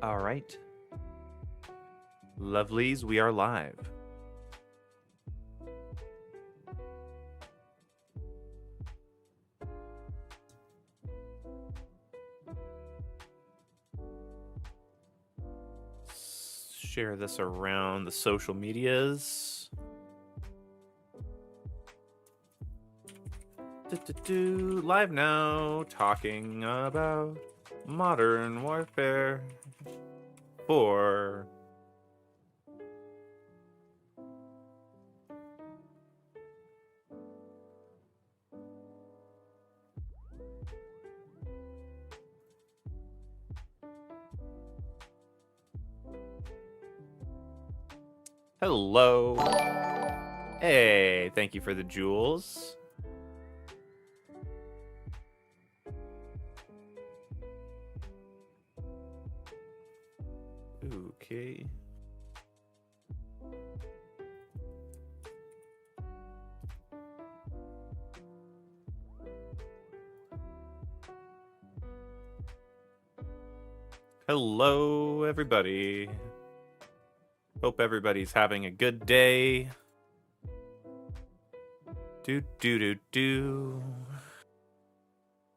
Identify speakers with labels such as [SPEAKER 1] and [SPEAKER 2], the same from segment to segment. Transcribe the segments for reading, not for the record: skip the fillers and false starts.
[SPEAKER 1] All right. Lovelies, we are live. Share this around the social medias. Live now, talking about Modern Warfare 4. Hello. Hey, thank you for the jewels. Okay. Hello, everybody. Hope everybody's having a good day. Do.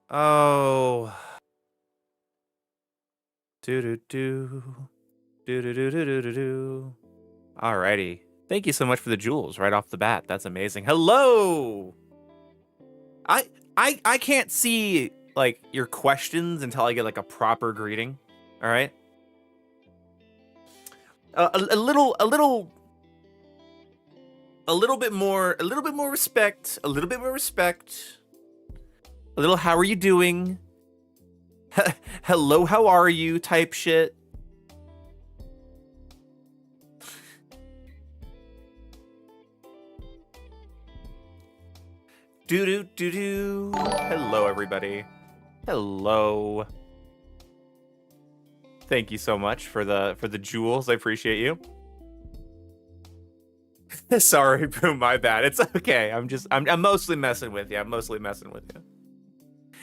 [SPEAKER 1] Oh. Do. Alrighty. Thank you so much for the jewels right off the bat. That's amazing. Hello. I can't see like your questions until I get like a proper greeting. All right. A little bit more respect. A little bit more respect. A little how are you doing? Hello, how are you type shit. Do. Hello, everybody. Hello. Thank you so much for the jewels. I appreciate you. Sorry, Boom, my bad. It's okay. I'm mostly messing with you.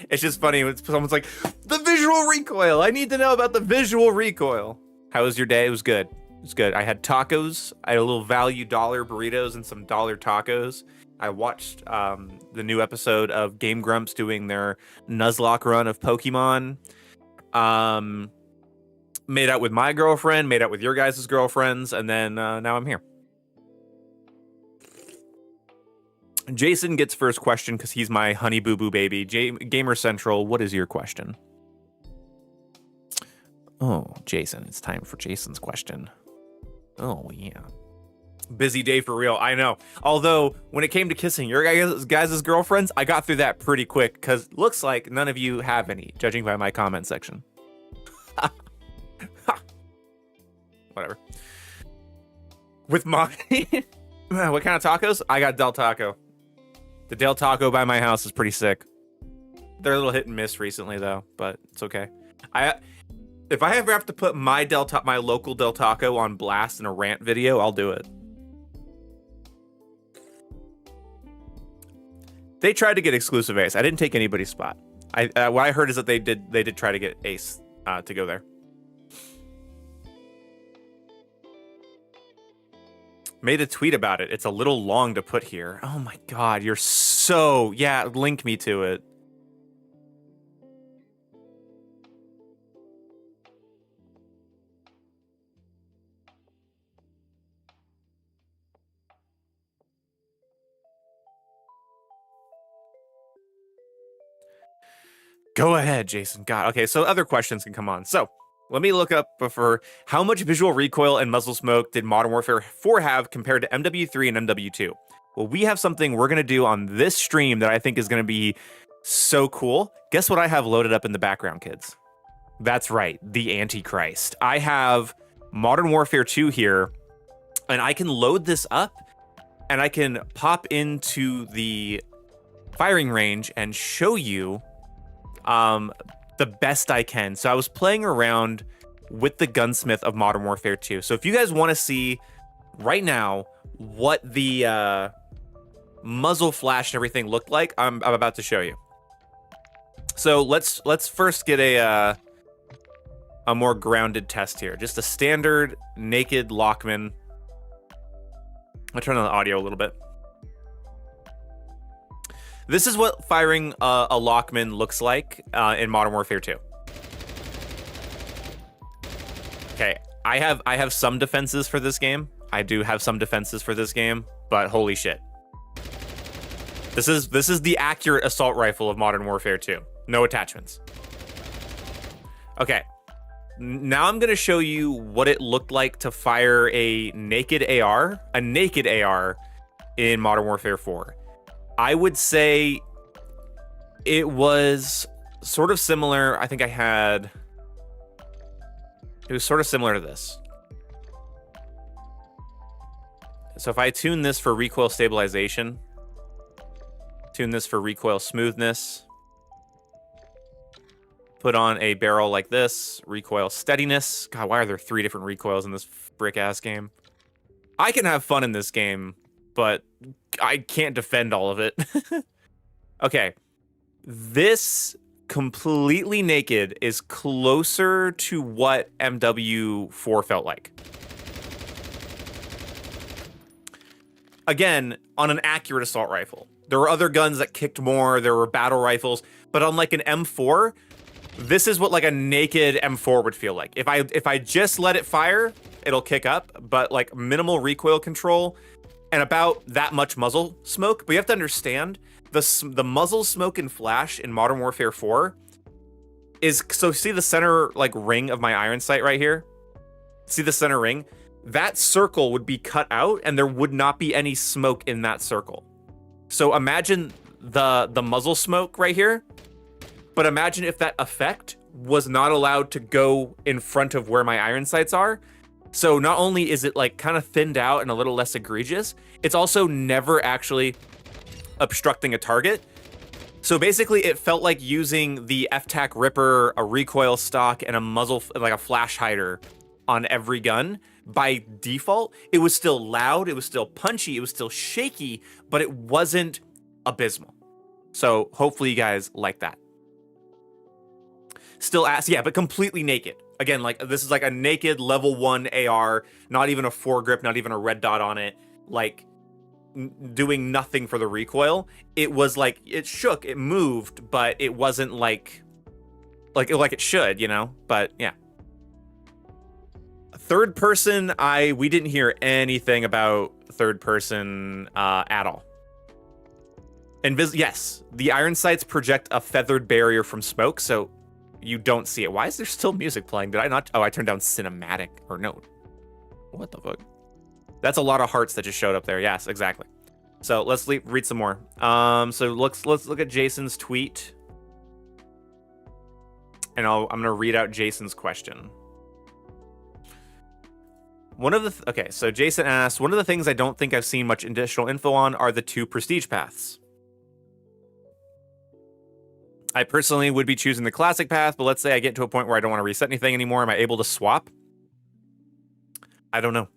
[SPEAKER 1] It's just funny when someone's like, the visual recoil. I need to know about the visual recoil. How was your day? It was good. I had tacos. I had a little value dollar burritos and some dollar tacos. I watched the new episode of Game Grumps doing their Nuzlocke run of Pokemon. Made out with my girlfriend, made out with your guys' girlfriends, and then now I'm here. Jason gets first question because he's my honey boo boo baby. Gamer Central, what is your question? Oh, Jason, it's time for Jason's question. Oh, yeah. Busy day for real, I know. Although, when it came to kissing your guys' girlfriends, I got through that pretty quick because looks like none of you have any, judging by my comment section. Whatever. With my... what kind of tacos? I got Del Taco. The Del Taco by my house is pretty sick. They're a little hit and miss recently, though, but it's okay. If I ever have to put my local Del Taco on blast in a rant video, I'll do it. They tried to get exclusive Ace. I didn't take anybody's spot. What I heard is that they did try to get Ace to go there. Made a tweet about it. It's a little long to put here. Oh my god, you're so... Yeah, link me to it. Go ahead, Jason. God. Okay, so other questions can come on. So, let me look up for how much visual recoil and muzzle smoke did Modern Warfare 4 have compared to MW3 and MW2? Well, we have something we're going to do on this stream that I think is going to be so cool. Guess what I have loaded up in the background, kids? That's right, the Antichrist. I have Modern Warfare 2 here, and I can load this up, and I can pop into the firing range and show you the best I can. So I was playing around with the gunsmith of Modern Warfare 2. So if you guys want to see right now what the muzzle flash and everything looked like, I'm about to show you. So let's first get a more grounded test here. Just a standard naked Lockman. I'll turn on the audio a little bit. This is what firing a Lockman looks like in Modern Warfare 2. Okay, I have some defenses for this game. I do have some defenses for this game, but holy shit. This is the accurate assault rifle of Modern Warfare 2. No attachments. Okay. Now I'm going to show you what it looked like to fire a naked AR in Modern Warfare 4. I would say it was sort of similar. I think it was sort of similar to this. So if I tune this for recoil stabilization, tune this for recoil smoothness, put on a barrel like this, recoil steadiness. God, why are there 3 different recoils in this brick-ass game? I can have fun in this game, but I can't defend all of it. Okay. This completely naked is closer to what MW4 felt like. Again, on an accurate assault rifle. There were other guns that kicked more, there were battle rifles, but on like an M4, this is what like a naked M4 would feel like. If I just let it fire, it'll kick up, but like minimal recoil control and about that much muzzle smoke. But you have to understand, the muzzle smoke and flash in Modern Warfare 4 is, so see the center like ring of my iron sight right here? See the center ring? That circle would be cut out and there would not be any smoke in that circle. So imagine the muzzle smoke right here, but imagine if that effect was not allowed to go in front of where my iron sights are. So not only is it like kind of thinned out and a little less egregious, it's also never actually obstructing a target. So basically it felt like using the FTAC Ripper, a recoil stock, and a muzzle, like a flash hider on every gun. By default, it was still loud, it was still punchy, it was still shaky, but it wasn't abysmal. So hopefully you guys like that. Still yeah, but completely naked. Again, like this is like a naked level 1 AR, not even a foregrip, not even a red dot on it, like doing nothing for the recoil. It was like, it shook, it moved, but it wasn't like it should, you know? But yeah. Third person, we didn't hear anything about third person at all. Yes, the iron sights project a feathered barrier from smoke, so you don't see it. Why is there still music playing? Did I not? Oh, I turned down cinematic, or no. What the fuck? That's a lot of hearts that just showed up there. Yes, exactly. So let's read some more. So let's look at Jason's tweet. And I'm going to read out Jason's question. Okay, so Jason asked, one of the things I don't think I've seen much additional info on are the 2 prestige paths. I personally would be choosing the classic path, but let's say I get to a point where I don't want to reset anything anymore. Am I able to swap? I don't know.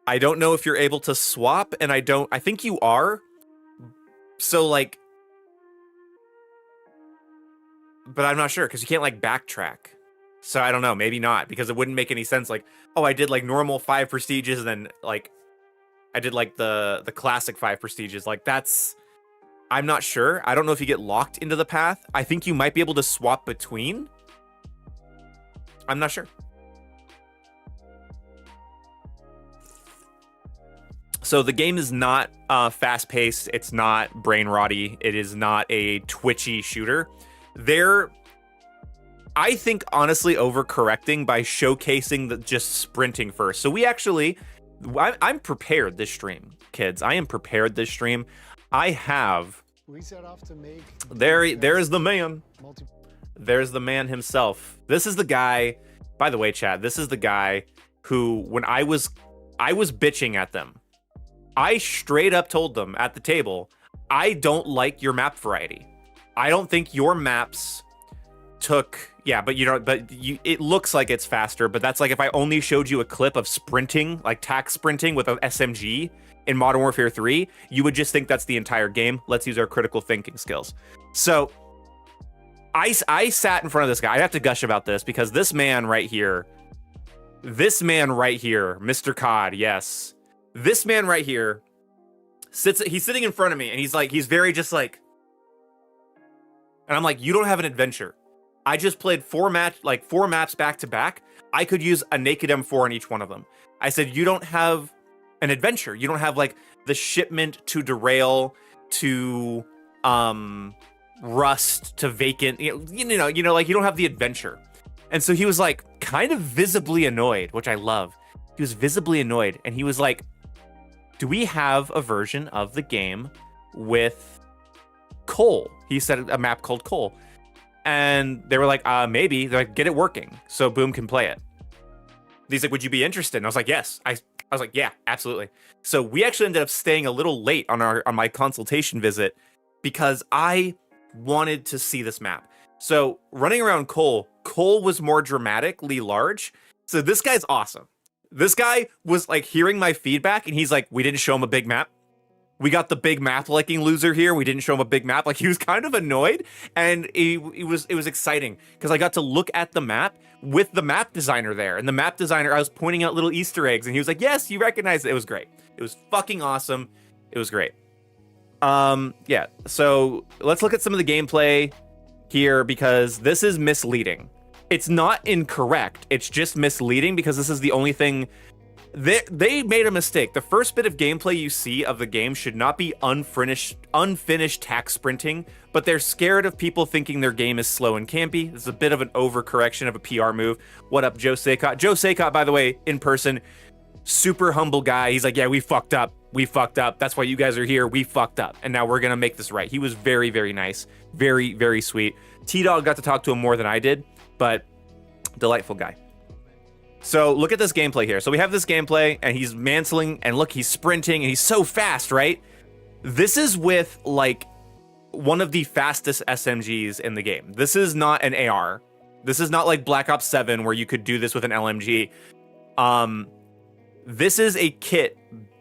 [SPEAKER 1] I don't know if you're able to swap, and I think you are. So like, but I'm not sure because you can't like backtrack. So I don't know, maybe not, because it wouldn't make any sense. Like, oh, I did like normal 5 prestiges, and then like I did like the classic 5 prestiges. Like that's, I'm not sure. I don't know if you get locked into the path. I think you might be able to swap between. I'm not sure. So the game is not fast-paced. It's not brain-rotty. It is not a twitchy shooter. They're, I think, honestly overcorrecting by showcasing the just sprinting first. So we actually, I'm prepared this stream, kids. I am prepared this stream. I have,
[SPEAKER 2] we set off to make
[SPEAKER 1] there's the man. There's the man himself. This is the guy, by the way, chat, this is the guy who, when I was bitching at them, I straight up told them at the table, I don't like your map variety. I don't think your maps but it looks like it's faster, but that's like if I only showed you a clip of sprinting, like tac sprinting with an SMG in Modern Warfare 3, you would just think that's the entire game. Let's use our critical thinking skills. So I sat in front of this guy. I have to gush about this because this man right here, Mr. COD, yes. This man right here he's sitting in front of me and he's very just like, and I'm like, you don't have an adventure. I just played 4 maps back to back. I could use a naked M4 on each one of them. I said, you don't have an adventure. You don't have like the shipment to derail to rust to vacant. Like you don't have the adventure. And so he was like kind of visibly annoyed, which I love. He was visibly annoyed, and he was like, do we have a version of the game with coal? He said a map called Coal. And they were like, maybe. They're like, get it working so Boom can play it. He's like, would you be interested? And I was like, yes. I was like, yeah, absolutely. So we actually ended up staying a little late on my consultation visit because I wanted to see this map. So running around Coal was more dramatically large. So this guy's awesome. This guy was like hearing my feedback, and he's like, we didn't show him a big map. We got the big map liking loser here. We didn't show him a big map. Like, he was kind of annoyed, and it was exciting because I got to look at the map with the map designer there. And the map designer, I was pointing out little Easter eggs, and he was like, yes, you recognize it. It was great. It was fucking awesome. It was great. Yeah. So let's look at some of the gameplay here because this is misleading. It's not incorrect. It's just misleading because this is the only thing. They made a mistake. The first bit of gameplay you see of the game should not be unfinished tac sprinting, but they're scared of people thinking their game is slow and campy. This is a bit of an overcorrection of a PR move. What up, Joe Saycott? Joe Saycott, by the way, in person, super humble guy. He's like, yeah, we fucked up. We fucked up. That's why you guys are here. We fucked up. And now we're going to make this right. He was very, very nice. Very, very sweet. T-Dog got to talk to him more than I did, but delightful guy. So look at this gameplay here. So we have this gameplay, and he's mantling, and look, he's sprinting, and he's so fast, right? This is with, like, one of the fastest SMGs in the game. This is not an AR. This is not like Black Ops 7 where you could do this with an LMG. This is a kit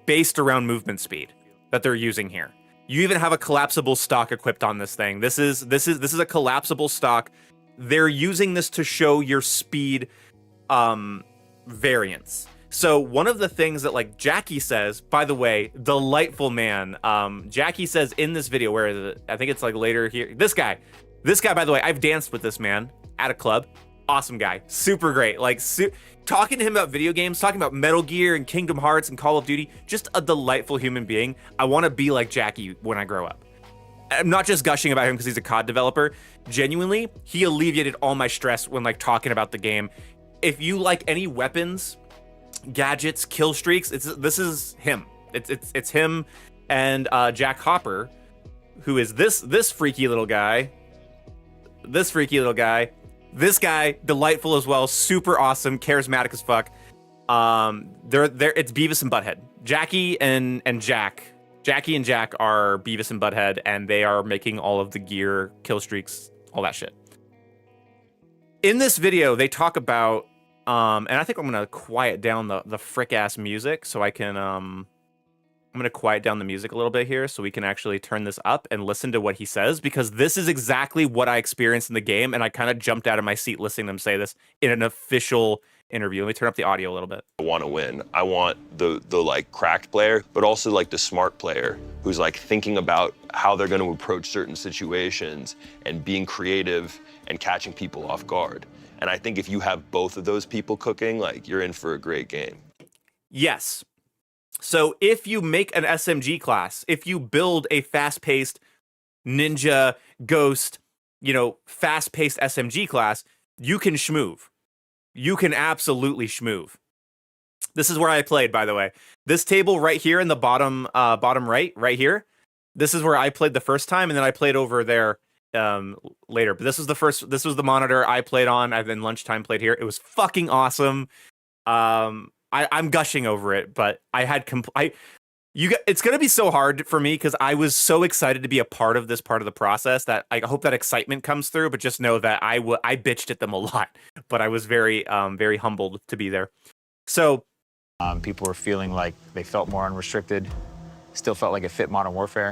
[SPEAKER 1] based around movement speed that they're using here. You even have a collapsible stock equipped on this thing. This is a collapsible stock. They're using this to show your speed variance. So one of the things that like Jackie says, by the way, delightful man. Jackie says in this video, where is it? I think it's like later here. This guy, by the way, I've danced with this man at a club. Awesome guy, super great. Like talking to him about video games, talking about Metal Gear and Kingdom Hearts and Call of Duty. Just a delightful human being. I want to be like Jackie when I grow up. I'm not just gushing about him because he's a COD developer. Genuinely, he alleviated all my stress when like talking about the game. If you like any weapons, gadgets, kill streaks, this is him. It's him and Jack Hopper, who is this freaky little guy. This freaky little guy. This guy, delightful as well, super awesome, charismatic as fuck. It's Beavis and Butthead. Jackie and Jack are Beavis and Butthead, and they are making all of the gear, kill streaks, all that shit. In this video, they talk about, and I think I'm gonna quiet down the frick ass music so I can, I'm gonna quiet down the music a little bit here so we can actually turn this up and listen to what he says, because this is exactly what I experienced in the game, and I kind of jumped out of my seat listening to him say this in an official interview. Let me turn up the audio a little bit.
[SPEAKER 2] I want to win. I want the like cracked player, but also like the smart player who's like thinking about how they're going to approach certain situations and being creative and catching people off guard. And I think if you have both of those people cooking, like you're in for a great game.
[SPEAKER 1] Yes. So if you make an SMG class, if you build a fast-paced ninja, ghost, fast-paced SMG class, you can schmoove. You can absolutely schmoove. This is where I played, by the way. This table right here in the bottom right here, this is where I played the first time, and then I played over there later. But this was the monitor I played on. I've been lunchtime played here. It was fucking awesome. I'm gushing over it, but It's going to be so hard for me because I was so excited to be a part of this part of the process that I hope that excitement comes through, but just know that I bitched at them a lot, but I was very humbled to be there. So
[SPEAKER 3] People were feeling like they felt more unrestricted, still felt like it fit Modern Warfare.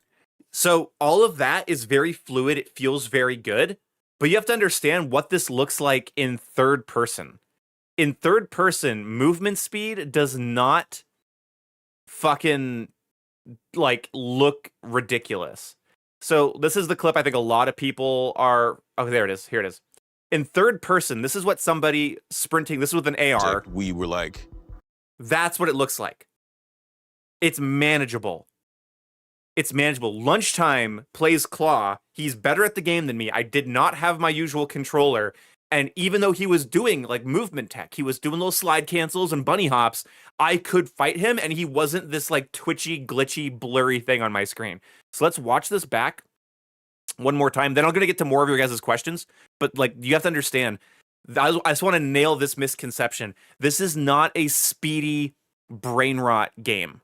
[SPEAKER 1] So all of that is very fluid. It feels very good, but you have to understand what this looks like in third person. In third person, movement speed does not fucking like look ridiculous. So this is the clip I think a lot of people are. Oh, there it is. Here it is. In third person, this is what somebody sprinting. This is with an AR.
[SPEAKER 4] We were like,
[SPEAKER 1] That's what it looks like. It's manageable. It's manageable. Lunchtime plays Claw. He's better at the game than me. I did not have my usual controller. And even though he was doing like movement tech, he was doing little slide cancels and bunny hops, I could fight him and he wasn't this like twitchy, glitchy, blurry thing on my screen. So let's watch this back one more time. Then I'm going to get to more of your guys' questions. But like, you have to understand, I just want to nail this misconception. This is not a speedy brain rot game.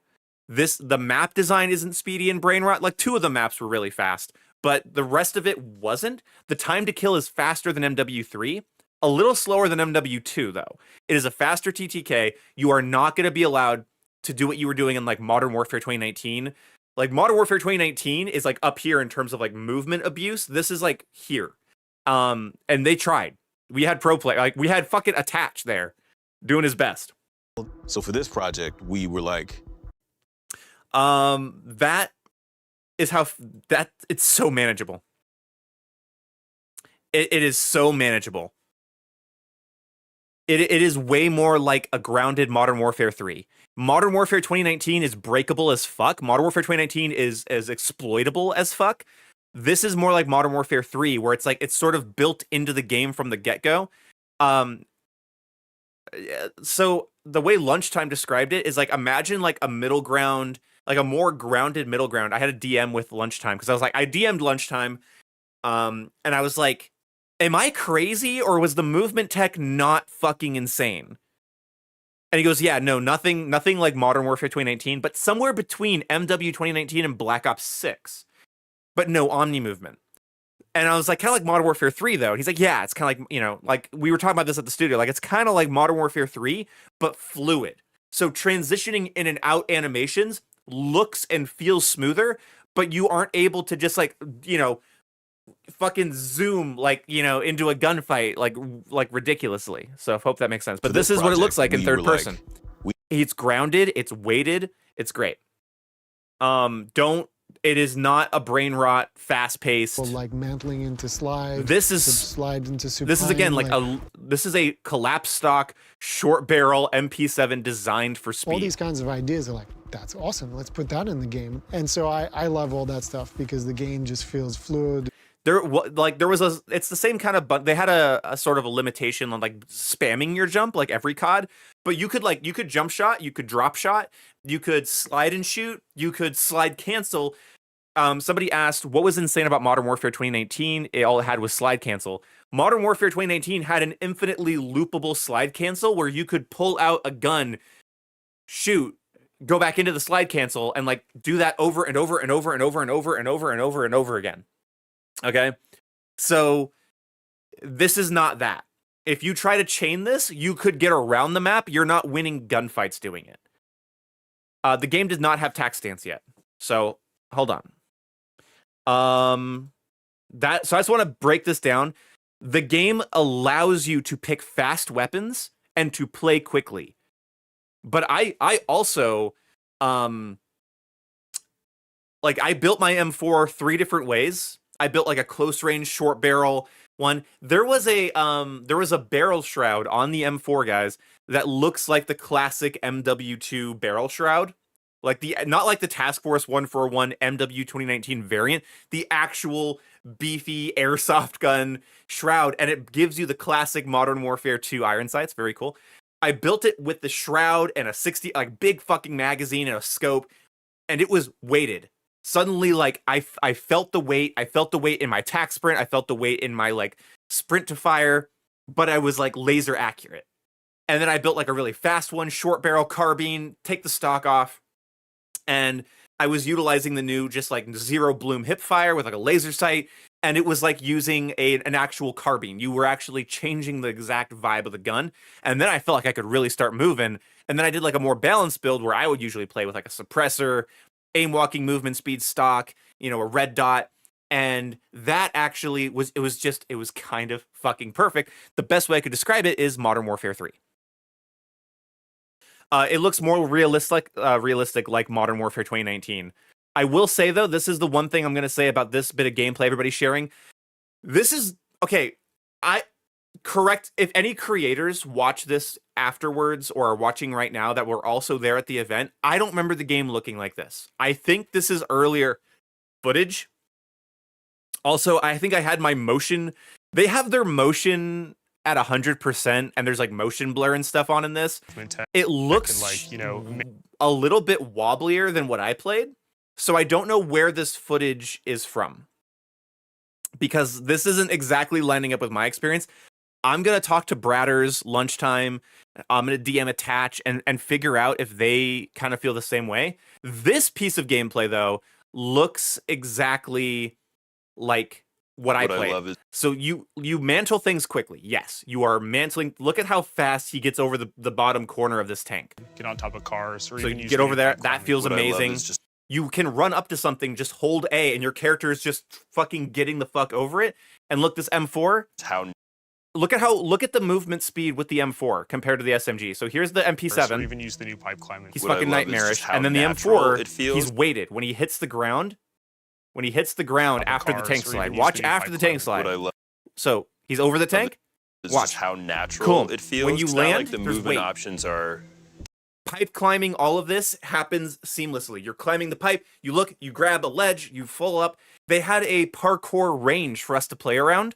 [SPEAKER 1] The map design isn't speedy in brain rot. Like 2 of the maps were really fast, but the rest of it wasn't. The time to kill is faster than MW3, a little slower than MW2 though. It is a faster TTK. You are not going to be allowed to do what you were doing in like Modern Warfare 2019. Like Modern Warfare 2019 is like up here in terms of like movement abuse. This is like here. And they tried. We had pro play, like we had fucking Attach there doing his best.
[SPEAKER 4] so for this project, we were like,
[SPEAKER 1] That is how that it's so manageable. It is so manageable. It is way more like a grounded Modern Warfare 3. Modern Warfare 2019 is breakable as fuck. Modern Warfare 2019 is as exploitable as fuck. This is more like Modern Warfare 3, where it's like it's sort of built into the game from the get-go. So the way Lunchtime described it is like, imagine like a middle ground, like a more grounded middle ground. I had a DM with Lunchtime because I was like, I DM'd Lunchtime, and I was like, am I crazy or was the movement tech not fucking insane? And he goes, yeah, no, nothing like Modern Warfare 2019, but somewhere between MW 2019 and Black Ops 6, but no Omni movement. And I was like, kind of like Modern Warfare 3, though. And he's like, yeah, it's kind of like, you know, like we were talking about this at the studio. Like, it's kind of like Modern Warfare 3, but fluid. So transitioning in and out animations looks and feels smoother, but you aren't able to just like, you know, fucking zoom like, you know, into a gunfight like ridiculously. So I hope that makes sense. But this is what it looks like in third person. It's grounded, it's weighted, it's great. It is not a brain rot, fast paced.
[SPEAKER 5] Like mantling into slides.
[SPEAKER 1] This is
[SPEAKER 5] slide into supine.
[SPEAKER 1] This is again this is a collapse stock short barrel MP7 designed for speed.
[SPEAKER 5] All these kinds of ideas are like, that's awesome. Let's put that in the game. And so I love all that stuff because the game just feels fluid.
[SPEAKER 1] It's the same kind of, but they had a sort of a limitation on like spamming your jump like every COD, but you could jump shot, you could drop shot, you could slide and shoot, you could slide cancel. Somebody asked what was insane about Modern Warfare 2019. All it had was slide cancel. Modern Warfare 2019 had an infinitely loopable slide cancel where you could pull out a gun, shoot, go back into the slide cancel, and like do that over and over and over and over and over and over and over and over again. Okay, so this is not that. If you try to chain this, you could get around the map. You're not winning gunfights doing it. The game did not have tac stance yet, so hold on. So I just want to break this down. The game allows you to pick fast weapons and to play quickly, but I also like I built my M4 3 different ways. I built like a close range short barrel one. There was a barrel shroud on the M4, guys, that looks like the classic MW2 barrel shroud. Like not like the Task Force 141 MW 2019 variant, the actual beefy airsoft gun shroud, and it gives you the classic Modern Warfare 2 iron sights. Very cool. I built it with the shroud and a 60 like big fucking magazine and a scope, and it was weighted. Suddenly, like I felt the weight. I felt the weight in my tac sprint. I felt the weight in my like sprint to fire, but I was like laser accurate. And then I built like a really fast one, short barrel carbine. Take the stock off. and I was utilizing the new just like zero bloom hip fire with like a laser sight, and it was like using an actual carbine. You were actually changing the exact vibe of the gun, and then I felt like I could really start moving. And then I did like a more balanced build where I would usually play with like a suppressor, aim walking movement speed stock, a red dot. And that actually was kind of fucking perfect. The best way I could describe it is Modern Warfare 3. It looks more realistic like Modern Warfare 2019. I will say, though, this is the one thing I'm going to say about this bit of gameplay everybody's sharing. This is, okay, correct, if any creators watch this afterwards or are watching right now that were also there at the event, I don't remember the game looking like this. I think this is earlier footage. Also, I think I had my motion. They have their motion at 100%, and there's like motion blur and stuff on in this. It looks a little bit wobblier than what I played. So I don't know where this footage is from, because this isn't exactly lining up with my experience. I'm going to talk to Bradders lunchtime. I'm going to DM Attach and figure out if they kind of feel the same way. This piece of gameplay, though, looks exactly like what I played.
[SPEAKER 2] love is
[SPEAKER 1] So you mantle things quickly. Yes, you are mantling. Look at how fast he gets over the bottom corner of this tank.
[SPEAKER 6] Get on top of cars. Or
[SPEAKER 1] So
[SPEAKER 6] even
[SPEAKER 1] you
[SPEAKER 6] use
[SPEAKER 1] get over
[SPEAKER 6] the
[SPEAKER 1] there.
[SPEAKER 6] pipe
[SPEAKER 1] That
[SPEAKER 6] climbing.
[SPEAKER 1] feels
[SPEAKER 2] what I love
[SPEAKER 1] amazing.
[SPEAKER 2] is just
[SPEAKER 1] You can run up to something, just hold A, and your character is just fucking getting the fuck over it. And look, this M4.
[SPEAKER 2] how
[SPEAKER 1] Look at the movement speed with the M4 compared to the SMG. So here's the
[SPEAKER 6] Or
[SPEAKER 1] MP7.
[SPEAKER 6] even use the new pipe climbing.
[SPEAKER 1] He's
[SPEAKER 2] What I
[SPEAKER 1] fucking
[SPEAKER 2] love is
[SPEAKER 1] nightmarish.
[SPEAKER 2] just how
[SPEAKER 1] And then the
[SPEAKER 2] natural
[SPEAKER 1] M4,
[SPEAKER 2] it feels.
[SPEAKER 1] he's weighted. When he hits the ground
[SPEAKER 6] Top of
[SPEAKER 1] after the
[SPEAKER 6] cars,
[SPEAKER 1] tank
[SPEAKER 6] or
[SPEAKER 1] slide.
[SPEAKER 6] even use
[SPEAKER 1] Watch
[SPEAKER 6] the new
[SPEAKER 1] after
[SPEAKER 6] pipe
[SPEAKER 1] the tank
[SPEAKER 6] climbing.
[SPEAKER 1] slide.
[SPEAKER 2] what I love
[SPEAKER 1] So he's over the tank.
[SPEAKER 2] is
[SPEAKER 1] Watch.
[SPEAKER 2] just how natural
[SPEAKER 1] Cool.
[SPEAKER 2] it feels.
[SPEAKER 1] When you
[SPEAKER 2] It's not
[SPEAKER 1] land,
[SPEAKER 2] like the
[SPEAKER 1] there's
[SPEAKER 2] movement
[SPEAKER 1] weight.
[SPEAKER 2] options are
[SPEAKER 1] Pipe climbing, all of this happens seamlessly. You're climbing the pipe, you look, you grab a ledge, you full up. They had a parkour range for us to play around.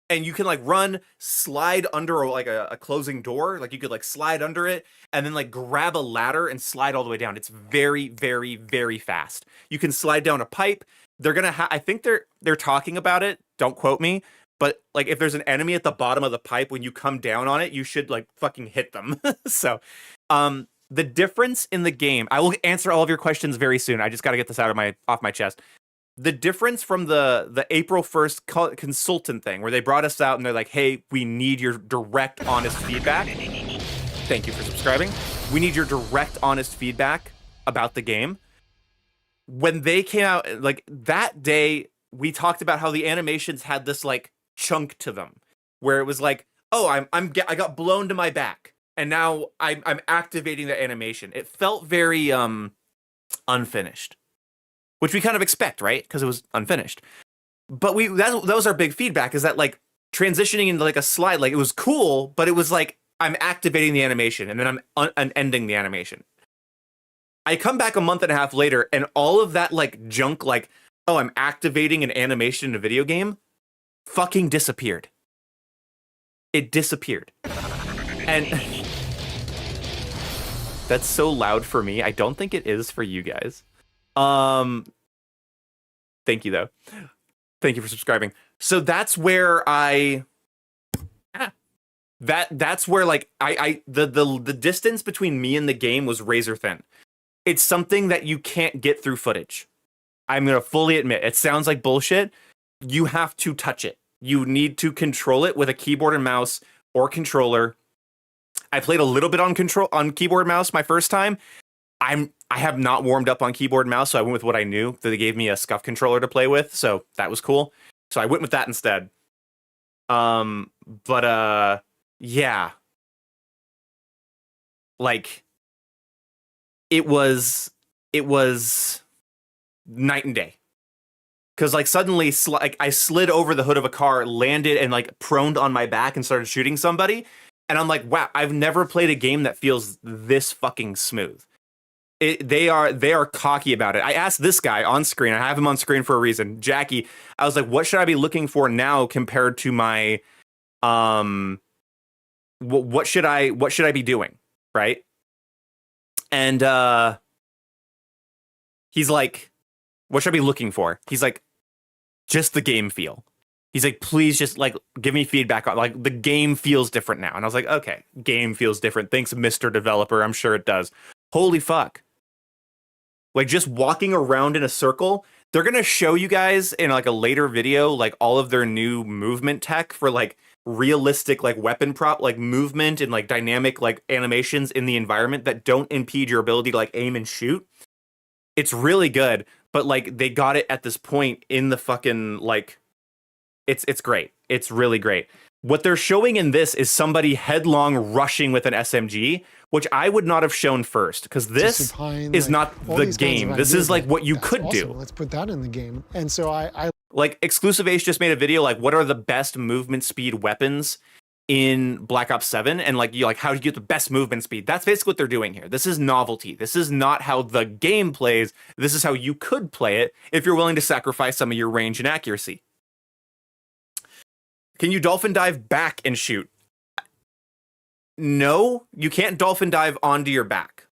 [SPEAKER 1] And you can like run, slide under like a closing door. Like you could like slide under it and then like grab a ladder and slide all the way down. It's very, very, very fast. You can slide down a pipe. They're gonna I think they're talking about it. Don't quote me. But like if there's an enemy at the bottom of the pipe, when you come down on it, you should like fucking hit them. So the difference in the game, I will answer all of your questions very soon. I just got to get this off my chest. The difference from the April 1st consultant thing, where they brought us out and they're like, hey, we need your direct, honest feedback. Thank you for subscribing. We need your direct, honest feedback about the game. When they came out, like that day, we talked about how the animations had this like chunk to them, where it was like, oh, I got blown to my back, and now I'm activating the animation. It felt very unfinished, which we kind of expect, right? Because it was unfinished. But that was our big feedback, is that like transitioning into like a slide, like it was cool, but it was like I'm activating the animation and then I'm ending the animation. I come back a month and a half later, and all of that like junk, like, oh, I'm activating an animation in a video game, fucking disappeared. It disappeared. And that's so loud for me. I don't think it is for you guys. Thank you though. Thank you for subscribing. So that's where that's where like the distance between me and the game was razor thin. It's something that you can't get through footage. I'm going to fully admit, it sounds like bullshit. You have to touch it. You need to control it with a keyboard and mouse or controller. I played a little bit on keyboard and mouse my first time. I have not warmed up on keyboard and mouse, so I went with what I knew. They gave me a SCUF controller to play with, so that was cool. So I went with that instead. Yeah. Like it was night and day. Cause like suddenly like I slid over the hood of a car, landed and like proned on my back and started shooting somebody. And I'm like, wow, I've never played a game that feels this fucking smooth. They are cocky about it. I asked this guy on screen. I have him on screen for a reason. Jackie. I was like, what should I be looking for now compared to my what should I be doing? Right? And he's like, what should I be looking for? He's like, just the game feel. He's like, please just like give me feedback on like the game feels different now. And I was like, okay, game feels different. Thanks, Mr. Developer. I'm sure it does. Holy fuck. like just walking around in a circle. They're going to show you guys in like a later video, like all of their new movement tech for like realistic, like weapon prop, like movement and like dynamic, like animations in the environment that don't impede your ability to like aim and shoot. It's really good, but like they got it at this point in the fucking like, it's great. It's really great. What they're showing in this is somebody headlong rushing with an SMG, which I would not have shown first, because this is
[SPEAKER 5] like,
[SPEAKER 1] not the game. This is like what you could
[SPEAKER 5] awesome.
[SPEAKER 1] do.
[SPEAKER 5] Let's put that in the game. And so I
[SPEAKER 1] like Exclusive Ace just made a video like what are the best movement speed weapons in Black Ops 7, and like you like how do you get the best movement speed? That's basically what they're doing here. This is novelty. This is not how the game plays. This is how you could play it if you're willing to sacrifice some of your range and accuracy. Can you dolphin dive back and shoot? No, you can't dolphin dive onto your back.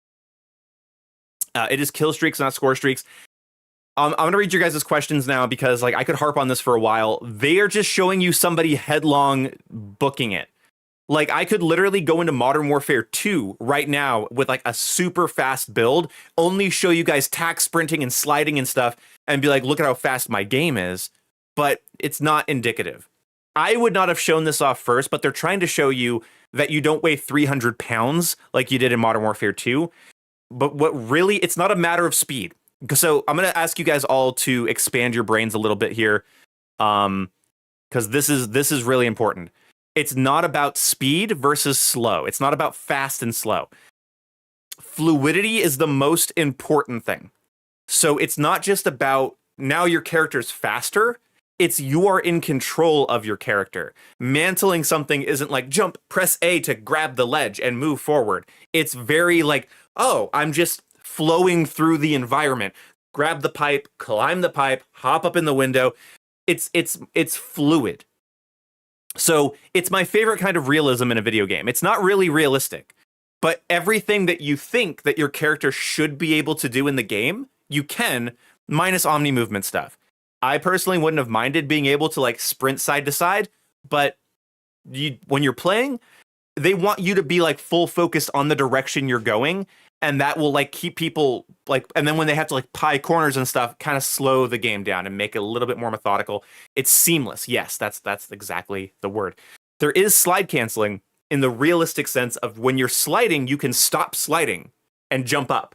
[SPEAKER 1] It is kill streaks, not score streaks. I'm going to read your guys' questions now because like I could harp on this for a while. They are just showing you somebody headlong booking it. Like I could literally go into Modern Warfare 2 right now with like a super fast build, only show you guys tack sprinting and sliding and stuff and be like, look at how fast my game is. But it's not indicative. I would not have shown this off first, but they're trying to show you that you don't weigh 300 pounds like you did in Modern Warfare 2. But what really, it's not a matter of speed. So I'm going to ask you guys all to expand your brains a little bit here, because this is really important. It's not about speed versus slow. It's not about fast and slow. Fluidity is the most important thing. So it's not just about now your character's faster. It's you are in control of your character. Mantling something isn't like jump, press A to grab the ledge and move forward. It's very like, oh, I'm just flowing through the environment. Grab the pipe, climb the pipe, hop up in the window. It's fluid. So it's my favorite kind of realism in a video game. It's not really realistic, but everything that you think that your character should be able to do in the game, you can, minus omni movement stuff. I personally wouldn't have minded being able to like sprint side to side, but when you're playing, they want you to be like full focused on the direction you're going, and that will like keep people like, and then when they have to like pie corners and stuff, kind of slow the game down and make it a little bit more methodical. It's seamless. Yes, that's exactly the word. There is slide canceling in the realistic sense of when you're sliding, you can stop sliding and jump up.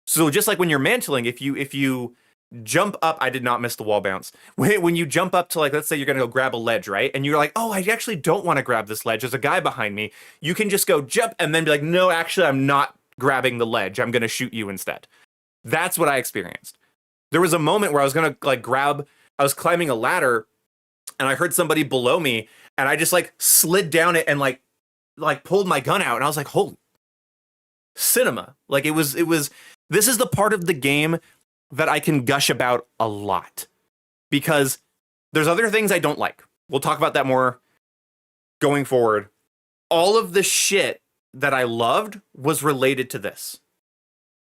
[SPEAKER 1] So just like when you're mantling, if you jump up, I did not miss the wall bounce. When you jump up to like, let's say you're going to go grab a ledge, right? And you're like, oh, I actually don't want to grab this ledge. There's a guy behind me. You can just go jump and then be like, no, actually, I'm not grabbing the ledge. I'm going to shoot you instead. That's what I experienced. There was a moment where I was going to like I was climbing a ladder and I heard somebody below me and I just like slid down it and like pulled my gun out. And I was like, holy cinema. Like it was, this is the part of the game that I can gush about a lot because there's other things I don't like. We'll talk about that more going forward. All of the shit that I loved was related to this.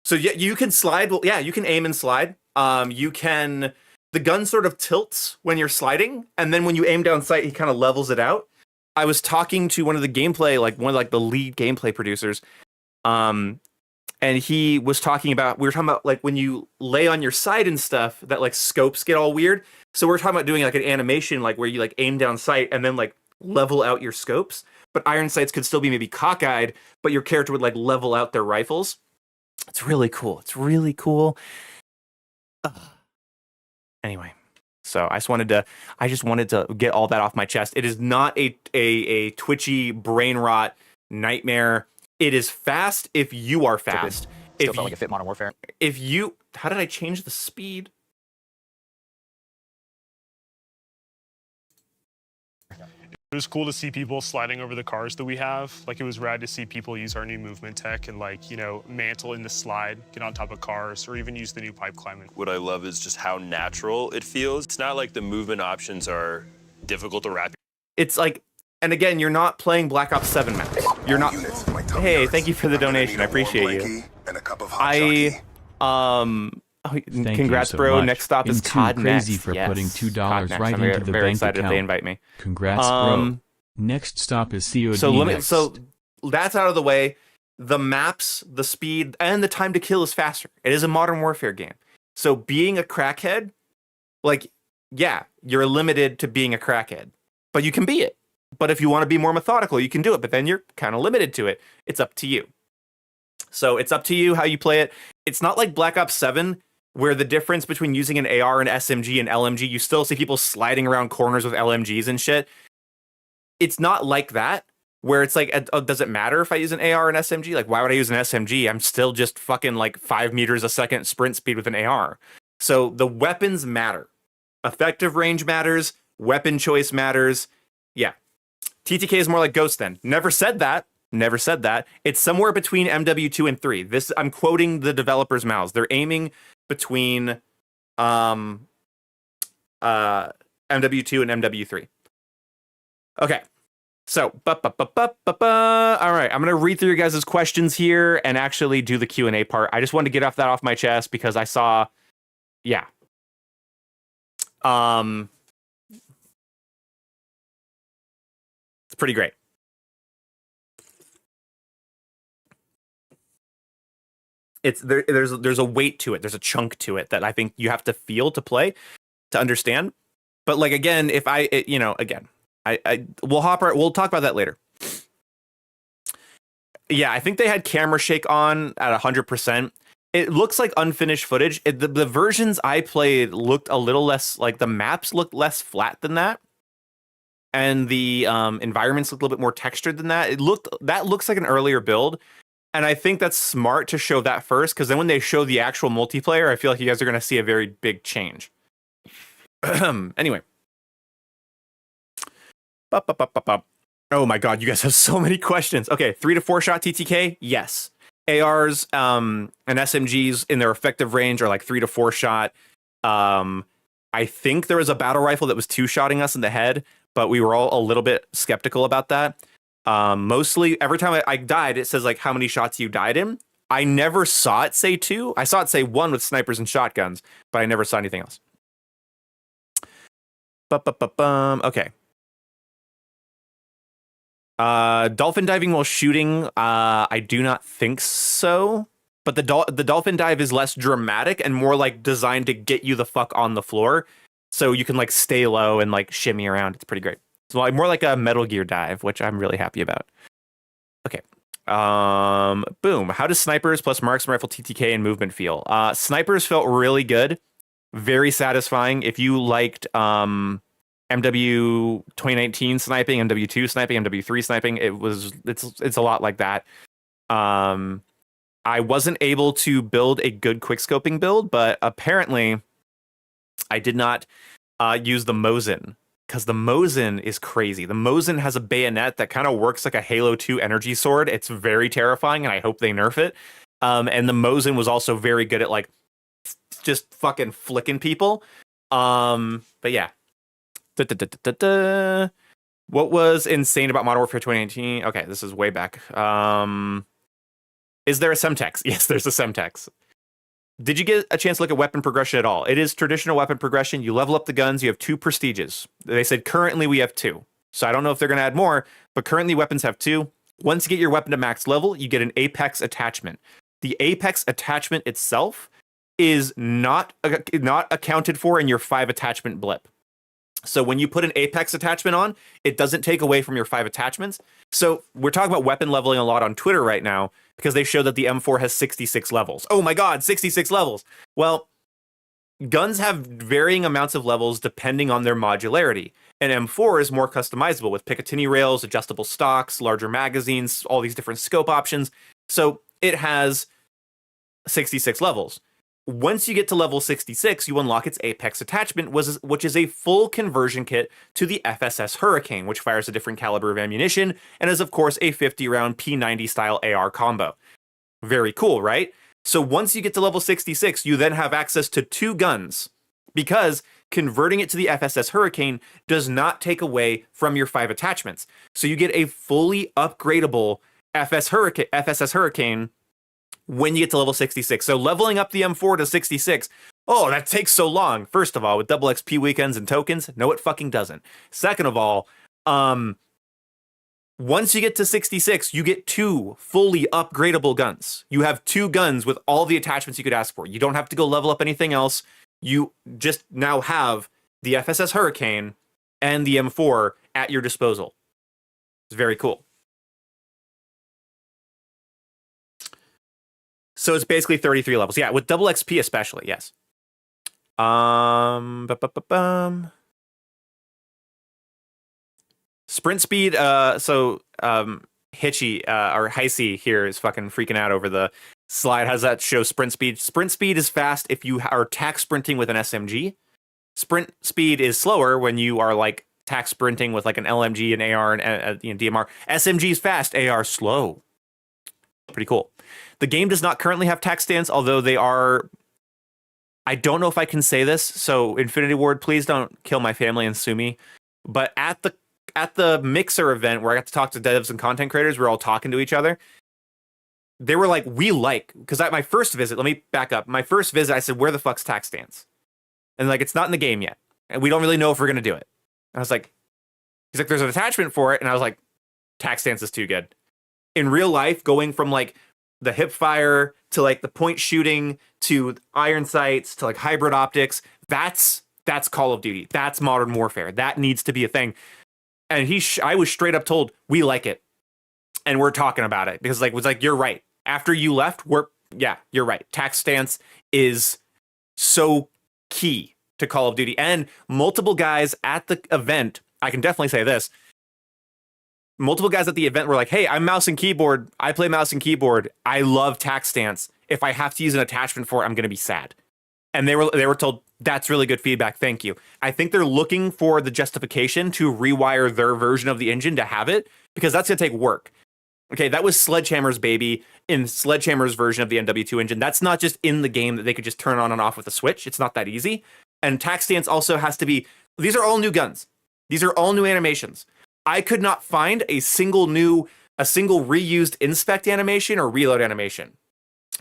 [SPEAKER 1] So yeah, you can slide. Well, yeah, you can aim and slide. The gun sort of tilts when you're sliding. And then when you aim down sight, he kind of levels it out. I was talking to one of the the lead gameplay producers. And he was talking about, we were talking about like when you lay on your side and stuff, that like scopes get all weird. So we're talking about doing like an animation, like where you like aim down sight and then like level out your scopes. But iron sights could still be maybe cockeyed, but your character would like level out their rifles. It's really cool. It's really cool. Anyway, so I just wanted to get all that off my chest. It is not a twitchy brain rot nightmare. It is fast if you are fast.
[SPEAKER 3] Still felt like a fit Modern Warfare.
[SPEAKER 1] How did I change the speed?
[SPEAKER 6] It was cool to see people sliding over the cars that we have. Like it was rad to see people use our new movement tech and like, you know, mantle in the slide, get on top of cars, or even use the new pipe climbing.
[SPEAKER 2] What I love is just how natural it feels. It's not like the movement options are difficult to wrap.
[SPEAKER 1] It's like, and again, you're not playing Black Ops 7 maps. You're not. Hey, thank you for the donation. I appreciate you. Congrats,
[SPEAKER 7] so
[SPEAKER 1] bro.
[SPEAKER 7] much.
[SPEAKER 1] Next stop is
[SPEAKER 7] And
[SPEAKER 1] COD
[SPEAKER 7] crazy
[SPEAKER 1] Next.
[SPEAKER 7] for
[SPEAKER 1] Yes,
[SPEAKER 7] putting $2
[SPEAKER 1] COD Next.
[SPEAKER 7] right
[SPEAKER 1] I'm
[SPEAKER 7] into the
[SPEAKER 1] very
[SPEAKER 7] bank
[SPEAKER 1] excited if
[SPEAKER 7] account.
[SPEAKER 1] they invite me.
[SPEAKER 7] Congrats, bro. Next stop is COD
[SPEAKER 1] So
[SPEAKER 7] next.
[SPEAKER 1] so that's out of the way. the maps, the speed, and the time to kill is faster. It is a Modern Warfare game. So being a crackhead, like, yeah, you're limited to being a crackhead, but you can be it. But if you want to be more methodical, you can do it, but then you're kind of limited to it. It's up to you. So it's up to you how you play it. It's not like Black Ops 7, where the difference between using an AR and SMG and LMG, you still see people sliding around corners with LMGs and shit. It's not like that, where it's like, does it matter if I use an AR and SMG? Like, why would I use an SMG? I'm still just fucking like 5 meters a second sprint speed with an AR. So the weapons matter. Effective range matters. Weapon choice matters. Yeah. TTK is more like Ghost then. Never said that. Never said that. It's somewhere between MW2 and 3. This, I'm quoting the developers' mouths. They're aiming between MW2 and MW3. Okay. So, all right, I'm going to read through your guys' questions here and actually do the Q&A part. I just wanted to get off my chest because I saw, yeah. It's pretty great. There's a weight to it. There's a chunk to it that I think you have to feel to play to understand. But like, again, if we'll talk about that later. Yeah, I think they had camera shake on at 100%. It looks like unfinished footage. The versions I played looked a little less, like the maps looked less flat than that. And the environments looked a little bit more textured than that. That looks like an earlier build. And I think that's smart to show that first, because then when they show the actual multiplayer, I feel like you guys are going to see a very big change. Anyway. Oh my god, you guys have so many questions. Okay, 3 to 4 shot TTK? Yes. ARs and SMGs in their effective range are like 3 to 4 shot. I think there was a battle rifle that was 2-shotting us in the head, but we were all a little bit skeptical about that. Mostly, every time I died, it says like how many shots you died in. I never saw it say 2. I saw it say 1 with snipers and shotguns, but I never saw anything else. Okay. Dolphin diving while shooting, I do not think so. But the dolphin dive is less dramatic and more like designed to get you the fuck on the floor, so you can like stay low and like shimmy around. It's pretty great. It's like more like a Metal Gear dive, which I'm really happy about. Okay. Boom. How does snipers plus marksman rifle TTK and movement feel? Snipers felt really good, very satisfying. If you liked MW 2019 sniping, MW2 sniping, MW3 sniping, it's a lot like that. I wasn't able to build a good quickscoping build, but apparently I did not use the Mosin, because the Mosin is crazy. The Mosin has a bayonet that kind of works like a Halo 2 energy sword. It's very terrifying, and I hope they nerf it. And the Mosin was also very good at like just fucking flicking people. But yeah. What was insane about Modern Warfare 2019? Okay, this is way back. Is there a Semtex? Yes, there's a Semtex. Did you get a chance to look at weapon progression at all? It is traditional weapon progression. You level up the guns. You have 2 prestiges. They said currently we have 2. So I don't know if they're going to add more, but currently weapons have 2. Once you get your weapon to max level, you get an Apex attachment. The Apex attachment itself is not accounted for in your 5 attachment blip. So when you put an Apex attachment on, it doesn't take away from your 5 attachments. So we're talking about weapon leveling a lot on Twitter right now because they show that the M4 has 66 levels. Oh my god, 66 levels. Well, guns have varying amounts of levels depending on their modularity. And M4 is more customizable with Picatinny rails, adjustable stocks, larger magazines, all these different scope options. So it has 66 levels. Once you get to level 66, you unlock its Apex attachment, which is a full conversion kit to the FSS Hurricane, which fires a different caliber of ammunition, and is, of course, a 50-round P90 style AR combo. Very cool, right? So once you get to level 66, you then have access to 2 guns, because converting it to the FSS Hurricane does not take away from your 5 attachments. So you get a fully upgradable FSS Hurricane when you get to level 66. So leveling up the M4 to 66, oh, that takes so long. First of all, with double XP weekends and tokens, no, it fucking doesn't. Second of all, Once you get to 66, you get 2 fully upgradable guns. You have 2 guns with all the attachments you could ask for. You don't have to go level up anything else. You just now have the FSS Hurricane and the M4 at your disposal. It's very cool. So it's basically 33 levels. Yeah, with double XP especially, yes. Sprint speed, Hitchy or Heisey here is fucking freaking out over the slide. How does that show sprint speed? Sprint speed is fast if you are tack sprinting with an SMG. Sprint speed is slower when you are like tack sprinting with like an LMG, an AR, and DMR. SMG is fast, AR slow. Pretty cool. The game does not currently have tack stance, although they are. I don't know if I can say this, so Infinity Ward, please don't kill my family and sue me. But at the Mixer event where I got to talk to devs and content creators, we're all talking to each other. They were like, because at my first visit, let me back up. My first visit, I said, where the fuck's tack stance? And like, it's not in the game yet. And we don't really know if we're going to do it. And I was like, he's like, there's an attachment for it. And I was like, tack stance is too good. In real life, going from like the hip fire to like the point shooting to iron sights to like hybrid optics, that's Call of Duty. That's modern warfare. That needs to be a thing. And I was straight up told, we like it. And we're talking about it because was like, you're right. After you left, you're right. Tack stance is so key to Call of Duty. And multiple guys at the event, I can definitely say this. Multiple guys at the event were like, hey, I'm mouse and keyboard. I play mouse and keyboard. I love tack stance. If I have to use an attachment for it, I'm going to be sad. And they were told, that's really good feedback. Thank you. I think they're looking for the justification to rewire their version of the engine to have it, because that's going to take work. Okay, that was Sledgehammer's baby in Sledgehammer's version of the MW2 engine. That's not just in the game that they could just turn on and off with a switch. It's not that easy. And tack stance also has to be, these are all new guns. These are all new animations. I could not find a single reused inspect animation or reload animation.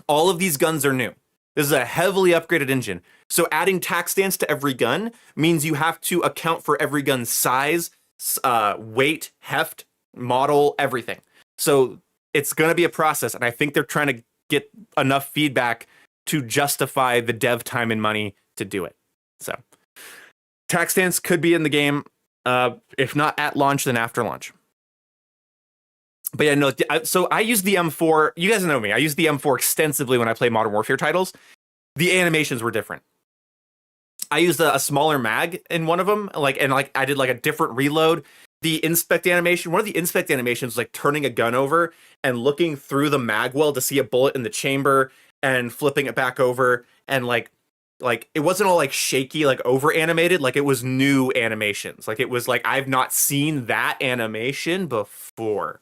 [SPEAKER 1] All of these guns are new. This is a heavily upgraded engine. So adding tack stance to every gun means you have to account for every gun's size, weight, heft, model, everything. So it's going to be a process. And I think they're trying to get enough feedback to justify the dev time and money to do it. So tack stance could be in the game. If not at launch, then after launch. But yeah, no, so I use the M4. You guys know me. I use the M4 extensively when I play Modern Warfare titles. The animations were different. I used a smaller mag in one of them, and I did like a different reload. The inspect animation, one of the inspect animations was like turning a gun over and looking through the mag well to see a bullet in the chamber and flipping it back over, and like it wasn't all like shaky, like over animated, like it was new animations. Like it was like, I've not seen that animation before.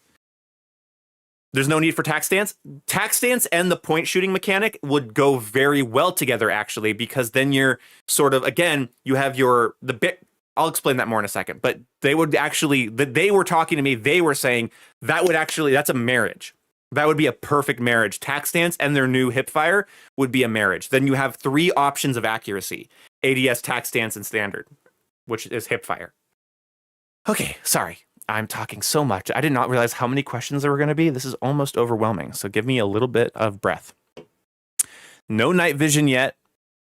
[SPEAKER 1] There's no need for tack stance. Tack stance and the point shooting mechanic would go very well together, actually, because then you're sort of, again, you have the bit. I'll explain that more in a second, but they would actually, they were talking to me. They were saying that's a marriage. That would be a perfect marriage. Tack stance and their new hip fire would be a marriage. Then you have 3 options of accuracy: ADS, tack stance, and standard, which is hip fire. Okay, sorry. I'm talking so much. I did not realize how many questions there were going to be. This is almost overwhelming. So give me a little bit of breath. No night vision yet,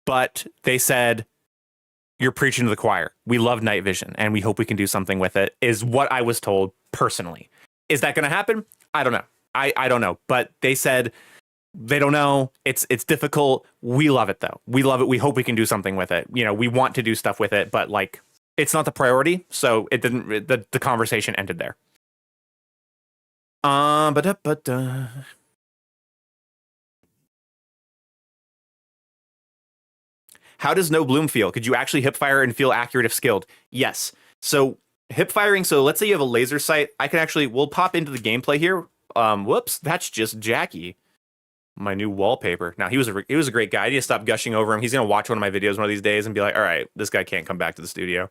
[SPEAKER 1] but they said, you're preaching to the choir. We love night vision and we hope we can do something with it, is what I was told personally. Is that going to happen? I don't know. I don't know, but they said they don't know. It's difficult. We love it though. We love it. We hope we can do something with it. You know, we want to do stuff with it, but like, it's not the priority. So it didn't, the conversation ended there. How does no bloom feel? Could you actually hip fire and feel accurate if skilled? Yes. So hip firing. So let's say you have a laser sight. We'll pop into the gameplay here. Whoops, that's just Jackie, my new wallpaper. Now he was a great guy. I need to stop gushing over him. He's gonna watch one of my videos one of these days and be like, all right, this guy can't come back to the studio.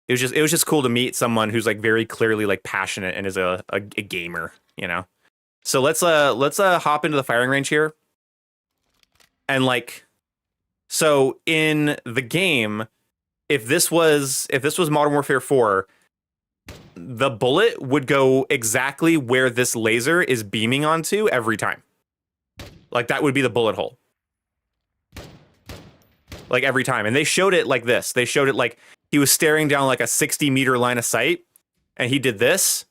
[SPEAKER 1] It was just cool to meet someone who's like very clearly like passionate and is a gamer, you know. So let's hop into the firing range here. And like, so in the game, if this was Modern Warfare 4, the bullet would go exactly where this laser is beaming onto every time. Like that would be the bullet hole. Like every time. And they showed it like this. They showed it like he was staring down like a 60-meter line of sight, and he did this,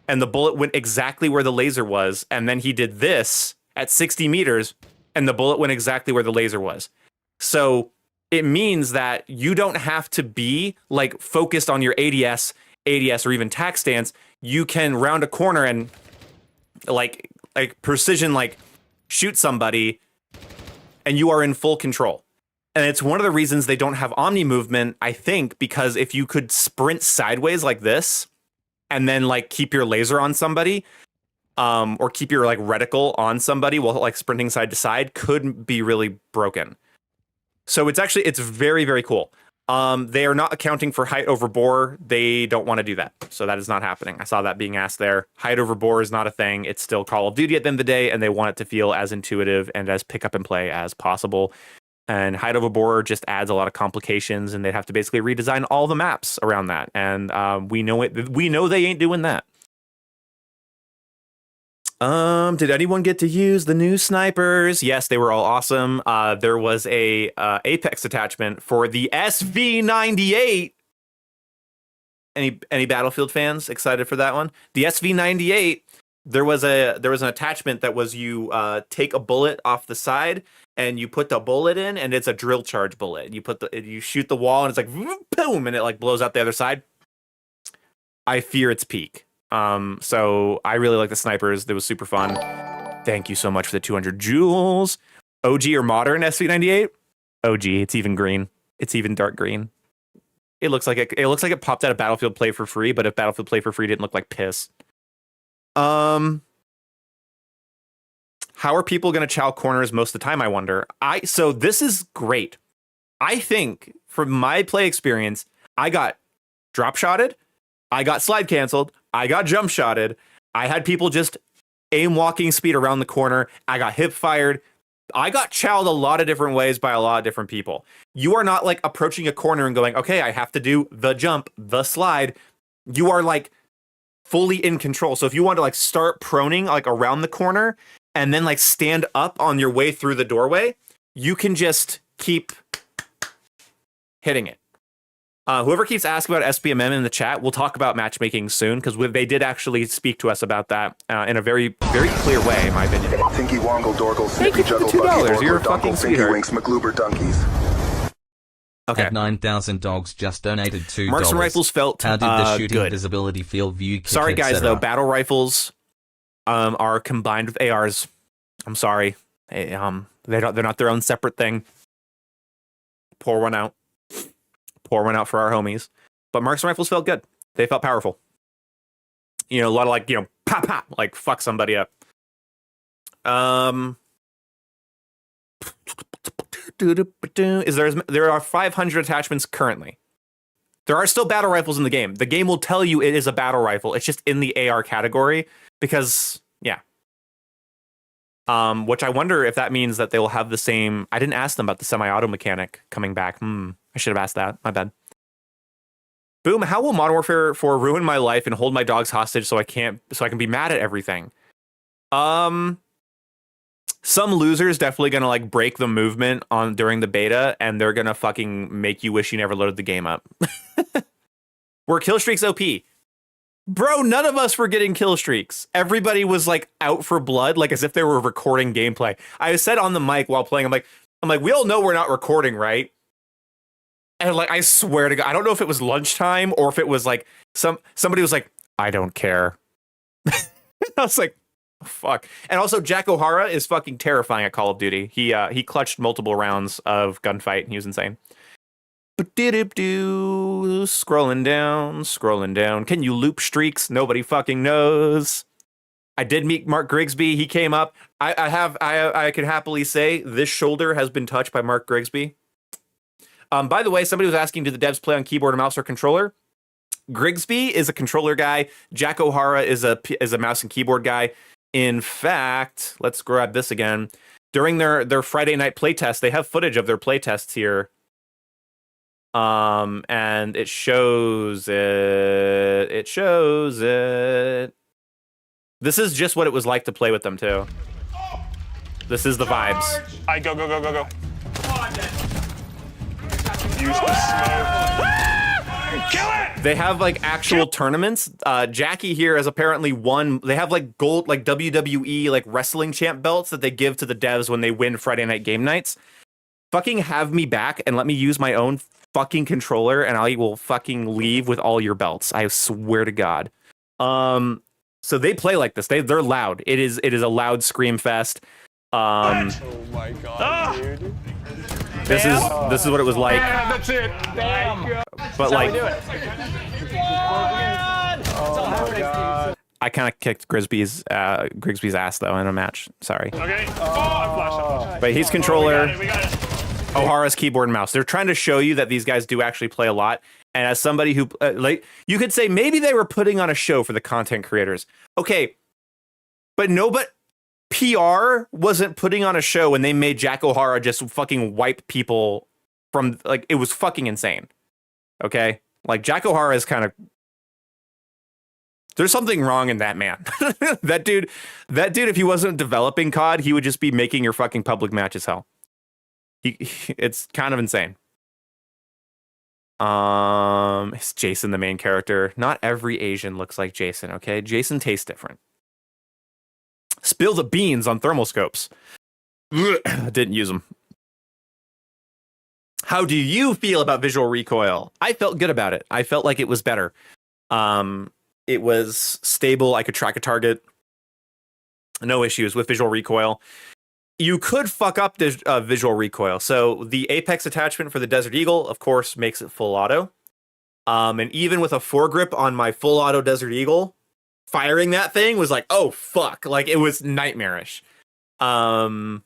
[SPEAKER 1] and the bullet went exactly where the laser was, and then he did this at 60 meters, and the bullet went exactly where the laser was. So it means that you don't have to be like focused on your ADS, or even tack stance. You can round a corner and like precision, like shoot somebody, and you are in full control. And it's one of the reasons they don't have omni movement, I think, because if you could sprint sideways like this and then like keep your laser on somebody, or keep your like reticle on somebody while like sprinting side to side, could be really broken. So it's very, very cool. They are not accounting for height over bore. They don't want to do that. So that is not happening. I saw that being asked there. Height over bore is not a thing. It's still Call of Duty at the end of the day, and they want it to feel as intuitive and as pick up and play as possible. And height over bore just adds a lot of complications, and they'd have to basically redesign all the maps around that. And we know they ain't doing that. Did anyone get to use the new snipers? Yes, they were all awesome. There was a Apex attachment for the SV98. Any Battlefield fans excited for that one? The SV98. There was an attachment that was you take a bullet off the side and you put the bullet in, and it's a drill charge bullet. You shoot the wall and it's like boom, and it like blows out the other side. I fear its peak. So I really like the snipers. That was super fun. Thank you so much for the 200 joules. OG or modern SV98? OG. It's even green. It's even dark green. It looks like it popped out of Battlefield Play for free, but if Battlefield Play for free didn't look like piss. How are people going to chow corners most of the time, I wonder? So this is great. I think from my play experience, I got drop shotted, I got slide canceled, I got jump shotted, I had people just aim walking speed around the corner, I got hip fired, I got chowed a lot of different ways by a lot of different people. You are not like approaching a corner and going, okay, I have to do the jump, the slide. You are like fully in control. So if you want to like start proning like around the corner and then like stand up on your way through the doorway, you can just keep hitting it. Whoever keeps asking about SBMM in the chat, we'll talk about matchmaking soon, because they did actually speak to us about that in a very, very clear way, in my opinion.
[SPEAKER 7] Tinky Wongle Dorgle
[SPEAKER 1] Thank you for the $2. You're a fucking sweetheart.
[SPEAKER 7] Winks McGloober Dunkies.
[SPEAKER 1] Okay.
[SPEAKER 8] At 9,000 dogs just donated $2.
[SPEAKER 1] Marks and rifles felt
[SPEAKER 8] How did the shooting
[SPEAKER 1] good.
[SPEAKER 8] visibility, field view, kick,
[SPEAKER 1] Sorry guys,
[SPEAKER 8] etc.?
[SPEAKER 1] though, battle rifles are combined with ARs. I'm sorry. They're not their own separate thing. Pour one out. Pour one out for our homies. But marks and rifles felt good. They felt powerful. A lot of like, pop, pop, like fuck somebody up. There are 500 attachments currently. There are still battle rifles in the game. The game will tell you it is a battle rifle. It's just in the AR category because, yeah. Which I wonder if that means that they will have the same. I didn't ask them about the semi-auto mechanic coming back. I should have asked that. My bad. Boom. How will Modern Warfare 4 ruin my life and hold my dogs hostage so I can be mad at everything? Some losers definitely gonna like break the movement during the beta, and they're gonna fucking make you wish you never loaded the game up. Were kill streaks OP? Bro, none of us were getting kill streaks. Everybody was like out for blood, like as if they were recording gameplay. I said on the mic while playing, I'm like, we all know we're not recording, right? And like, I swear to God, I don't know if it was lunchtime or if it was like somebody was like, I don't care. I was like, oh, fuck. And also, Jack O'Hara is fucking terrifying at Call of Duty. He clutched multiple rounds of gunfight. He was insane. Scrolling down. Can you loop streaks? Nobody fucking knows. I did meet Mark Grigsby. He came up. I can happily say this shoulder has been touched by Mark Grigsby. By the way, somebody was asking, do the devs play on keyboard, mouse, or controller? Grigsby is a controller guy. Jack O'Hara is a mouse and keyboard guy. In fact, let's grab this again. During their Friday night playtest, they have footage of their playtests here. And it shows it. It shows it. This is just what it was like to play with them too. This is the vibes.
[SPEAKER 6] I go. Use the smoke. Kill it!
[SPEAKER 1] They have like actual tournaments. Jackie here has apparently won. They have like gold, like WWE, like wrestling champ belts that they give to the devs when they win Friday night game nights. Fucking have me back and let me use my own fucking controller, and I will fucking leave with all your belts. I swear to God. So they play like this. They're loud. It is a loud scream fest.
[SPEAKER 2] Oh my god, dude.
[SPEAKER 1] This is what it was like.
[SPEAKER 3] That's it. Bam.
[SPEAKER 1] But like,
[SPEAKER 3] Oh
[SPEAKER 1] I kind of kicked Grigsby's ass though in a match. Sorry.
[SPEAKER 6] Okay. Oh, I flashed.
[SPEAKER 1] But he's controller.
[SPEAKER 6] We got it.
[SPEAKER 1] Ohara's keyboard and mouse. They're trying to show you that these guys do actually play a lot. And as somebody who like, you could say maybe they were putting on a show for the content creators. Okay, but PR wasn't putting on a show when they made Jack O'Hara just fucking wipe people from, like, it was fucking insane. Okay, like Jack O'Hara is kind of, there's something wrong in that man. that dude, if he wasn't developing COD, he would just be making your fucking public matches hell. It's kind of insane. Is Jason the main character? Not every Asian looks like Jason, okay? Jason tastes different. Spill the beans on thermal scopes. Didn't use them. How do you feel about visual recoil? I felt good about it. I felt like it was better. It was stable. I could track a target. No issues with visual recoil. You could fuck up the visual recoil. So the Apex attachment for the Desert Eagle, of course, makes it full auto. And even with a foregrip on my full auto Desert Eagle, firing that thing was like, oh, fuck. Like, it was nightmarish. And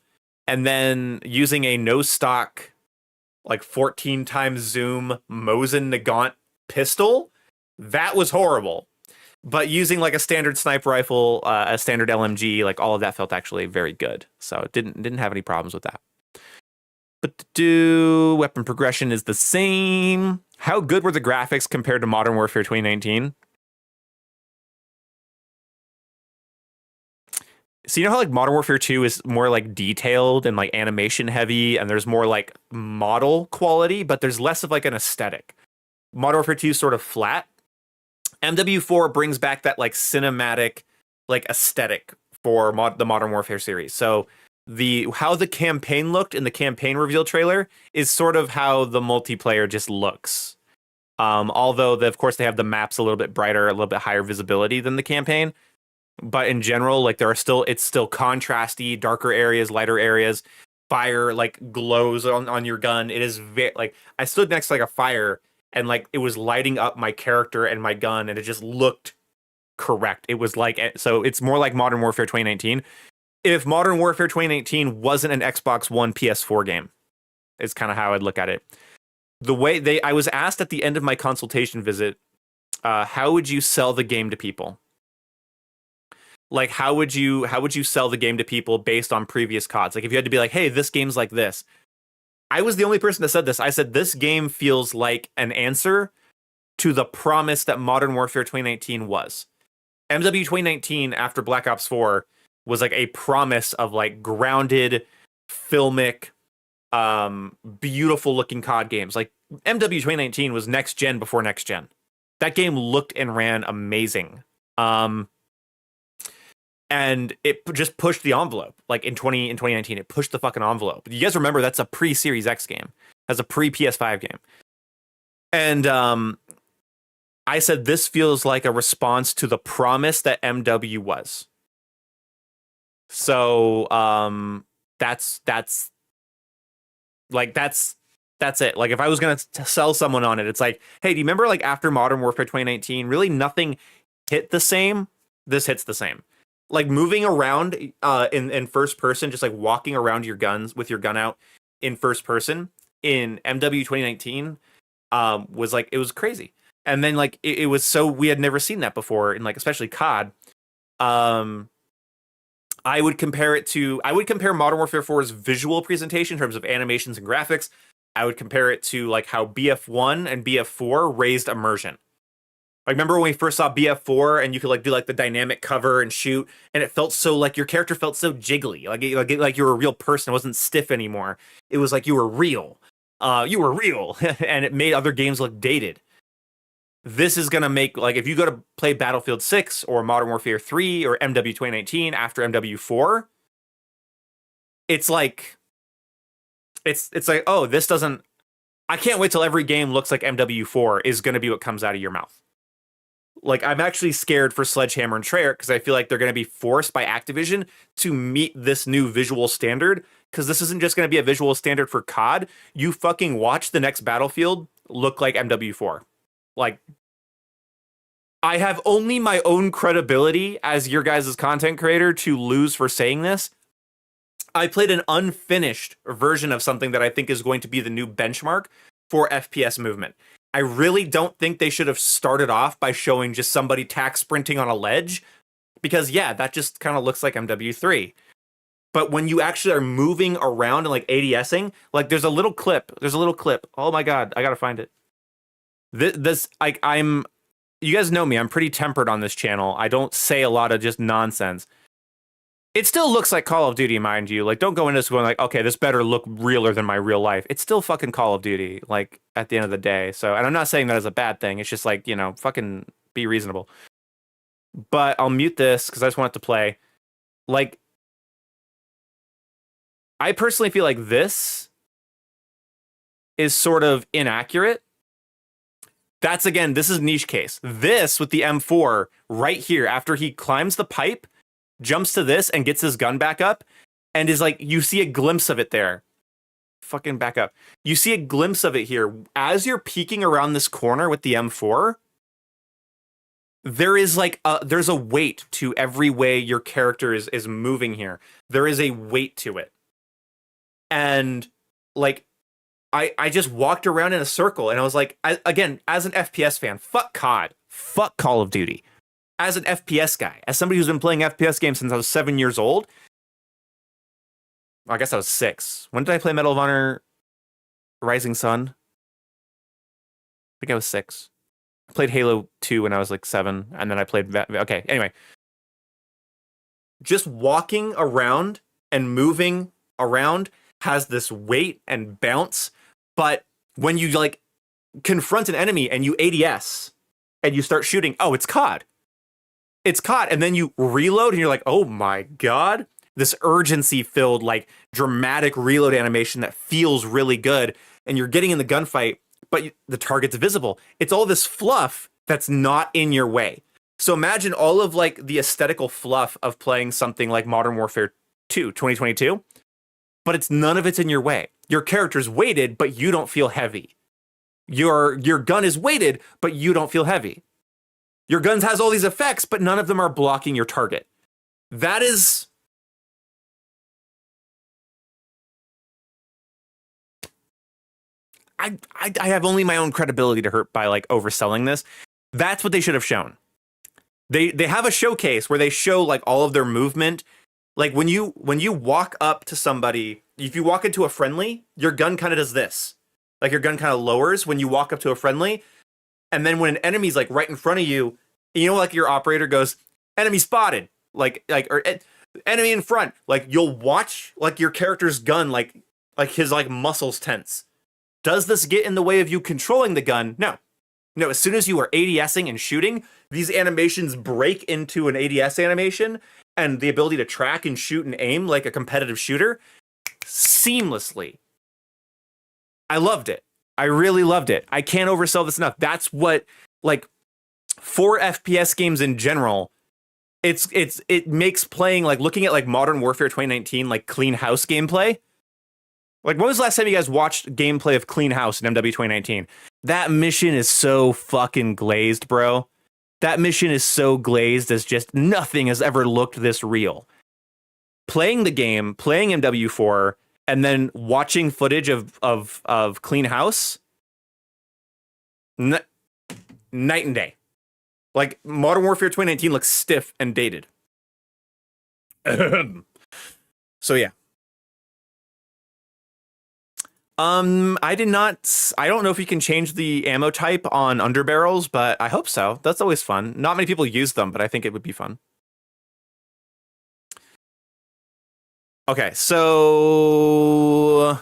[SPEAKER 1] then using a no stock, like 14 times zoom Mosin Nagant pistol, that was horrible. But using like a standard sniper rifle, a standard LMG, like all of that felt actually very good. So it didn't have any problems with that. But weapon progression is the same. How good were the graphics compared to Modern Warfare 2019? So you know how like Modern Warfare 2 is more like detailed and like animation heavy, and there's more like model quality, but there's less of like an aesthetic. Modern Warfare 2 is sort of flat. MW4 brings back that like cinematic like aesthetic for the Modern Warfare series. So how the campaign looked in the campaign reveal trailer is sort of how the multiplayer just looks. Although of course they have the maps a little bit brighter, a little bit higher visibility than the campaign. But in general, like it's still contrasty, darker areas, lighter areas. Fire like glows on your gun. It is like I stood next to like a fire, and like it was lighting up my character and my gun, and it just looked correct. It was like, so it's more like Modern Warfare 2019. If Modern Warfare 2019 wasn't an Xbox One PS4 game, is kind of how I'd look at it. The way I was asked at the end of my consultation visit, how would you sell the game to people? Like, how would you sell the game to people based on previous CODs? Like, if you had to be like, hey, this game's like this. I was the only person that said this. I said, this game feels like an answer to the promise that Modern Warfare 2019 was. MW 2019 after Black Ops 4 was like a promise of like grounded, filmic, beautiful looking COD games. Like MW 2019 was next gen before next gen. That game looked and ran amazing. And it just pushed the envelope. Like in 2019, it pushed the fucking envelope. You guys remember that's a pre-Series X game. That's a pre-PS5 game. And I said this feels like a response to the promise that MW was. So that's it. Like if I was gonna sell someone on it, it's like, hey, do you remember like after Modern Warfare 2019, really nothing hit the same? This hits the same. Like moving around in first person, just like walking around your guns with your gun out in first person in MW 2019 was like, it was crazy. And then like it was so, we had never seen that before in like especially COD. I would compare Modern Warfare 4's visual presentation in terms of animations and graphics I would compare it to like how BF1 and BF4 raised immersion. Like, remember when we first saw BF4 and you could like do like the dynamic cover and shoot, and it felt so like your character felt so jiggly, like you were a real person. It wasn't stiff anymore. It was like you were real. You were real, and it made other games look dated. This is gonna make like if you go to play Battlefield 6 or Modern Warfare 3 or MW 2019 after MW4, it's like it's like, oh, this doesn't. I can't wait till every game looks like MW4 is gonna be what comes out of your mouth. Like, I'm actually scared for Sledgehammer and Treyarch because I feel like they're going to be forced by Activision to meet this new visual standard, because this isn't just going to be a visual standard for COD. You fucking watch the next Battlefield look like MW4. Like, I have only my own credibility as your guys' content creator to lose for saying this. I played an unfinished version of something that I think is going to be the new benchmark for FPS movement. I really don't think they should have started off by showing just somebody tack sprinting on a ledge, because yeah, that just kind of looks like MW3. But when you actually are moving around and like ADSing, like there's a little clip. Oh my God, I gotta find it. You guys know me, I'm pretty tempered on this channel. I don't say a lot of just nonsense. It still looks like Call of Duty, mind you. Like, don't go into this going like, okay, this better look realer than my real life. It's still fucking Call of Duty, like, at the end of the day. So, and I'm not saying that as a bad thing. It's just like, you know, fucking be reasonable. But I'll mute this because I just want it to play. Like, I personally feel like this is sort of inaccurate. That's, again, this is niche case. This with the M4 right here, after he climbs the pipe, jumps to this and gets his gun back up and is like, you see a glimpse of it there. Fucking back up. You see a glimpse of it here. As you're peeking around this corner with the M4, there is like there's a weight to every way your character is moving here. There is a weight to it. And like, I just walked around in a circle and I was like, again, as an FPS fan, fuck COD, fuck Call of Duty. As an FPS guy, as somebody who's been playing FPS games since I was 7 years old, well, I guess I was 6. When did I play Medal of Honor Rising Sun? I think I was 6. I played Halo 2 when I was like 7, and then I played... Okay, anyway. Just walking around and moving around has this weight and bounce, but when you like confront an enemy and you ADS and you start shooting, oh, it's COD. It's COD, and then you reload and you're like, oh my God, this urgency filled, like dramatic reload animation that feels really good. And you're getting in the gunfight, but the target's visible. It's all this fluff that's not in your way. So imagine all of like the aesthetical fluff of playing something like Modern Warfare 2, 2022, but it's none of it's in your way. Your character's weighted, but you don't feel heavy. Your gun is weighted, but you don't feel heavy. Your guns has all these effects, but none of them are blocking your target. That is... I have only my own credibility to hurt by like overselling this. That's what they should have shown. They have a showcase where they show like all of their movement. Like when you walk up to somebody, if you walk into a friendly, your gun kind of does this. Like your gun kind of lowers when you walk up to a friendly. And then when an enemy's like right in front of you, you know, like your operator goes, enemy spotted, or enemy in front. Like you'll watch like your character's gun, like his like muscles tense. Does this get in the way of you controlling the gun? No. No, as soon as you are ADSing and shooting, these animations break into an ADS animation, and the ability to track and shoot and aim like a competitive shooter seamlessly. I loved it. I really loved it. I can't oversell this enough. That's what, like, for FPS games in general, it makes playing, like, looking at like Modern Warfare 2019, like clean house gameplay. Like, when was the last time you guys watched gameplay of Clean House in MW 2019? That mission is so fucking glazed, bro. That mission is so glazed as just nothing has ever looked this real. Playing the game, playing MW4, and then watching footage of Clean House, night and day. Like, Modern Warfare 2019 looks stiff and dated. So, yeah. I did not. I don't know if you can change the ammo type on underbarrels, but I hope so. That's always fun. Not many people use them, but I think it would be fun. Okay, so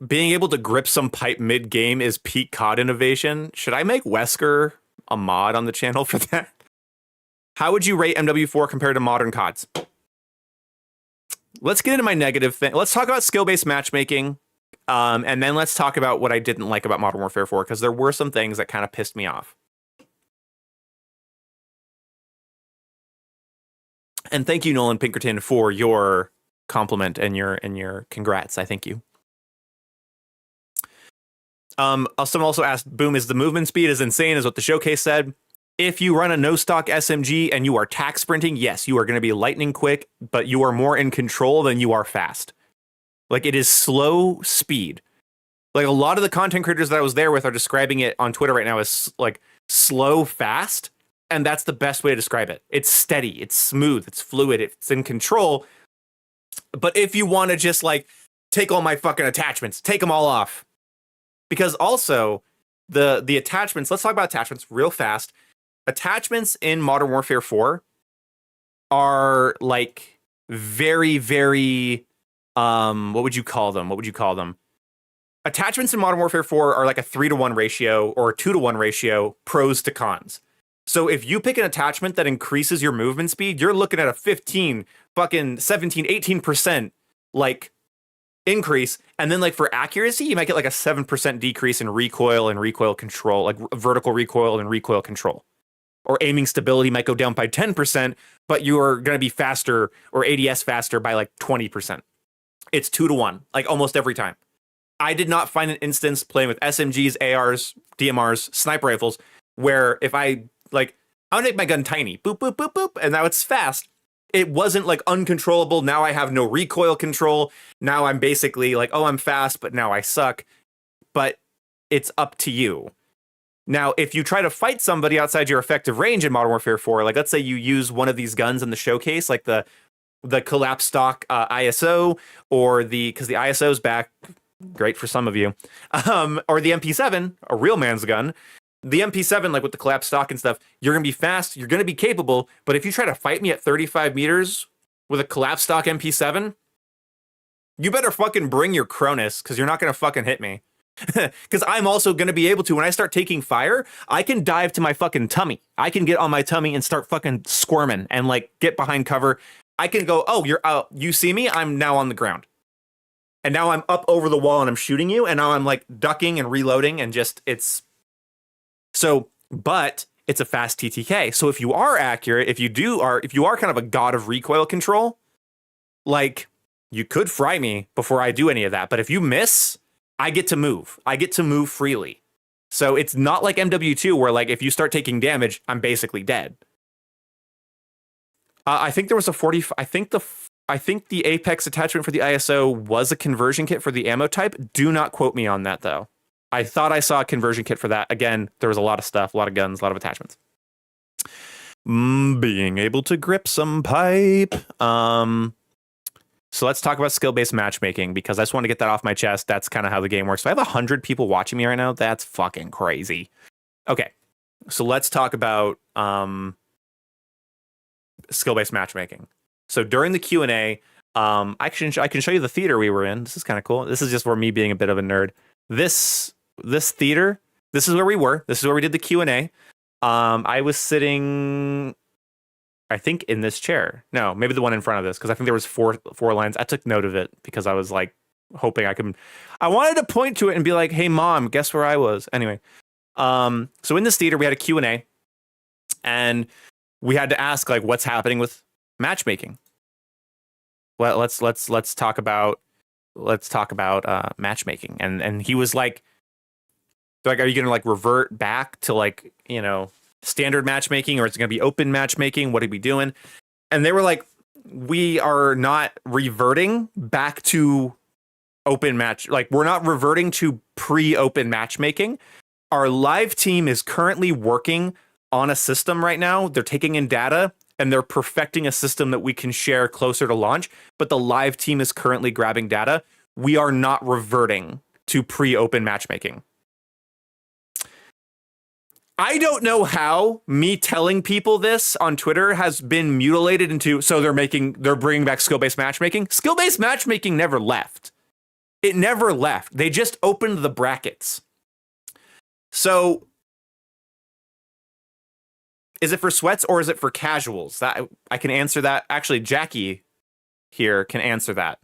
[SPEAKER 1] being able to grip some pipe mid game is peak COD innovation. Should I make Wesker a mod on the channel for that? How would you rate MW4 compared to modern CODs? Let's get into my negative thing. Let's talk about skill-based matchmaking, and then let's talk about what I didn't like about Modern Warfare 4, because there were some things that kind of pissed me off. And thank you, Nolan Pinkerton, for your compliment and your congrats. I thank you. Someone also asked, Boom, is the movement speed as insane as what the showcase said? If you run a no-stock SMG and you are tack sprinting, yes, you are going to be lightning quick, but you are more in control than you are fast. Like, it is slow speed. Like, a lot of the content creators that I was there with are describing it on Twitter right now as, like, slow fast, and that's the best way to describe it. It's steady, it's smooth, it's fluid, it's in control. But if you want to just, like, take all my fucking attachments, take them all off. Because also, the attachments, let's talk about attachments real fast. Attachments in Modern Warfare 4 are like very, very, what would you call them? Attachments in Modern Warfare 4 are like a 3-to-1 ratio or a 2-to-1 ratio, pros to cons. So if you pick an attachment that increases your movement speed, you're looking at a 15, fucking 17, 18% like increase. And then like for accuracy, you might get like a 7% decrease in recoil and recoil control, like vertical recoil and recoil control. Or aiming stability might go down by 10%, but you're going to be faster or ADS faster by like 20%. It's 2-to-1, like almost every time. I did not find an instance playing with SMGs, ARs, DMRs, sniper rifles, where if I would make my gun tiny, boop, boop, boop, boop, and now it's fast. It wasn't like uncontrollable. Now I have no recoil control. Now I'm basically like, oh, I'm fast, but now I suck. But it's up to you. Now, if you try to fight somebody outside your effective range in Modern Warfare 4, like let's say you use one of these guns in the showcase, like the collapse stock ISO, or because the ISO's back, great for some of you, or the MP7, a real man's gun. The MP7, like with the collapse stock and stuff, you're going to be fast, you're going to be capable, but if you try to fight me at 35 meters with a collapse stock MP7, you better fucking bring your Cronus, because you're not going to fucking hit me. Because I'm also going to be able to, when I start taking fire, I can dive to my fucking tummy. I can get on my tummy and start fucking squirming and like get behind cover. I can go, oh, you're out. You see me? I'm now on the ground. And now I'm up over the wall and I'm shooting you. And now I'm like ducking and reloading and just but it's a fast TTK. So if you are accurate, if you are kind of a god of recoil control, like you could fry me before I do any of that. But if you miss, I get to move. I get to move freely. So it's not like MW2 where like if you start taking damage, I'm basically dead. I think there was a 40. I think the Apex attachment for the ISO was a conversion kit for the ammo type. Do not quote me on that though. I thought I saw a conversion kit for that. Again, there was a lot of stuff, a lot of guns, a lot of attachments. Being able to grip some pipe. So let's talk about skill-based matchmaking, because I just want to get that off my chest. That's kind of how the game works. So I have 100 people watching me right now. That's fucking crazy. Okay, so let's talk about skill-based matchmaking. So during the Q&A, I can show you the theater we were in. This is kind of cool. This is just for me being a bit of a nerd. This theater, this is where we were. This is where we did the Q&A. I was sitting, I think, in this chair. No, maybe the one in front of this, because I think there was four lines. I took note of it because I was like hoping I wanted to point to it and be like, hey mom, guess where I was? Anyway, so in this theater we had a Q&A, and we had to ask like what's happening with matchmaking. Well, let's talk about matchmaking. And he was like, are you gonna like revert back to like, you know, standard matchmaking, or it's going to be open matchmaking? What are we doing? And they were like, we are not reverting back to open match. Like, we're not reverting to pre-open matchmaking. Our live team is currently working on a system right now. They're taking in data and they're perfecting a system that we can share closer to launch. But the live team is currently grabbing data. we are not reverting to pre-open matchmaking. I don't know how me telling people this on Twitter has been mutilated into, so they're bringing back skill-based matchmaking. Skill-based matchmaking never left. It never left. They just opened the brackets. So is it for sweats or is it for casuals? That I can answer that. Actually, Jackie here can answer that.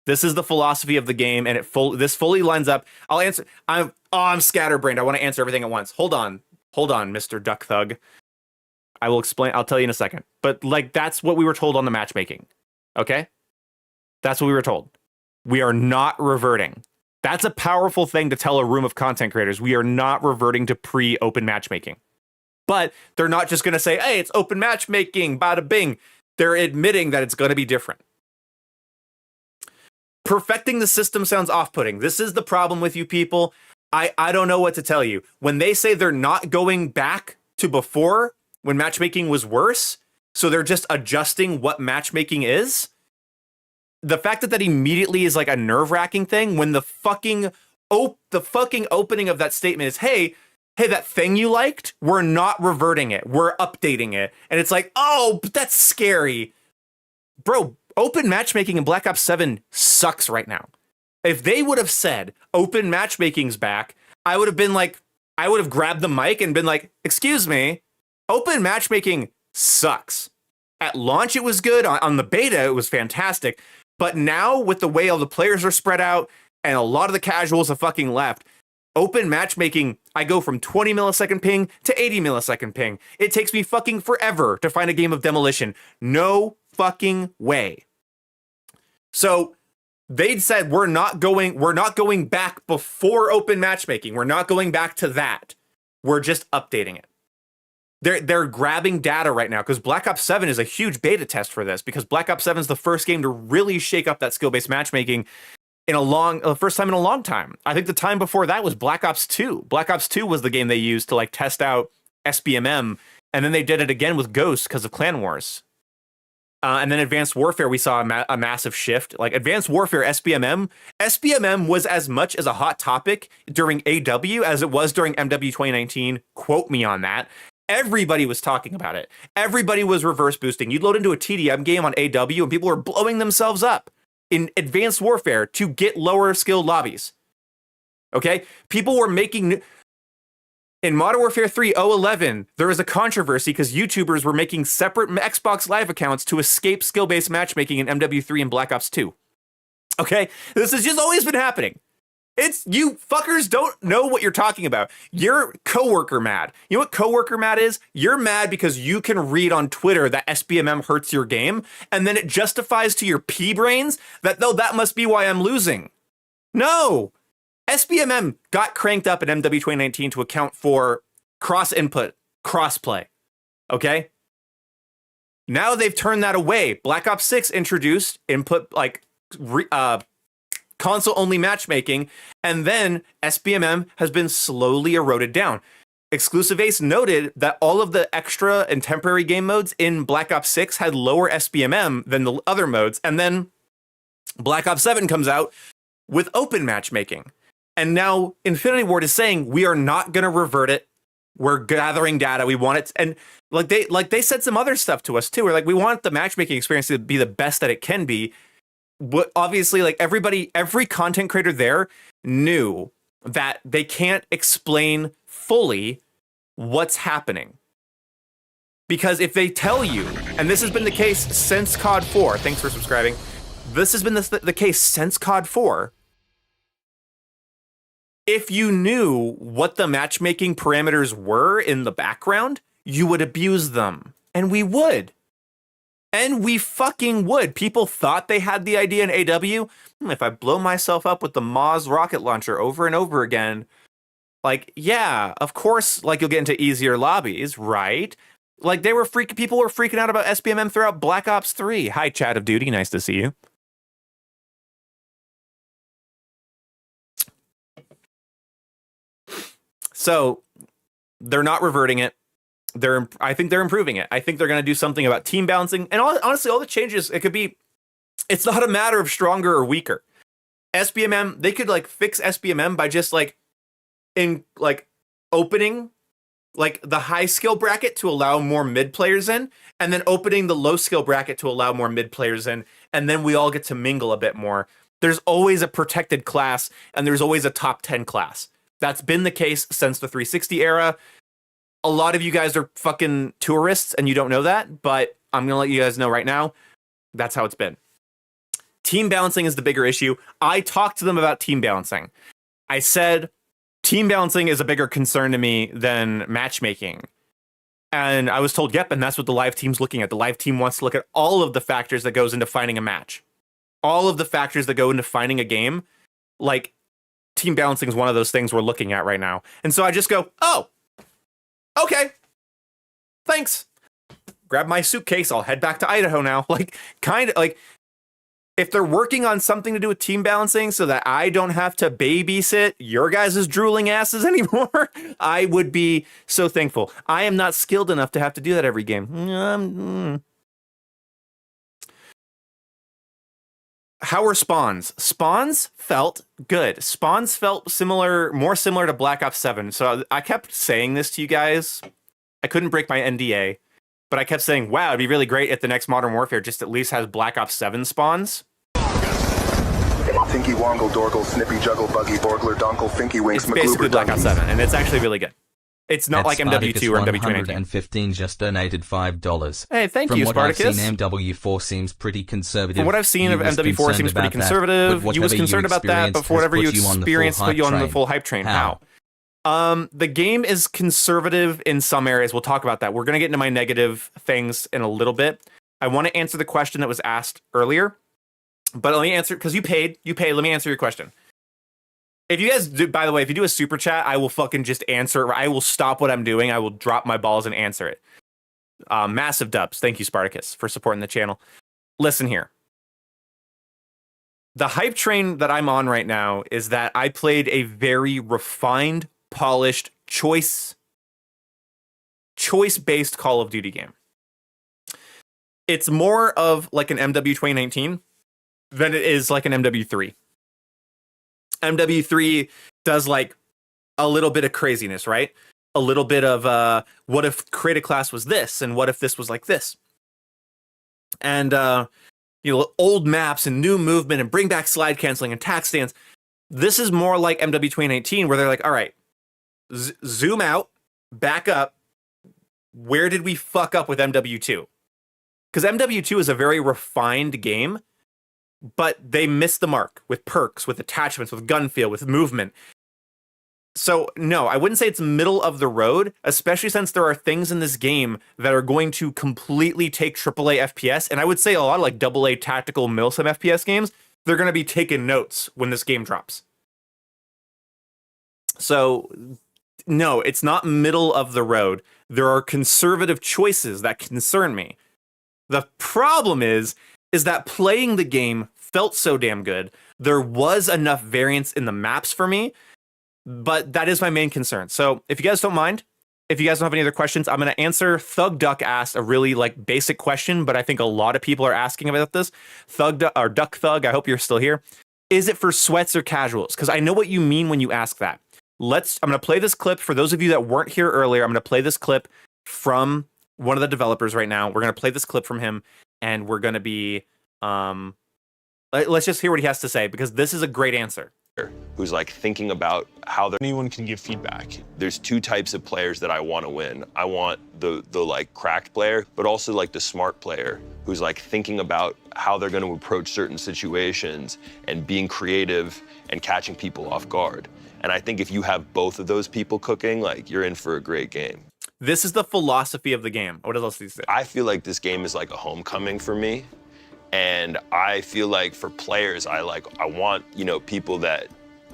[SPEAKER 1] This is the philosophy of the game, and this fully lines up. I'll answer. I'm scatterbrained. I want to answer everything at once. Hold on, Mr. Duck Thug. I will explain. I'll tell you in a second. But like, that's what we were told on the matchmaking. Okay, that's what we were told. We are not reverting. That's a powerful thing to tell a room of content creators. We are not reverting to pre-open matchmaking. But they're not just going to say, hey, it's open matchmaking, bada bing. They're admitting that it's going to be different. Perfecting the system sounds off-putting. This is the problem with you people. I don't know what to tell you. When they say they're not going back to before, when matchmaking was worse, so they're just adjusting what matchmaking is, the fact that immediately is like a nerve-wracking thing, when the fucking opening of that statement is, hey, that thing you liked, we're not reverting it. We're updating it. And it's like, oh, but that's scary. Bro, open matchmaking in Black Ops 7 sucks right now. If they would have said open matchmaking's back, I would have grabbed the mic and been like, excuse me, open matchmaking sucks. At launch, it was good. On the beta, it was fantastic. But now, with the way all the players are spread out and a lot of the casuals have fucking left, open matchmaking, I go from 20 millisecond ping to 80 millisecond ping. It takes me fucking forever to find a game of Demolition. No fucking way. So they'd said we're not going back before open matchmaking. We're not going back to that. We're just updating it. They're grabbing data right now because Black Ops 7 is a huge beta test for this, because Black Ops 7 is the first game to really shake up that skill-based matchmaking in first time in a long time. I think the time before that was Black Ops 2. Black Ops 2 was the game they used to like test out SBMM, and then they did it again with Ghost because of Clan Wars. And then Advanced Warfare, we saw a massive shift. Like Advanced Warfare, SBMM was as much as a hot topic during AW as it was during MW 2019. Quote me on that. Everybody was talking about it. Everybody was reverse boosting. You'd load into a TDM game on AW and people were blowing themselves up in Advanced Warfare to get lower skilled lobbies. Okay? People were making... In Modern Warfare 3 011, there was a controversy because YouTubers were making separate Xbox Live accounts to escape skill-based matchmaking in MW3 and Black Ops 2. Okay? This has just always been happening. It's, you fuckers don't know what you're talking about. You're coworker mad. You know what coworker mad is? You're mad because you can read on Twitter that SBMM hurts your game, and then it justifies to your pea-brains that, though, that must be why I'm losing. No! SBMM got cranked up in MW 2019 to account for cross-input, cross-play. Okay? Now they've turned that away. Black Ops 6 introduced input, like, console-only matchmaking, and then SBMM has been slowly eroded down. Exclusive Ace noted that all of the extra and temporary game modes in Black Ops 6 had lower SBMM than the other modes, and then Black Ops 7 comes out with open matchmaking. And now Infinity Ward is saying we are not going to revert it. We're gathering data. We want it, and they said some other stuff to us too. We're like, we want the matchmaking experience to be the best that it can be. But obviously, like every content creator there knew that they can't explain fully what's happening. Because if they tell you, and this has been the case since COD 4, thanks for subscribing. This has been the case since COD 4. If you knew what the matchmaking parameters were in the background, you would abuse them. And we would. And we fucking would. People thought they had the idea in AW. If I blow myself up with the Moz rocket launcher over and over again, like, yeah, of course, like, you'll get into easier lobbies, right? Like, people were freaking out about SBMM throughout Black Ops 3. Hi, Chat of Duty. Nice to see you. So they're not reverting it. I think they're improving it. I think they're going to do something about team balancing. And honestly, all the changes, it's not a matter of stronger or weaker. SBMM, they could like fix SBMM by just like opening like the high skill bracket to allow more mid players in, and then opening the low skill bracket to allow more mid players in, and then we all get to mingle a bit more. There's always a protected class, and there's always a top 10 class. That's been the case since the 360 era. A lot of you guys are fucking tourists and you don't know that, but I'm going to let you guys know right now, that's how it's been. Team balancing is the bigger issue. I talked to them about team balancing. I said, team balancing is a bigger concern to me than matchmaking. And I was told, yep, and that's what the live team's looking at. The live team wants to look at all of the factors that goes into finding a match. All of the factors that go into finding a game. Like, team balancing is one of those things we're looking at right now. And so I just go, oh, okay, thanks. Grab my suitcase, I'll head back to Idaho now. Like, kind of like, if they're working on something to do with team balancing so that I don't have to babysit your guys' drooling asses anymore, I would be so thankful. I am not skilled enough to have to do that every game. How were spawns? Spawns felt good. Spawns felt similar, more similar to Black Ops 7. So I kept saying this to you guys. I couldn't break my NDA, but I kept saying, wow, it'd be really great if the next Modern Warfare just at least has Black Ops 7 spawns.
[SPEAKER 7] Tinky Wongle Dorgle Snippy Juggle Buggy Borgler Donkle Finky Winks
[SPEAKER 1] It's basically Black Ops 7, and it's actually really good. It's not like MW2 or MW2
[SPEAKER 8] 115 just donated $5.
[SPEAKER 1] Hey, thank you, Spartacus.
[SPEAKER 8] From what I've seen, MW4 seems pretty conservative.
[SPEAKER 1] From what I've seen of MW4 seems pretty conservative. You was concerned about that, but for whatever you experienced, put you on the full hype train. How? The game is conservative in some areas. We'll talk about that. We're going to get into my negative things in a little bit. I want to answer the question that was asked earlier, but let me answer, because you paid, let me answer your question. If you guys do, by the way, if you do a super chat, I will fucking just answer it. I will stop what I'm doing. I will drop my balls and answer it. Massive dubs. Thank you, Spartacus, for supporting the channel. Listen here. The hype train that I'm on right now is that I played a very refined, polished, choice-based Call of Duty game. It's more of like an MW 2019 than it is like an MW3. MW3 does like a little bit of craziness, right? A little bit of what if create a class was this, and what if this was like this? And old maps and new movement and bring back slide canceling and tack stands. This is more like MW 2019, where they're like, all right, zoom out, back up. Where did we fuck up with MW2? Because MW2 is a very refined game, but they missed the mark with perks, with attachments, with gun feel, with movement. So no, I wouldn't say it's middle of the road, especially since there are things in this game that are going to completely take AAA FPS. And I would say a lot of like AA tactical milsim FPS games, they're going to be taking notes when this game drops. So no, it's not middle of the road. There are conservative choices that concern me. The problem is that playing the game felt so damn good. There was enough variance in the maps for me, but that is my main concern. So if you guys don't mind, if you guys don't have any other questions, I'm going to answer. Thug Duck asked a really like basic question, but I think a lot of people are asking about this. Duck Thug, I hope you're still here. Is it for sweats or casuals? Because I know what you mean when you ask that. I'm going to play this clip. For those of you that weren't here earlier, I'm going to play this clip from one of the developers right now. We're going to play this clip from him, and we're going to be let's just hear what he has to say, because this is a great answer.
[SPEAKER 2] Who's like thinking about how they're...
[SPEAKER 6] Anyone can give feedback.
[SPEAKER 2] There's two types of players that I want to win. I want the like cracked player, but also like the smart player who's like thinking about how they're going to approach certain situations and being creative and catching people off guard. And I think if you have both of those people cooking, like, you're in for a great game.
[SPEAKER 1] This is the philosophy of the game. What else do you say?
[SPEAKER 2] I feel like this game is like a homecoming for me. And I feel like for players, I want, people that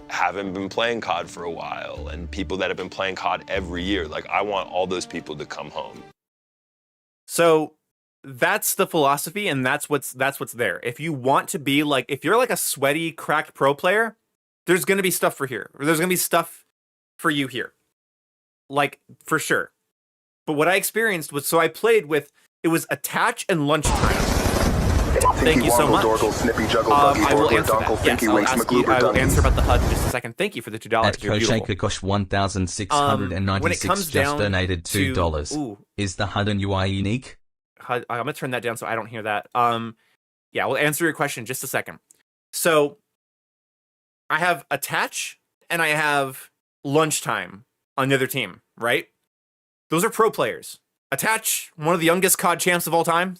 [SPEAKER 2] haven't been playing COD for a while and people that have been playing COD every year. Like, I want all those people to come home.
[SPEAKER 1] So that's the philosophy, and that's what's there. If you want to be like, if you're like a sweaty, cracked pro player, there's going to be stuff for here. There's going to be stuff for you here. Like, for sure. But what I experienced was, so I played with, it was attach and lunchtime. Thank you so much.
[SPEAKER 7] Dorgle, Snippy, Juggle, Buggy,
[SPEAKER 1] I will
[SPEAKER 7] Borgler,
[SPEAKER 1] answer
[SPEAKER 7] Donkle,
[SPEAKER 1] that. Yes,
[SPEAKER 7] Finky
[SPEAKER 1] I'll
[SPEAKER 7] Winks,
[SPEAKER 1] ask you,
[SPEAKER 7] McGloober,
[SPEAKER 1] I will
[SPEAKER 7] Dungies.
[SPEAKER 1] answer about the HUD in just a second. Thank you for the $2.
[SPEAKER 8] At
[SPEAKER 1] You're beautiful.
[SPEAKER 8] Koshaker 1696
[SPEAKER 1] when it comes
[SPEAKER 8] just
[SPEAKER 1] down
[SPEAKER 8] donated
[SPEAKER 1] to-
[SPEAKER 8] $2.
[SPEAKER 1] ooh.
[SPEAKER 8] Is the HUD and UI unique?
[SPEAKER 1] I'm gonna turn that down so I don't hear that. Yeah, we'll answer your question in just a second. So I have attach and I have lunchtime on the other team, right? Those are pro players. Attach, one of the youngest COD champs of all time,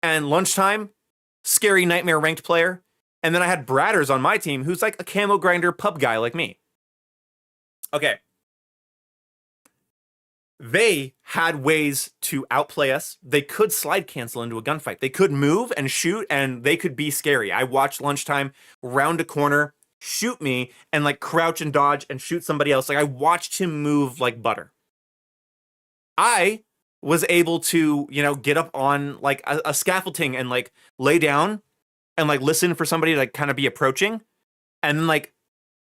[SPEAKER 1] and lunchtime, scary nightmare ranked player. And then I had Bradders on my team, who's like a camo grinder pub guy like me. Okay. They had ways to outplay us. They could slide cancel into a gunfight. They could move and shoot, and they could be scary. I watched lunchtime round a corner, shoot me, and like crouch and dodge and shoot somebody else. Like I watched him move like butter. I was able to, get up on like a scaffolding and like lay down and like listen for somebody to like kind of be approaching, and then like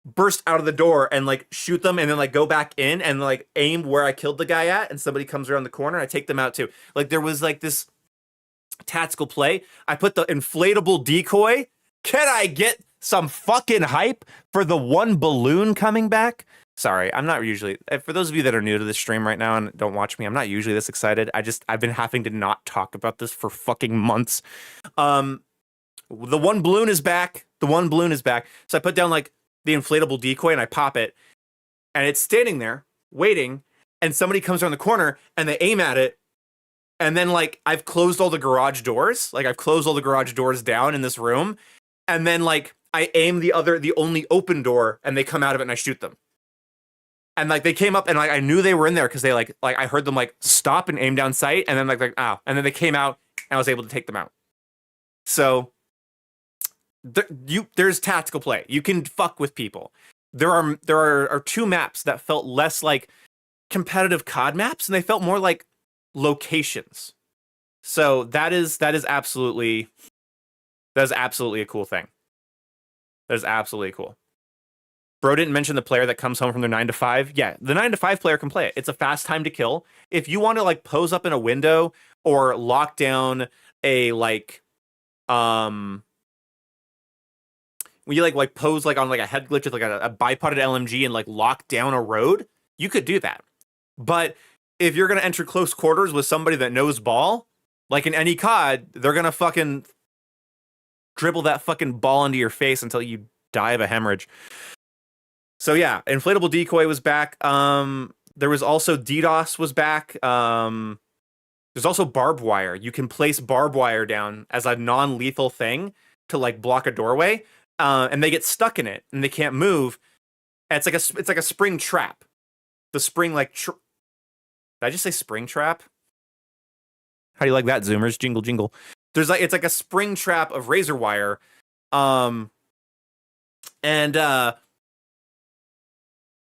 [SPEAKER 1] burst out of the door and like shoot them, and then like go back in and like aim where I killed the guy at, and somebody comes around the corner, I take them out too. Like there was like this tactical play. I put the inflatable decoy. Can I get some fucking hype for the one balloon coming back? Sorry, I'm not usually, for those of you that are new to this stream right now and don't watch me, I'm not usually this excited. I've been having to not talk about this for fucking months. The one balloon is back. So I put down like the inflatable decoy and I pop it, and it's standing there waiting, and somebody comes around the corner and they aim at it, and then like I've closed all the garage doors down in this room, and then like I aim the only open door, and they come out of it and I shoot them. And like they came up, and like I knew they were in there because they like I heard them like stop and aim down sight, and then like ow, and then they came out and I was able to take them out. So there's tactical play. You can fuck with people. There are two maps that felt less like competitive COD maps, and they felt more like locations. So that is absolutely a cool thing. That is absolutely cool. Bro didn't mention the player that comes home from their 9 to 5. Yeah, the 9 to 5 player can play it. It's a fast time to kill. If you want to like pose up in a window or lock down a like when you like pose like on like a head glitch with like a bipoded LMG and like lock down a road, you could do that. But if you're gonna enter close quarters with somebody that knows ball, like in any COD, they're gonna fucking dribble that fucking ball into your face until you die of a hemorrhage. So yeah, inflatable decoy was back. There was also DDoS was back. There's also barbed wire. You can place barbed wire down as a non-lethal thing to like block a doorway, and they get stuck in it and they can't move. And it's like a spring trap. The spring like did I just say spring trap? How do you like that, Zoomers? Jingle jingle. It's like a spring trap of razor wire, and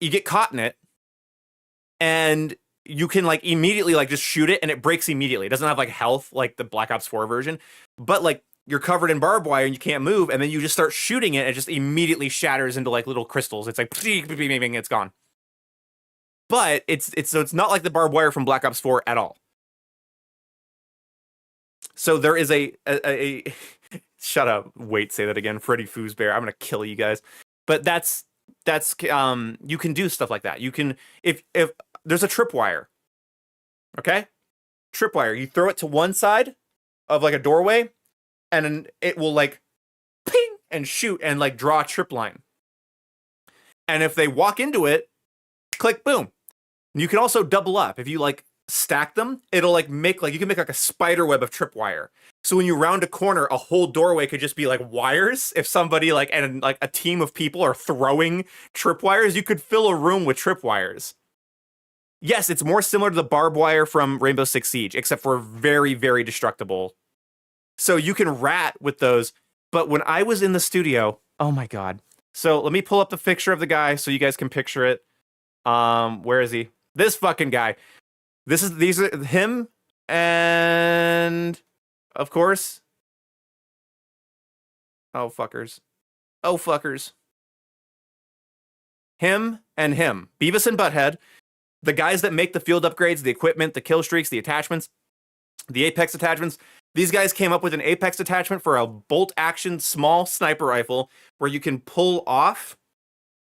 [SPEAKER 1] you get caught in it, and you can like immediately like just shoot it, and it breaks immediately. It doesn't have like health like the Black Ops 4 version, but like you're covered in barbed wire and you can't move, and then you just start shooting it, and it just immediately shatters into like little crystals. It's like it's gone. But it's not like the barbed wire from Black Ops 4 at all. So there is a shut up. Wait, say that again. Freddy Fazbear. I'm gonna kill you guys. But that's you can do stuff like that. You can if there's a tripwire. Okay? Tripwire. You throw it to one side of like a doorway, and then it will like ping and shoot and like draw a trip line. And if they walk into it, click boom. You can also double up. If you like stack them, it'll like make like you can make like a spider web of tripwire. So when you round a corner, a whole doorway could just be like wires. If somebody like and like a team of people are throwing tripwires, you could fill a room with tripwires. Yes, it's more similar to the barbed wire from Rainbow Six Siege, except for very, very destructible. So you can rat with those. But when I was in the studio, oh my god. So let me pull up the picture of the guy so you guys can picture it. Where is he? This fucking guy. These are him, and of course. Oh fuckers. Him and him. Beavis and Butthead. The guys that make the field upgrades, the equipment, the kill streaks, the attachments, the Apex attachments, These guys came up with an Apex attachment for a bolt action small sniper rifle where you can pull off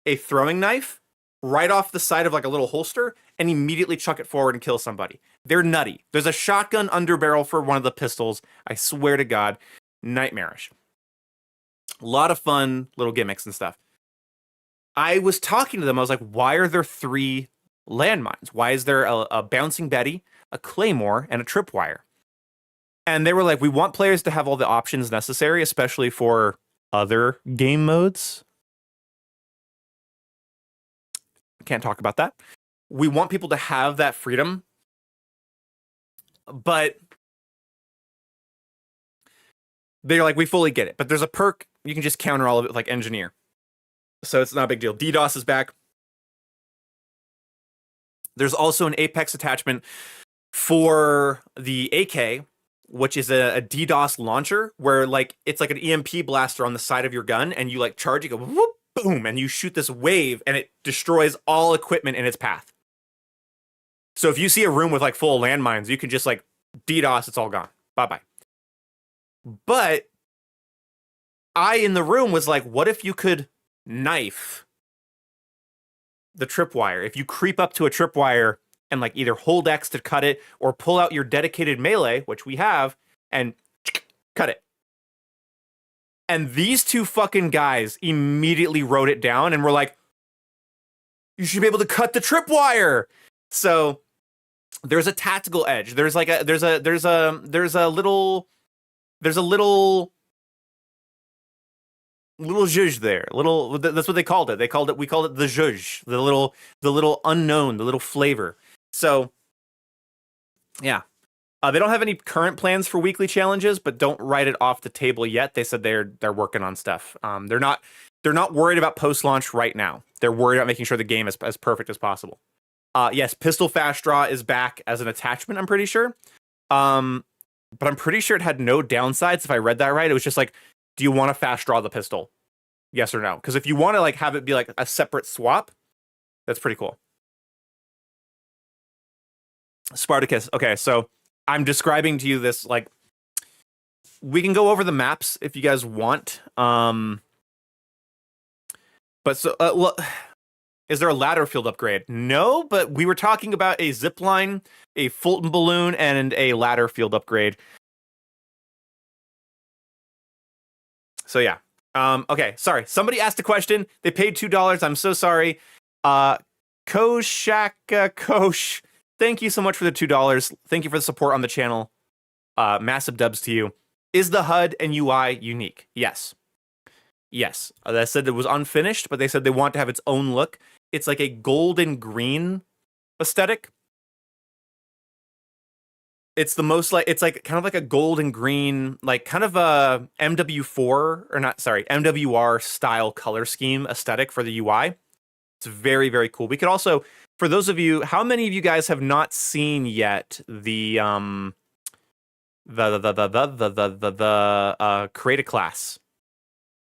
[SPEAKER 1] a throwing knife right off the side of like a little holster and immediately chuck it forward and kill somebody. They're nutty. There's a shotgun underbarrel for one of the pistols. I swear to God, nightmarish. A lot of fun little gimmicks and stuff. I was talking to them. I was like, why are there 3 landmines? Why is there a bouncing Betty, a claymore, and a tripwire? And they were like, we want players to have all the options necessary, especially for other game modes. Can't talk about that. We want people to have that freedom. But they're like, we fully get it. But there's a perk. You can just counter all of it like engineer. So it's not a big deal. DDoS is back. There's also an Apex attachment for the AK, which is a DDoS launcher where like it's like an EMP blaster on the side of your gun, and you like charge, you go whoop, boom, and you shoot this wave, and it destroys all equipment in its path. So if you see a room with like full landmines, you can just like DDoS, it's all gone. Bye-bye. But I in the room was like, what if you could knife the tripwire? If you creep up to a tripwire and like either hold X to cut it or pull out your dedicated melee, which we have, and cut it. And these 2 fucking guys immediately wrote it down and were like, you should be able to cut the tripwire. So there's a tactical edge. There's like a there's a little zhuzh there. That's what they called it. We called it the zhuzh, the little unknown, the little flavor. So yeah. They don't have any current plans for weekly challenges, but don't write it off the table yet. They said they're working on stuff. They're not worried about post-launch right now. They're worried about making sure the game is as perfect as possible. Yes, pistol fast draw is back as an attachment, I'm pretty sure. But I'm pretty sure it had no downsides if I read that right. It was just like, do you want to fast draw the pistol? Yes or no? Because if you want to like have it be like a separate swap, that's pretty cool. Spartacus. Okay, so I'm describing to you this, like, we can go over the maps if you guys want. But so, is there a ladder field upgrade? No, but we were talking about a zip line, a Fulton balloon, and a ladder field upgrade. So yeah. Okay, sorry. Somebody asked a question. They paid $2. I'm so sorry. Kosh, thank you so much for the $2. Thank you for the support on the channel. Massive dubs to you. Is the HUD and UI unique? Yes. Yes. They said it was unfinished, but they said they want to have its own look. It's like a golden green aesthetic. It's the most like, it's like kind of like a golden green, like kind of a MWR style color scheme aesthetic for the UI. It's very, very cool. We could also, for those of you, how many of you guys have not seen yet the create a class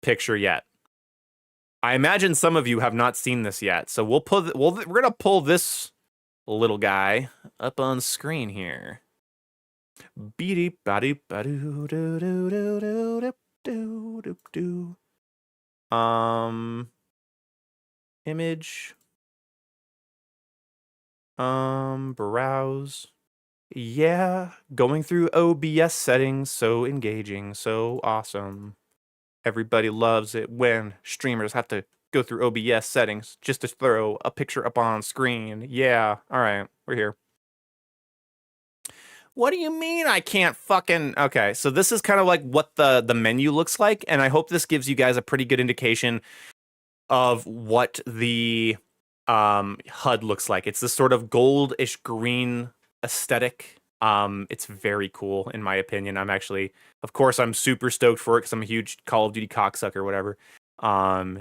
[SPEAKER 1] picture yet? I imagine some of you have not seen this yet. So we're gonna pull this little guy up on screen here. Image. Browse. Yeah, going through OBS settings, so engaging, so awesome. Everybody loves it when streamers have to go through OBS settings just to throw a picture up on screen. Yeah, all right, we're here. What do you mean I can't fucking... Okay, so this is kind of like what the menu looks like, and I hope this gives you guys a pretty good indication of what the HUD looks like. It's this sort of goldish green aesthetic. It's very cool, in my opinion. Of course, I'm super stoked for it because I'm a huge Call of Duty cocksucker or whatever.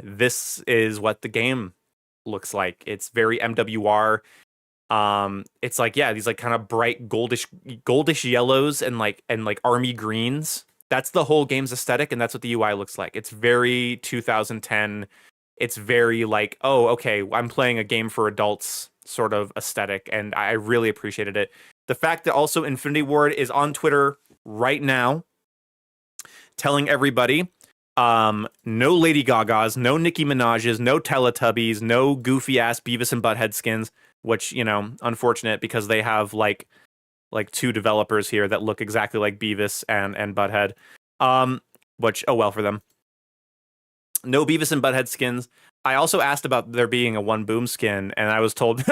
[SPEAKER 1] This is what the game looks like. It's very MWR. It's like, yeah, these like kind of bright goldish yellows and like army greens. That's the whole game's aesthetic, and that's what the UI looks like. It's very 2010. It's very like, oh, okay, I'm playing a game for adults sort of aesthetic, and I really appreciated it. The fact that also Infinity Ward is on Twitter right now, telling everybody, no Lady Gagas, no Nicki Minaj's, no Teletubbies, no goofy ass Beavis and Butthead skins, which, you know, unfortunate because they have like 2 developers here that look exactly like Beavis and Butthead. Which, oh well for them. No Beavis and Butthead skins. I also asked about there being a One Boom skin, and I was told,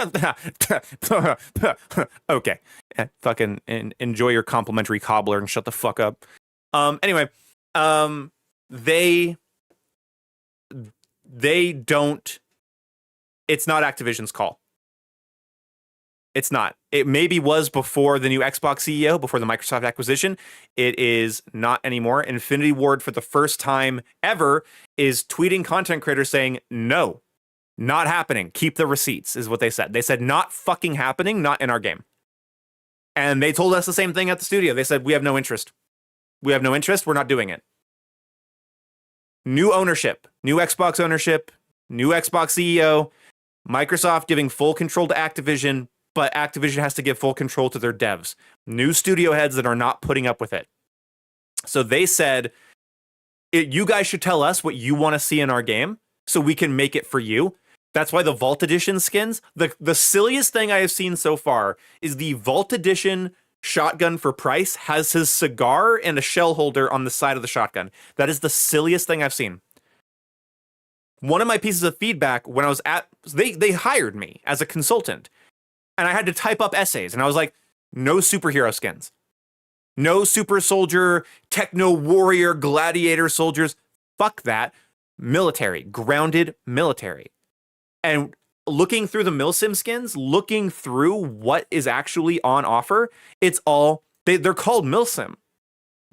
[SPEAKER 1] okay, fucking enjoy your complimentary cobbler and shut the fuck up. Anyway, they don't. It's not Activision's call. It's not. It maybe was before the new Xbox CEO, before the Microsoft acquisition. It is not anymore. Infinity Ward, for the first time ever, is tweeting content creators saying, no, not happening. Keep the receipts, is what they said. They said, not fucking happening, not in our game. And they told us the same thing at the studio. They said, we have no interest. We have no interest. We're not doing it. New ownership, new Xbox ownership, new Xbox CEO, Microsoft giving full control to Activision, but Activision has to give full control to their devs. New studio heads that are not putting up with it. So they said, you guys should tell us what you want to see in our game so we can make it for you. That's why the Vault Edition skins, the silliest thing I have seen so far is the Vault Edition shotgun for price has his cigar and a shell holder on the side of the shotgun. That is the silliest thing I've seen. One of my pieces of feedback when I was they hired me as a consultant, and I had to type up essays, and I was like, no superhero skins. No super soldier, techno warrior, gladiator soldiers. Fuck that. Military, grounded military. And looking through the Milsim skins, looking through what is actually on offer, it's all, they're called Milsim.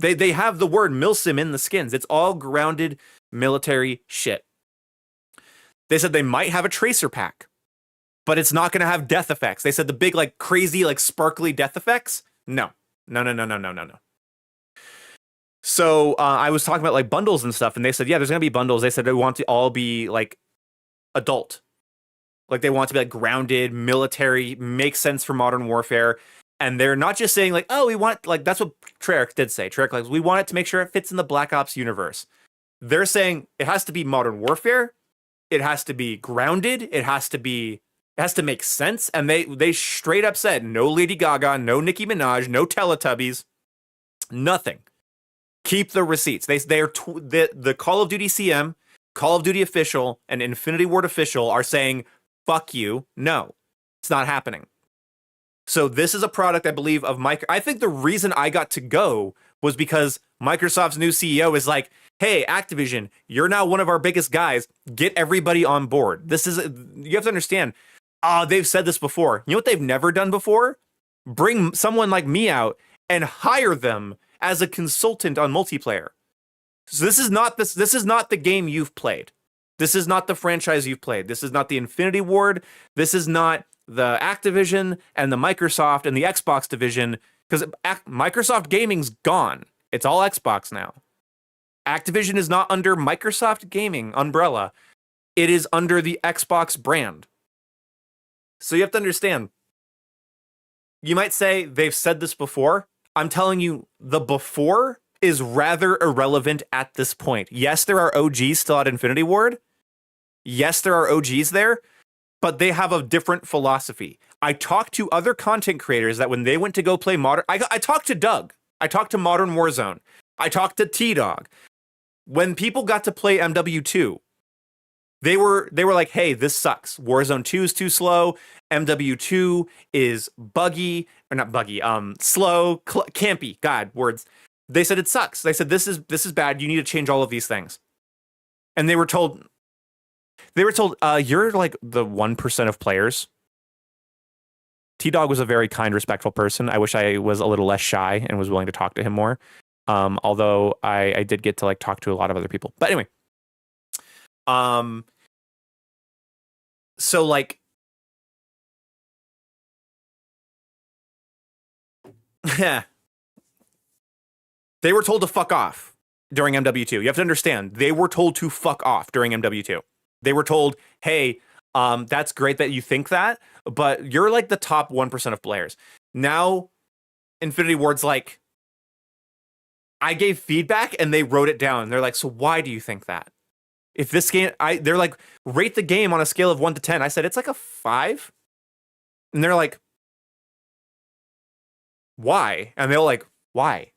[SPEAKER 1] They have the word Milsim in the skins. It's all grounded military shit. They said they might have a tracer pack, but it's not going to have death effects. They said the big, like, crazy, like, sparkly death effects? No. No. So I was talking about, like, bundles and stuff, and they said, yeah, there's going to be bundles. They said they want to all be, like, adult. Like, they want to be, like, grounded, military, makes sense for modern warfare. And they're not just saying, like, oh, we want, like, that's what Treyarch did say. Treyarch, like, we want it to make sure it fits in the Black Ops universe. They're saying it has to be modern warfare. It has to be grounded. It has to make sense. And they straight up said, no Lady Gaga, no Nicki Minaj, no Teletubbies, nothing. Keep the receipts. The Call of Duty CM, Call of Duty official, and Infinity Ward official are saying, fuck you. No, it's not happening. So this is a product, I believe, of I think the reason I got to go was because Microsoft's new CEO is like, hey, Activision, you're now one of our biggest guys. Get everybody on board. You have to understand, they've said this before. You know what they've never done before? Bring someone like me out and hire them as a consultant on multiplayer. So this is not the game you've played. This is not the franchise you've played. This is not the Infinity Ward. This is not the Activision and the Microsoft and the Xbox division, because Microsoft Gaming's gone. It's all Xbox now. Activision is not under Microsoft Gaming umbrella. It is under the Xbox brand. So you have to understand. You might say they've said this before. I'm telling you, the before is rather irrelevant at this point. Yes, there are OGs still at Infinity Ward. Yes, there are OGs there, but they have a different philosophy. I talked to other content creators that when they went to go play Modern... I talked to Doug. I talked to Modern Warzone. I talked to T-Dog. When people got to play MW2, they were like, hey, this sucks. Warzone 2 is too slow. MW2 is buggy, or not buggy, slow, campy. God, words. They said it sucks. They said this is bad. You need to change all of these things. And they were told, you're like the 1% of players. T-Dog was a very kind, respectful person. I wish I was a little less shy and was willing to talk to him more. Although I did get to like talk to a lot of other people. But anyway, so like, they were told to fuck off during MW2. You have to understand, they were told to fuck off during MW2. They were told, hey, that's great that you think that, but you're like the top 1% of players. Now, Infinity Ward's like, I gave feedback and they wrote it down. They're like, so why do you think that? If this game, they're like, rate the game on a scale of 1 to 10. I said, it's like a 5. And they're like, why? And they're like, why?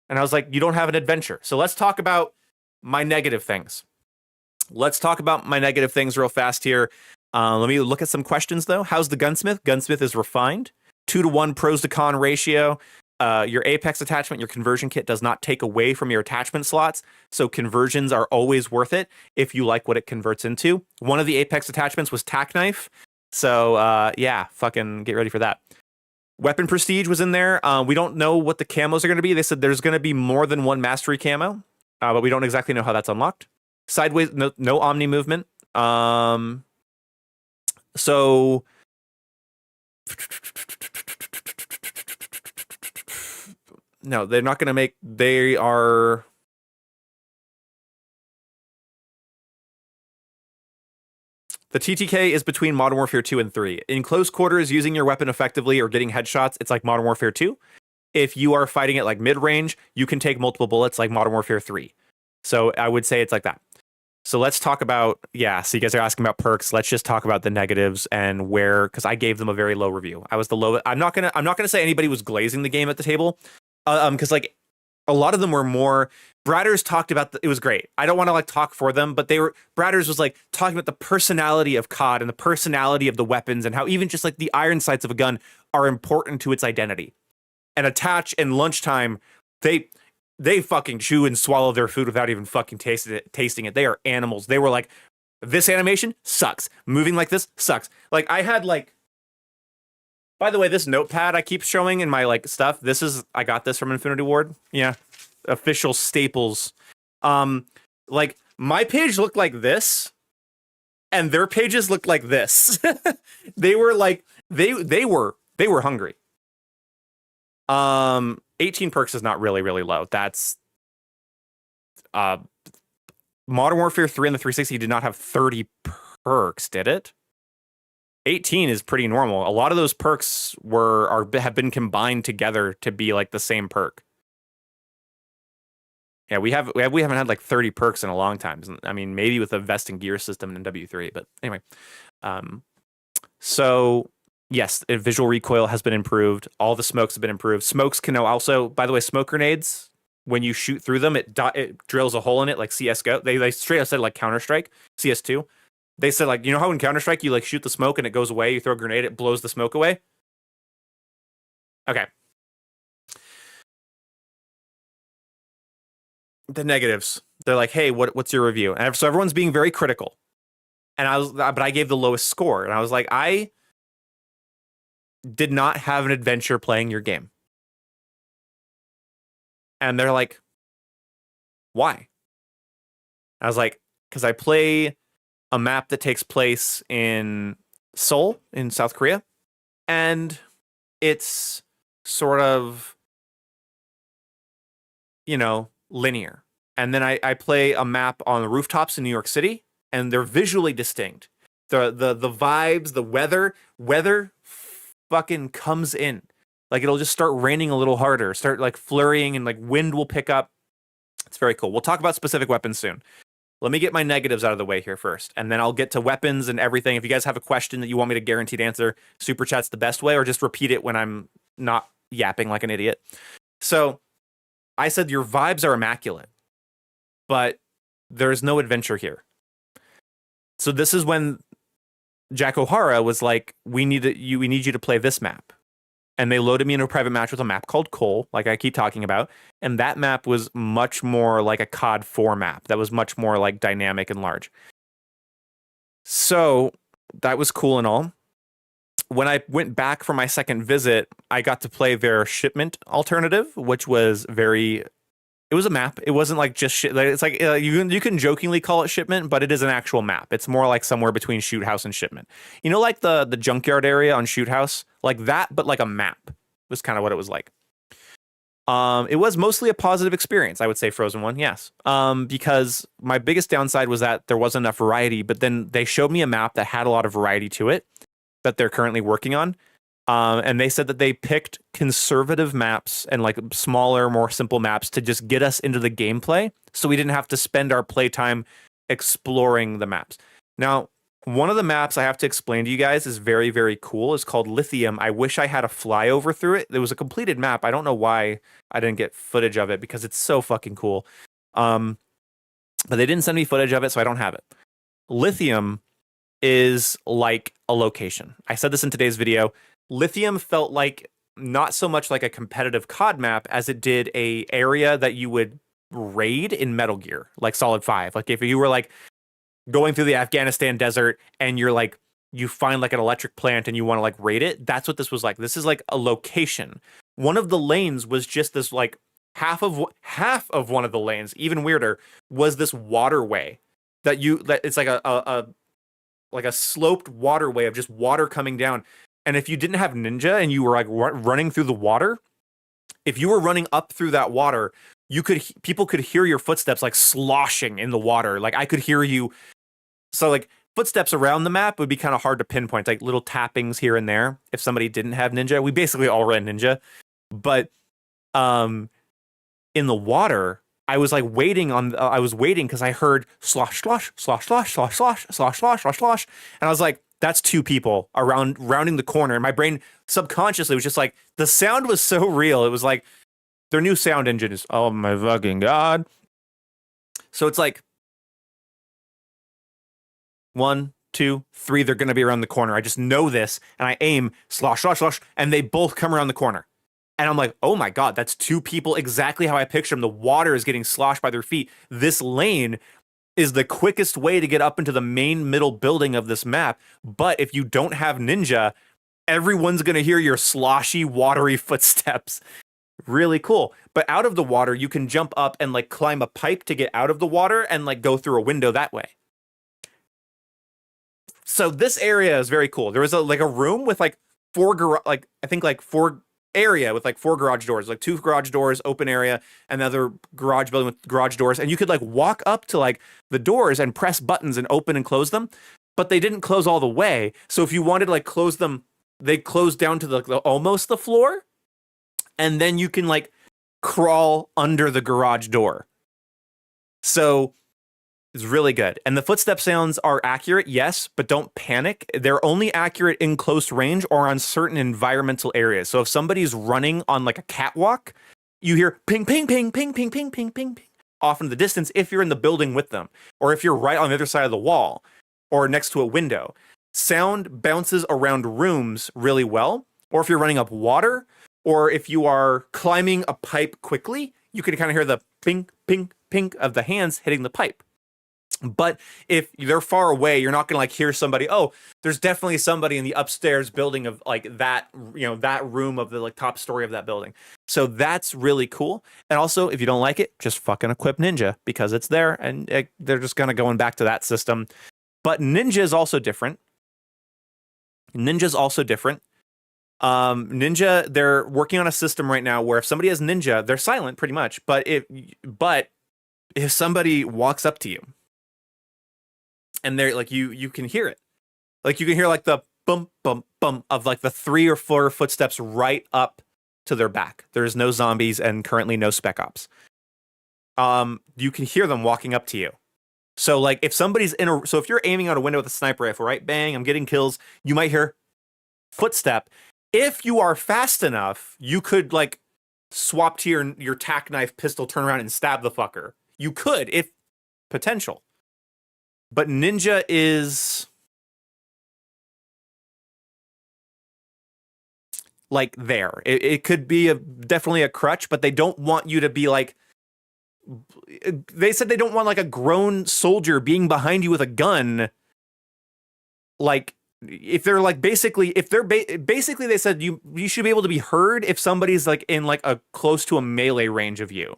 [SPEAKER 1] And I was like, you don't have an adventure. So let's talk about my negative things. Let's talk about my negative things real fast here. Let me look at some questions, though. How's the gunsmith? Gunsmith is refined. 2-to-1 pros to con ratio. Your Apex attachment, your conversion kit does not take away from your attachment slots. So conversions are always worth it if you like what it converts into. One of the Apex attachments was tack knife. So yeah, fucking get ready for that. Weapon prestige was in there. We don't know what the camos are going to be. They said there's going to be more than one mastery camo, but we don't exactly know how that's unlocked. Sideways, no omni movement. So no, they're not going to make. They are. The TTK is between Modern Warfare 2 and 3. In close quarters, using your weapon effectively or getting headshots, it's like Modern Warfare 2. If you are fighting at like mid-range, you can take multiple bullets like Modern Warfare 3. So I would say it's like that. So let's talk about, so you guys are asking about perks. Let's just talk about the negatives and where, because I gave them a very low review. I was the low. I'm not gonna say anybody was glazing the game at the table, because like a lot of them were more. Bradders talked about it was great. I don't want to like talk for them, but Bradders was like talking about the personality of COD and the personality of the weapons and how even just like the iron sights of a gun are important to its identity. And Attach and Lunchtime, they fucking chew and swallow their food without even fucking tasting it. They are animals. They were like, this animation sucks. Moving like this sucks. Like I had like, by the way, this notepad I keep showing in my like stuff. I got this from Infinity Ward. Yeah. Official staples. Like my page looked like this and their pages looked like this. They were like, they were hungry. 18 perks is not really low. That's Modern Warfare 3 and the 360 did not have 30 perks, did it? 18 is pretty normal. A lot of those perks have been combined together to be like the same perk. Yeah, we haven't had like 30 perks in a long time. I mean, maybe with a vest and gear system in MW3, but anyway. So yes, visual recoil has been improved. All the smokes have been improved. Smokes can now also, by the way, smoke grenades, when you shoot through them, it drills a hole in it like CSGO. They straight up said like Counter-Strike, CS2. They said like, you know how in Counter-Strike you like shoot the smoke and it goes away, you throw a grenade, it blows the smoke away? Okay. The negatives. They're like, hey, what's your review? And so everyone's being very critical. And I gave the lowest score. And I was like, I did not have an adventure playing your game. And they're like, why? I was like, because I play a map that takes place in Seoul in South Korea. And it's sort of, linear. And then I play a map on the rooftops in New York City, and they're visually distinct. The vibes, the weather fucking comes in. Like it'll just start raining a little harder, start like flurrying, and like wind will pick up. It's very cool. We'll talk about specific weapons soon. Let me get my negatives out of the way here first, and then I'll get to weapons and everything. If you guys have a question that you want me to guaranteed answer, super chat's the best way, or just repeat it when I'm not yapping like an idiot. So I said your vibes are immaculate, but there's no adventure here. So this is when Jack O'Hara was like, we need you to play this map. And they loaded me into a private match with a map called Cole, like I keep talking about. And that map was much more like a COD 4 map. That was much more like dynamic and large. So that was cool and all. When I went back for my second visit, I got to play their shipment alternative, which was it was a map. It wasn't like just shit. It's like you can jokingly call it shipment, but it is an actual map. It's more like somewhere between shoot house and shipment. You know, like the junkyard area on shoot house, like that, but like a map was kind of what it was like. It was mostly a positive experience, I would say. Frozen One, yes. Because my biggest downside was that there wasn't enough variety. But then they showed me a map that had a lot of variety to it that they're currently working on. And they said that they picked conservative maps and like smaller, more simple maps to just get us into the gameplay, so we didn't have to spend our playtime exploring the maps. Now, one of the maps I have to explain to you guys is very, very cool. It's called Lithium. I wish I had a flyover through it. It was a completed map. I don't know why I didn't get footage of it because it's so fucking cool. But they didn't send me footage of it, so I don't have it. Lithium is like a location. I said this in today's video. Lithium felt like not so much like a competitive COD map as it did a area that you would raid in Metal Gear, like Solid 5. Like if you were like going through the Afghanistan desert and you're like, you find like an electric plant and you want to like raid it, that's what this was like. This is like a location. One of the lanes was just this like half of one of the lanes, even weirder, was this waterway that it's like a sloped waterway of just water coming down. And if you didn't have ninja and you were like running through the water, if you were running up through that water, people could hear your footsteps like sloshing in the water. Like I could hear you. So like footsteps around the map would be kind of hard to pinpoint, like little tappings here and there. If somebody didn't have ninja, we basically all ran ninja. But in the water, I was like waiting because I heard slosh, slosh, slosh, slosh, slosh, slosh, slosh, slosh, slosh, slosh. And I was like, that's two people rounding the corner. And my brain subconsciously was just like, the sound was so real. It was like their new sound engine is, oh my fucking God. So it's like 1, 2, 3, they're going to be around the corner. I just know this. And I aim slosh, slosh, slosh. And they both come around the corner. And I'm like, oh my God, that's two people exactly how I picture them. The water is getting sloshed by their feet. This lane is the quickest way to get up into the main middle building of this map. But if you don't have ninja, everyone's going to hear your sloshy, watery footsteps. Really cool. But out of the water, you can jump up and like climb a pipe to get out of the water and like go through a window that way. So this area is very cool. There was a room with like four area with like 4 garage doors, like 2 garage doors, open area, another garage building with garage doors. And you could like walk up to like the doors and press buttons and open and close them, but they didn't close all the way. So if you wanted to like close them, they closed down to the almost the floor. And then you can like crawl under the garage door. So it's really good. And the footstep sounds are accurate, yes, but don't panic. They're only accurate in close range or on certain environmental areas. So if somebody's running on like a catwalk, you hear ping, ping, ping, ping, ping, ping, ping, ping, ping, off in the distance if you're in the building with them, or if you're right on the other side of the wall or next to a window. Sound bounces around rooms really well. Or if you're running up water, or if you are climbing a pipe quickly, you can kind of hear the ping, ping, ping of the hands hitting the pipe. But if they're far away, you're not going to like hear somebody, oh, there's definitely somebody in the upstairs building of like that, that room of the like top story of that building. So that's really cool. And also, if you don't like it, just fucking equip Ninja because it's there and they're just going to going back to that system. But Ninja is also different. Ninja, they're working on a system right now where if somebody has Ninja, they're silent pretty much. But if somebody walks up to you, and they're like, you can hear it. Like you can hear like the bump, bump, bump of like the 3 or 4 footsteps right up to their back. There's no zombies and currently no spec ops. You can hear them walking up to you. So like if somebody's so if you're aiming out a window with a sniper rifle, right? Bang, I'm getting kills. You might hear footstep. If you are fast enough, you could like swap to your tack knife pistol, turn around and stab the fucker. You could, if potential. But Ninja is like there. It could be definitely a crutch, but they don't want you to be like. They said they don't want like a grown soldier being behind you with a gun. Like if they're like basically they said you should be able to be heard if somebody's like in like a close to a melee range of you.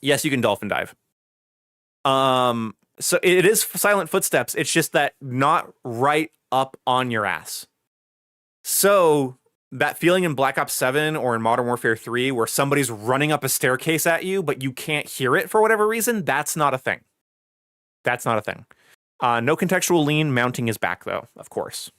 [SPEAKER 1] Yes, you can dolphin dive. So it is silent footsteps. It's just that not right up on your ass. So that feeling in Black Ops 7 or in Modern Warfare 3 where somebody's running up a staircase at you, but you can't hear it for whatever reason, that's not a thing. No contextual lean mounting is back though, of course.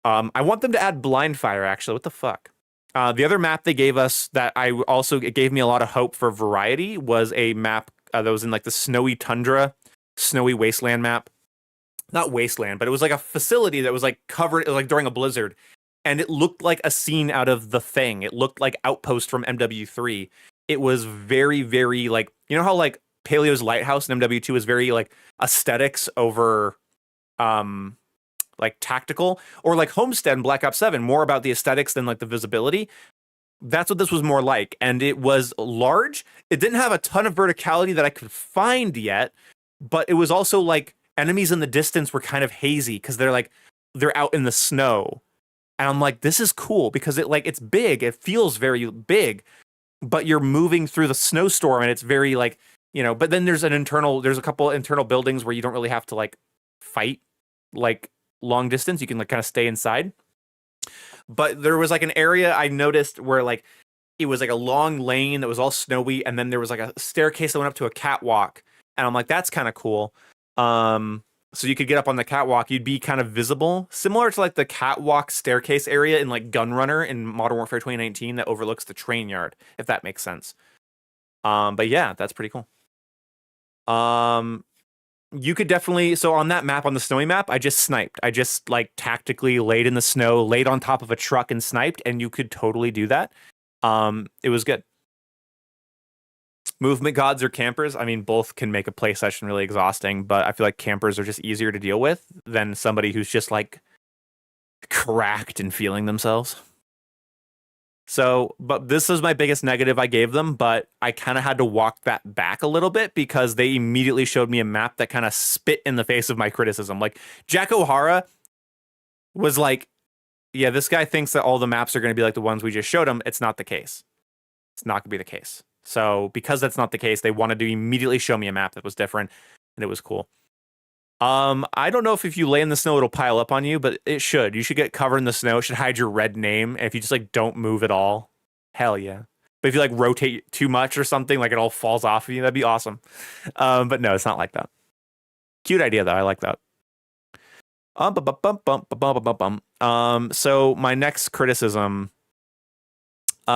[SPEAKER 1] I want them to add blind fire, actually. What the fuck? The other map they gave us that it gave me a lot of hope for variety was a map that was in like the snowy tundra, snowy wasteland map. Not wasteland, but it was like a facility that was like covered, it was like during a blizzard. And it looked like a scene out of The Thing. It looked like Outpost from MW3. It was very, very like, you know how like Paleo's Lighthouse in MW2 is very like aesthetics over like tactical, or like Homestead in Black Ops 7, more about the aesthetics than like the visibility. That's what this was more like. And it was large. It didn't have a ton of verticality that I could find yet, but it was also like enemies in the distance were kind of hazy because they're out in the snow. And I'm like, this is cool because it's big. It feels very big, but you're moving through the snowstorm and it's very like, but then there's a couple internal buildings where you don't really have to like fight like long distance. You can like kind of stay inside. But there was like an area I noticed where like it was like a long lane that was all snowy, and then there was like a staircase that went up to a catwalk, and I'm like, that's kind of cool. So you could get up on the catwalk, you'd be kind of visible, similar to like the catwalk staircase area in like Gunrunner in Modern Warfare 2019 that overlooks the train yard, if that makes sense. But yeah, that's pretty cool. You could definitely, so on that map, on the snowy map, I just sniped. I just like tactically laid in the snow, laid on top of a truck and sniped, and you could totally do that. It was good. Movement gods or campers, I mean, both can make a play session really exhausting, but I feel like campers are just easier to deal with than somebody who's just like cracked and feeling themselves. So, but this is my biggest negative I gave them, but I kind of had to walk that back a little bit because they immediately showed me a map that kind of spit in the face of my criticism. Like, Jack O'Hara was like, yeah, this guy thinks that all the maps are going to be like the ones we just showed him. It's not the case. It's not going to be the case. So, because that's not the case, they wanted to immediately show me a map that was different, and it was cool. I don't know if you lay in the snow, it'll pile up on you, but it should. You should get covered in the snow. It should hide your red name. And if you just like don't move at all, hell yeah. But if you like rotate too much or something, like it all falls off of you, that'd be awesome. But no, it's not like that. Cute idea though. I like that. So my next criticism.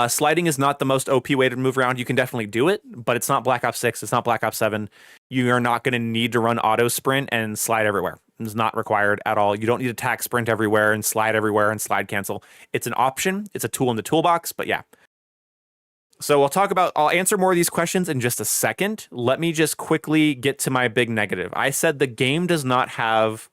[SPEAKER 1] Sliding is not the most OP way to move around. You can definitely do it, but it's not Black Ops 6. It's not Black Ops 7. You are not going to need to run auto sprint and slide everywhere. It's not required at all. You don't need to attack sprint everywhere and slide cancel. It's an option. It's a tool in the toolbox, but yeah. So I'll answer more of these questions in just a second. Let me just quickly get to my big negative. I said the game does not have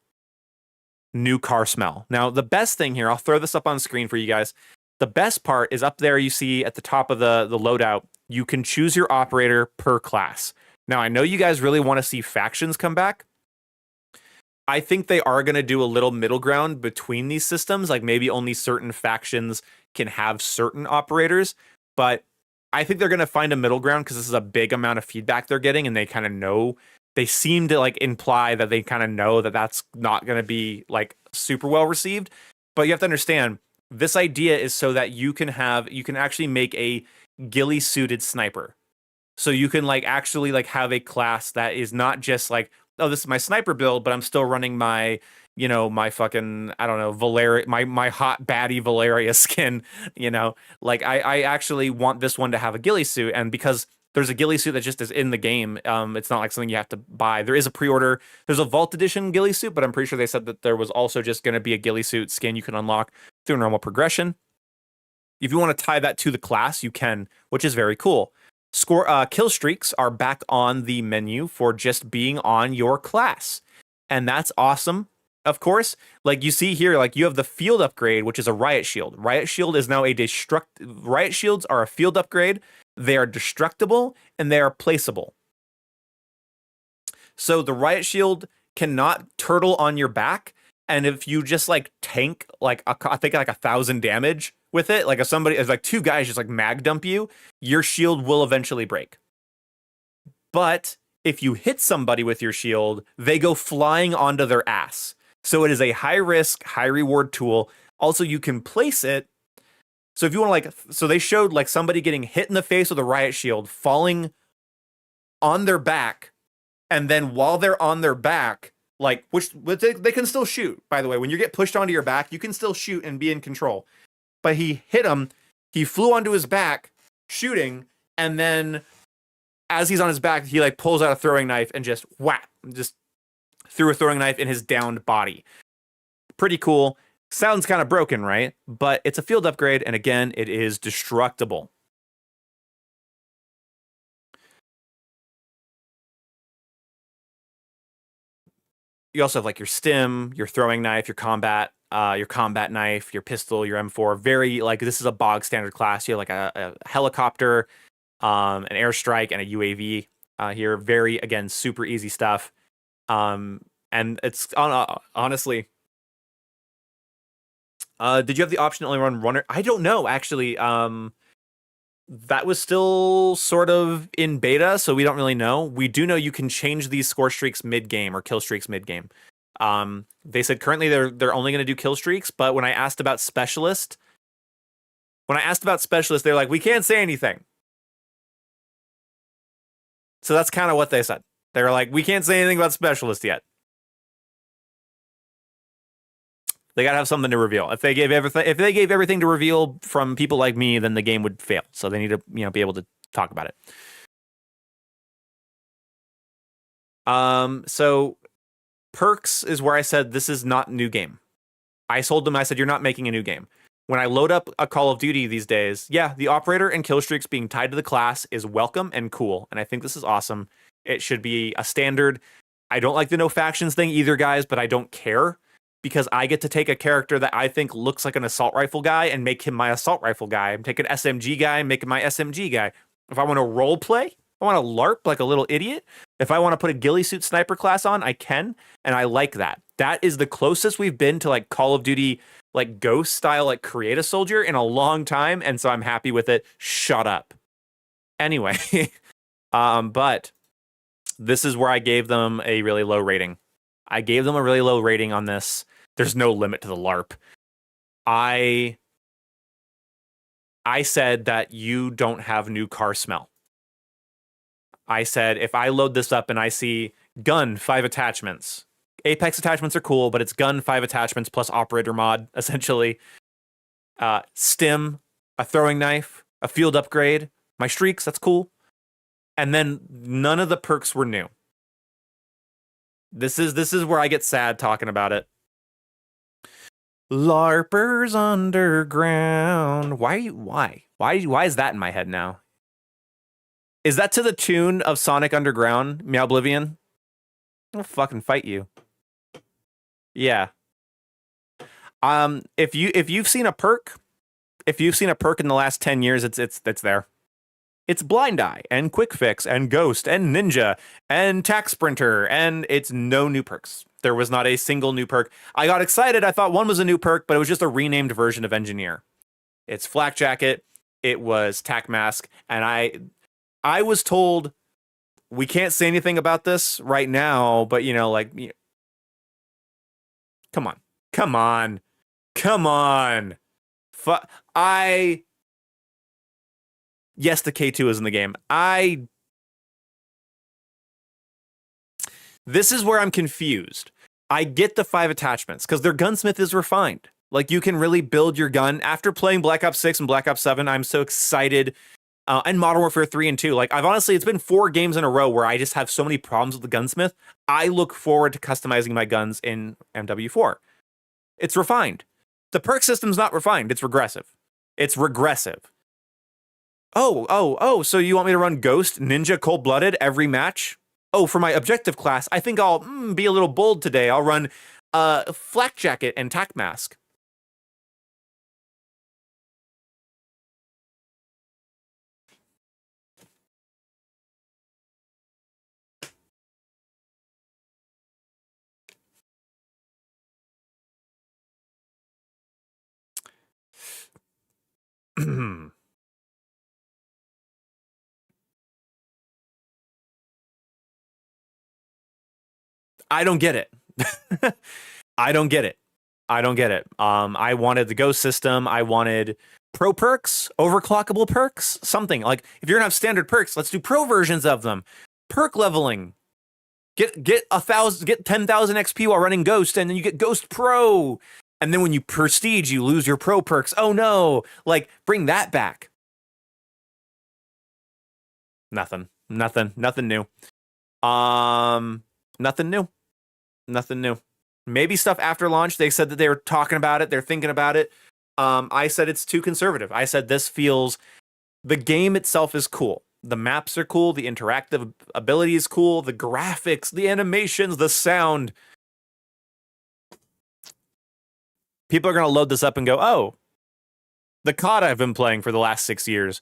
[SPEAKER 1] new car smell. Now, the best thing here, I'll throw this up on screen for you guys. The best part is up there, you see at the top of the loadout, you can choose your operator per class. Now, I know you guys really want to see factions come back. I think they are going to do a little middle ground between these systems, like maybe only certain factions can have certain operators, but I think they're going to find a middle ground because this is a big amount of feedback they're getting, and they kind of know, they seem to like imply that they kind of know that that's not going to be like super well received. But you have to understand, this idea is so that you can actually make a ghillie suited sniper. So you can like actually like have a class that is not just like, oh, this is my sniper build, but I'm still running my, my fucking, I don't know, Valeria, my hot baddie Valeria skin, like I actually want this one to have a ghillie suit. And because there's a ghillie suit that just is in the game, it's not like something you have to buy. There is a pre-order. There's a Vault Edition ghillie suit, but I'm pretty sure they said that there was also just going to be a ghillie suit skin you can unlock through normal progression. If you want to tie that to the class, you can, which is very cool. Kill streaks are back on the menu for just being on your class. And that's awesome. Of course, like you see here, like you have the field upgrade, which is a riot shield. Riot shield is now riot shields are a field upgrade. They are destructible and they are placeable. So the riot shield cannot turtle on your back. And if you just like tank, like I think like 1,000 damage with it, like if like two guys just like mag dump you, your shield will eventually break. But if you hit somebody with your shield, they go flying onto their ass. So it is a high risk, high reward tool. Also, you can place it. So if you want to so they showed like somebody getting hit in the face with a riot shield, falling on their back. And then while they're on their back, Like, but they can still shoot, by the way. When you get pushed onto your back, you can still shoot and be in control. But he hit him, he flew onto his back, shooting, and then as he's on his back, he like pulls out a throwing knife and just whack, just threw a throwing knife in his downed body. Pretty cool. Sounds kind of broken, right? But it's a field upgrade, and again, it is destructible. You also have like your stim, your throwing knife, your combat knife, your pistol, your M4. Very like this is a bog standard class. You have like a helicopter, an airstrike, and a UAV here. Very again super easy stuff. And it's honestly. Did you have the option to only run runner? I don't know actually. That was still sort of in beta, so we don't really know. We do know you can change these score streaks mid-game or kill streaks mid-game. They said currently they're only going to do kill streaks, but when I asked about specialist, they're like, we can't say anything. So that's kind of what they said. They were like, we can't say anything about specialist yet. They gotta have something to reveal. If they gave everything to reveal from people like me, then the game would fail. So they need to, be able to talk about it. So perks is where I said this is not new game. I told them, I said, you're not making a new game. When I load up a Call of Duty these days, yeah, the operator and kill streaks being tied to the class is welcome and cool. And I think this is awesome. It should be a standard. I don't like the no factions thing either, guys, but I don't care. Because I get to take a character that I think looks like an assault rifle guy and make him my assault rifle guy. I'm taking an SMG guy and make him my SMG guy. If I want to role play, I want to LARP like a little idiot. If I want to put a ghillie suit sniper class on, I can. And I like that. That is the closest we've been to like Call of Duty, like Ghost style, like create a soldier in a long time. And so I'm happy with it. Shut up. Anyway, but this is where I gave them a really low rating. I gave them a really low rating on this. There's no limit to the LARP. I said that you don't have new car smell. I said, if I load this up and I see gun, 5 attachments. Apex attachments are cool, but it's gun, 5 attachments plus operator mod, essentially. Stim, a throwing knife, a field upgrade, my streaks, that's cool. And then none of the perks were new. This is where I get sad talking about it. LARPers underground. Why is that in my head now? Is that to the tune of Sonic Underground, Meow Oblivion? I'll fucking fight you. Yeah. If you've seen a perk in the last 10 years, it's there. It's Blind Eye and Quick Fix and Ghost and Ninja and Tac Sprinter, and it's no new perks. There was not a single new perk. I got excited. I thought one was a new perk, but it was just a renamed version of Engineer. It's Flak Jacket. It was Tac Mask, and I was told we can't say anything about this right now, but come on. Yes, the K2 is in the game. This is where I'm confused. I get the 5 attachments because their gunsmith is refined. Like, you can really build your gun. After playing Black Ops 6 and Black Ops 7, I'm so excited. And Modern Warfare 3 and 2. Like, it's been 4 games in a row where I just have so many problems with the gunsmith. I look forward to customizing my guns in MW4. It's refined. The perk system's not refined. It's regressive. Oh, so you want me to run Ghost, Ninja, Cold-Blooded every match? Oh, for my objective class, I think I'll be a little bold today. I'll run Flak Jacket and Tac Mask. I don't get it. I don't get it. I wanted the Ghost system. I wanted pro perks, overclockable perks, something. Like, if you're gonna have standard perks, let's do pro versions of them. Perk leveling. Get 10,000 XP while running Ghost, and then you get Ghost Pro. And then when you prestige, you lose your pro perks. Oh no! Like, bring that back. Nothing new. Nothing new. Maybe stuff after launch. They said that they were talking about it. They're thinking about it. I said it's too conservative. I said the game itself is cool. The maps are cool. The interactive ability is cool. The graphics, the animations, the sound. People are going to load this up and go, oh, the COD I've been playing for the last 6 years.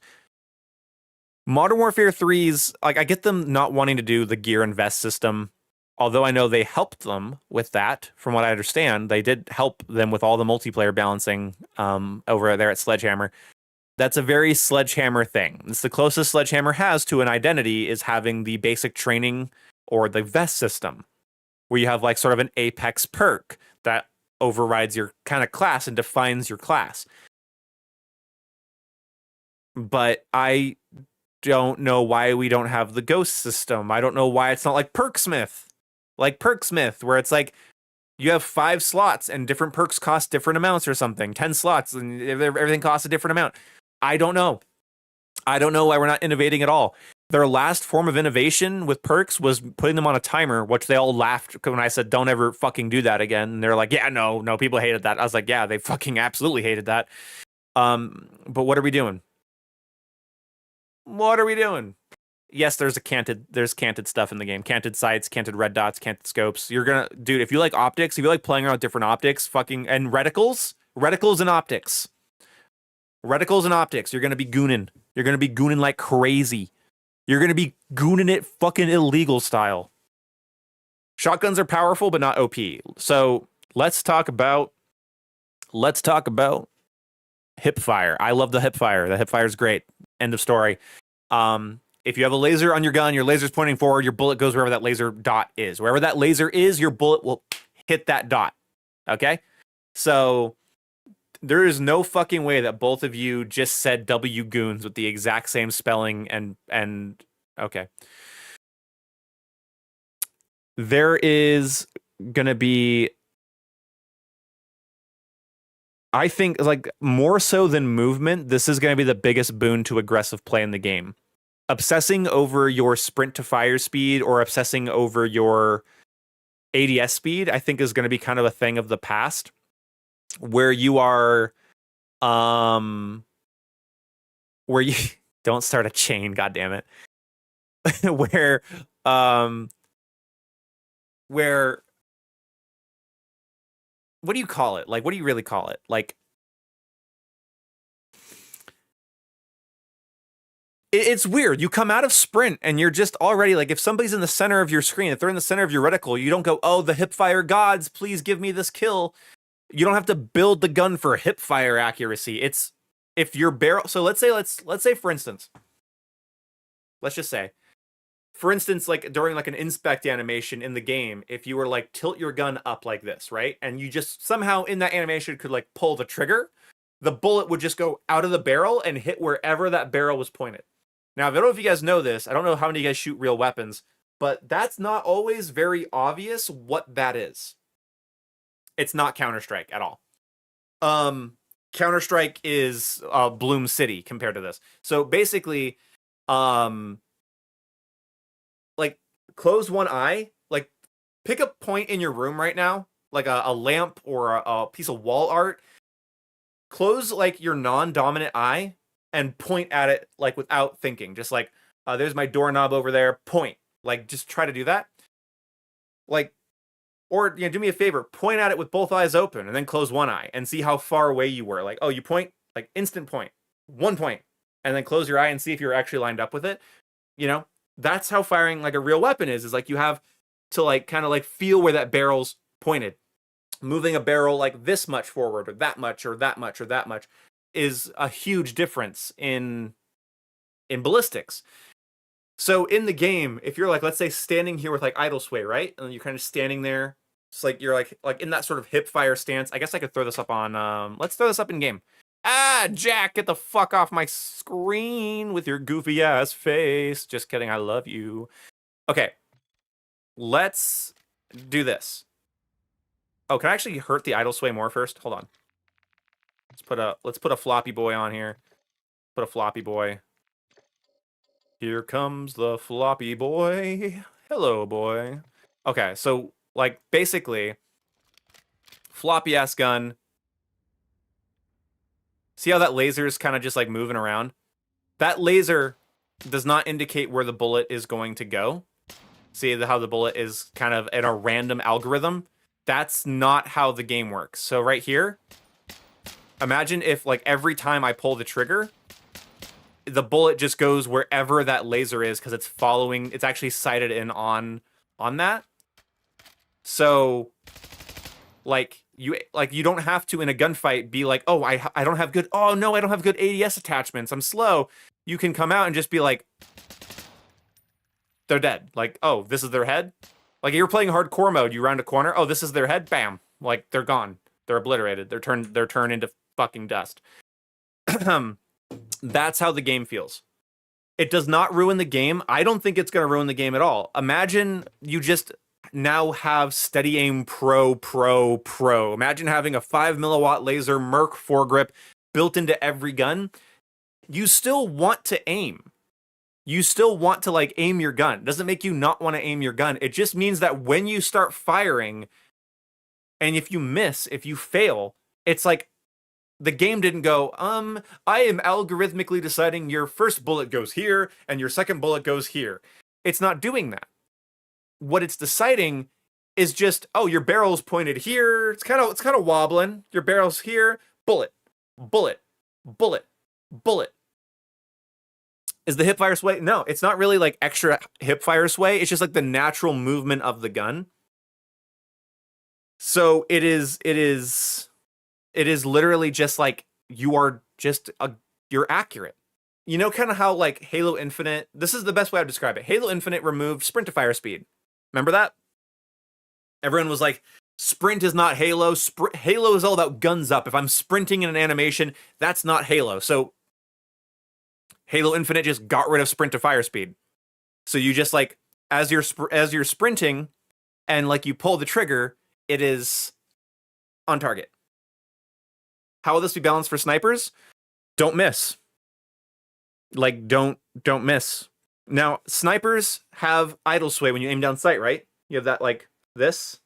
[SPEAKER 1] Modern Warfare 3's, like, I get them not wanting to do the gear and vest system, although I know they helped them with that. From what I understand, they did help them with all the multiplayer balancing over there at Sledgehammer. That's a very Sledgehammer thing. It's the closest Sledgehammer has to an identity is having the basic training or the vest system, where you have like sort of an apex perk that overrides your kind of class and defines your class. But I don't know why we don't have the ghost system. I don't know why it's not like Perksmith, where it's like you have 5 slots and different perks cost different amounts or something. 10 slots and everything costs a different amount. I don't know why we're not innovating at all. Their last form of innovation with perks was putting them on a timer, which they all laughed when I said, don't ever fucking do that again. And they're like, yeah, no, people hated that. I was like, yeah, they fucking absolutely hated that. But what are we doing? Yes, there's canted stuff in the game. Canted sights, canted red dots, canted scopes. Dude, if you like optics, if you like playing around with different optics, and reticles and optics. You're gonna be gooning. You're gonna be gooning like crazy. You're gonna be gooning it fucking illegal style. Shotguns are powerful, but not OP. So let's talk about hipfire. I love the hipfire. The hipfire is great. End of story. If you have a laser on your gun, your laser's pointing forward, your bullet goes wherever that laser dot is. Wherever that laser is, your bullet will hit that dot. Okay? So there is no fucking way that both of you just said W goons with the exact same spelling and okay. There is gonna be, I think, like, more so than movement, this is gonna be the biggest boon to aggressive play in the game. Obsessing over your sprint to fire speed or obsessing over your ADS speed, I think, is gonna be kind of a thing of the past. Where you are, where you don't start a chain, goddammit. where what do you call it? Like, what do you really call it? Like, it's weird. You come out of sprint and you're just already like, if somebody's in the center of your screen, if they're in the center of your reticle, you don't go, oh, the hipfire gods, please give me this kill. You don't have to build the gun for hip fire accuracy. It's if your barrel. So let's say for instance, like during like an inspect animation in the game, if you were like tilt your gun up like this, right? And you just somehow in that animation could like pull the trigger, the bullet would just go out of the barrel and hit wherever that barrel was pointed. Now, I don't know if you guys know this. I don't know how many of you guys shoot real weapons, but that's not always very obvious what that is. It's not Counter-Strike at all. Counter-Strike is Bloom City compared to this. So basically, like, close one eye, like, pick a point in your room right now, like a lamp or a piece of wall art. Close, like, your non-dominant eye and point at it, like, without thinking. Just like, there's my doorknob over there, point. Like, just try to do that. Like, or, do me a favor, point at it with both eyes open and then close one eye and see how far away you were. Like, oh, you point, like, instant point, 1 point, and then close your eye and see if you're actually lined up with it. That's how firing like a real weapon is like you have to like kind of like feel where that barrel's pointed. Moving a barrel like this much forward or that much or that much or that much is a huge difference in ballistics. So in the game, if you're like, let's say standing here with like idle sway, right? And you're kind of standing there. It's like you're like in that sort of hip fire stance. I guess I could throw this up on let's throw this up in game. Jack, get the fuck off my screen with your goofy ass face. Just kidding, I love you. Okay. let's do this. Oh, can I actually hurt the idle sway more first? Hold on. Let's put a floppy boy on here. Put a floppy boy. Here comes the floppy boy. Hello, boy. Okay, so like basically, floppy ass gun. See how that laser is kind of just like moving around? That laser does not indicate where the bullet is going to go. See how the bullet is kind of in a random algorithm? That's not how the game works. So right here, imagine if like every time I pull the trigger, the bullet just goes wherever that laser is because it's actually sighted in on that. So like you don't have to in a gunfight be like, oh, I don't have good, oh no, I don't have good ADS attachments, I'm slow. You can come out and just be like, they're dead. Like, oh, this is their head. Like you're playing hardcore mode, you round a corner, oh, this is their head, bam, like they're gone, they're obliterated, they're turned into fucking dust. That's how the game feels. It does not ruin the game. I don't think it's going to ruin the game at all. Imagine you just now have Steady Aim Pro. Imagine having a 5 milliwatt laser Merc foregrip built into every gun. You still want to aim. You still want to like aim your gun. It doesn't make you not want to aim your gun. It just means that when you start firing, and if you miss, if you fail, it's like the game didn't go, I am algorithmically deciding your first bullet goes here and your second bullet goes here. It's not doing that. What it's deciding is just, oh, your barrel's pointed here. It's kind of wobbling. Your barrel's here. Bullet, bullet, bullet, bullet. Is the hipfire sway? No, it's not really like extra hipfire sway. It's just like the natural movement of the gun. So it is literally just like you're accurate. You know, kind of how like Halo Infinite, this is the best way I would describe it. Halo Infinite removed sprint to fire speed. Remember that? Everyone was like, sprint is not Halo. Halo is all about guns up. If I'm sprinting in an animation, that's not Halo. So Halo Infinite just got rid of sprint to fire speed. So you just like, as you're sprinting and like you pull the trigger, it is on target. How will this be balanced for snipers? Don't miss. Like, don't miss. Now, snipers have idle sway when you aim down sight, right? You have that like this.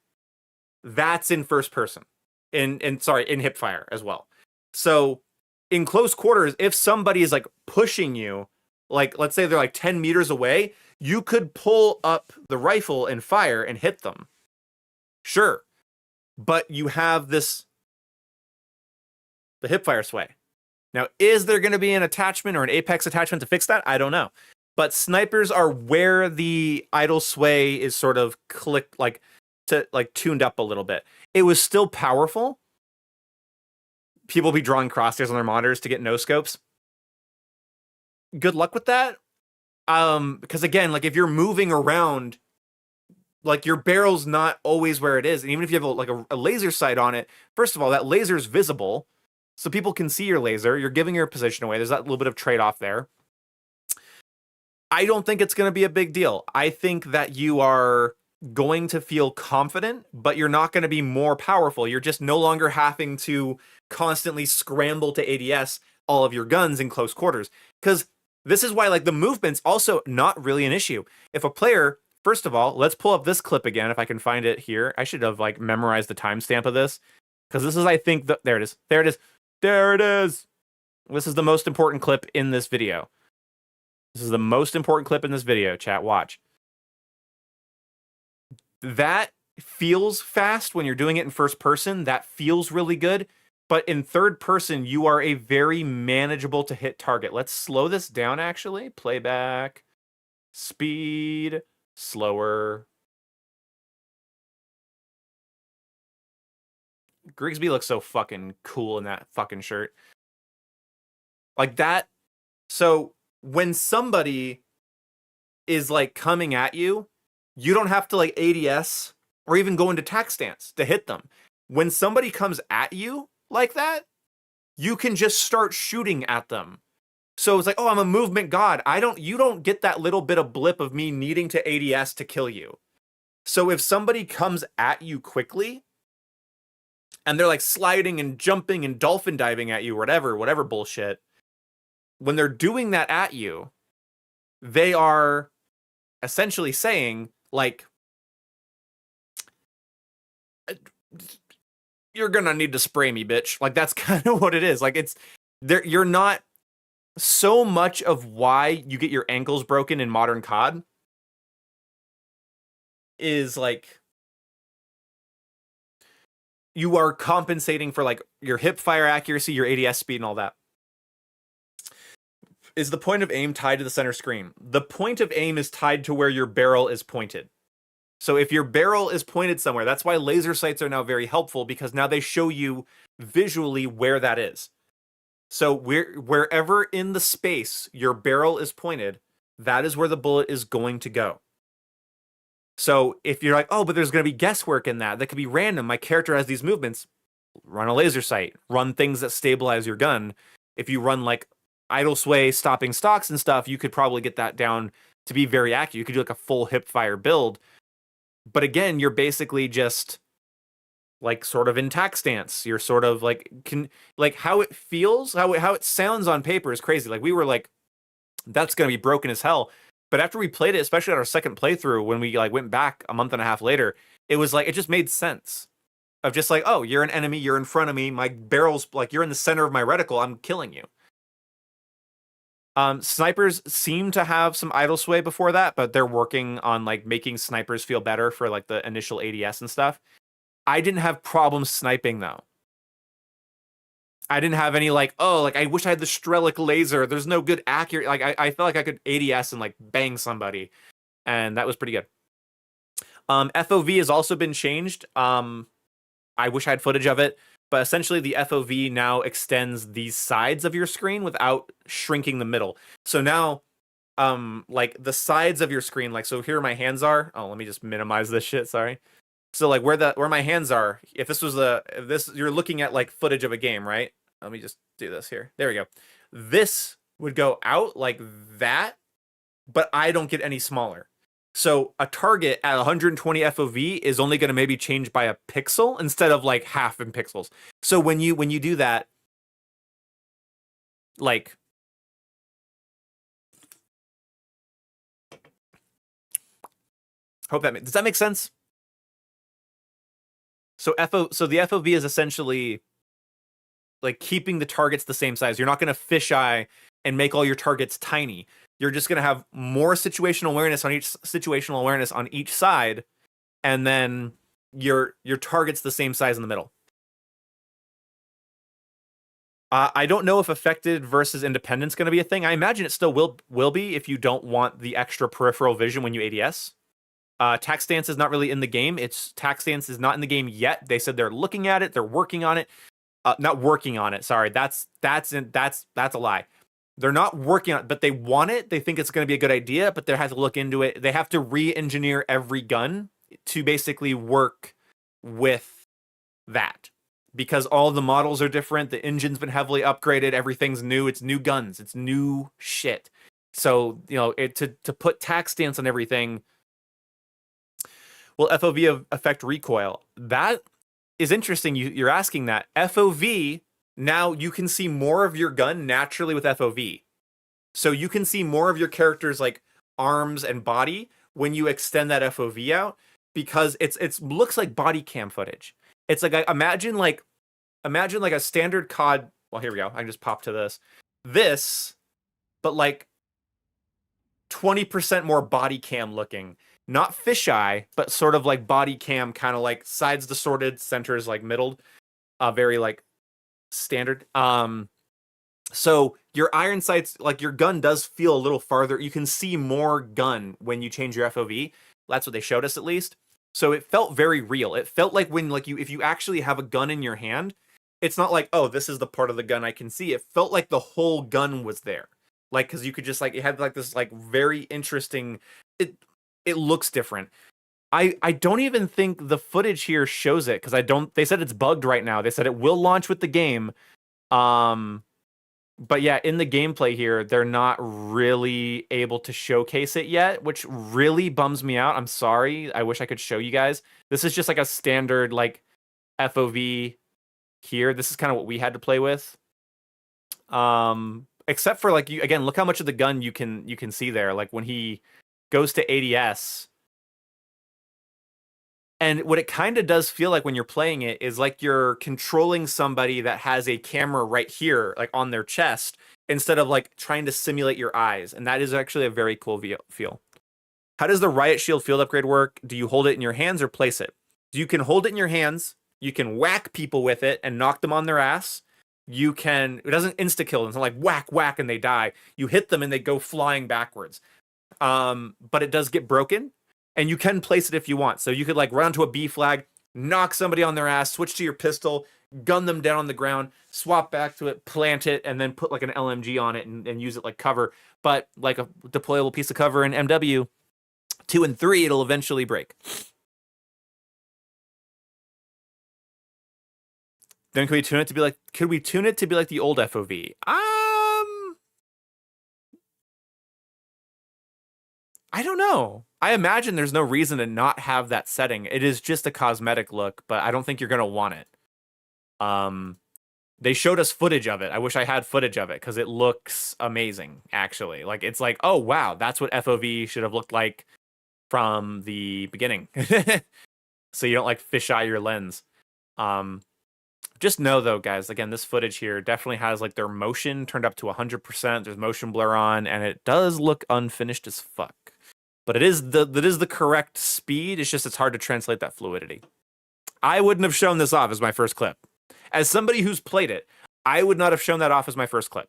[SPEAKER 1] That's in first person. In hipfire as well. So in close quarters, if somebody is like pushing you, like let's say they're like 10 meters away, you could pull up the rifle and fire and hit them. Sure. But you have the hipfire sway. Now, is there going to be an attachment or an apex attachment to fix that? I don't know. But snipers are where the idle sway is sort of tuned up a little bit. It was still powerful. People be drawing crosshairs on their monitors to get no scopes. Good luck with that. Because again, like if you're moving around, like your barrel's not always where it is. And even if you have a laser sight on it, first of all, that laser's visible. So people can see your laser. You're giving your position away. There's that little bit of trade-off there. I don't think it's going to be a big deal. I think that you are going to feel confident, but you're not going to be more powerful. You're just no longer having to constantly scramble to ADS all of your guns in close quarters. Because this is why like the movement's also not really an issue. If a player, first of all, let's pull up this clip again if I can find it here. I should have like memorized the timestamp of this. Because this is, I think, there it is. There it is. There it is. This is the most important clip in this video. This is the most important clip in this video, chat. Watch. That feels fast when you're doing it in first person. That feels really good. But in third person, you are a very manageable to hit target. Let's slow this down, actually. Playback. Speed. Slower. Grigsby looks so fucking cool in that fucking shirt. Like that. So when somebody is like coming at you, you don't have to like ADS or even go into tack stance to hit them. When somebody comes at you like that, you can just start shooting at them. So it's like, oh, I'm a movement god. You don't get that little bit of blip of me needing to ADS to kill you. So if somebody comes at you quickly and they're like sliding and jumping and dolphin diving at you, whatever bullshit, when they're doing that at you, they are essentially saying, like, you're gonna need to spray me, bitch. Like, that's kind of what it is. Like, it's there. You're not so much of why you get your ankles broken in modern COD is like you are compensating for like your hip fire accuracy, your ADS speed, and all that. Is the point of aim tied to the center screen? The point of aim is tied to where your barrel is pointed. So if your barrel is pointed somewhere, that's why laser sights are now very helpful, because now they show you visually where that is. So wherever in the space your barrel is pointed, that is where the bullet is going to go. So if you're like, oh, but there's going to be guesswork in that could be random. My character has these movements. Run a laser sight. Run things that stabilize your gun. If you run like idle sway, stopping stocks and stuff, you could probably get that down to be very accurate. You could do like a full hip fire build. But again, you're basically just like sort of in tack stance. You're sort of like how it feels, how it sounds on paper is crazy. Like we were like, that's gonna be broken as hell. But after we played it, especially at our second playthrough, when we like went back a month and a half later, it was like it just made sense. Of just like, oh, you're an enemy, you're in front of me, my barrel's like you're in the center of my reticle, I'm killing you. Snipers seem to have some idle sway before that, but they're working on like making snipers feel better for like the initial ADS and stuff. I didn't have problems sniping though. I didn't have any like, oh, like I wish I had the Strelic laser. There's no good accurate. Like I felt like I could ADS and like bang somebody, and that was pretty good. FOV has also been changed. I wish I had footage of it. But essentially, the FOV now extends these sides of your screen without shrinking the middle. So now, like the sides of your screen, like so here my hands are. Oh, let me just minimize this shit. Sorry. So like where my hands are. If this you're looking at like footage of a game, right? Let me just do this here. There we go. This would go out like that, but I don't get any smaller. So a target at 120 FOV is only going to maybe change by a pixel instead of like half in pixels. So when you do that, like does that make sense? So the FOV is essentially like keeping the targets the same size. You're not going to fisheye and make all your targets tiny. You're just going to have more situational awareness on each side, and then your target's the same size in the middle. I don't know if affected versus independent's going to be a thing. I imagine it still will be if you don't want the extra peripheral vision when you ADS. Tack stance is not really in the game. Tack stance is not in the game yet. They said they're looking at it. They're working on it. Not working on it. Sorry, that's a lie. They're not working on it, but they want it. They think it's going to be a good idea, but they have to look into it. They have to re-engineer every gun to basically work with that, because all the models are different. The engine's been heavily upgraded. Everything's new. It's new guns. It's new shit. So, to put tack stance on everything, will FOV affect recoil? That is interesting. You're asking that. FOV, now you can see more of your gun naturally with FOV. So you can see more of your character's like arms and body when you extend that FOV out, because it looks like body cam footage. It's like imagine like a standard COD. Well, here we go. I can just pop to this, but like 20% more body cam looking. Not fisheye, but sort of like body cam, kind of like sides distorted, centers like middled, very like standard. So your iron sights, like your gun does feel a little farther. You can see more gun when you change your FOV. That's what they showed us at least. So it felt very real. It felt like when if you actually have a gun in your hand, it's not like, oh, this is the part of the gun I can see. It felt like the whole gun was there. Like, cause you could just like, it had like this like very interesting, it looks different. I don't even think the footage here shows it, because they said it's bugged right now. They said it will launch with the game. But yeah, in the gameplay here, they're not really able to showcase it yet, which really bums me out. I'm sorry. I wish I could show you guys. This is just like a standard like FOV here. This is kind of what we had to play with. Except for like you again, look how much of the gun you can see there. Like when he goes to ADS. And what it kind of does feel like when you're playing it is like you're controlling somebody that has a camera right here, like on their chest, instead of like trying to simulate your eyes. And that is actually a very cool feel. How does the Riot Shield field upgrade work? Do you hold it in your hands or place it? You can hold it in your hands. You can whack people with it and knock them on their ass. You can, it doesn't insta-kill them. It's not like whack, whack, and they die. You hit them and they go flying backwards. But it does get broken. And you can place it if you want. So you could like run to a B flag, knock somebody on their ass, switch to your pistol, gun them down on the ground, swap back to it, plant it, and then put like an LMG on it and use it like cover. But like a deployable piece of cover in MW 2 and 3, it'll eventually break. Then could we tune it to be like the old FOV? I don't know. I imagine there's no reason to not have that setting. It is just a cosmetic look, but I don't think you're going to want it. They showed us footage of it. I wish I had footage of it because it looks amazing, actually. Like, it's like, oh, wow, that's what FOV should have looked like from the beginning. So you don't, like, fisheye your lens. Just know, though, guys, again, this footage here definitely has, like, their motion turned up to 100%. There's motion blur on, and it does look unfinished as fuck. But it is the correct speed. It's just it's hard to translate that fluidity. I wouldn't have shown this off as my first clip. As somebody who's played it, I would not have shown that off as my first clip.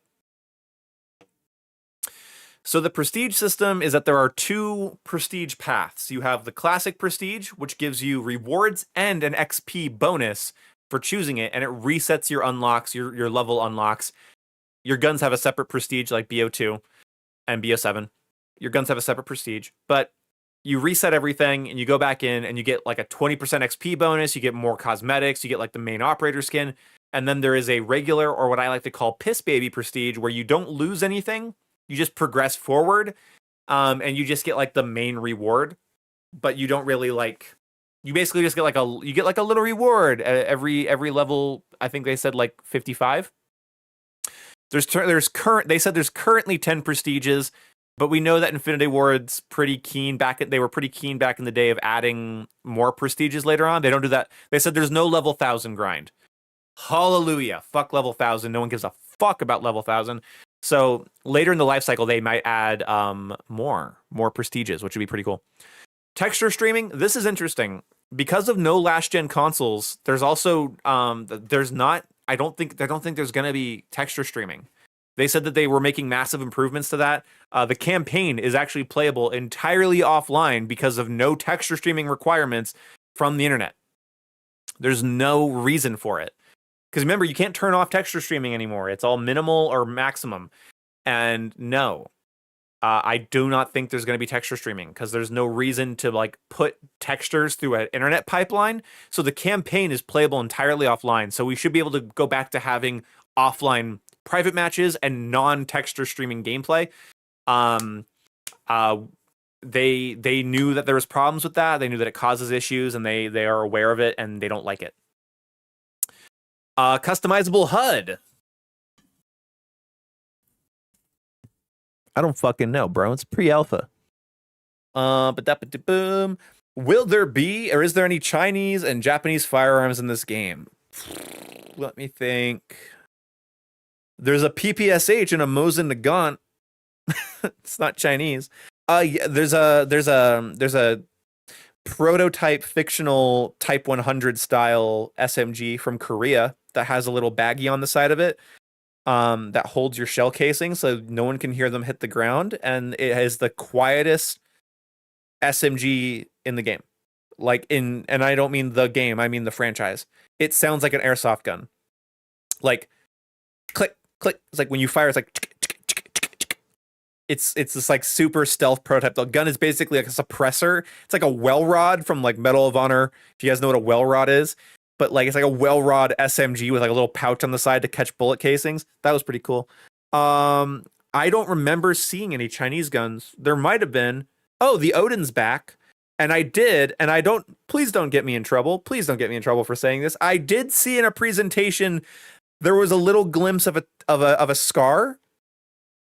[SPEAKER 1] So the prestige system is that there are 2 prestige paths. You have the classic prestige, which gives you rewards and an XP bonus for choosing it, and it resets your unlocks, your level unlocks. Your guns have a separate prestige like BO2 and BO7. Your guns have a separate prestige, but you reset everything and you go back in and you get like a 20% XP bonus. You get more cosmetics. You get like the main operator skin. And then there is a regular, or what I like to call piss baby prestige, where you don't lose anything. You just progress forward. And you just get like the main reward, but you don't really like, you basically just get like a little reward at every level. I think they said like 55. They said there's currently 10 prestiges. But we know that Infinity Ward's pretty keen they were pretty keen back in the day of adding more prestiges later on. They don't do that. They said there's no level 1000 grind. Hallelujah. Fuck level 1000. No one gives a fuck about level 1000. So later in the life cycle, they might add more prestiges, which would be pretty cool. Texture streaming. This is interesting. Because of no last gen consoles, there's also I don't think there's going to be texture streaming. They said that they were making massive improvements to that. The campaign is actually playable entirely offline because of no texture streaming requirements from the internet. There's no reason for it. Because remember, you can't turn off texture streaming anymore. It's all minimal or maximum. And no, I do not think there's going to be texture streaming because there's no reason to like put textures through an internet pipeline. So the campaign is playable entirely offline. So we should be able to go back to having offline private matches and non-texture streaming gameplay. They knew that there was problems with that. They knew that it causes issues, and they are aware of it, and they don't like it. Customizable HUD. I don't fucking know, bro. It's pre-alpha. Boom. Will there be, or is there any Chinese and Japanese firearms in this game? Let me think. There's a PPSH and a Mosin Nagant. It's not Chinese. Yeah, there's a prototype fictional Type 100 style SMG from Korea that has a little baggie on the side of it that holds your shell casing so no one can hear them hit the ground, and it has the quietest SMG in the game. And I don't mean the game, I mean the franchise. It sounds like an airsoft gun. Like click click. It's like when you fire, it's like it's this like super stealth prototype. The gun is basically like a suppressor. It's like a well rod from like Medal of Honor, if you guys know what a well rod is. But like it's like a well rod SMG with like a little pouch on the side to catch bullet casings. That was pretty cool. I don't remember seeing any Chinese guns. There might have been. Oh, the Odin's back. And I did, and I don't, please don't get me in trouble. Please don't get me in trouble for saying this. I did see in a presentation, there was a little glimpse of a scar.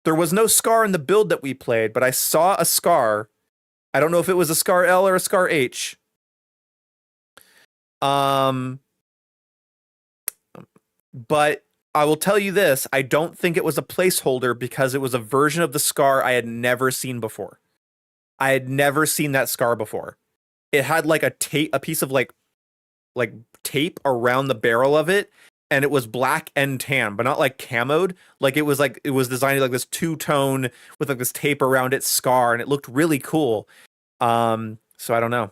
[SPEAKER 1] There was no scar in the build that we played, but I saw a scar. I don't know if it was a scar L or a scar H. But I will tell you this, I don't think it was a placeholder because it was a version of the scar I had never seen before. I had never seen that scar before. It had like a piece of like tape around the barrel of it, and it was black and tan, but not like camoed. Like it was designed like this two-tone with like this tape around its scar, and it looked really cool. So I don't know.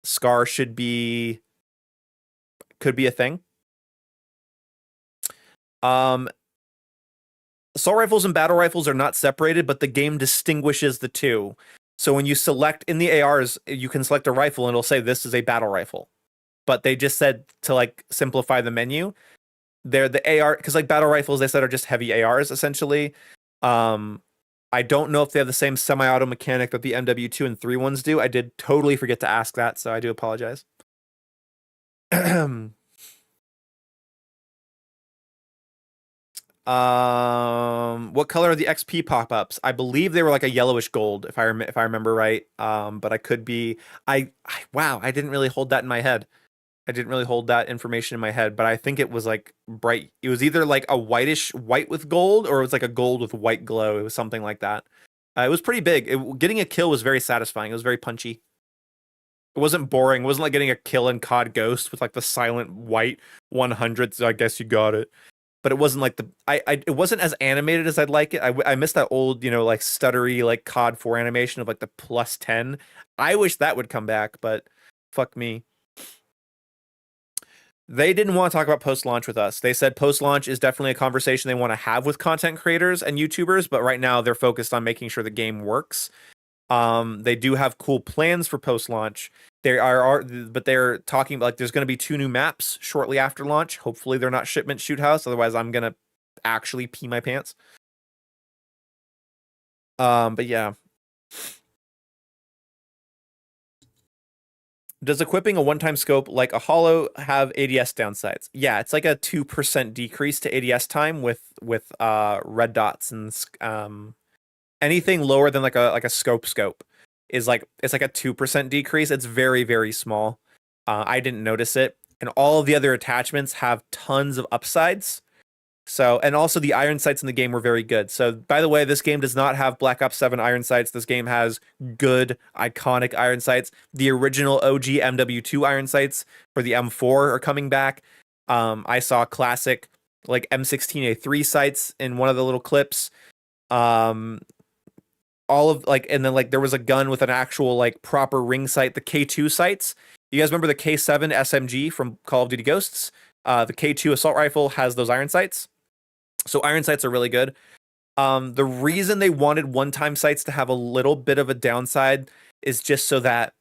[SPEAKER 1] Scar could be a thing. Assault rifles and battle rifles are not separated, but the game distinguishes the two. So when you select in the ARs, you can select a rifle and it'll say this is a battle rifle. But they just said to like simplify the menu. They're the AR, because like battle rifles, they said are just heavy ARs essentially. I don't know if they have the same semi-auto mechanic that the MW2 and 3 ones do. I did totally forget to ask that, so I do apologize. What color are the XP pop-ups? I believe they were like a yellowish gold, if I remember right. But I could be. Wow, I didn't really hold that in my head. I didn't really hold that information in my head, but I think it was like bright. It was either like a white with gold, or it was like a gold with white glow. It was something like that. It was pretty big. Getting a kill was very satisfying. It was very punchy. It wasn't boring. It wasn't like getting a kill in COD Ghost with like the silent white 100. So I guess you got it. But it wasn't like it wasn't as animated as I'd like it. I missed that old, like stuttery, like COD 4 animation of like the +10. I wish that would come back, but fuck me. They didn't want to talk about post-launch with us. They said post-launch is definitely a conversation they want to have with content creators and YouTubers, but right now they're focused on making sure the game works. They do have cool plans for post-launch. But they're talking about like there's going to be 2 new maps shortly after launch. Hopefully they're not Shipment Shoot House, otherwise I'm going to actually pee my pants. But yeah. Does equipping a one-time scope like a holo have ADS downsides? Yeah, it's like a 2% decrease to ADS time with red dots, and anything lower than like a scope is like it's like a 2% decrease. It's very, very small. I didn't notice it, and all of the other attachments have tons of upsides. So, and also the iron sights in the game were very good. So, by the way, this game does not have Black Ops 7 iron sights. This game has good, iconic iron sights. The original OG MW2 iron sights for the M4 are coming back. I saw classic like M16A3 sights in one of the little clips. All of like, and then like there was a gun with an actual like proper ring sight, the K2 sights. You guys remember the K7 SMG from Call of Duty Ghosts? The K2 assault rifle has those iron sights. So iron sights are really good. The reason they wanted one-time sights to have a little bit of a downside is just so that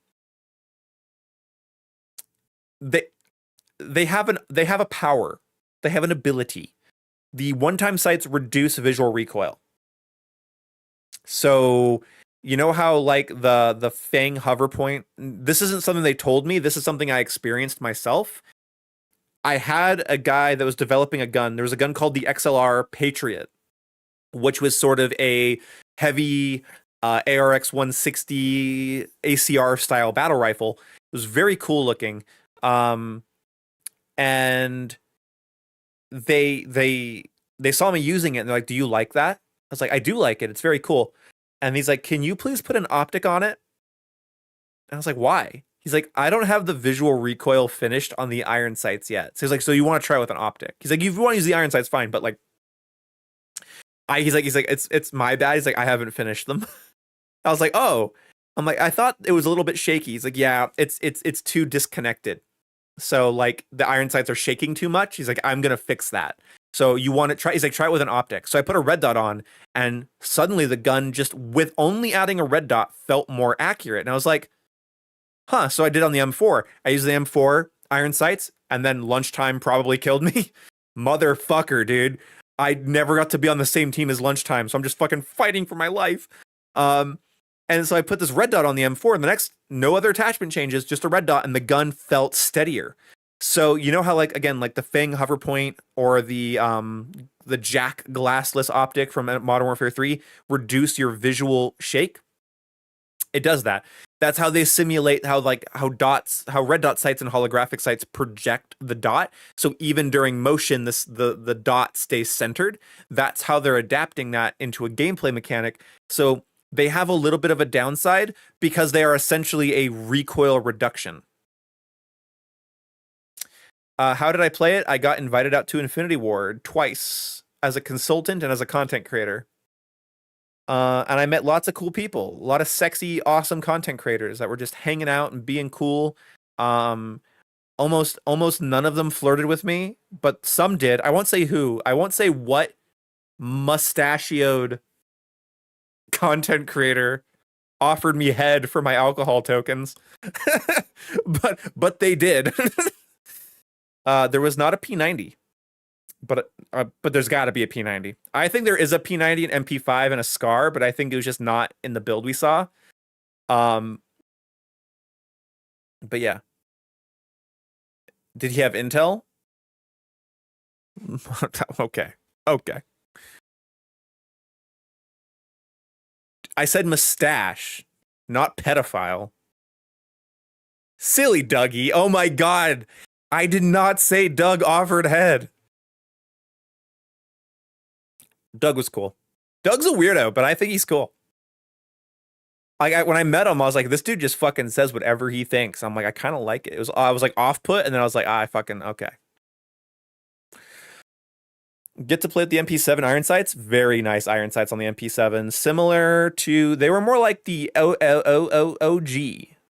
[SPEAKER 1] they have a power. They have an ability. The one-time sights reduce visual recoil. So you know how like the Fang hover point, this isn't something they told me, this is something I experienced myself. I had a guy that was developing a gun. There was a gun called the XLR Patriot, which was sort of a heavy ARX 160 ACR style battle rifle. It was very cool looking. And they saw me using it and they're like, "Do you like that?" I was like, "I do like it. It's very cool." And he's like, "Can you please put an optic on it?" And I was like, "Why?" He's like, "I don't have the visual recoil finished on the iron sights yet." So he's like, "So you want to try with an optic?" He's like, "If you want to use the iron sights, fine, but like, he's like, it's my bad." He's like, "I haven't finished them." I was like, "Oh," I'm like, "I thought it was a little bit shaky." He's like, "Yeah, it's too disconnected. So like the iron sights are shaking too much." He's like, "I'm gonna fix that. So you want to try?" He's like, "Try it with an optic." So I put a red dot on, and suddenly the gun just with only adding a red dot felt more accurate. And I was like, huh, so I did on the M4. I used the M4 iron sights, and then lunchtime probably killed me. Motherfucker, dude. I never got to be on the same team as Lunchtime, so I'm just fucking fighting for my life. And so I put this red dot on the M4, and the next, no other attachment changes, just a red dot, and the gun felt steadier. So you know how, like, again, like the Fang hover point or the Jack glassless optic from Modern Warfare 3 reduce your visual shake? It does that. That's how they simulate how red dot sights and holographic sights project the dot. So even during motion, the dot stays centered. That's how they're adapting that into a gameplay mechanic. So they have a little bit of a downside because they are essentially a recoil reduction. How did I play it? I got invited out to Infinity Ward twice as a consultant and as a content creator. And I met lots of cool people, a lot of sexy, awesome content creators that were just hanging out and being cool. Almost none of them flirted with me, but some did. I won't say who. I won't say what mustachioed content creator offered me head for my alcohol tokens, but they did. There was not a P90. But there's got to be a P90. I think there is a P90, an MP5, and a SCAR, but I think it was just not in the build we saw. But yeah. Did he have intel? Okay. I said mustache, not pedophile. Silly Dougie. Oh my God. I did not say Doug offered head. Doug was cool. Doug's a weirdo, but I think he's cool. When I met him, I was like, this dude just fucking says whatever he thinks. I'm like, I kind of like it. I was like off put, and then I was like, I fucking okay. Get to play with the MP7 iron sights. Very nice iron sights on the MP7. Similar to, they were more like the OG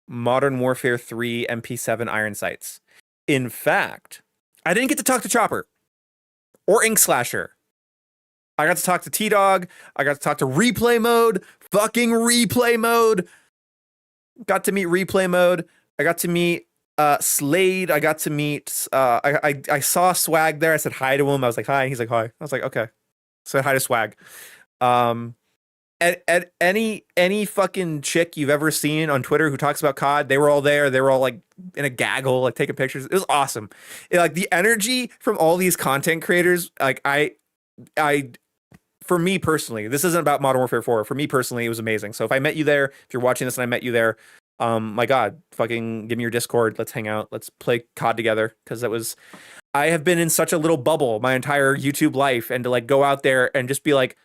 [SPEAKER 1] Modern Warfare 3 MP7 iron sights. In fact, I didn't get to talk to Chopper or Ink Slasher. I got to talk to T-Dog. I got to talk to Replay Mode. Fucking Replay Mode. Got to meet Replay Mode. I got to meet Slade. I got to meet... I saw Swag there. I said hi to him. I was like, hi. He's like, hi. I was like, okay. Said hi to Swag. At any fucking chick you've ever seen on Twitter who talks about COD, they were all there. They were all like in a gaggle, like taking pictures. It was awesome. Like the energy from all these content creators, like I for me personally, this isn't about Modern Warfare 4. For me personally, it was amazing. So if I met you there, if you're watching this and I met you there, my God, fucking give me your Discord. Let's hang out. Let's play COD together. Because I have been in such a little bubble my entire YouTube life, and to like go out there and just be like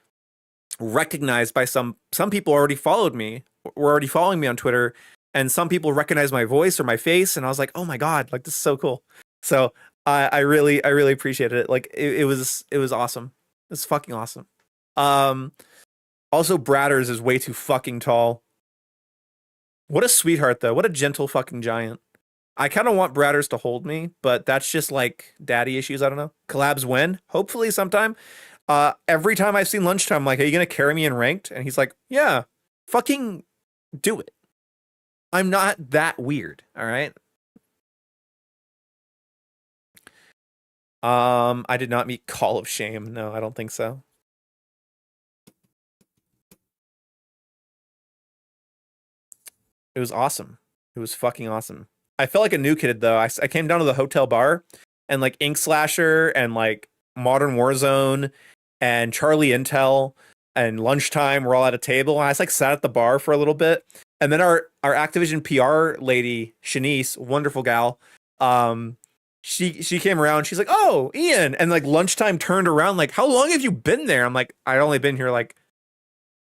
[SPEAKER 1] recognized by some people already followed me, were already following me on Twitter, and some people recognized my voice or my face, and I was like, oh my God, like this is so cool. So I really appreciated it. Like it was awesome. It's fucking awesome. Also, Bradders is way too fucking tall. What a sweetheart, though. What a gentle fucking giant. I kind of want Bradders to hold me, but that's just like daddy issues. I don't know. Collabs when? Hopefully sometime. Every time I've seen Lunchtime, I'm like, are you going to carry me in ranked? And he's like, yeah, fucking do it. I'm not that weird. All right. I did not meet Call of Shame. No, I don't think so. It was awesome. It was fucking awesome. I felt like a new kid though. I came down to the hotel bar, and like Ink Slasher and like Modern Warzone and Charlie Intel and Lunchtime were all at a table, and I just like sat at the bar for a little bit. And then our Activision PR lady, Shanice, wonderful gal, she came around. She's like, "Oh, Ian," and like Lunchtime turned around, like, "How long have you been there?" I'm like, "I'd only been here like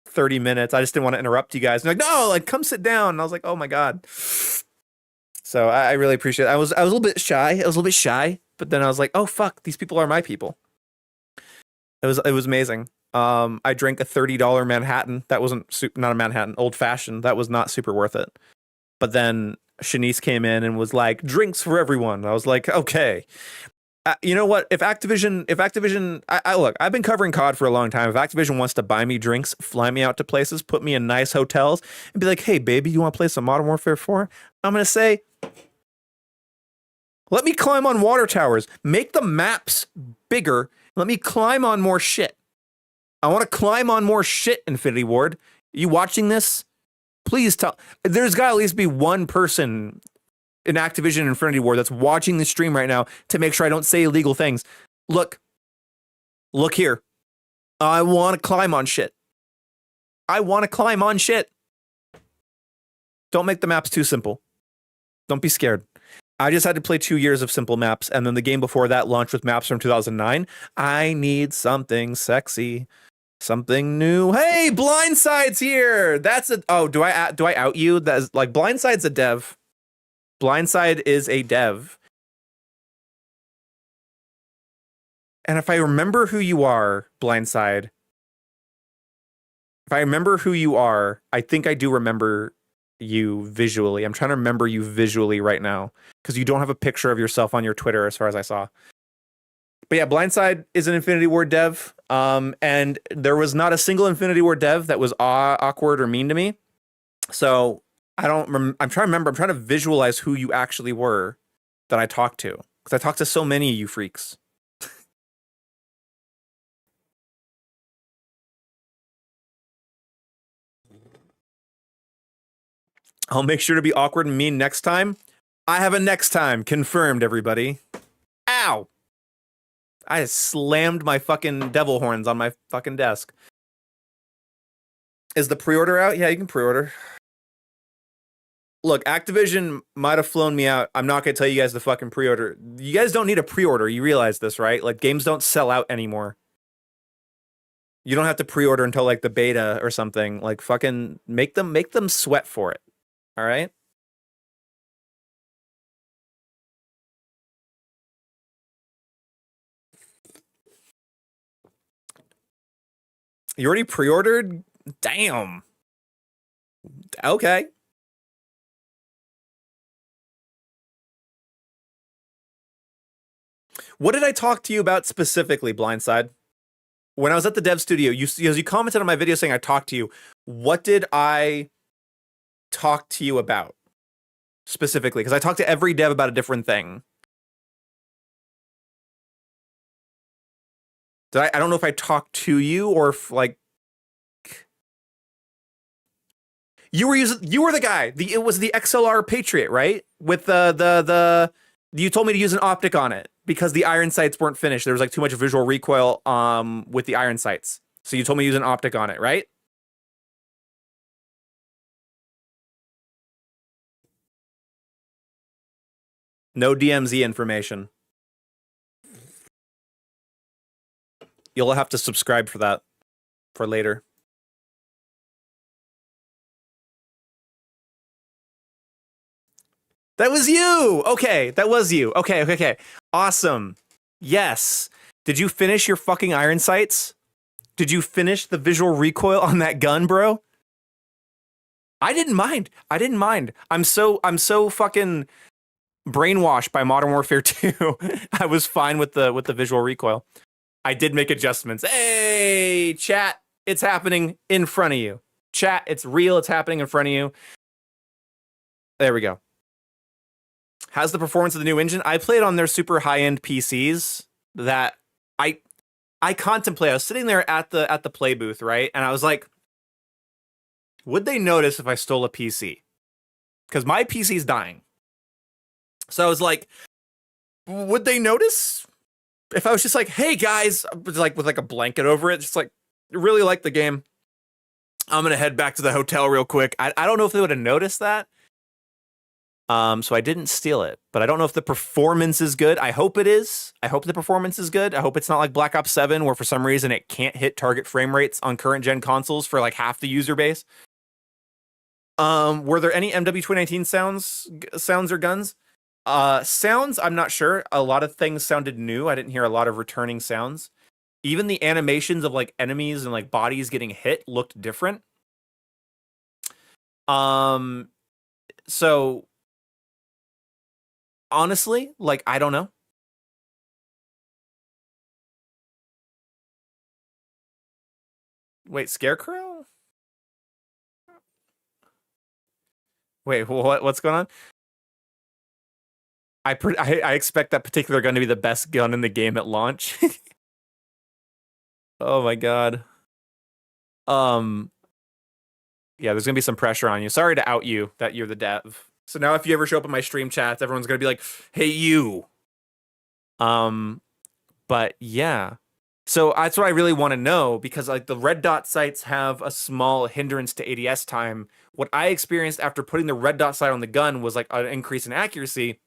[SPEAKER 1] 30 minutes. I just didn't want to interrupt you guys." And like, "No, like come sit down." And I was like, "Oh my God." So I really appreciate it. I was a little bit shy. But then I was like, "Oh fuck, these people are my people." It was amazing. I drank a $30 Manhattan. That wasn't not a Manhattan, old fashioned. That was not super worth it. But then Shanice came in and was like, "Drinks for everyone." I was like, "Okay." You know what? If Activision, I look, I've been covering COD for a long time. If Activision wants to buy me drinks, fly me out to places, put me in nice hotels, and be like, "Hey, baby, you want to play some Modern Warfare 4?" I'm gonna say, Let me climb on water towers. Make the maps bigger. Let me climb on more shit. I want to climb on more shit, Infinity Ward. You watching this? Please tell. There's got to at least be one person in Activision Infinity Ward that's watching the stream right now to make sure I don't say illegal things. Look here. I want to climb on shit. I want to climb on shit. Don't make the maps too simple. Don't be scared. I just had to play 2 years of simple maps, and then the game before that launched with maps from 2009. I need something sexy, something new. Hey, Blindside's here. That's a. Oh, do I out you? That's like Blindside's a dev. Blindside is a dev. And if I remember who you are, Blindside. If I remember who you are, I think I do remember you visually. I'm trying to remember you visually right now because you don't have a picture of yourself on your Twitter as far as I saw. But yeah, Blindside is an Infinity Ward dev. And there was not a single Infinity Ward dev that was awkward or mean to me. So I'm trying to remember. I'm trying to visualize who you actually were that I talked to. Because I talked to so many of you freaks. I'll make sure to be awkward and mean next time. I have a next time. Confirmed, everybody. Ow! I just slammed my fucking devil horns on my fucking desk. Is the pre-order out? Yeah, you can pre-order. Look, Activision might have flown me out. I'm not going to tell you guys the fucking pre-order. You guys don't need a pre-order. You realize this, right? Like, games don't sell out anymore. You don't have to pre-order until, like, the beta or something. Like, fucking make them sweat for it. All right? You already pre-ordered? Damn. Okay. What did I talk to you about specifically, Blindside? When I was at the dev studio, you commented on my video saying I talked to you. What did I talk to you about specifically? Because I talked to every dev about a different thing. I don't know if I talked to you or if, like, you were the guy. It was the XLR Patriot, right? With the you told me to use an optic on it because the iron sights weren't finished. There was like too much visual recoil with the iron sights. So you told me to use an optic on it, right? No DMZ information. You'll have to subscribe for that for later. That was you. Okay, that was you. Okay. Awesome. Yes. Did you finish your fucking iron sights? Did you finish the visual recoil on that gun, bro? I didn't mind. I'm so fucking brainwashed by Modern Warfare 2. I was fine with the visual recoil. I did make adjustments. Hey, chat, it's happening in front of you. Chat, it's real. It's happening in front of you. There we go. How's the performance of the new engine? I played on their super high-end PCs that I contemplate. I was sitting there at the play booth, right? And I was like, would they notice if I stole a PC? Because my PC's dying. So I was like, would they notice if I was just like, hey guys, like with like a blanket over it, just like, really like the game. I'm gonna head back to the hotel real quick. I don't know if they would have noticed that. So I didn't steal it, but I don't know if the performance is good. I hope it is. I hope the performance is good. I hope it's not like Black Ops 7 where for some reason it can't hit target frame rates on current gen consoles for like half the user base. Were there any MW2019 sounds or guns? Sounds, I'm not sure. A lot of things sounded new. I didn't hear a lot of returning sounds. Even the animations of like enemies and like bodies getting hit looked different. So honestly, like, I don't know. Wait, Scarecrow? Wait, what's going on? I expect that particular gun to be the best gun in the game at launch. Oh my god. Yeah, there's gonna be some pressure on you. Sorry to out you that you're the dev. So now if you ever show up in my stream chats, everyone's gonna be like, "Hey, you." But yeah. So that's what I really want to know, because like the red dot sights have a small hindrance to ADS time. What I experienced after putting the red dot sight on the gun was like an increase in accuracy,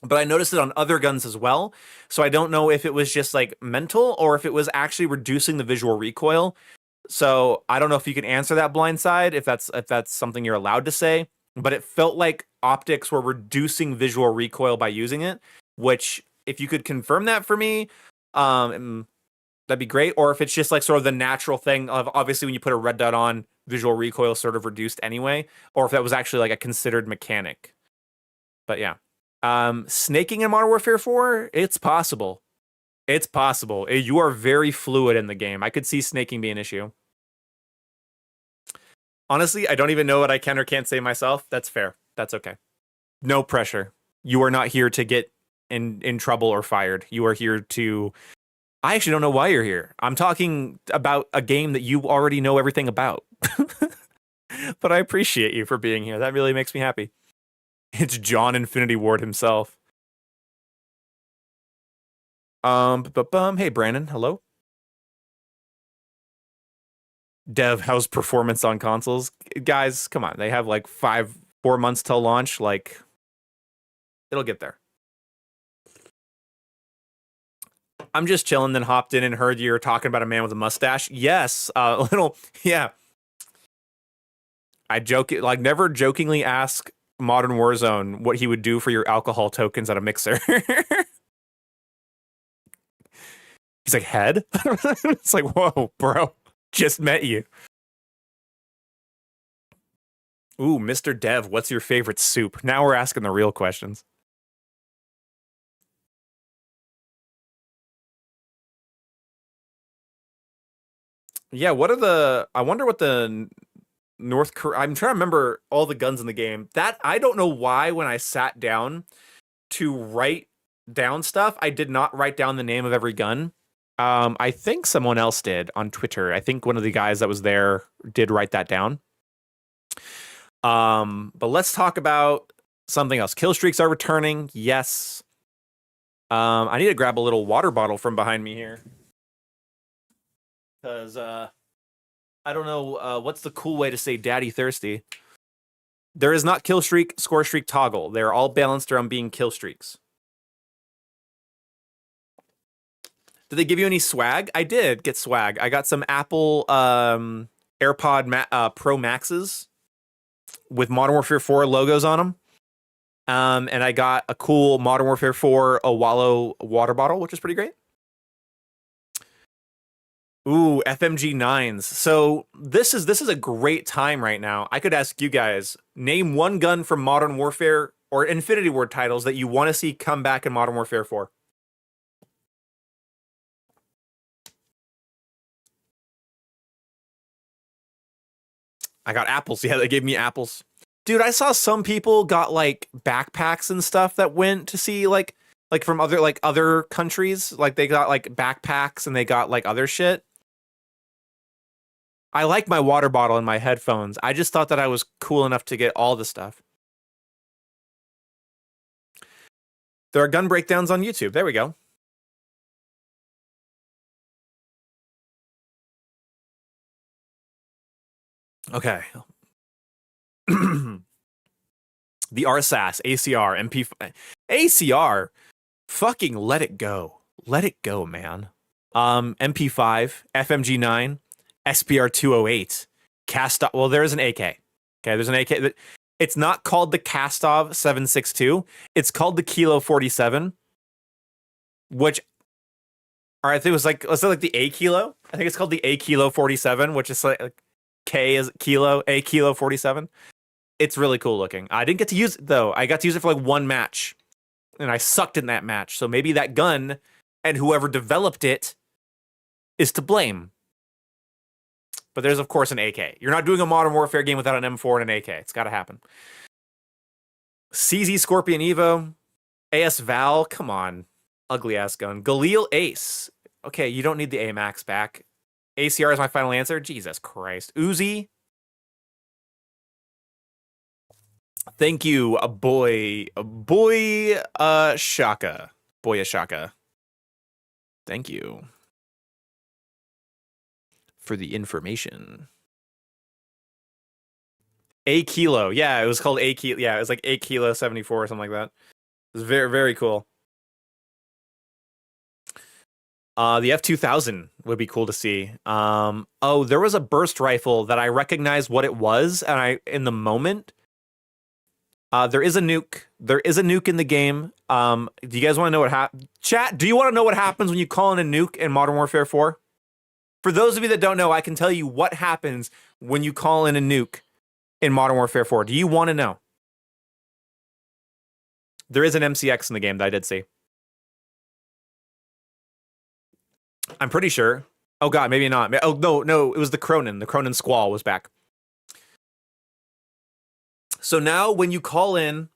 [SPEAKER 1] but I noticed it on other guns as well. So I don't know if it was just like mental or if it was actually reducing the visual recoil. So I don't know if you can answer that blindside, if that's something you're allowed to say, but it felt like optics were reducing visual recoil by using it, which if you could confirm that for me, that'd be great. Or if it's just like sort of the natural thing of obviously when you put a red dot on, visual recoil is sort of reduced anyway, or if that was actually like a considered mechanic. But yeah. Snaking in Modern Warfare 4, it's possible. It's possible. You are very fluid in the game. I could see snaking be an issue. Honestly, I don't even know what I can or can't say myself. That's fair. That's okay. No pressure. You are not here to get in trouble or fired. You are here to... I actually don't know why you're here. I'm talking about a game that you already know everything about. But I appreciate you for being here. That really makes me happy. It's John Infinity Ward himself. Hey Brandon, hello. Dev, how's performance on consoles? Guys, come on. They have like 4 months till launch. Like, it'll get there. I'm just chilling, then hopped in and heard you're talking about a man with a mustache. Yes, yeah. I never jokingly ask Modern Warzone what he would do for your alcohol tokens at a mixer. He's like, head? It's like, whoa, bro. Just met you. Ooh, Mr. Dev, what's your favorite soup? Now we're asking the real questions. Yeah, I wonder what the North Korea... I'm trying to remember all the guns in the game. That, I don't know why when I sat down to write down stuff, I did not write down the name of every gun. I think someone else did on Twitter. I think one of the guys that was there did write that down. But let's talk about something else. Kill streaks are returning. Yes. I need to grab a little water bottle from behind me here. Because I don't know what's the cool way to say daddy thirsty. There is not kill streak, score streak, toggle. They're all balanced around being kill streaks. Did they give you any swag? I did get swag. I got some Apple AirPod Pro Maxes with Modern Warfare 4 logos on them. And I got a cool Modern Warfare 4 Wallow water bottle, which is pretty great. Ooh, FMG 9s. So this is a great time right now. I could ask you guys, name one gun from Modern Warfare or Infinity Ward titles that you want to see come back in Modern Warfare 4. I got apples. Yeah, they gave me apples. Dude, I saw some people got like backpacks and stuff that went to see like from other countries. Like they got like backpacks and they got like other shit. I like my water bottle and my headphones. I just thought that I was cool enough to get all the stuff. There are gun breakdowns on YouTube. There we go. Okay. The RSAS, ACR, MP5. ACR, fucking let it go. Let it go, man. MP5, FMG9, SPR 208, Kastov. Well, there is an AK. Okay, there's an AK. It's not called the Kastov 762. It's called the Kilo 47, which, or I think it was like the A Kilo. I think it's called the A Kilo 47, which is like K is kilo, A Kilo 47. It's really cool looking. I didn't get to use it though. I got to use it for like one match, and I sucked in that match. So maybe that gun and whoever developed it is to blame. But there's of course an AK. You're not doing a Modern Warfare game without an M4 and an AK. It's got to happen. CZ Scorpion Evo, AS Val, come on. Ugly ass gun. Galil Ace. Okay, you don't need the AMAX back. ACR is my final answer. Jesus Christ. Uzi. Thank you, Shaka. Boya Shaka. Thank you for the information. A Kilo. Yeah, it was called A Kilo. Yeah, it was like A Kilo 74 or something like that. It was very, very cool. The F2000 would be cool to see. Oh, there was a burst rifle that I recognized what it was, and in the moment, there is a nuke. There is a nuke in the game. Do you guys want to know what happens? Chat, do you want to know what happens when you call in a nuke in Modern Warfare 4? For those of you that don't know, I can tell you what happens when you call in a nuke in Modern Warfare 4. Do you want to know? There is an MCX in the game that I did see. I'm pretty sure. Oh god, maybe not. Oh no, it was the Cronin. The Cronin Squall was back. So now when you call in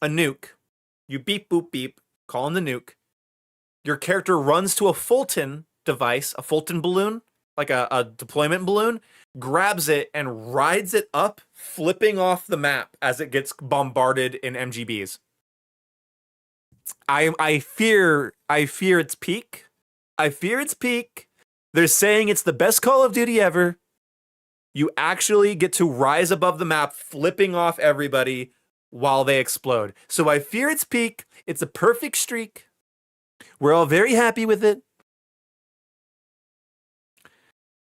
[SPEAKER 1] a nuke, you beep boop beep, call in the nuke. Your character runs to a Fulton device, a Fulton balloon, like a deployment balloon, grabs it and rides it up, flipping off the map as it gets bombarded in MGBs. I fear its peak. I fear its peak. They're saying it's the best Call of Duty ever. You actually get to rise above the map, flipping off everybody while they explode. So I fear its peak. It's a perfect streak. We're all very happy with it.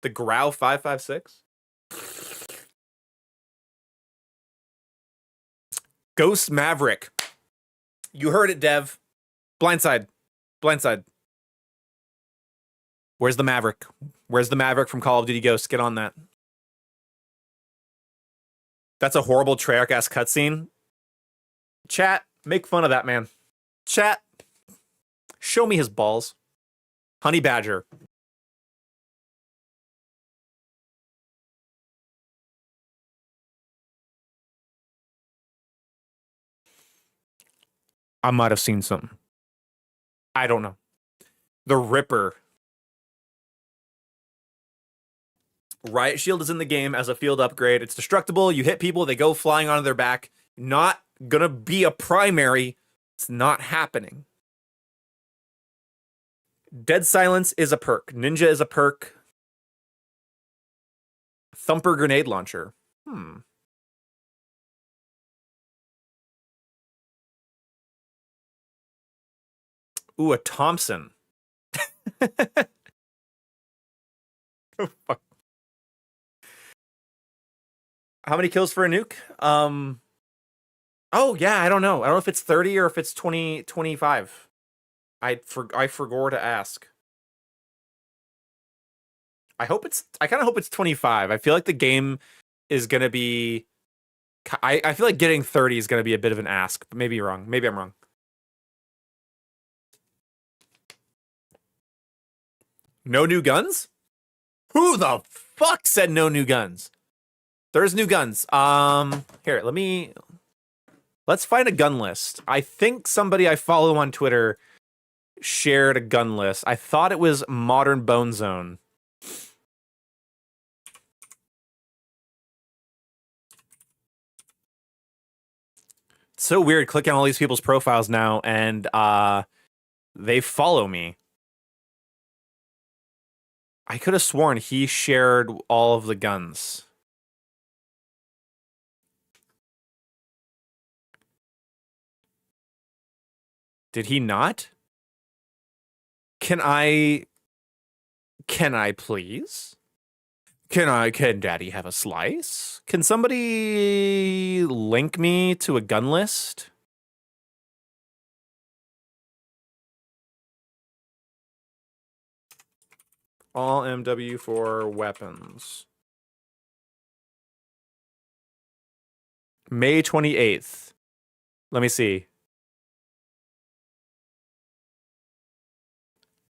[SPEAKER 1] The Grau 556. Ghost Maverick. You heard it, Dev. Blindside. Blindside. Where's the Maverick? Where's the Maverick from Call of Duty Ghosts? Get on that. That's a horrible Treyarch-ass cutscene. Chat, make fun of that man. Chat, show me his balls. Honey Badger. I might have seen something. I don't know. The Ripper. Riot Shield is in the game as a field upgrade. It's destructible. You hit people, they go flying onto their back. Not gonna be a primary. It's not happening. Dead Silence is a perk. Ninja is a perk. Thumper Grenade Launcher. Ooh, a Thompson. Oh, fuck. How many kills for a nuke? Oh yeah, I don't know. I don't know if it's 30 or if it's 20, 25. I forgot to ask. I kind of hope it's 25. I feel like the game is going to be I feel like getting 30 is going to be a bit of an ask, but maybe you're wrong. Maybe I'm wrong. No new guns? Who the fuck said no new guns? There's new guns. Here, let's find a gun list. I think somebody I follow on Twitter shared a gun list. I thought it was Modern Bone Zone. It's so weird clicking on all these people's profiles now and they follow me. I could have sworn he shared all of the guns. Did he not? Can I please? Can Daddy have a slice? Can somebody link me to a gun list? All MW4 weapons. May 28th. Let me see.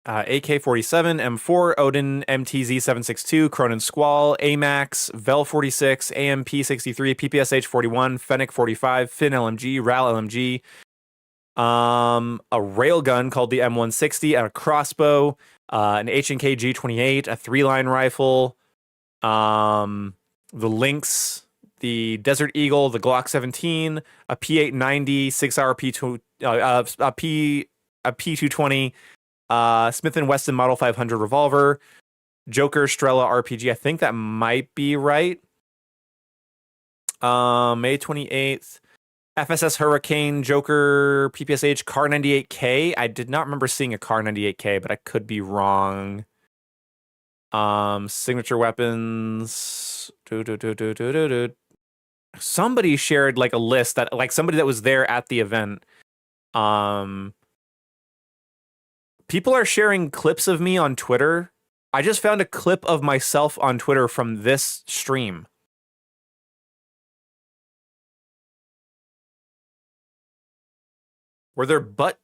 [SPEAKER 1] AK-47, M4, Odin, MTZ-762, Cronin Squall, AMAX, Vel-46, AMP-63, PPSH-41, Fennec-45, Finn LMG, RAL LMG, A railgun called the M160, and a crossbow, an H&K G28, a 3-line rifle, the Lynx, the Desert Eagle, the Glock 17, a P890, 6-hour P2, a P220, Smith & Wesson Model 500 revolver, Joker Strela RPG. I think that might be right. May 28th. FSS Hurricane Joker PPSH Car 98K. I did not remember seeing a Car 98K, but I could be wrong. Signature weapons. Somebody shared like a list that like somebody that was there at the event. People are sharing clips of me on Twitter. I just found a clip of myself on Twitter from this stream. Were there butt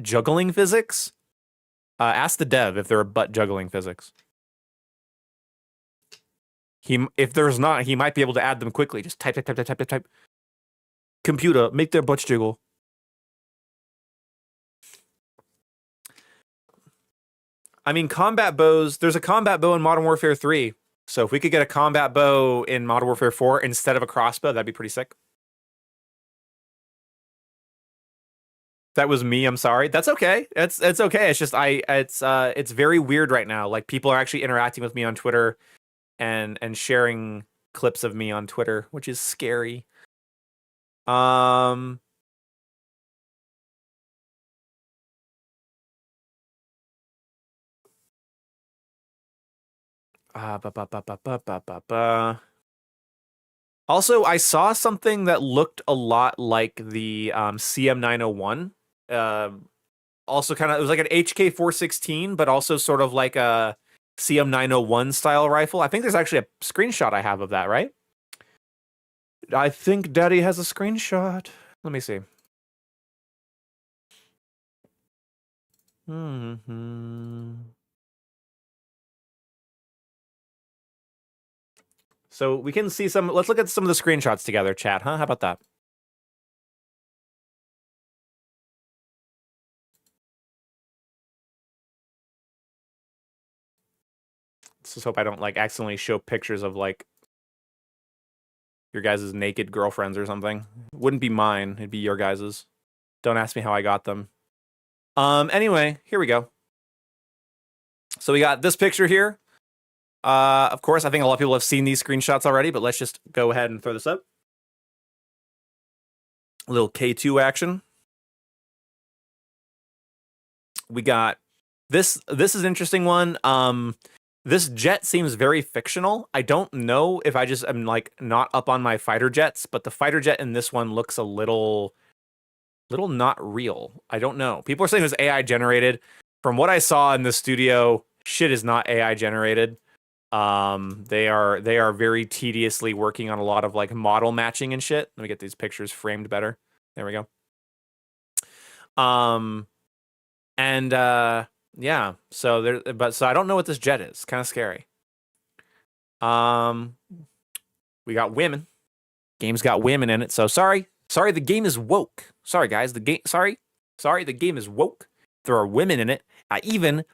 [SPEAKER 1] juggling physics? Ask the dev if there are butt juggling physics. If there's not, he might be able to add them quickly. Just type. Computer, make their butts jiggle. I mean, combat bows, there's a combat bow in Modern Warfare 3. So if we could get a combat bow in Modern Warfare 4 instead of a crossbow, that'd be pretty sick. That was me. I'm sorry. That's okay. It's okay. It's just it's very weird right now. Like people are actually interacting with me on Twitter and sharing clips of me on Twitter, which is scary. Also, I saw something that looked a lot like the CM901. Also kind of, it was like an HK416, but also sort of like a CM901 style rifle. I think there's actually a screenshot I have of that, right? I think Daddy has a screenshot. Let me see. So we can see some, let's look at some of the screenshots together, chat, huh? How about that? Let's just hope I don't like accidentally show pictures of like your guys' naked girlfriends or something. It wouldn't be mine, it'd be your guys's. Don't ask me how I got them. Anyway, here we go. So we got this picture here. Of course, I think a lot of people have seen these screenshots already, but let's just go ahead and throw this up. A little K2 action. We got this. This is an interesting one. This jet seems very fictional. I don't know if I just am like not up on my fighter jets, but the fighter jet in this one looks a little not real. I don't know. People are saying it was AI generated. From what I saw in the studio, shit is not AI generated. They are very tediously working on a lot of like model matching and shit. Let me get these pictures framed better. There we go. Yeah, so so I don't know what this jet is. Kind of scary. We got women. Game's got women in it. So sorry, the game is woke. Sorry guys, the game the game is woke. There are women in it. I even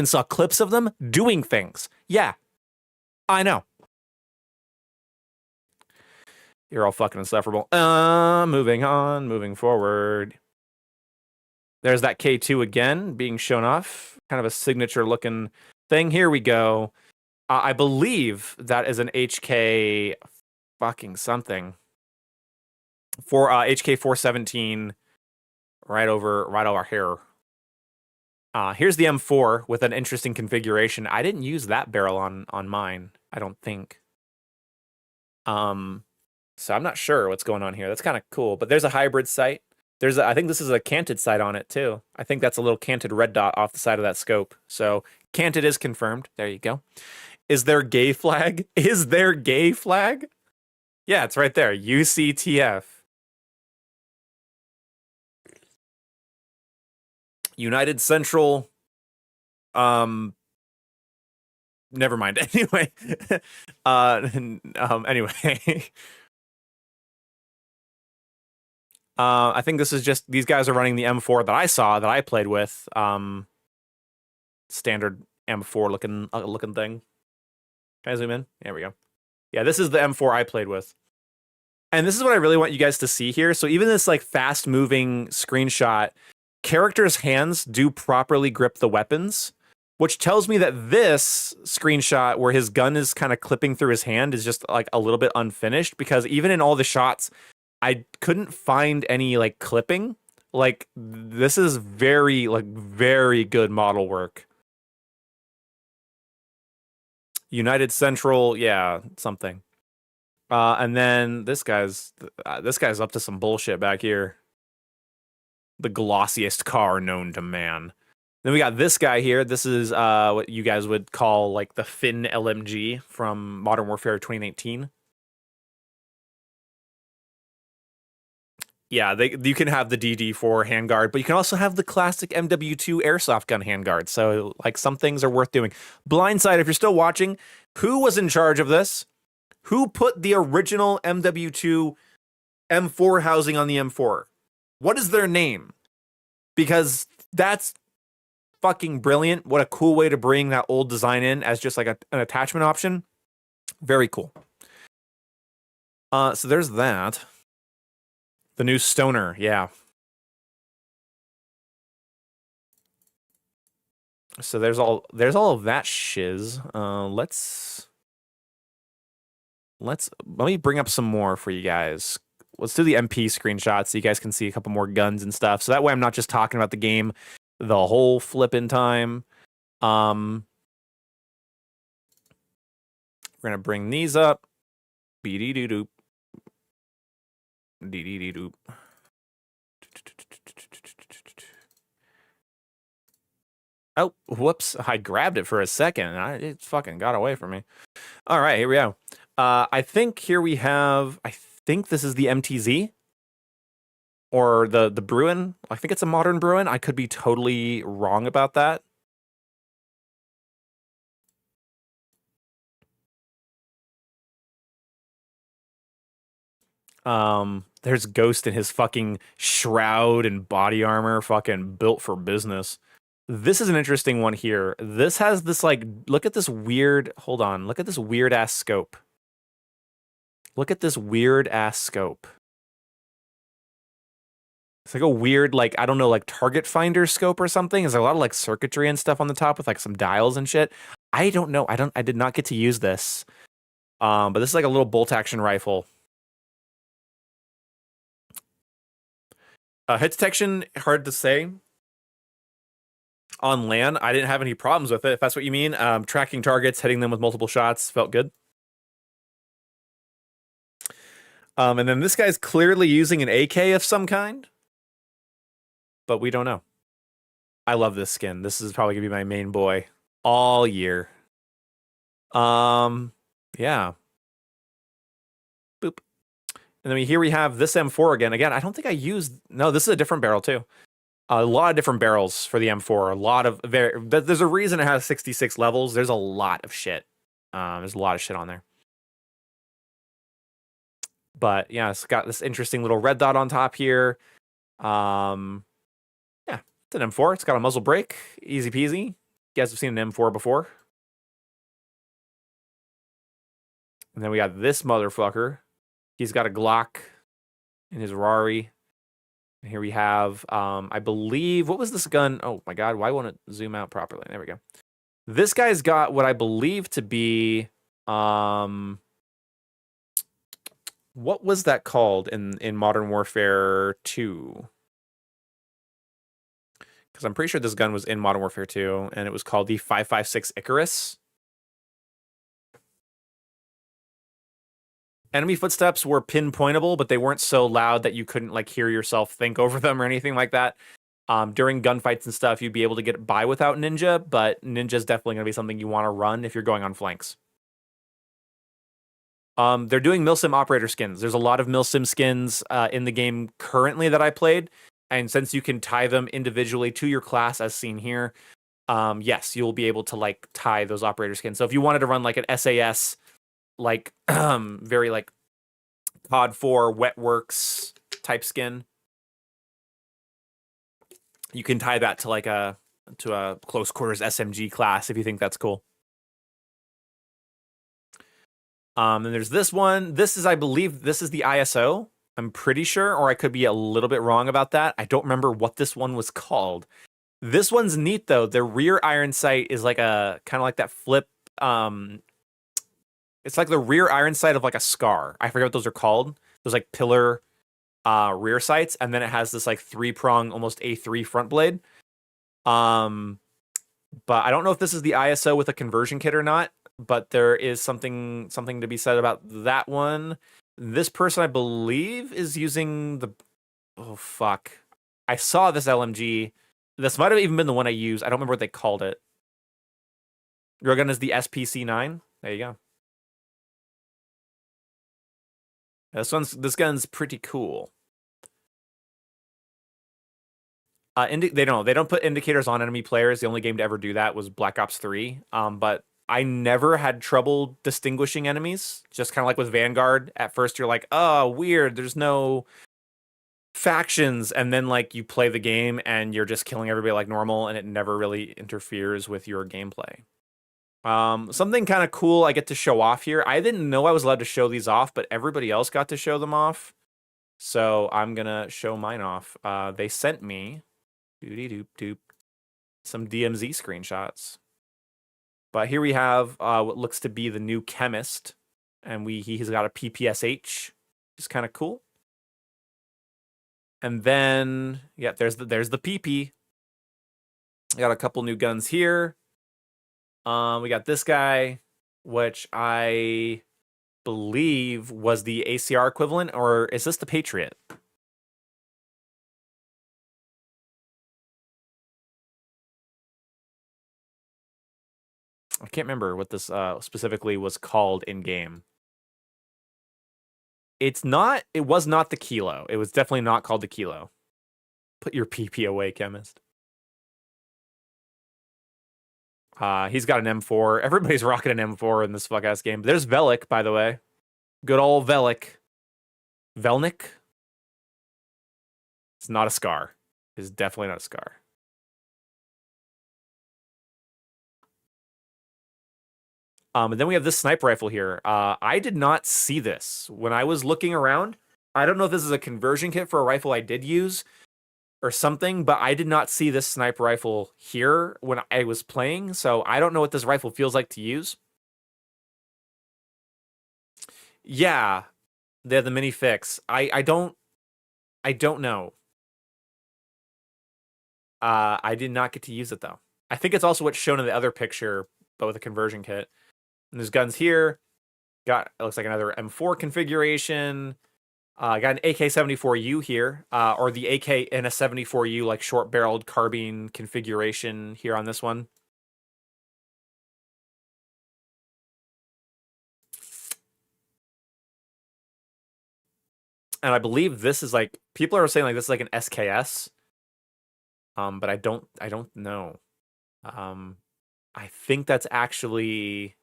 [SPEAKER 1] saw clips of them doing things. Yeah. I know. You're all fucking insufferable. Moving on, moving forward. There's that K2 again being shown off. Kind of a signature looking thing. Here we go. I believe that is an HK fucking something. For HK 417 right over here. Here's the M4 with an interesting configuration. I didn't use that barrel on mine, I don't think. So I'm not sure what's going on here. That's kind of cool. But there's a hybrid sight. I think this is a canted sight on it too. I think that's a little canted red dot off the side of that scope. So canted is confirmed. There you go. Is there gay flag? Is there gay flag? Yeah, it's right there. UCTF. United Central. Never mind. Anyway. Anyway. I think this is just these guys are running the M4 that I saw that I played with. Standard M4 looking thing. Can I zoom in? There we go. Yeah, this is the M4 I played with. And this is what I really want you guys to see here. So even this like fast moving screenshot, characters' hands do properly grip the weapons, which tells me that this screenshot where his gun is kind of clipping through his hand is just like a little bit unfinished, because even in all the shots, I couldn't find any like clipping. Like this is very good model work. United Central, yeah, something. And then this guy's up to some bullshit back here. The glossiest car known to man. Then we got this guy here. This is what you guys would call like the Finn LMG from Modern Warfare 2019. Yeah, you can have the DD4 handguard, but you can also have the classic MW2 airsoft gun handguard. So like some things are worth doing. Blindside, if you're still watching, who was in charge of this? Who put the original MW2 M4 housing on the M4? What is their name? Because that's fucking brilliant. What a cool way to bring that old design in as just like an attachment option. Very cool. So there's that. The new Stoner, yeah. So there's all of that shiz. Let me bring up some more for you guys. Let's do the MP screenshots so you guys can see a couple more guns and stuff. So that way I'm not just talking about the game the whole flipping time. We're gonna bring these up. Dee-dee-doo-doop. Dee-dee-dee-doop. Oh, whoops. I grabbed it for a second. It fucking got away from me. All right, here we go. I think here we have, I think this is the MTZ or the Bruin. I think it's a modern Bruin. I could be totally wrong about that. There's Ghost in his fucking shroud and body armor, fucking built for business. This is an interesting one here. This has this like, look at this weird, hold on, look at this weird ass scope. Look at this weird ass scope. It's like a weird, like, I don't know, like target finder scope or something. There's a lot of like circuitry and stuff on the top with like some dials and shit. I don't know. I did not get to use this. But this is like a little bolt action rifle. Hit detection, hard to say. On land, I didn't have any problems with it, if that's what you mean. Tracking targets, hitting them with multiple shots, felt good. And then this guy's clearly using an AK of some kind, but we don't know. I love this skin. This is probably gonna be my main boy all year. Yeah. Boop. And then here we have this M4 again. Again, I don't think I used... No, this is a different barrel too. A lot of different barrels for the M4. A lot of... There's a reason it has 66 levels. There's a lot of shit. There's a lot of shit on there. But yeah, it's got this interesting little red dot on top here. Yeah, it's an M4. It's got a muzzle brake. Easy peasy. You guys have seen an M4 before. And then we got this motherfucker. He's got a Glock in his Rari. And here we have, I believe, what was this gun? Oh my God, why won't it zoom out properly? There we go. This guy's got what I believe to be, what was that called in Modern Warfare 2? Because I'm pretty sure this gun was in Modern Warfare 2, and it was called the 5.56 Icarus. Enemy footsteps were pinpointable, but they weren't so loud that you couldn't like hear yourself think over them or anything like that. During gunfights and stuff, you'd be able to get by without Ninja, but Ninja's definitely going to be something you want to run if you're going on flanks. They're doing Milsim operator skins. There's a lot of Milsim skins in the game currently that I played, and since you can tie them individually to your class as seen here, yes, you'll be able to like tie those operator skins. So if you wanted to run like an SAS, like very like COD 4 Wet Works type skin, you can tie that to like a close quarters SMG class if you think that's cool. And there's this one. This is, I believe, this is the ISO. I'm pretty sure, or I could be a little bit wrong about that. I don't remember what this one was called. This one's neat though. The rear iron sight is like a kind of like that flip. It's like the rear iron sight of like a Scar. I forget what those are called. Those like pillar rear sights, and then it has this like 3-prong, almost A3 front blade. But I don't know if this is the ISO with a conversion kit or not. But there is something to be said about that one. This person, I believe, is using the... Oh, fuck. I saw this LMG. This might have even been the one I used. I don't remember what they called it. Your gun is the SPC-9. There you go. This gun's pretty cool. They don't put indicators on enemy players. The only game to ever do that was Black Ops 3. But I never had trouble distinguishing enemies. Just kind of like with Vanguard. At first, you're like, oh, weird. There's no factions. And then, like, you play the game and you're just killing everybody like normal, and it never really interferes with your gameplay. Something kind of cool I get to show off here. I didn't know I was allowed to show these off, but everybody else got to show them off. So I'm going to show mine off. They sent me some DMZ screenshots. But here we have what looks to be the new chemist, and he's got a PPSH, which is kind of cool. And then, yeah, there's the PP. Got a couple new guns here. We got this guy, which I believe was the ACR equivalent, or is this the Patriot? I can't remember what this specifically was called in game. It was not the Kilo. It was definitely not called the Kilo. Put your PP away, chemist. He's got an M4. Everybody's rocking an M4 in this fuck-ass game. There's Velik, by the way. Good old Velik. Velnik? It's not a Scar. It's definitely not a Scar. And then we have this sniper rifle here. I did not see this. When I was looking around, I don't know if this is a conversion kit for a rifle I did use or something, but I did not see this sniper rifle here when I was playing, so I don't know what this rifle feels like to use. Yeah, they're the mini fix. I don't know. I did not get to use it, though. I think it's also what's shown in the other picture, but with a conversion kit. And there's guns here. It looks like another M4 configuration. Got an AK-74U here, or the AK in a 74U, like short-barreled carbine configuration here on this one. And I believe this is like, people are saying like this is like an SKS. But I don't know. I think that's actually...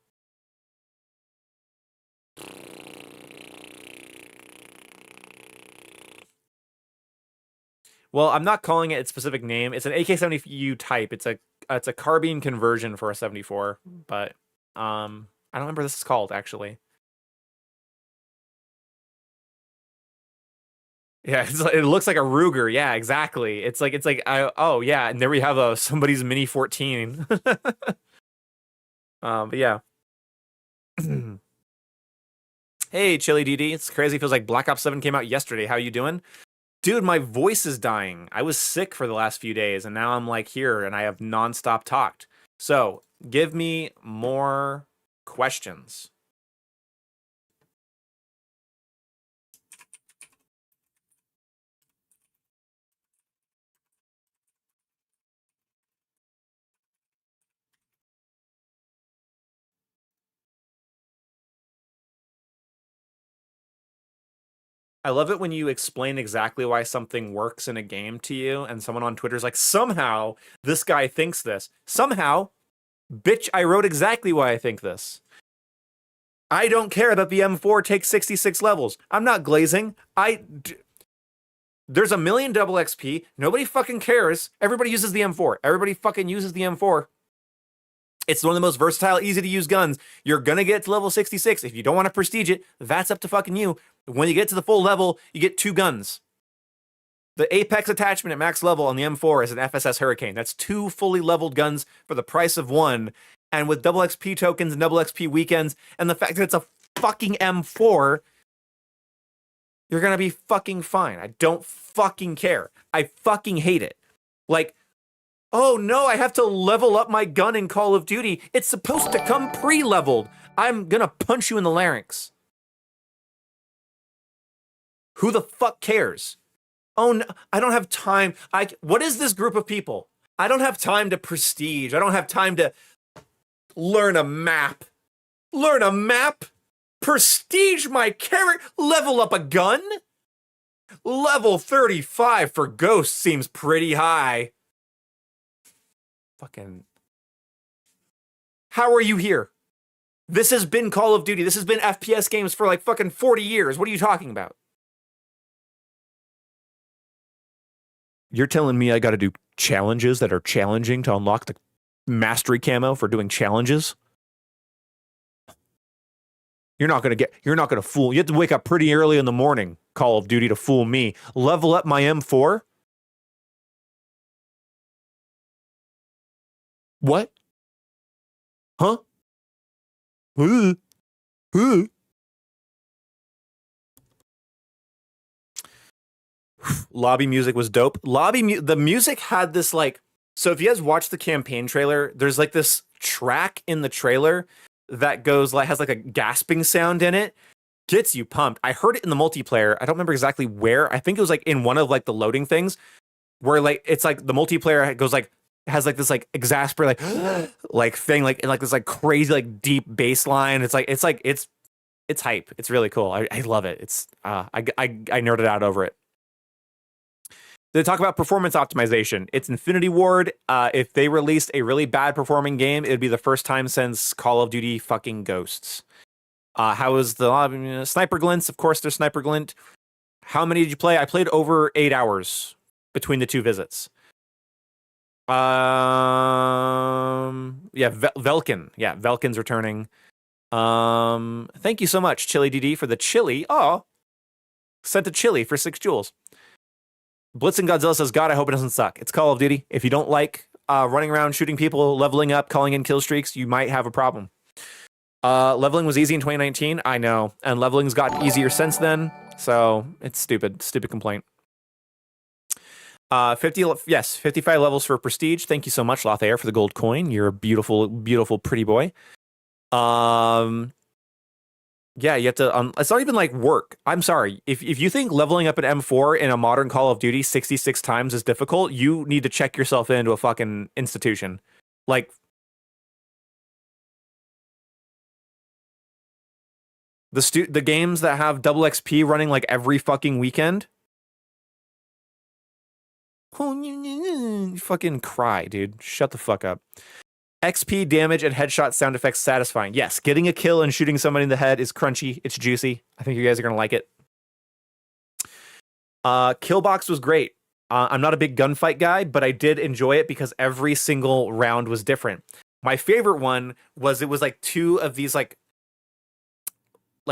[SPEAKER 1] Well, I'm not calling it its specific name. It's an AK-70U type. It's a carbine conversion for a 74, but I don't remember what this is called actually. Yeah, it looks like a Ruger. Yeah, exactly. It's like oh yeah, and there we have somebody's Mini 14. But yeah. Hey, Chili DD. It's crazy. Feels like Black Ops 7 came out yesterday. How you doing? Dude, my voice is dying. I was sick for the last few days, and now I'm like here, and I have nonstop talked. So, give me more questions. I love it when you explain exactly why something works in a game to you, and someone on Twitter is like, somehow this guy thinks this. Somehow, bitch, I wrote exactly why I think this. I don't care that the M4 takes 66 levels. I'm not glazing. There's a million double XP. Nobody fucking cares. Everybody uses the M4. Everybody fucking uses the M4. It's one of the most versatile, easy to use guns. You're gonna get to level 66. If you don't want to prestige it, that's up to fucking you. When you get to the full level, you get 2 guns. The Apex attachment at max level on the M4 is an FSS Hurricane. That's 2 fully leveled guns for the price of 1. And with double XP tokens and double XP weekends, and the fact that it's a fucking M4, you're gonna be fucking fine. I don't fucking care. I fucking hate it. Like, oh no, I have to level up my gun in Call of Duty. It's supposed to come pre-leveled. I'm gonna punch you in the larynx. Who the fuck cares? Oh no, I don't have time. What is this group of people? I don't have time to prestige. I don't have time to learn a map. Learn a map? Prestige my character? Level up a gun? Level 35 for Ghost seems pretty high. Fucking... How are you here? This has been Call of Duty. This has been FPS games for like fucking 40 years. What are you talking about? You're telling me I gotta do challenges that are challenging to unlock the mastery camo for doing challenges? You're not gonna fool. You have to wake up pretty early in the morning, Call of Duty, to fool me. Level up my M4? What? Huh? Lobby music was dope. The music had this like, so if you guys watch the campaign trailer, there's like this track in the trailer that goes like, has like a gasping sound in it. Gets you pumped. I heard it in the multiplayer. I don't remember exactly where. I think it was like in one of like the loading things where like it's like the multiplayer goes like, has like this like exasperate like thing like, and like this like crazy like deep bass line. It's hype. It's really cool. I love it. It's I nerded out over it. They talk about performance optimization. It's Infinity Ward. If they released a really bad performing game, it'd be the first time since Call of Duty fucking Ghosts. How is the Sniper Glints? Of course, there's Sniper Glint. How many did you play? I played over 8 hours between the 2 visits. Velkin. Yeah, Velkin's returning. Thank you so much, Chili DD, for the chili. Oh, sent a chili for 6 jewels. Blitzing Godzilla says, God, I hope it doesn't suck. It's Call of Duty. If you don't like running around, shooting people, leveling up, calling in kill streaks, you might have a problem. Leveling was easy in 2019. I know. And leveling's gotten easier since then. So it's stupid. Stupid complaint. 55 levels for Prestige. Thank you so much, Lothair, for the gold coin. You're a beautiful, beautiful, pretty boy. Yeah, you have to. It's not even like work. I'm sorry. If you think leveling up an M4 in a modern Call of Duty 66 times is difficult, you need to check yourself into a fucking institution. Like, the games that have double XP running like every fucking weekend. You fucking cry, dude. Shut the fuck up. XP, damage, and headshot sound effects satisfying. Yes, getting a kill and shooting somebody in the head is crunchy. It's juicy. I think you guys are going to like it. Killbox was great. I'm not a big gunfight guy, but I did enjoy it because every single round was different. My favorite one was it was like 2 of these like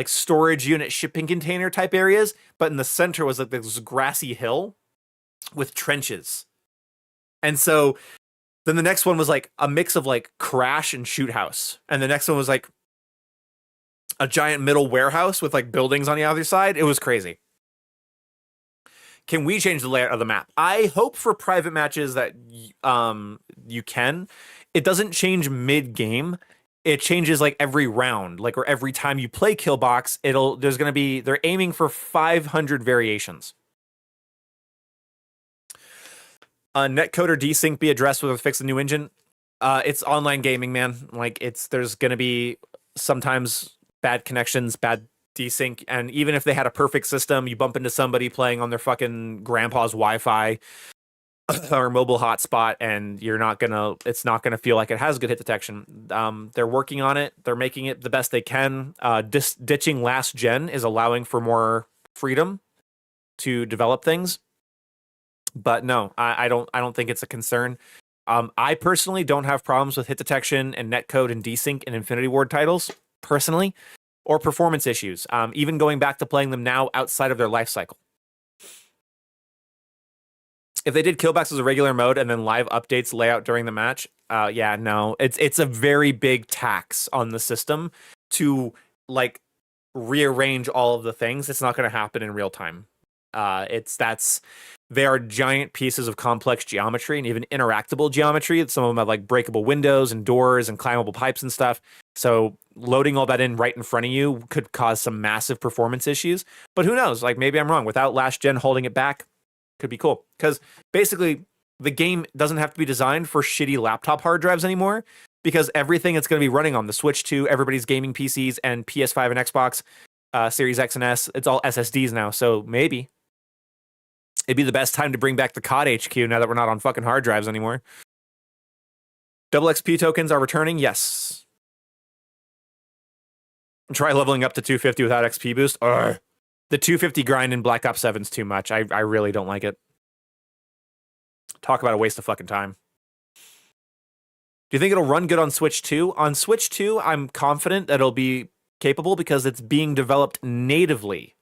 [SPEAKER 1] storage unit shipping container type areas, but in the center was like this grassy hill with trenches. And so then the next one was like a mix of like crash and shoot house. And the next one was like a giant middle warehouse with like buildings on the other side. It was crazy. Can we change the layout of the map? I hope for private matches that you can. It doesn't change mid-game. It changes like every round, like, or every time you play Killbox, they're aiming for 500 variations. Netcode or desync be addressed with a fix the new engine. It's online gaming, man. Like there's gonna be sometimes bad connections, bad desync, and even if they had a perfect system, you bump into somebody playing on their fucking grandpa's Wi-Fi or mobile hotspot, and it's not gonna feel like it has good hit detection. They're working on it. They're making it the best they can. Ditching last gen is allowing for more freedom to develop things. But no, I don't think it's a concern. I personally don't have problems with hit detection and netcode and desync and Infinity Ward titles personally, or performance issues. Even going back to playing them now outside of their life cycle. If they did killbacks as a regular mode and then live updates layout during the match, yeah, no, it's a very big tax on the system to like rearrange all of the things. It's not going to happen in real time. They are giant pieces of complex geometry and even interactable geometry. Some of them have like breakable windows and doors and climbable pipes and stuff. So loading all that in right in front of you could cause some massive performance issues. But who knows? Like maybe I'm wrong. Without last gen holding it back, could be cool. Because basically the game doesn't have to be designed for shitty laptop hard drives anymore. Because everything it's going to be running on the Switch 2, everybody's gaming PCs, and PS5 and Xbox Series X and S, it's all SSDs now. So maybe it'd be the best time to bring back the COD HQ now that we're not on fucking hard drives anymore. Double XP tokens are returning, yes. Try leveling up to 250 without XP boost. Urgh. The 250 grind in Black Ops 7 is too much. I really don't like it. Talk about a waste of fucking time. Do you think it'll run good on Switch 2? On Switch 2, I'm confident that it'll be capable because it's being developed natively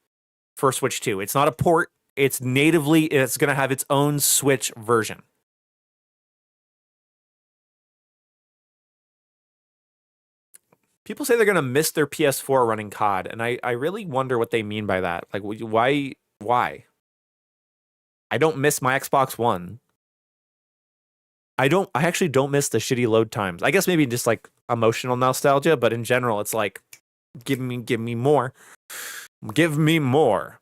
[SPEAKER 1] for Switch 2. It's not a port. It's natively, it's going to have its own Switch version. People say they're going to miss their PS4 running COD, and I really wonder what they mean by that. Like, why? I don't miss my Xbox One. I actually don't miss the shitty load times. I guess maybe just like emotional nostalgia, but in general, it's like, give me more. Give me more.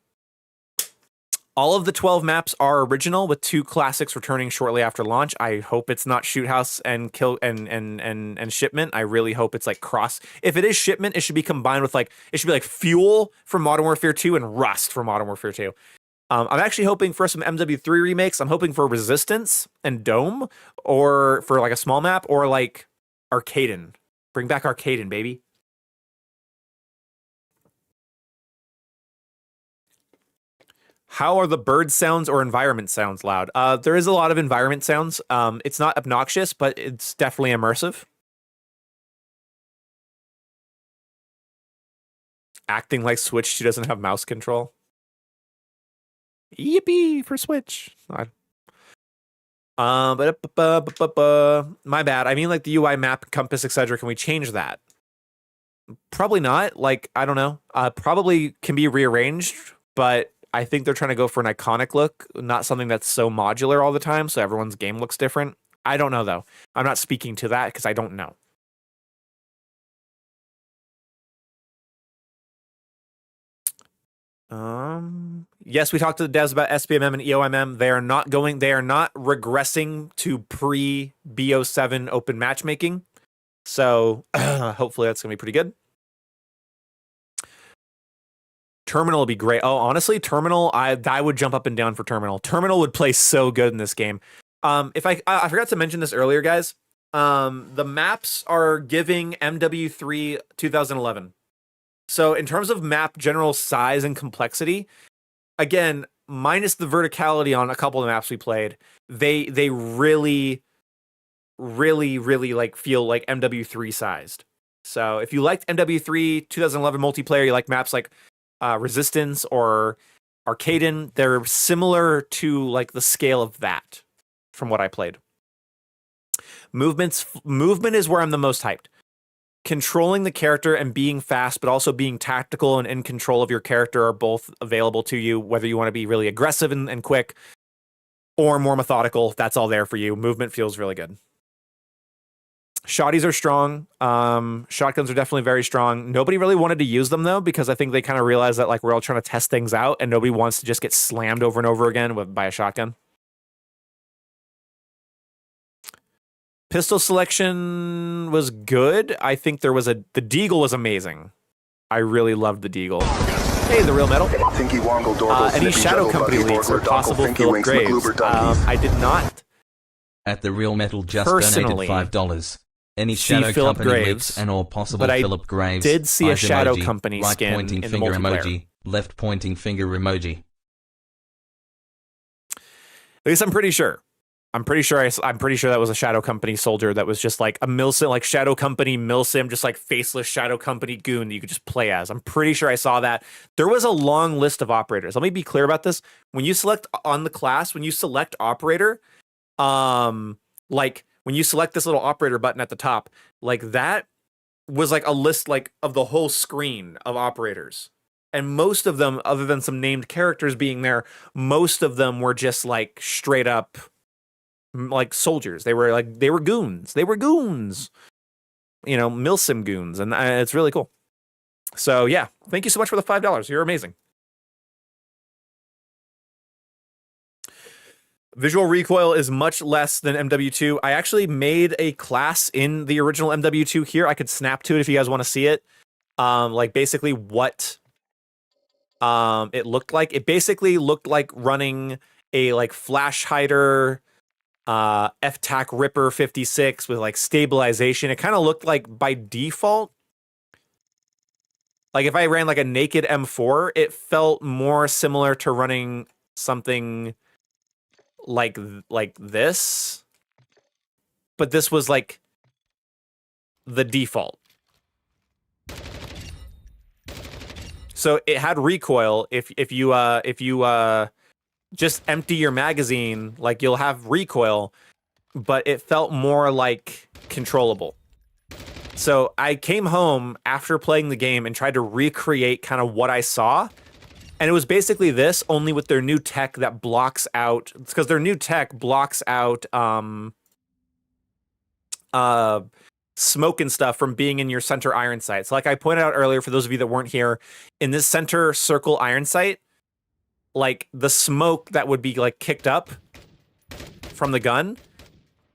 [SPEAKER 1] All of the 12 maps are original, with 2 classics returning shortly after launch. I hope it's not Shoot House and Kill and Shipment. I really hope it's like cross. If it is Shipment, it should be combined with like, it should be like Fuel from Modern Warfare 2 and Rust from Modern Warfare 2. I'm actually hoping for some MW3 remakes. I'm hoping for Resistance and Dome, or for like a small map, or like Arcaden. Bring back Arcaden, baby. How are the bird sounds or environment sounds loud? There is a lot of environment sounds. It's not obnoxious, but it's definitely immersive. Acting like Switch 2 doesn't have mouse control. Yippee for Switch. My bad. I mean, like the UI map, compass, etc. Can we change that? Probably not. Like, I don't know. Probably can be rearranged, but I think they're trying to go for an iconic look, not something that's so modular all the time, so everyone's game looks different. I don't know, though. I'm not speaking to that because I don't know. Yes, we talked to the devs about SBMM and EOMM. They are not regressing to pre-BO7 open matchmaking. So hopefully that's going to be pretty good. Terminal would be great. Oh, honestly, Terminal, I would jump up and down for Terminal. Terminal would play so good in this game. If I forgot to mention this earlier, guys. The maps are giving MW3 2011. So in terms of map general size and complexity, again, minus the verticality on a couple of the maps we played, they really like feel like MW3 sized. So if you liked MW3 2011 multiplayer, you like maps like Resistance or Arcaden, they're similar to like the scale of that from what I played. Movement is where I'm the most hyped. Controlling the character and being fast, but also being tactical and in control of your character are both available to you, whether you want to be really aggressive and quick or more methodical. That's all there for you. Movement feels really good. Shotties are strong. Shotguns are definitely very strong. Nobody really wanted to use them, though, because I think they kind of realized that like we're all trying to test things out and nobody wants to just get slammed over and over again by a shotgun. Pistol selection was good. I think the Deagle was amazing. I really loved the Deagle. Hey, the real metal. Any Shadow Company leads are possible Philip Graves. I did not.
[SPEAKER 8] At the Real Metal just
[SPEAKER 1] personally
[SPEAKER 8] donated $5. Any
[SPEAKER 1] see
[SPEAKER 8] Shadow
[SPEAKER 1] Philip
[SPEAKER 8] Company
[SPEAKER 1] Graves,
[SPEAKER 8] leaks and all possible
[SPEAKER 1] but
[SPEAKER 8] Philip Graves.
[SPEAKER 1] did see a
[SPEAKER 8] eyes
[SPEAKER 1] Shadow
[SPEAKER 8] emoji,
[SPEAKER 1] Company
[SPEAKER 8] right
[SPEAKER 1] skin
[SPEAKER 8] pointing
[SPEAKER 1] in the
[SPEAKER 8] finger
[SPEAKER 1] multiplayer.
[SPEAKER 8] emoji, left pointing finger emoji.
[SPEAKER 1] At least I'm pretty sure. I'm pretty sure that was a Shadow Company soldier that was just like a Milsim, like Shadow Company Milsim, just like faceless Shadow Company goon that you could just play as. I'm pretty sure I saw that. There was a long list of operators. Let me be clear about this. When you select on the class, when you select operator, like when you select this little operator button at the top, like that was like a list like of the whole screen of operators. And most of them, other than some named characters being there, most of them were just like straight up like soldiers. They were goons. They were goons. You know, Milsim goons, and it's really cool. So yeah, thank you so much for the $5. You're amazing. Visual recoil is much less than MW2. I actually made a class in the original MW2 here. I could snap to it if you guys want to see it. Like basically what it looked like. It basically looked like running a like flash hider FTAC Ripper 56 with like stabilization. It kind of looked like by default, like if I ran like a naked M4, it felt more similar to running something like this, but this was like the default. So it had recoil. If you just empty your magazine, like you'll have recoil, but it felt more like controllable. So I came home after playing the game and tried to recreate kind of what I saw. And it was basically this, only with their new tech that blocks out, because their new tech blocks out smoke and stuff from being in your center iron sight. So like I pointed out earlier, for those of you that weren't here, in this center circle iron sight, like the smoke that would be like kicked up from the gun,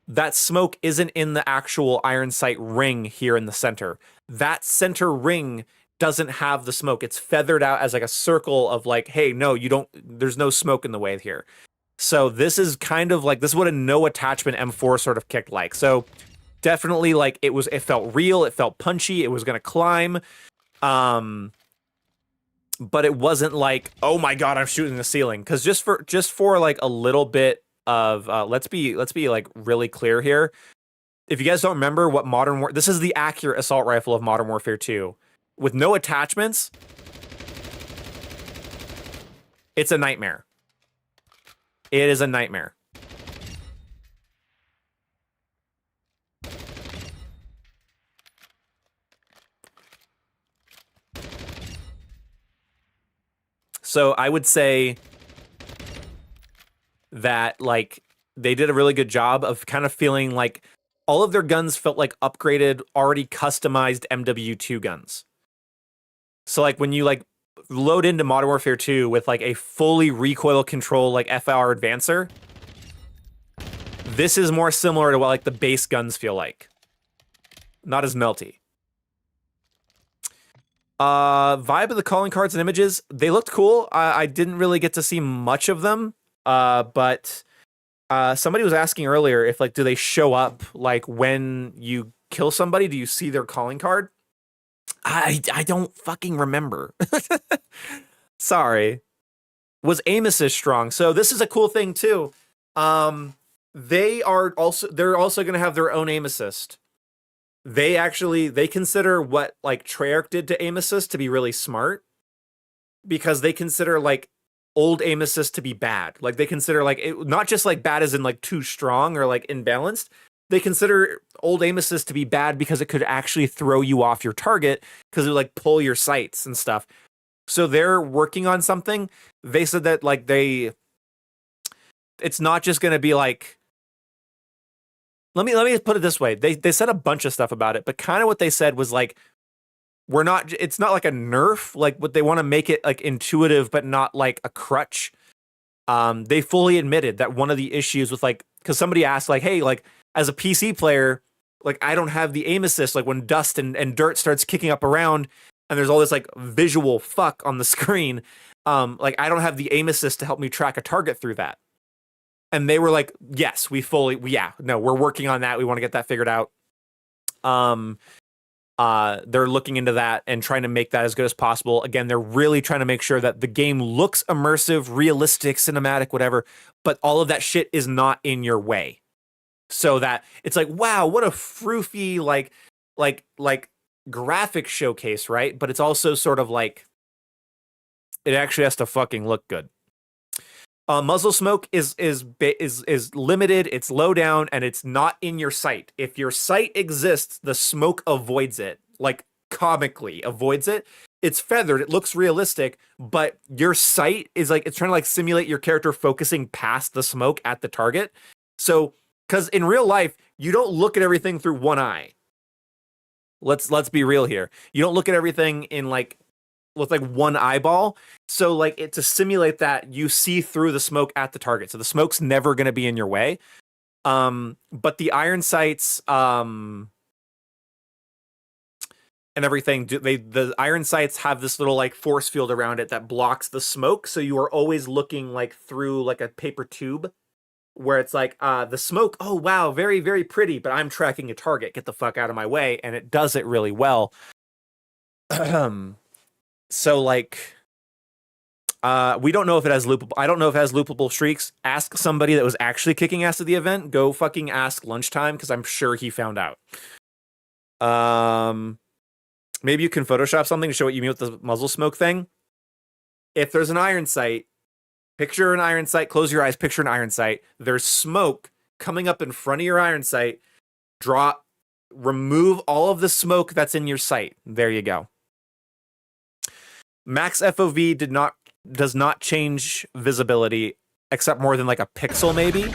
[SPEAKER 1] that smoke isn't in the actual iron sight ring here in the center. That center ring doesn't have the smoke. It's feathered out as like a circle of like, hey, no, you don't, there's no smoke in the way here. So this is kind of like, this is what a no attachment M4 sort of kicked like. So definitely like it felt real, it felt punchy, it was going to climb. But it wasn't like, oh my God, I'm shooting the ceiling. Cause just for like a little bit of, let's be like really clear here. If you guys don't remember what this is the accurate assault rifle of Modern Warfare 2 with no attachments. It's a nightmare. It is a nightmare. So I would say that like they did a really good job of kind of feeling like all of their guns felt like upgraded, already customized MW2 guns. So like when you like load into Modern Warfare 2 with like a fully recoil control like FR Advancer, this is more similar to what like the base guns feel like. Not as melty. Vibe of the calling cards and images, they looked cool. I didn't really get to see much of them, but somebody was asking earlier if like, do they show up like when you kill somebody? Do you see their calling card? I don't fucking remember. Sorry. Was aim assist strong? So this is a cool thing too. They're also going to have their own aim assist. They consider what like Treyarch did to aim assist to be really smart, because they consider like old aim assist to be bad. Like they consider like it, not just like bad as in like too strong or like imbalanced. They consider old aim assist to be bad because it could actually throw you off your target, because it would like pull your sights and stuff. So they're working on something. They said that like it's not just going to be like, let me put it this way. They said a bunch of stuff about it, but kind of what they said was like, it's not like a nerf, like what they want to make it like intuitive, but not like a crutch. They fully admitted that one of the issues with like, because somebody asked like, hey, like as a PC player, like I don't have the aim assist, like when dust and dirt starts kicking up around and there's all this like visual fuck on the screen. Like I don't have the aim assist to help me track a target through that. And they were like, yes, we're working on that. We want to get that figured out. They're looking into that and trying to make that as good as possible. Again, they're really trying to make sure that the game looks immersive, realistic, cinematic, whatever, but all of that shit is not in your way. So that it's like, wow, what a froofy, like graphic showcase, right? But it's also sort of like, it actually has to fucking look good. Muzzle smoke is limited. It's low down and it's not in your sight. If your sight exists, the smoke avoids it, like comically avoids it. It's feathered. It looks realistic, but your sight is like, it's trying to like simulate your character focusing past the smoke at the target. So, because in real life, you don't look at everything through one eye. Let's be real here. You don't look at everything in like with like one eyeball. So like to simulate that, you see through the smoke at the target. So the smoke's never going to be in your way. But the iron sights and everything, the iron sights have this little like force field around it that blocks the smoke. So you are always looking like through like a paper tube where it's like the smoke. Oh, wow. Very, very pretty. But I'm tracking a target. Get the fuck out of my way. And it does it really well. So like, we don't know if it has loopable. I don't know if it has loopable streaks. Ask somebody that was actually kicking ass at the event. Go fucking ask lunchtime because I'm sure he found out. Maybe you can Photoshop something to show what you mean with the muzzle smoke thing. If there's an iron sight, picture an iron sight. Close your eyes. Picture an iron sight. There's smoke coming up in front of your iron sight. Remove all of the smoke that's in your sight. There you go. Max FOV does not change visibility except more than like a pixel maybe.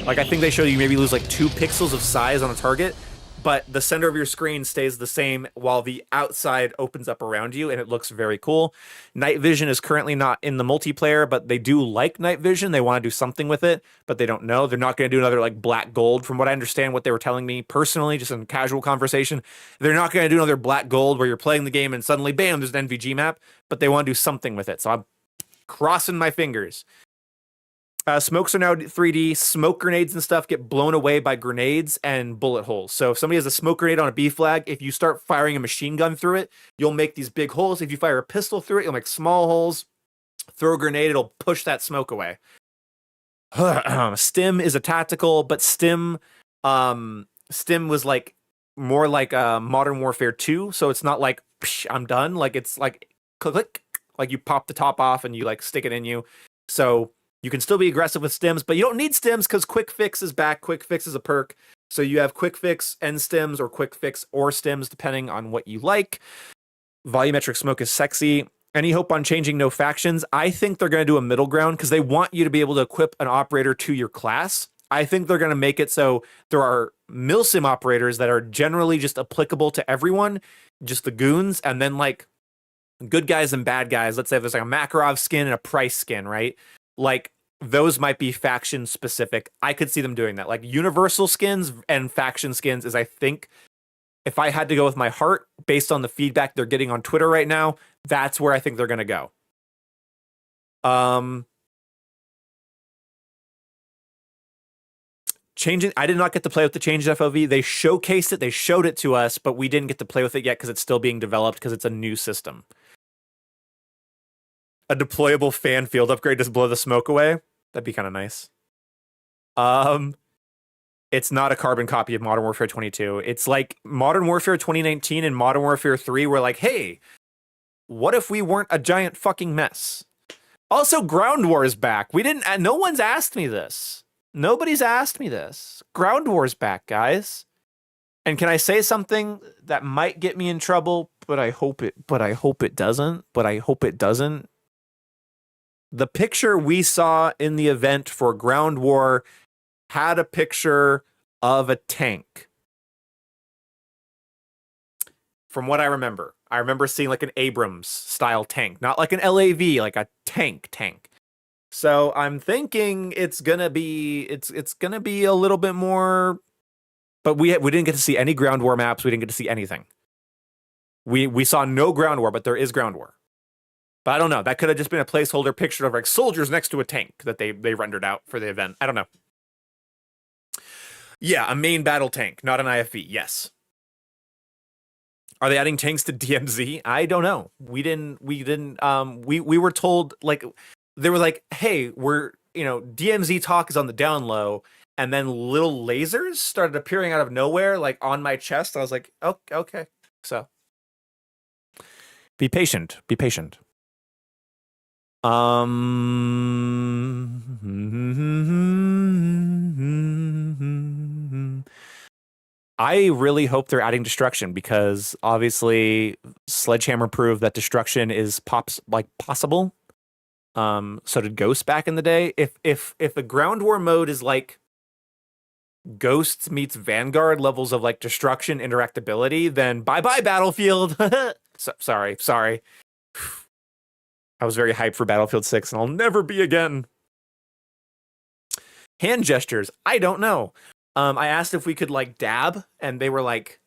[SPEAKER 1] Like I think they show you maybe lose like 2 pixels of size on a target, but the center of your screen stays the same while the outside opens up around you and it looks very cool. Night vision is currently not in the multiplayer, but they do like night vision. They want to do something with it, but they don't know. They're not going to do another like black gold from what I understand, what they were telling me personally, just in casual conversation. They're not going to do another black gold where you're playing the game and suddenly, bam, there's an NVG map, but they want to do something with it. So I'm crossing my fingers. Smokes are now 3D. Smoke grenades and stuff get blown away by grenades and bullet holes. So if somebody has a smoke grenade on a B flag, if you start firing a machine gun through it, you'll make these big holes. If you fire a pistol through it, you'll make small holes. Throw a grenade, it'll push that smoke away. Stim is a tactical, but Stim was like more like Modern Warfare 2. So it's not like psh, I'm done. Like it's like click, like you pop the top off and you like stick it in you. So you can still be aggressive with stims, but you don't need stims because Quick Fix is back. Quick Fix is a perk. So you have Quick Fix and stims or Quick Fix or stims, depending on what you like. Volumetric smoke is sexy. Any hope on changing no factions? I think they're going to do a middle ground because they want you to be able to equip an operator to your class. I think they're going to make it so there are milsim operators that are generally just applicable to everyone, just the goons, and then like good guys and bad guys. Let's say if there's like a Makarov skin and a Price skin, right? Like those might be faction specific. I could see them doing that. Like universal skins and faction skins is, I think, if I had to go with my heart based on the feedback they're getting on Twitter right now, that's where I think they're going to go. Changing, I did not get to play with the changed FOV. They showcased it, they showed it to us, but we didn't get to play with it yet because it's still being developed because it's a new system. A deployable fan field upgrade to blow the smoke away. That'd be kind of nice. It's not a carbon copy of Modern Warfare 22. It's like Modern Warfare 2019 and Modern Warfare 3 were like, hey, what if we weren't a giant fucking mess? Also, Ground War is back. No one's asked me this. Nobody's asked me this. Ground War's back, guys. And can I say something that might get me in trouble, but I hope it doesn't. The picture we saw in the event for Ground War had a picture of a tank. From what I remember seeing like an Abrams style tank, not like an LAV, like a tank. So I'm thinking it's gonna be a little bit more, but we didn't get to see any Ground War maps. We didn't get to see anything. We saw no Ground War, but there is Ground War. But I don't know. That could have just been a placeholder picture of like soldiers next to a tank that they rendered out for the event. I don't know. Yeah, a main battle tank, not an IFV. Yes. Are they adding tanks to DMZ? I don't know. We were told, like, they were like, hey, DMZ talk is on the down low, and then little lasers started appearing out of nowhere, like on my chest. I was like, oh, okay. So be patient. Be patient. I really hope they're adding destruction, because obviously Sledgehammer proved that destruction is possible. So did Ghost back in the day. If the ground war mode is like Ghosts meets Vanguard levels of like destruction interactability, then bye bye Battlefield. Sorry. I was very hyped for Battlefield 6, and I'll never be again. Hand gestures. I don't know. I asked if we could like dab, and they were like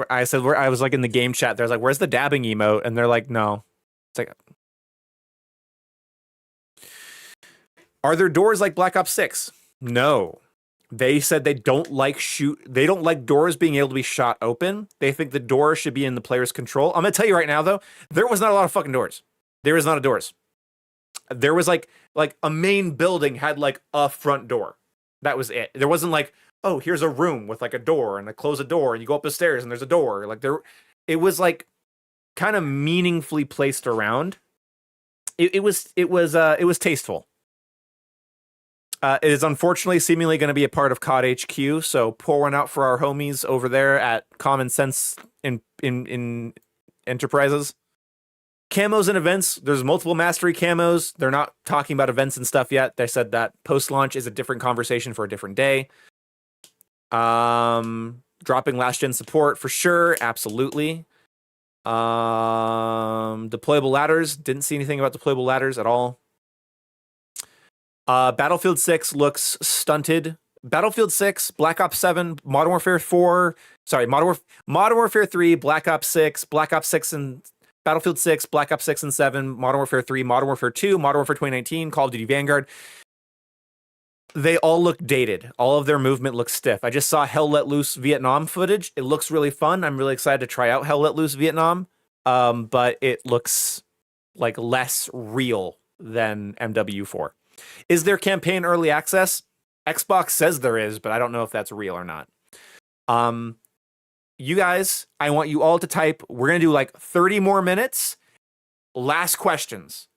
[SPEAKER 1] I said, I was like in the game chat. There's like, where's the dabbing emote? And they're like, no. It's like, are there doors like Black Ops 6? No. They said they don't like doors being able to be shot open. They think the door should be in the player's control. I'm gonna tell you right now though, there was not a lot of fucking doors. There was not a doors. There was like a main building had like a front door. That was it. There wasn't like, oh, here's a room with like a door, and I close a door and you go up the stairs and there's a door. Like it was like kind of meaningfully placed around. It was tasteful. It is unfortunately seemingly going to be a part of COD HQ, so pour one out for our homies over there at Common Sense in Enterprises. Camos and events. There's multiple mastery camos. They're not talking about events and stuff yet. They said that post-launch is a different conversation for a different day. Dropping last gen support for sure, absolutely. Deployable ladders. Didn't see anything about deployable ladders at all. Battlefield 6 looks stunted. Battlefield 6, Black Ops 7, Modern Warfare 4, Modern Warfare 3, Black Ops 6, Black Ops 6 and Battlefield 6, Black Ops 6 and 7, Modern Warfare 3, Modern Warfare 2, Modern Warfare 2019, Call of Duty Vanguard. They all look dated. All of their movement looks stiff. I just saw Hell Let Loose Vietnam footage. It looks really fun. I'm really excited to try out Hell Let Loose Vietnam. But it looks like less real than MW4. Is there campaign early access? Xbox says there is, but I don't know if that's real or not. You guys, I want you all to type. We're going to do like 30 more minutes. Last questions.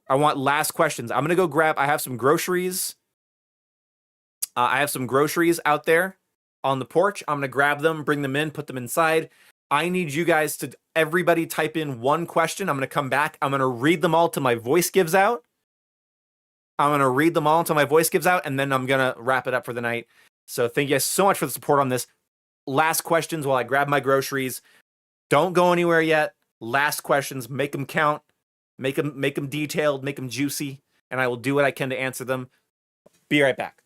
[SPEAKER 1] I want last questions. I'm going to go grab, I have some groceries. I have some groceries out there on the porch. I'm going to grab them, bring them in, put them inside. I need you guys to, everybody type in one question. I'm going to come back. I'm going to read them all till my voice gives out. And then I'm going to wrap it up for the night. So thank you guys so much for the support on this. Last questions while I grab my groceries. Don't go anywhere yet. Last questions. Make them count. Make them detailed. Make them juicy. And I will do what I can to answer them. Be right back.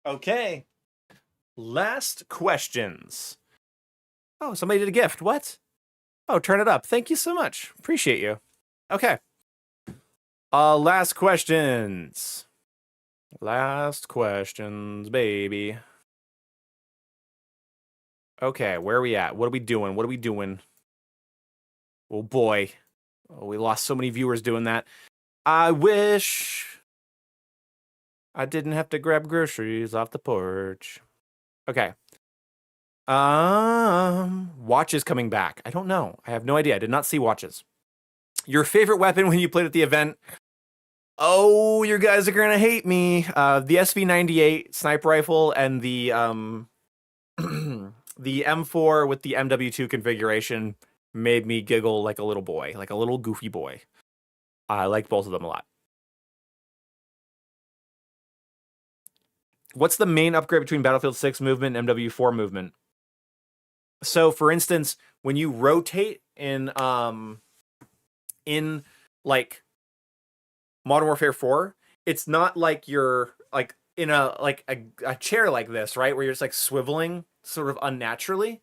[SPEAKER 1] Okay. Last questions. Oh, somebody did a gift. What? Oh, turn it up. Thank you so much. Appreciate you. Okay. Last questions. Last questions, baby. Okay, where are we at? What are we doing? What are we doing? Oh boy. Oh, we lost so many viewers doing that. I wish I didn't have to grab groceries off the porch. Okay. Watches coming back. I don't know. I have no idea. I did not see watches. Your favorite weapon when you played at the event? Oh, you guys are gonna hate me. The SV98 sniper rifle and the the M4 with the MW2 configuration made me giggle like a little boy, like a little goofy boy. I liked both of them a lot. What's the main upgrade between Battlefield 6 movement and MW4 movement? So, for instance, when you rotate in like Modern Warfare 4, it's not like you're like in a chair like this, right? Where you're just like swiveling sort of unnaturally.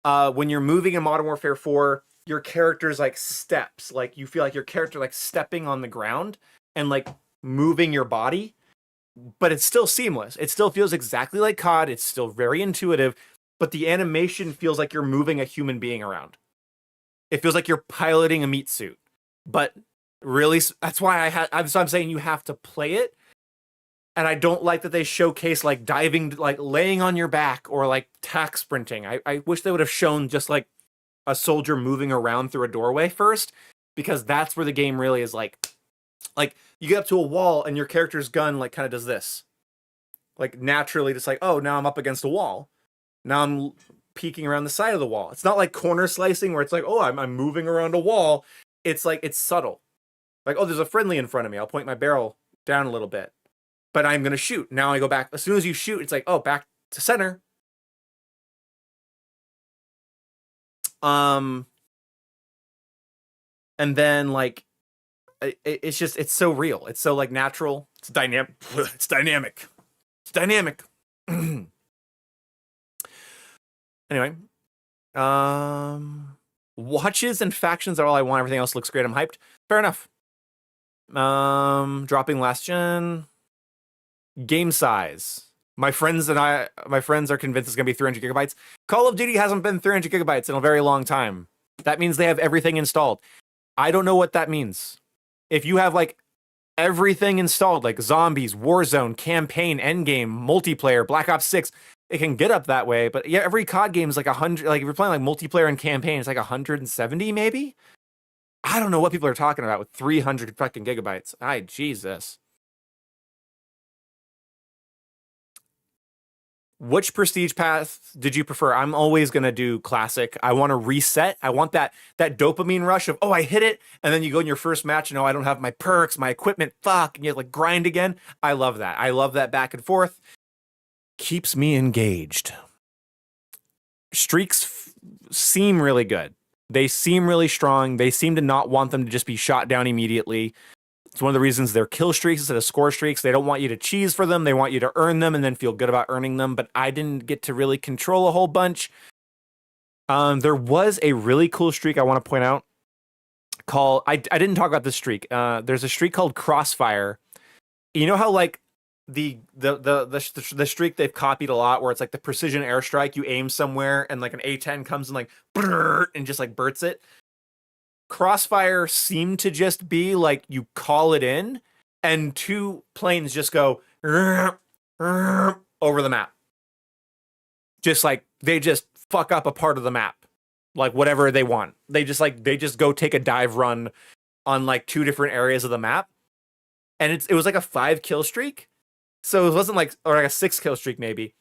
[SPEAKER 1] When you're moving in Modern Warfare 4, your character's like steps. Like you feel like your character like stepping on the ground and like moving your body, but it's still seamless. It still feels exactly like COD. It's still very intuitive, but the animation feels like you're moving a human being around. It feels like you're piloting a meat suit. But really, that's why I'm saying you have to play it. And I don't like that they showcase like diving, like laying on your back or like tack sprinting. I wish they would have shown just like a soldier moving around through a doorway first, because that's where the game really is like you get up to a wall and your character's gun like kind of does this. Like naturally just like, oh, now I'm up against a wall. Now I'm peeking around the side of the wall. It's not like corner slicing where it's like, oh, I'm moving around a wall. It's like, it's subtle. Like, oh, there's a friendly in front of me. I'll point my barrel down a little bit. But I'm going to shoot. Now I go back. As soon as you shoot, it's like, oh, back to center. And then, like, it's just, it's so real. It's so, like, natural. It's dynamic. It's dynamic. It's dynamic. Anyway. Watches and factions are all I want. Everything else looks great. I'm hyped. Fair enough. Dropping last gen. Game size. My friends are convinced it's going to be 300 gigabytes. Call of Duty hasn't been 300 gigabytes in a very long time. That means they have everything installed. I don't know what that means. If you have like everything installed, like zombies, Warzone, campaign, endgame, multiplayer, Black Ops 6, it can get up that way. But yeah, every COD game is like 100. Like if you're playing like multiplayer and campaign, it's like 170 maybe. I don't know what people are talking about with 300 fucking gigabytes. Jesus. Which prestige path did you prefer? I'm always going to do classic. I want to reset. I want that dopamine rush of, oh, I hit it. And then you go in your first match and, oh, I don't have my perks, my equipment, fuck. And you have like grind again. I love that. I love that back and forth. Keeps me engaged. Streaks seem really good. They seem really strong. They seem to not want them to just be shot down immediately. It's one of the reasons they're kill streaks instead of score streaks. They don't want you to cheese for them. They want you to earn them and then feel good about earning them. But I didn't get to really control a whole bunch. There was a really cool streak I want to point out. I didn't talk about this streak. There's a streak called Crossfire. You know how like the streak they've copied a lot, where it's like the precision airstrike. You aim somewhere and like an A10 comes and like and just like burts it. Crossfire seemed to just be like you call it in and two planes just go over the map. Just like they just fuck up a part of the map. Like whatever they want. They just go take a dive run on like two different areas of the map. And it was like a 5 kill streak. So it wasn't like, or like a 6 kill streak maybe.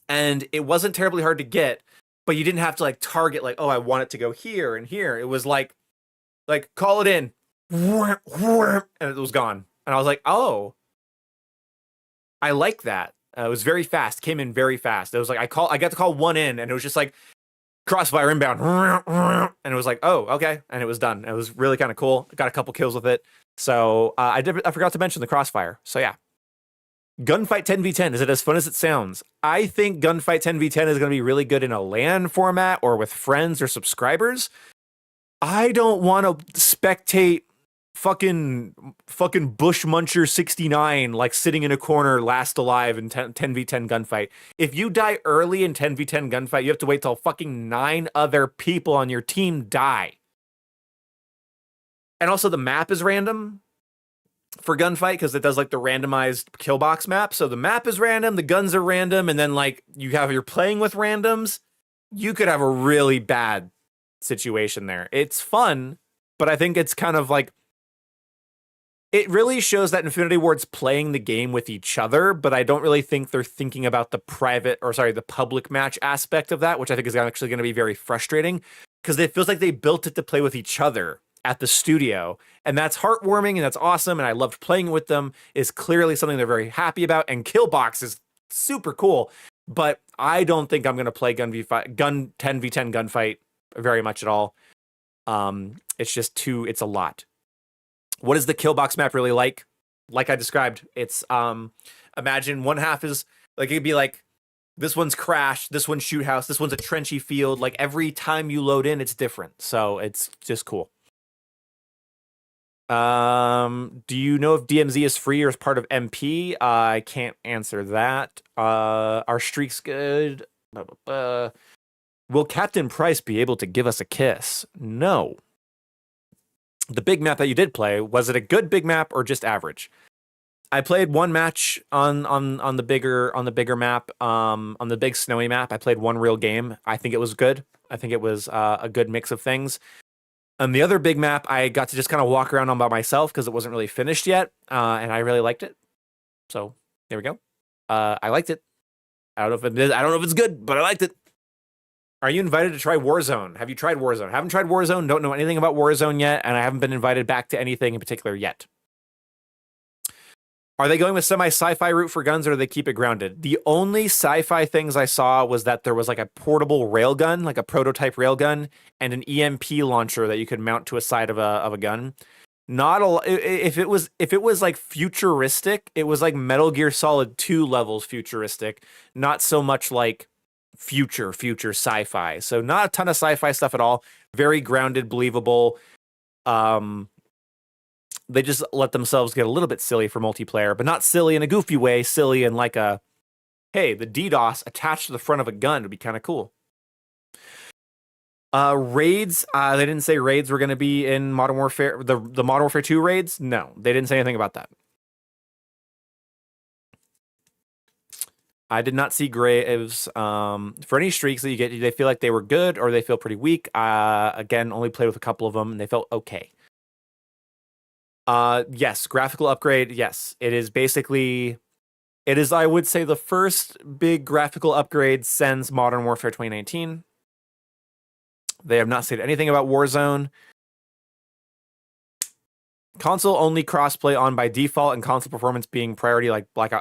[SPEAKER 1] And it wasn't terribly hard to get. But you didn't have to like target like, oh, I want it to go here and here. It was like call it in, and it was gone. And I was like, oh, I like that. It was very fast. Came in very fast. It was like I got to call one in, and it was just like Crossfire inbound, and it was like, oh, okay, and it was done. It was really kind of cool. Got a couple kills with it. So I forgot to mention the Crossfire. So yeah. Gunfight 10v10, is it as fun as it sounds? I think Gunfight 10v10 is going to be really good in a LAN format or with friends or subscribers. I don't want to spectate fucking Bush Muncher 69 like sitting in a corner last alive in 10v10 gunfight. If you die early in 10v10 gunfight, you have to wait till fucking 9 other people on your team die. And also the map is random for gunfight because it does like the randomized kill box map. So the map is random, the guns are random, and then like you're playing with randoms. You could have a really bad situation there. It's fun, but I think it's kind of like it really shows that Infinity Ward's playing the game with each other, but I don't really think they're thinking about the public match aspect of that, which I think is actually going to be very frustrating because it feels like they built it to play with each other at the studio, and that's heartwarming and that's awesome, and I loved playing with them. Is clearly something they're very happy about, and Killbox is super cool, but I don't think I'm going to play gun 10v10 gunfight very much at all. It's just it's a lot. What is the Killbox map really like? Like I described, it's imagine one half is like it'd be like this one's Crash, this one's Shoot House, this one's a trenchy field. Like every time you load in, it's different. So it's just cool. Do you know if DMZ is free or is part of MP? I can't answer that. Are streaks good? Will Captain Price be able to give us a kiss? No. The big map that you did play, was it a good big map or just average? I played one match on the bigger map, on the big snowy map. I played one real game. I think it was good. I think it was a good mix of things. On the other big map, I got to just kind of walk around on by myself because it wasn't really finished yet, and I really liked it. So there we go. I liked it. I don't know if it's good, but I liked it. Are you invited to try Warzone? Have you tried Warzone? Haven't tried Warzone, don't know anything about Warzone yet, and I haven't been invited back to anything in particular yet. Are they going with semi-sci-fi route for guns, or do they keep it grounded? The only sci-fi things I saw was that there was like a portable railgun, like a prototype railgun, and an EMP launcher that you could mount to a side of a gun. Not a if it was like futuristic, it was like Metal Gear Solid 2 levels futuristic, not so much like future sci-fi. So not a ton of sci-fi stuff at all. Very grounded, believable. They just let themselves get a little bit silly for multiplayer, but not silly in a goofy way, silly in like a, hey, the DDoS attached to the front of a gun would be kind of cool. Raids, they didn't say raids were going to be in Modern Warfare, the Modern Warfare 2 raids. No, they didn't say anything about that. I did not see graves. For any streaks that you get, do they feel like they were good or they feel pretty weak? Again, only played with a couple of them and they felt okay. Yes, graphical upgrade. Yes, it is basically, I would say, the first big graphical upgrade since Modern Warfare 2019. They have not said anything about Warzone. Console only crossplay on by default, and console performance being priority,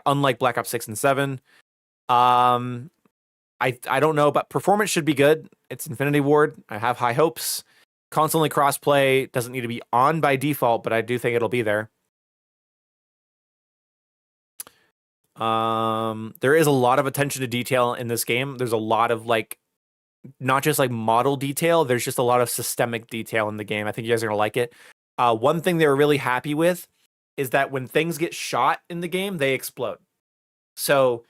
[SPEAKER 1] unlike Black Ops 6 and 7. I don't know, but performance should be good. It's Infinity Ward. I have high hopes. Console only crossplay doesn't need to be on by default, but I do think it'll be there. There is a lot of attention to detail in this game. There's a lot of not just like model detail. There's just a lot of systemic detail in the game. I think you guys are gonna like it. One thing they were really happy with is that when things get shot in the game, they explode. So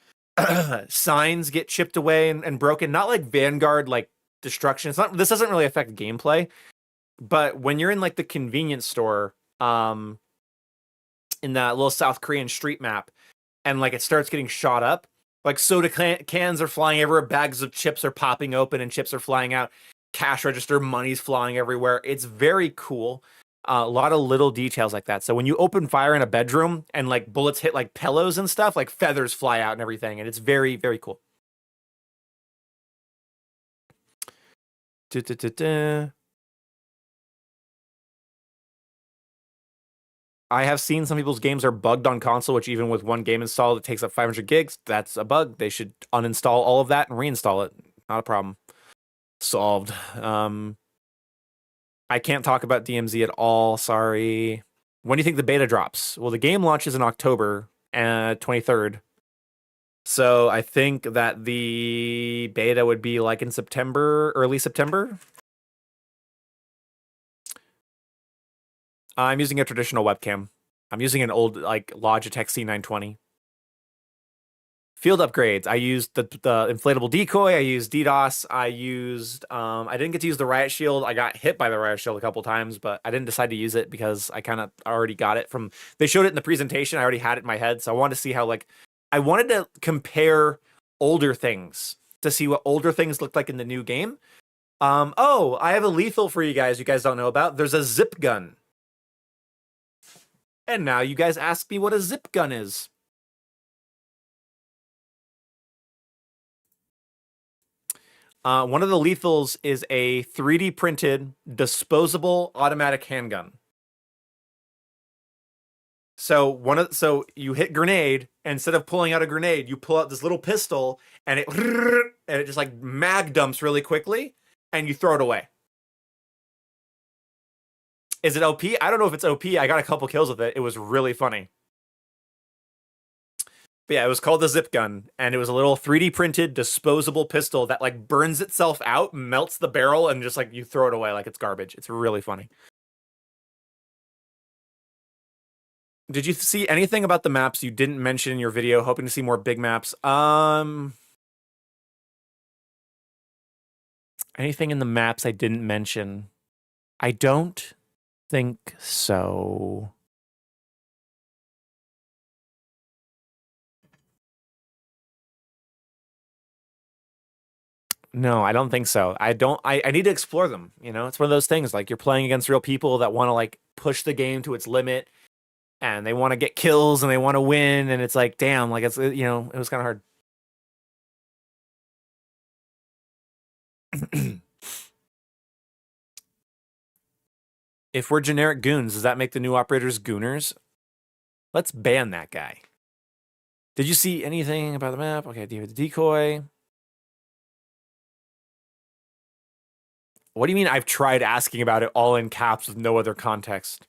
[SPEAKER 1] signs get chipped away and broken. Not like Vanguard, like destruction. This doesn't really affect gameplay, but when you're in like the convenience store, in that little South Korean street map, and like it starts getting shot up, like soda cans are flying everywhere, bags of chips are popping open and chips are flying out, cash register money's flying everywhere. It's very cool. A lot of little details like that. So when you open fire in a bedroom and like bullets hit like pillows and stuff, like feathers fly out and everything, and it's very, very cool. I have seen some people's games are bugged on console, which even with one game installed, it takes up 500 gigs. That's a bug. They should uninstall all of that and reinstall it. Not a problem. Solved. I can't talk about DMZ at all. Sorry. When do you think the beta drops? Well, the game launches in October. 23rd. So I think that the beta would be like in September, early September. I'm using a traditional webcam. I'm using an old like Logitech C920. Field upgrades. I used the inflatable decoy. I used DDoS. I didn't get to use the riot shield. I got hit by the riot shield a couple times, but I didn't decide to use it because I kind of already got it from. They showed it in the presentation. I already had it in my head, so I wanted to see how I wanted to compare older things to see what older things looked like in the new game. Oh, I have a lethal for you guys. You guys don't know about. There's a zip gun. And now you guys ask me what a zip gun is. One of the lethals is a 3D printed disposable automatic handgun. So you hit grenade, and instead of pulling out a grenade, you pull out this little pistol, and it just like mag dumps really quickly, and you throw it away. Is it OP? I don't know if it's OP. I got a couple kills with it. It was really funny. But yeah, it was called the zip gun, and it was a little 3D printed disposable pistol that like burns itself out, melts the barrel, and just like you throw it away like it's garbage. It's really funny. Did you see anything about the maps you didn't mention in your video? Hoping to see more big maps. Anything in the maps I didn't mention? I don't think so. No, I don't think so. I need to explore them. You know, it's one of those things like you're playing against real people that want to like push the game to its limit, and they want to get kills and they want to win, and it's like, damn, like it's, you know, it was kind of hard. If we're generic goons, does that make the new operators gooners? Let's ban that guy. Did you see anything about the map? Okay, the decoy. What do you mean I've tried asking about it all in caps with no other context?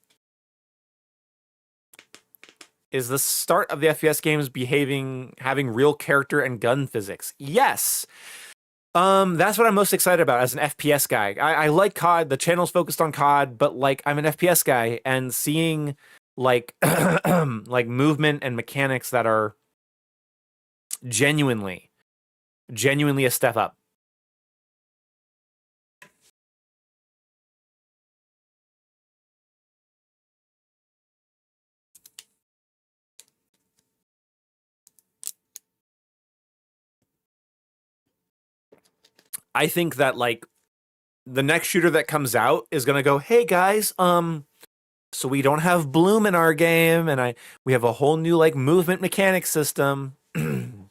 [SPEAKER 1] Is the start of the FPS games having real character and gun physics? Yes. That's what I'm most excited about as an FPS guy. I like COD. The channel's focused on COD, but like I'm an FPS guy, and seeing like like movement and mechanics that are genuinely a step up. I think that like the next shooter that comes out is gonna go, hey guys, so we don't have Bloom in our game, and we have a whole new like movement mechanic system. Can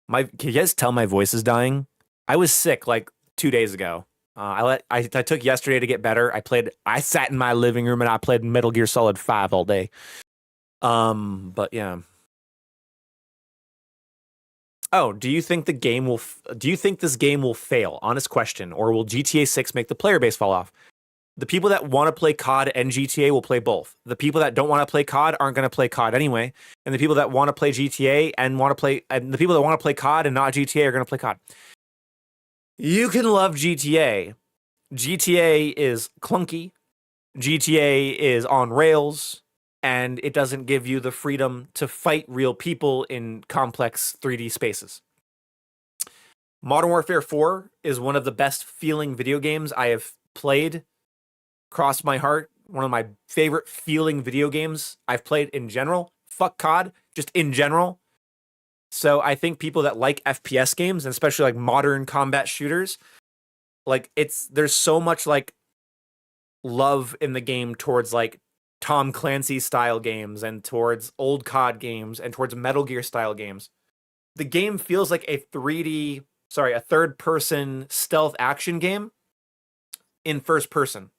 [SPEAKER 1] you guys tell my voice is dying? I was sick like 2 days ago. I took yesterday to get better. I sat in my living room and I played Metal Gear Solid 5 all day. But yeah. Oh, do you think this game will fail? Honest question. Or will GTA 6 make the player base fall off? The people that want to play COD and GTA will play both. The people that don't want to play COD aren't going to play COD anyway. And the people that want to play GTA and the people that want to play COD and not GTA are going to play COD. You can love GTA. GTA is clunky. GTA is on rails. And it doesn't give you the freedom to fight real people in complex 3D spaces. Modern Warfare 4 is one of the best feeling video games I have played. Crossed my heart. One of my favorite feeling video games I've played in general. Fuck COD, just in general. So I think people that like FPS games, and especially like modern combat shooters, like there's so much like love in the game towards like Tom Clancy style games and towards old COD games and towards Metal Gear style games. The game feels like a third person stealth action game in first person.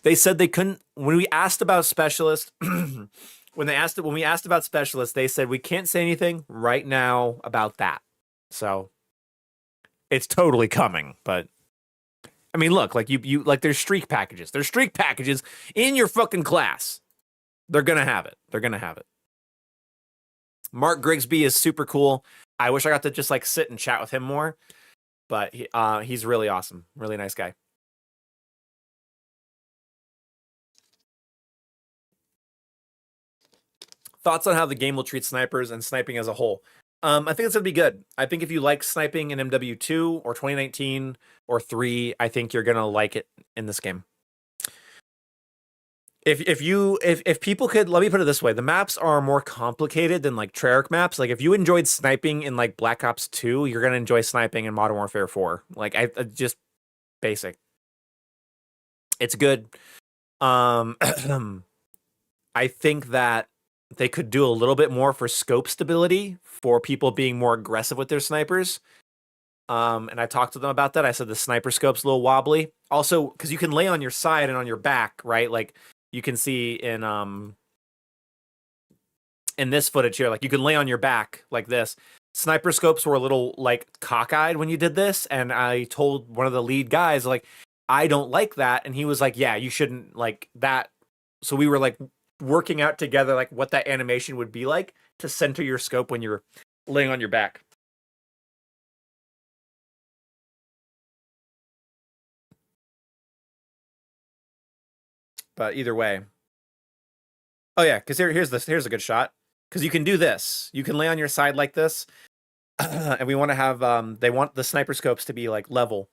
[SPEAKER 1] They said they couldn't, when we asked about specialists, when we asked about specialists, they said we can't say anything right now about that. So it's totally coming, but I mean, look, like you like there's streak packages. There's streak packages in your fucking class. They're gonna have it. They're gonna have it. Mark Grigsby is super cool. I wish I got to just like sit and chat with him more, but he's really awesome. Really nice guy. Thoughts on how the game will treat snipers and sniping as a whole? I think it's gonna be good. I think if you like sniping in MW2 or 2019 or 3, I think you're gonna like it in this game. If people could, let me put it this way, the maps are more complicated than like Treyarch maps. Like if you enjoyed sniping in like Black Ops 2, you're gonna enjoy sniping in Modern Warfare 4. Like I just basic. It's good. I think that they could do a little bit more for scope stability for people being more aggressive with their snipers. And I talked to them about that. I said the sniper scope's a little wobbly. Also, because you can lay on your side and on your back, right? Like you can see in this footage here, like you can lay on your back like this. Sniper scopes were a little like cockeyed when you did this, and I told one of the lead guys like, I don't like that, and he was like, yeah, you shouldn't like that. So we were like working out together like what that animation would be like to center your scope when you're laying on your back. But either way. Oh yeah, because here's a good shot. Because you can do this. You can lay on your side like this. And we want to have they want the sniper scopes to be like level.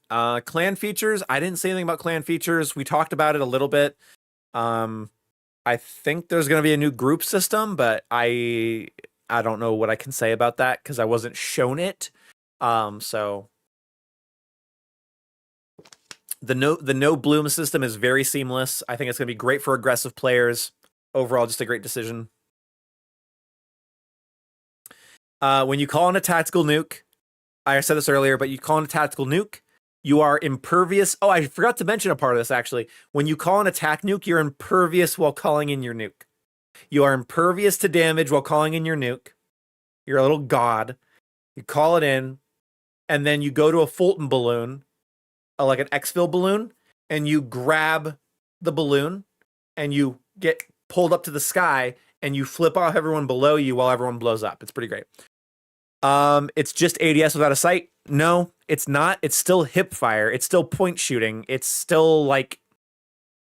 [SPEAKER 1] Clan features. I didn't say anything about clan features. We talked about it a little bit. I think there's gonna be a new group system, but I don't know what I can say about that because I wasn't shown it. So the no bloom system is very seamless. I think it's gonna be great for aggressive players. Overall, just a great decision. When you call in a tactical nuke, I said this earlier, but you call in a tactical nuke, you are impervious. Oh, I forgot to mention a part of this, actually. When you call an attack nuke, you're impervious while calling in your nuke. You are impervious to damage while calling in your nuke. You're a little god. You call it in, and then you go to a Fulton balloon, like an exfil balloon, and you grab the balloon, and you get pulled up to the sky, and you flip off everyone below you while everyone blows up. It's pretty great. It's just ADS without a sight. No, it's not. It's still hip fire. It's still point shooting. It's still like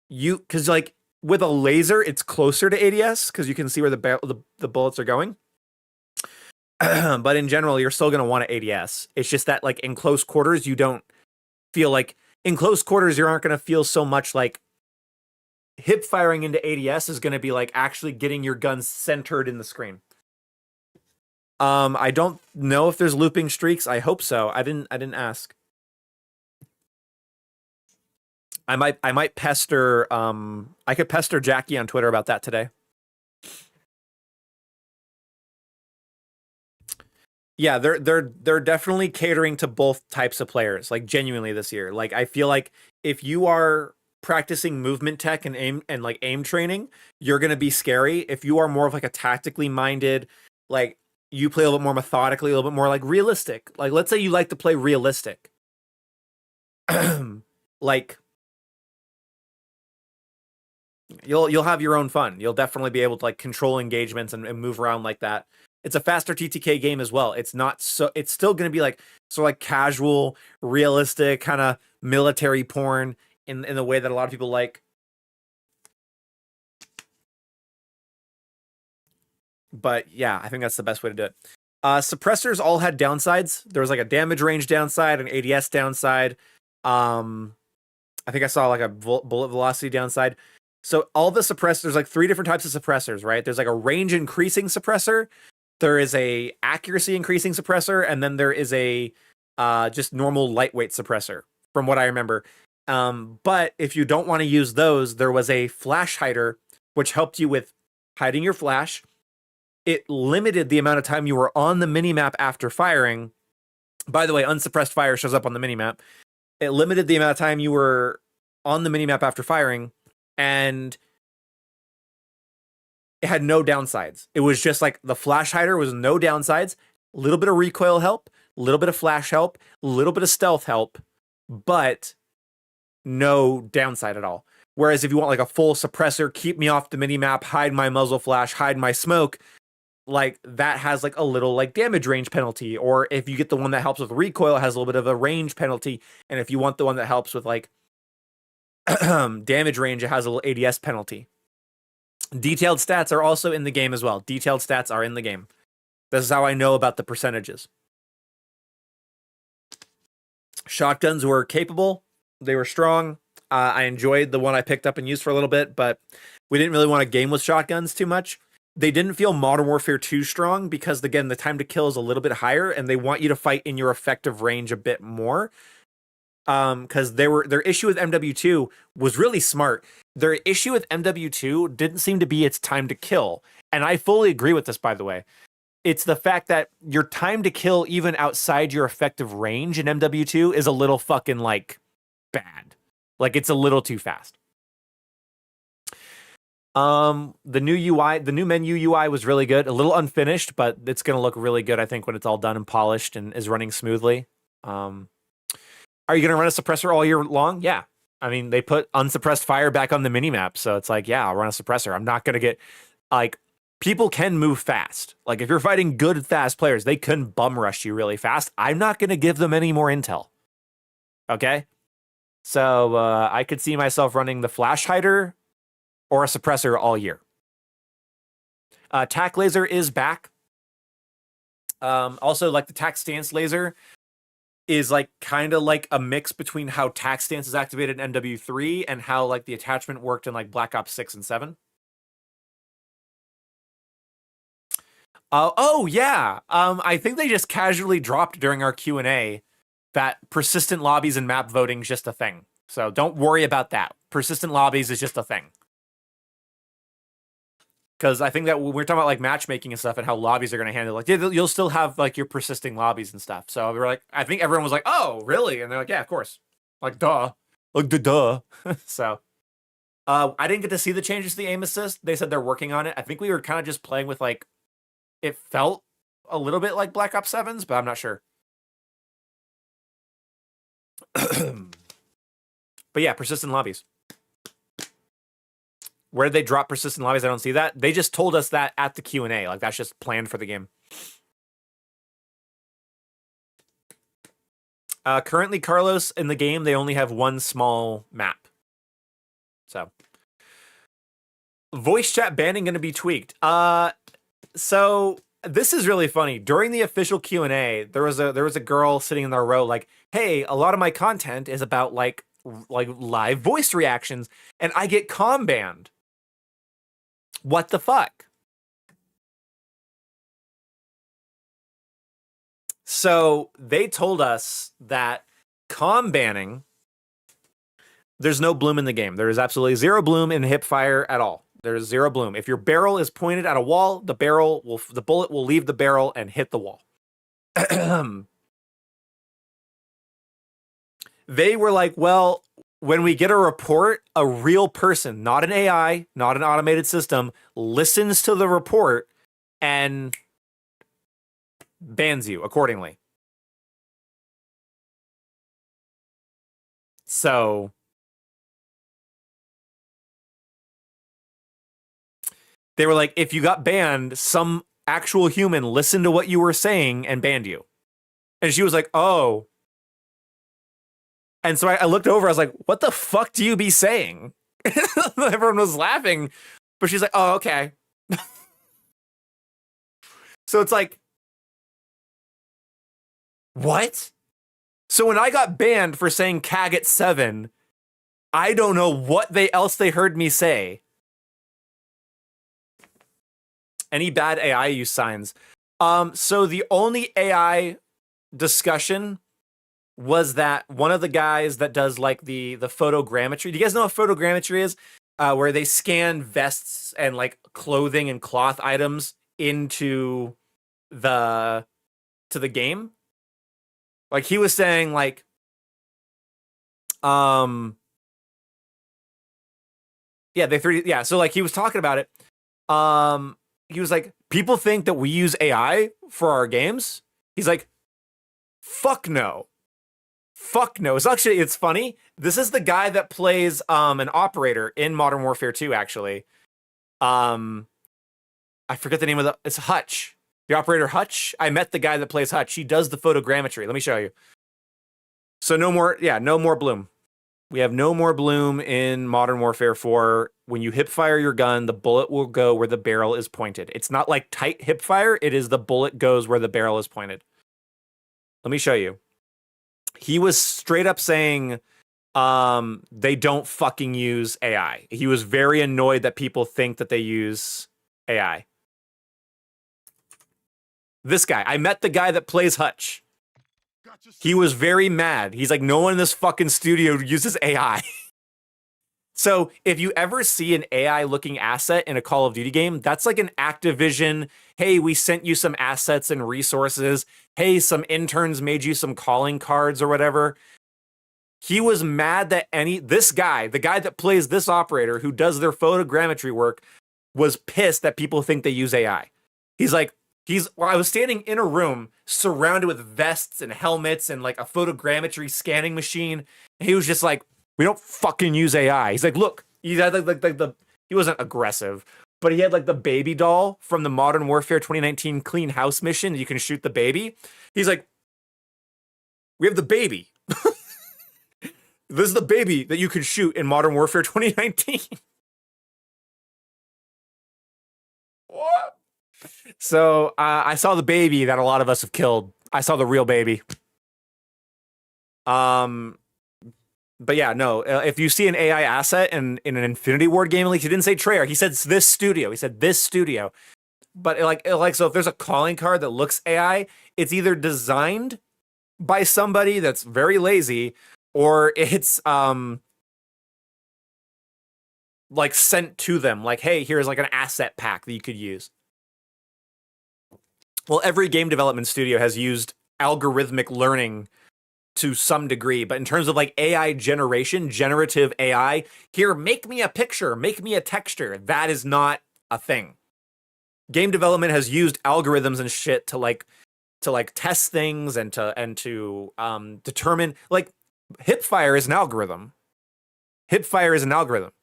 [SPEAKER 1] because like with a laser, it's closer to ADS because you can see where the bullets are going. But in general, you're still going to want an ADS. It's just that like in close quarters, you don't feel like in close quarters, you aren't going to feel so much like hip firing into ADS is going to be like actually getting your gun centered in the screen. I don't know if there's looping streaks. I hope so. I didn't ask. I might pester I could pester Jackie on Twitter about that today. Yeah, they're definitely catering to both types of players, like genuinely this year. Like I feel like if you are practicing movement tech and aim training, you're going to be scary. If you are more of like a tactically minded, like you play a little bit more methodically, a little bit more like realistic. Like, let's say you like to play realistic. Like, you'll have your own fun. You'll definitely be able to like control engagements and move around like that. It's a faster TTK game as well. It's not so. It's still going to be like like casual, realistic, kind of military porn in the way that a lot of people like. But yeah, I think that's the best way to do it. Suppressors all had downsides. There was like a damage range downside, an ADS downside. I think I saw like a bullet velocity downside. So all the suppressors, there's like 3 different types of suppressors, right? There's like a range increasing suppressor. There is a accuracy increasing suppressor, and then there is a just normal lightweight suppressor, from what I remember. But if you don't want to use those, there was a flash hider, which helped you with hiding your flash. It limited the amount of time you were on the minimap after firing. By the way, unsuppressed fire shows up on the minimap. It limited the amount of time you were on the minimap after firing, and it had no downsides. It was just like the flash hider was no downsides, a little bit of recoil help, a little bit of flash help, a little bit of stealth help, but no downside at all. Whereas if you want like a full suppressor, keep me off the minimap, hide my muzzle flash, hide my smoke, like that has like a little like damage range penalty. Or if you get the one that helps with recoil, it has a little bit of a range penalty. And if you want the one that helps with like damage range, it has a little ADS penalty. Detailed stats are also in the game as well. Detailed stats are in the game. This is how I know about the percentages. Shotguns were capable. They were strong. I enjoyed the one I picked up and used for a little bit, but we didn't really want to game with shotguns too much. They didn't feel Modern Warfare 2 strong because, again, the time to kill is a little bit higher, and they want you to fight in your effective range a bit more. Because their issue with MW2 was really smart. Their issue with MW2 didn't seem to be its time to kill. And I fully agree with this, by the way. It's the fact that your time to kill, even outside your effective range in MW2, is a little fucking, like, bad. Like, it's a little too fast. The new UI, the new menu UI was really good. A little unfinished, but it's going to look really good, I think, when it's all done and polished and is running smoothly. Are you going to run a suppressor all year long? Yeah. I mean, they put unsuppressed fire back on the minimap, so it's like, yeah, I'll run a suppressor. I'm not going to get, like, people can move fast. Like, if you're fighting good, fast players, they can bum rush you really fast. I'm not going to give them any more intel. Okay? So I could see myself running the flash hider or a suppressor all year. Tac laser is back. Also, like the tac stance laser is like kind of like a mix between how tac stance is activated in MW3 and how like the attachment worked in like Black Ops 6 and 7. Oh yeah. I think they just casually dropped during our Q&A that persistent lobbies and map voting is just a thing. So don't worry about that. Persistent lobbies is just a thing. Because I think that when we're talking about like matchmaking and stuff and how lobbies are going to handle it, like you'll still have like your persisting lobbies and stuff. So we're like, I think everyone was like, oh, really? And they're like, yeah, of course. Like, duh. Like, duh. So I didn't get to see the changes to the aim assist. They said they're working on it. I think we were kind of just playing with like, it felt a little bit like Black Ops 7's, but I'm not sure. But yeah, persistent lobbies. Where did they drop persistent lobbies? I don't see that. They just told us that at the Q&A. Like, that's just planned for the game. Currently, Carlos, in the game, they only have one small map. So. Voice chat banning going to be tweaked. So, this is really funny. During the official Q&A, there was a girl sitting in our row like, hey, a lot of my content is about, like live voice reactions, and I get comm banned. What the fuck? So they told us that comm banning, there's no bloom in the game. There is absolutely zero bloom in hip fire at all. There's zero bloom. If your barrel is pointed at a wall, the bullet will leave the barrel and hit the wall. They were like, well, when we get a report, a real person, not an AI, not an automated system, listens to the report and bans you accordingly. So they were like, if you got banned, some actual human listened to what you were saying and banned you. And she was like, oh. And so I looked over, I was like, what the fuck do you be saying? Everyone was laughing, but she's like, oh, okay. So it's like, what? So when I got banned for saying CAG at 7, I don't know what else they heard me say. Any bad AI use signs? So the only AI discussion was that one of the guys that does like the photogrammetry. Do you guys know what photogrammetry is? Where they scan vests and like clothing and cloth items into the game. Like he was saying like yeah, they 3D, yeah, so like he was talking about it. He was like, people think that we use AI for our games. He's like, Fuck no. Fuck no. It's funny. This is the guy that plays an operator in Modern Warfare 2, actually. I forget the name of it's Hutch. The operator Hutch. I met the guy that plays Hutch. He does the photogrammetry. Let me show you. So no more bloom. We have no more bloom in Modern Warfare 4. When you hip fire your gun, the bullet will go where the barrel is pointed. It's not like tight hip fire. It is the bullet goes where the barrel is pointed. Let me show you. He was straight up saying they don't fucking use AI. He was very annoyed that people think that they use AI. This guy. I met the guy that plays Hutch. He was very mad. He's like, no one in this fucking studio uses AI. So if you ever see an AI looking asset in a Call of Duty game, that's like an Activision, hey, we sent you some assets and resources. Hey, some interns made you some calling cards or whatever. He was mad that this guy, the guy that plays this operator who does their photogrammetry work, was pissed that people think they use AI. He's like, I was standing in a room surrounded with vests and helmets and like a photogrammetry scanning machine. And he was just like, we don't fucking use AI. He's like, look, he had he wasn't aggressive, but he had like the baby doll from the Modern Warfare 2019 Clean House mission. You can shoot the baby. He's like, we have the baby. This is the baby that you can shoot in Modern Warfare 2019. What? So I saw the baby that a lot of us have killed. I saw the real baby. But yeah, no. If you see an AI asset in an Infinity Ward game, like he didn't say Treyarch, he said this studio. He said this studio. But so if there's a calling card that looks AI, it's either designed by somebody that's very lazy, or it's like sent to them. Like, hey, here's like an asset pack that you could use. Well, every game development studio has used algorithmic learning to some degree, but in terms of like AI generation, generative AI, here, make me a picture, make me a texture, that is not a thing. Game development has used algorithms and shit to test things and to determine, like, hipfire is an algorithm. Hipfire is an algorithm.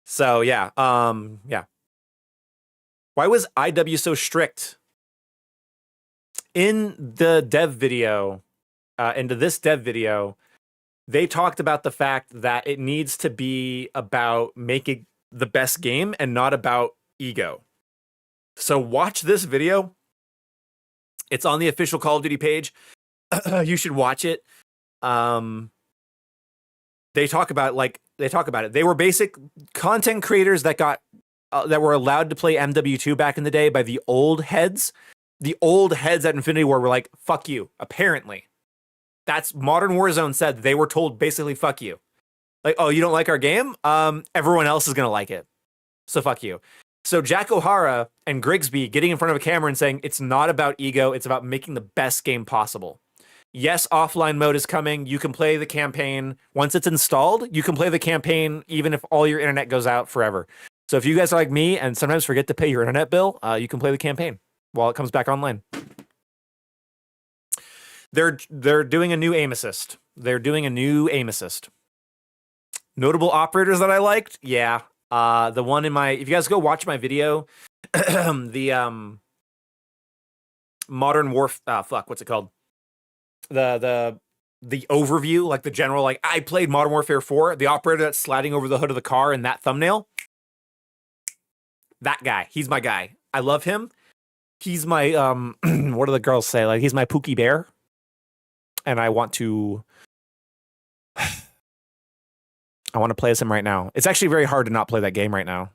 [SPEAKER 1] So yeah, yeah. Why was IW so strict? In the dev video, into this dev video, they talked about the fact that it needs to be about making the best game and not about ego. So watch this video. It's on the official Call of Duty page. You should watch it. They talk about it. They were basic content creators that got that were allowed to play MW2 back in the day by the old heads. The old heads at Infinity Ward were like, fuck you, apparently. That's Modern Warzone said. They were told basically, fuck you. Like, oh, you don't like our game? Everyone else is going to like it. So fuck you. So Jack O'Hara and Grigsby getting in front of a camera and saying, it's not about ego, it's about making the best game possible. Yes, offline mode is coming. You can play the campaign. Once it's installed, you can play the campaign even if all your internet goes out forever. So if you guys are like me and sometimes forget to pay your internet bill, you can play the campaign while it comes back online. They're doing a new aim assist. Notable operators that I liked? Yeah. The one in if you guys go watch my video, the Modern Warfare, what's it called? The overview, like the general, like I played Modern Warfare 4, the operator that's sliding over the hood of the car in that thumbnail. That guy, he's my guy. I love him. He's my what do the girls say? Like he's my Pookie Bear. And I want to play as him right now. It's actually very hard to not play that game right now.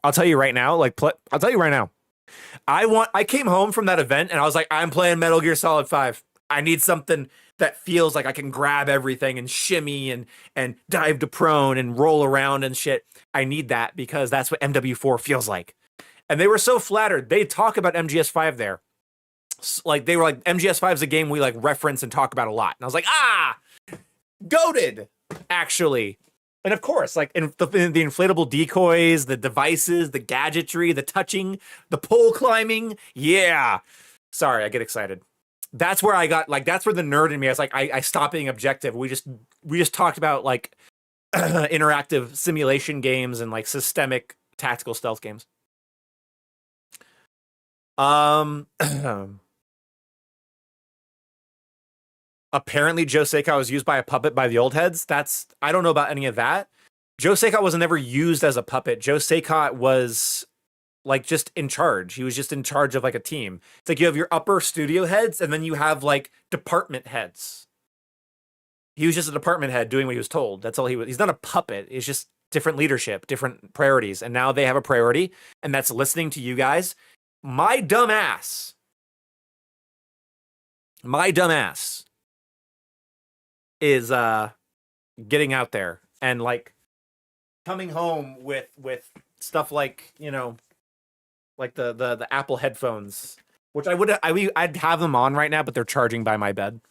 [SPEAKER 1] I'll tell you right now, I came home from that event and I was like, I'm playing Metal Gear Solid 5. I need something that feels like I can grab everything and shimmy and dive to prone and roll around and shit. I need that because that's what MW4 feels like. And they were so flattered. They talk about MGS5 there. Like they were like, MGS5 is a game we like reference and talk about a lot. And I was like, goated, actually. And of course, like the inflatable decoys, the devices, the gadgetry, the touching, the pole climbing. Yeah. Sorry, I get excited. That's where I got like that's where the nerd in me. I was like, I stopped being objective. We just talked about like interactive simulation games and like systemic tactical stealth games. Apparently Joe Seika was used by a puppet by the old heads. I don't know about any of that. Joe Seika was never used as a puppet. Joe Seika was like just in charge. He was just in charge of like a team. It's like you have your upper studio heads and then you have like department heads. He was just a department head doing what he was told. That's all he was. He's not a puppet. It's just different leadership, different priorities. And now they have a priority, and that's listening to you guys. My dumb ass is getting out there and like coming home with stuff like, you know, like the Apple headphones, which I'd have them on right now, but they're charging by my bed.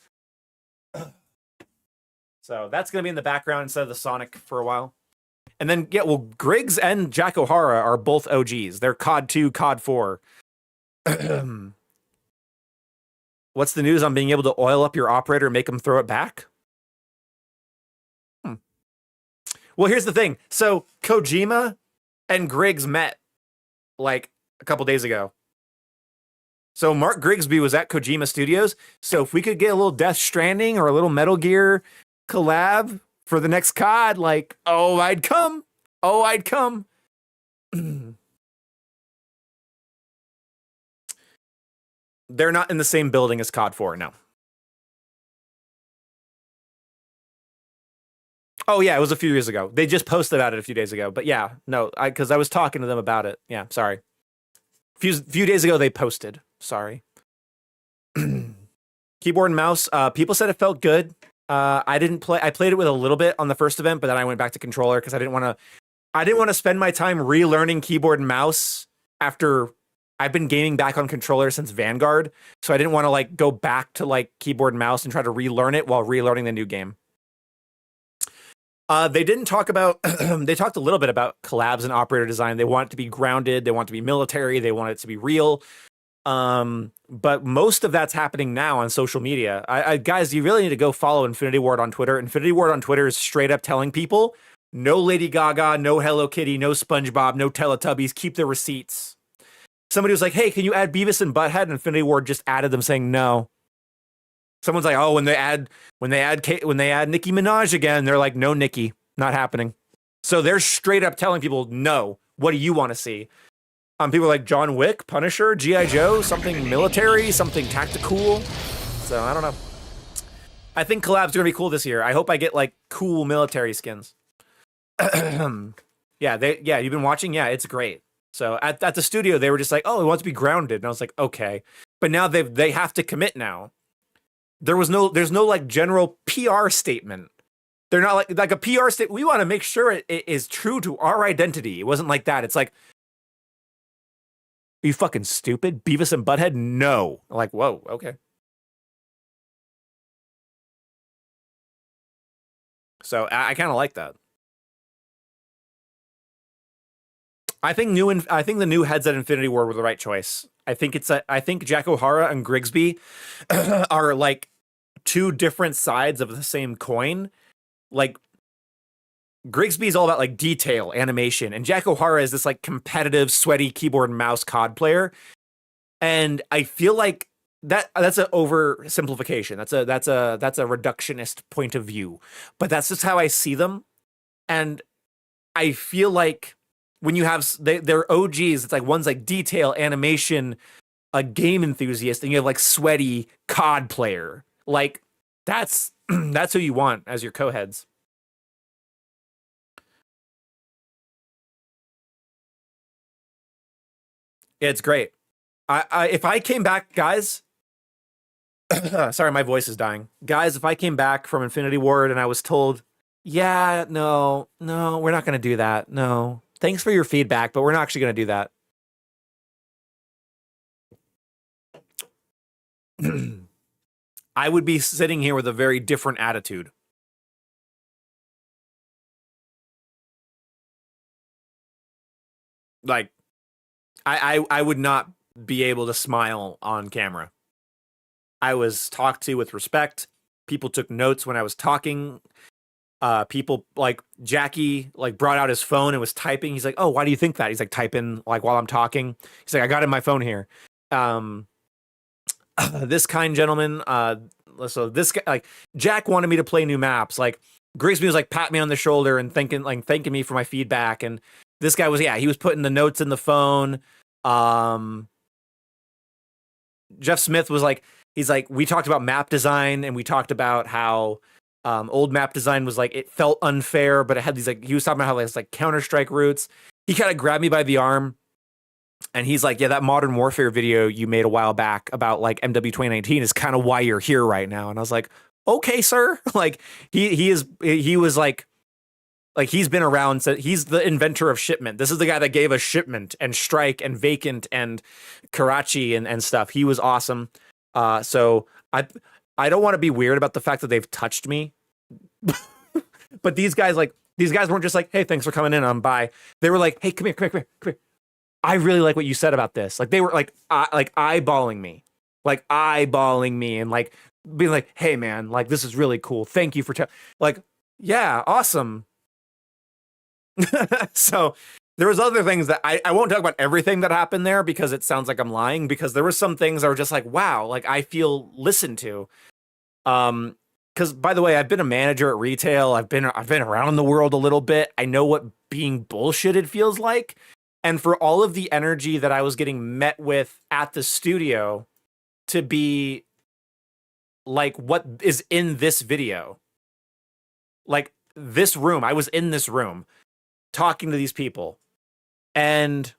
[SPEAKER 1] So that's going to be in the background instead of the Sonic for a while. And then, yeah, well, Griggs and Jack O'Hara are both OGs. They're COD 2, COD 4. What's the news on being able to oil up your operator and make him throw it back? Well, here's the thing. So Kojima and Griggs met like a couple days ago. So Mark Grigsby was at Kojima Studios. So if we could get a little Death Stranding or a little Metal Gear collab for the next COD, like, oh, I'd come. Oh, I'd come. They're not in the same building as COD 4, no. Oh, yeah, it was a few years ago. They just posted about it a few days ago. But yeah, no, because I was talking to them about it. Yeah, sorry. Few days ago, they posted. Sorry. Keyboard and mouse. People said it felt good. I didn't play. I played it with a little bit on the first event, but then I went back to controller because I didn't want to spend my time relearning keyboard and mouse after I've been gaming back on controller since Vanguard. So I didn't want to like go back to like keyboard and mouse and try to relearn it while relearning the new game. They didn't talk about. They talked a little bit about collabs and operator design. They want it to be grounded. They want it to be military. They want it to be real. But most of that's happening now on social media. Guys, you really need to go follow Infinity Ward on Twitter. Infinity Ward on Twitter is straight up telling people, no Lady Gaga, no Hello Kitty, no SpongeBob, no Teletubbies, keep the receipts. Somebody was like, hey, can you add Beavis and Butthead? And Infinity Ward just added them saying no. Someone's like, oh, when they add Nicki Minaj again, they're like, no, Nicki, not happening. So they're straight up telling people, no, what do you want to see? People are like John Wick, Punisher, G.I. Joe, something military, something tactical. So I don't know. I think collabs are gonna be cool this year. I hope I get like cool military skins. Yeah, you've been watching? Yeah, it's great. So at the studio, they were just like, oh, it wants to be grounded. And I was like, okay. But now they have to commit now. There's no like general PR statement. They're not like a PR statement. We want to make sure it is true to our identity. It wasn't like that. It's like, are you fucking stupid? Beavis and Butthead? No. Like, whoa, okay. So I kind of like that. I think the new heads at Infinity Ward were the right choice. I think Jack O'Hara and Grigsby are like two different sides of the same coin. Like Grigsby is all about like detail, animation, and Jack O'Hara is this like competitive, sweaty keyboard and mouse COD player. And I feel like that's an oversimplification. That's a reductionist point of view. But that's just how I see them. And I feel like when you have they're OGs, it's like one's like detail, animation, a game enthusiast, and you have like sweaty COD player. Like that's who you want as your co-heads. It's great. If I came back, guys, sorry, my voice is dying. Guys, if I came back from Infinity Ward and I was told, yeah, no, we're not going to do that. No, thanks for your feedback, but we're not actually going to do that. I would be sitting here with a very different attitude. Like, I would not be able to smile on camera. I was talked to with respect. People took notes when I was talking. People like Jackie like brought out his phone and was typing. He's like, "Oh, why do you think that?" He's like typing like while I'm talking. He's like, "I got it in my phone here." This kind gentleman, so this guy, like Jack wanted me to play new maps. Like Grigsby was like pat me on the shoulder and thanking me for my feedback. And this guy was, he was putting the notes in the phone. Jeff Smith was like, he's like, we talked about map design and we talked about how old map design was like, it felt unfair, but it had these like, he was talking about how it's like Counter-Strike roots. He kind of grabbed me by the arm and he's like, yeah, that Modern Warfare video you made a while back about like MW 2019 is kind of why you're here right now. And I was like, okay, sir. Like he was like he's been around. So he's the inventor of Shipment. This is the guy that gave us Shipment and Strike and Vacant and Karachi and stuff. He was awesome. So I don't want to be weird about the fact that they've touched me, but these guys weren't just like, hey, thanks for coming in. Bye. They were like, hey, come here. I really like what you said about this. Like they were like eyeballing me and like being like, hey man, like this is really cool. Thank you for like, yeah, awesome. So there was other things that I won't talk about everything that happened there because it sounds like I'm lying, because there were some things that were just like, wow, like I feel listened to. Because by the way, I've been a manager at retail. I've been around the world a little bit. I know what being bullshitted feels like. And for all of the energy that I was getting met with at the studio to be like what is in this video, like this room, I was in this room talking to these people. And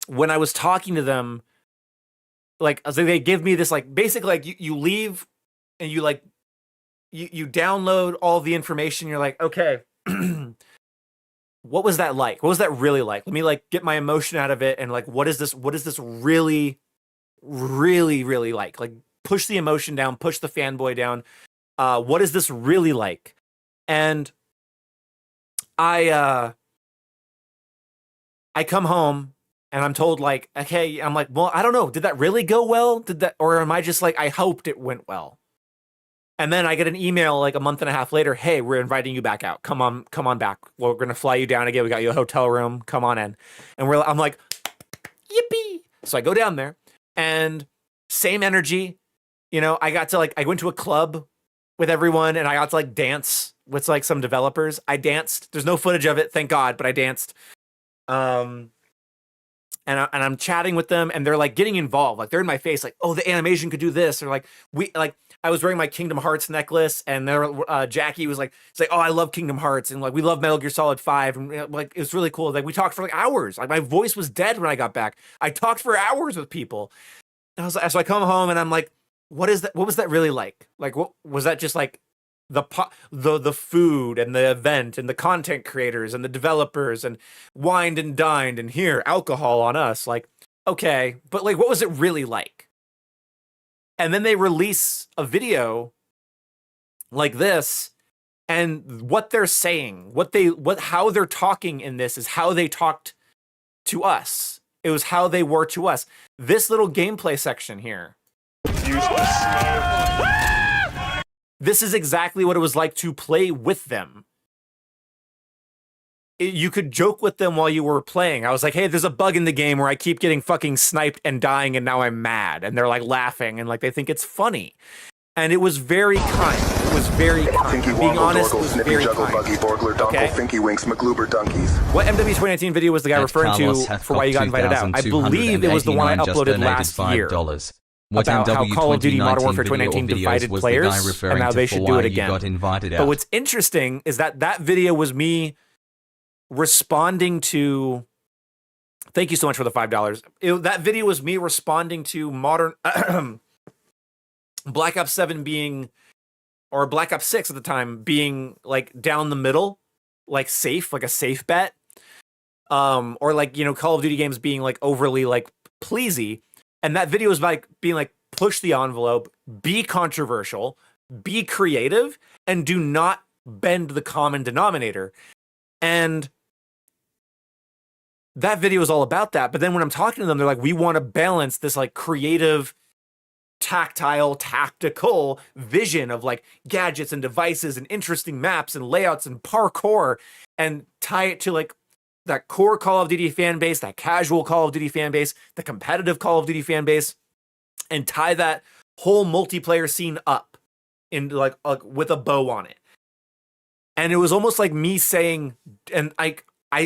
[SPEAKER 1] when I was talking to them, like they give me this, like basically like you leave and you like, you download all the information. You're like, okay, what was that like? What was that really like? Let me like get my emotion out of it. And like, what is this really, really, really like? Like push the emotion down, push the fanboy down. What is this really like? And I come home and I'm told like, okay, I'm like, well, I don't know. Did that really go well? Or am I just like, I hoped it went well? And then I get an email like a month and a half later. Hey, we're inviting you back out. Come on back. We're going to fly you down again. We got you a hotel room. Come on in. And I'm like, yippee. So I go down there and same energy. You know, I went to a club with everyone and I got to like dance with like some developers. I danced. There's no footage of it, thank God, but I danced. And I'm chatting with them and they're like getting involved. Like they're in my face, like, oh, the animation could do this. Or like, I was wearing my Kingdom Hearts necklace and Jackie was like, oh, I love Kingdom Hearts. And like, we love Metal Gear Solid 5. And like, it was really cool. Like we talked for like hours. Like my voice was dead when I got back. I talked for hours with people. And I was like, so I come home and I'm like, what is that? What was that really like? Like, what was that just like the food and the event and the content creators and the developers and wined and dined and here alcohol on us? Like, okay, but like, what was it really like? And then they release a video like this, and what they're saying, how they're talking in this is how they talked to us. It was how they were to us. This little gameplay section here. This is exactly what it was like to play with them. You could joke with them while you were playing. I was like, hey, there's a bug in the game where I keep getting fucking sniped and dying and now I'm mad. And they're like laughing and like they think it's funny. And it was very kind. It was very kind.
[SPEAKER 7] Finky
[SPEAKER 1] Being
[SPEAKER 7] Woggle,
[SPEAKER 1] honest, it
[SPEAKER 7] Dorgle,
[SPEAKER 1] was
[SPEAKER 7] Snippy
[SPEAKER 1] very
[SPEAKER 7] Juggle,
[SPEAKER 1] kind.
[SPEAKER 7] Buggy, Borgler, Dunkle,
[SPEAKER 1] Okay.
[SPEAKER 7] Finky Winks, McGloober, Donkeys.
[SPEAKER 1] What MW 2019 video was the guy referring to for why you got invited out? I believe it was the one I uploaded last year.
[SPEAKER 8] What
[SPEAKER 1] About how Call of Duty Modern Warfare
[SPEAKER 8] video
[SPEAKER 1] 2019
[SPEAKER 8] videos
[SPEAKER 1] divided
[SPEAKER 8] was the guy
[SPEAKER 1] players
[SPEAKER 8] referring
[SPEAKER 1] and now
[SPEAKER 8] to
[SPEAKER 1] they
[SPEAKER 8] for
[SPEAKER 1] should
[SPEAKER 8] why
[SPEAKER 1] do it
[SPEAKER 8] you
[SPEAKER 1] again.
[SPEAKER 8] got invited
[SPEAKER 1] But
[SPEAKER 8] out?
[SPEAKER 1] what's interesting is that video was me responding to. Thank you so much for the $5. That video was me responding to modern Black Ops 7 being, or Black Ops 6 at the time being like down the middle, like safe, like a safe bet, or like, you know, Call of Duty games being like overly like pleasy, and that video was like being like push the envelope, be controversial, be creative, and do not bend the common denominator. And that video is all about that. But then when I'm talking to them, they're like, we want to balance this like creative, tactile, tactical vision of like gadgets and devices and interesting maps and layouts and parkour, and tie it to like that core Call of Duty fan base, that casual Call of Duty fan base, the competitive Call of Duty fan base, and tie that whole multiplayer scene up in like with a bow on it. And it was almost like me saying, and I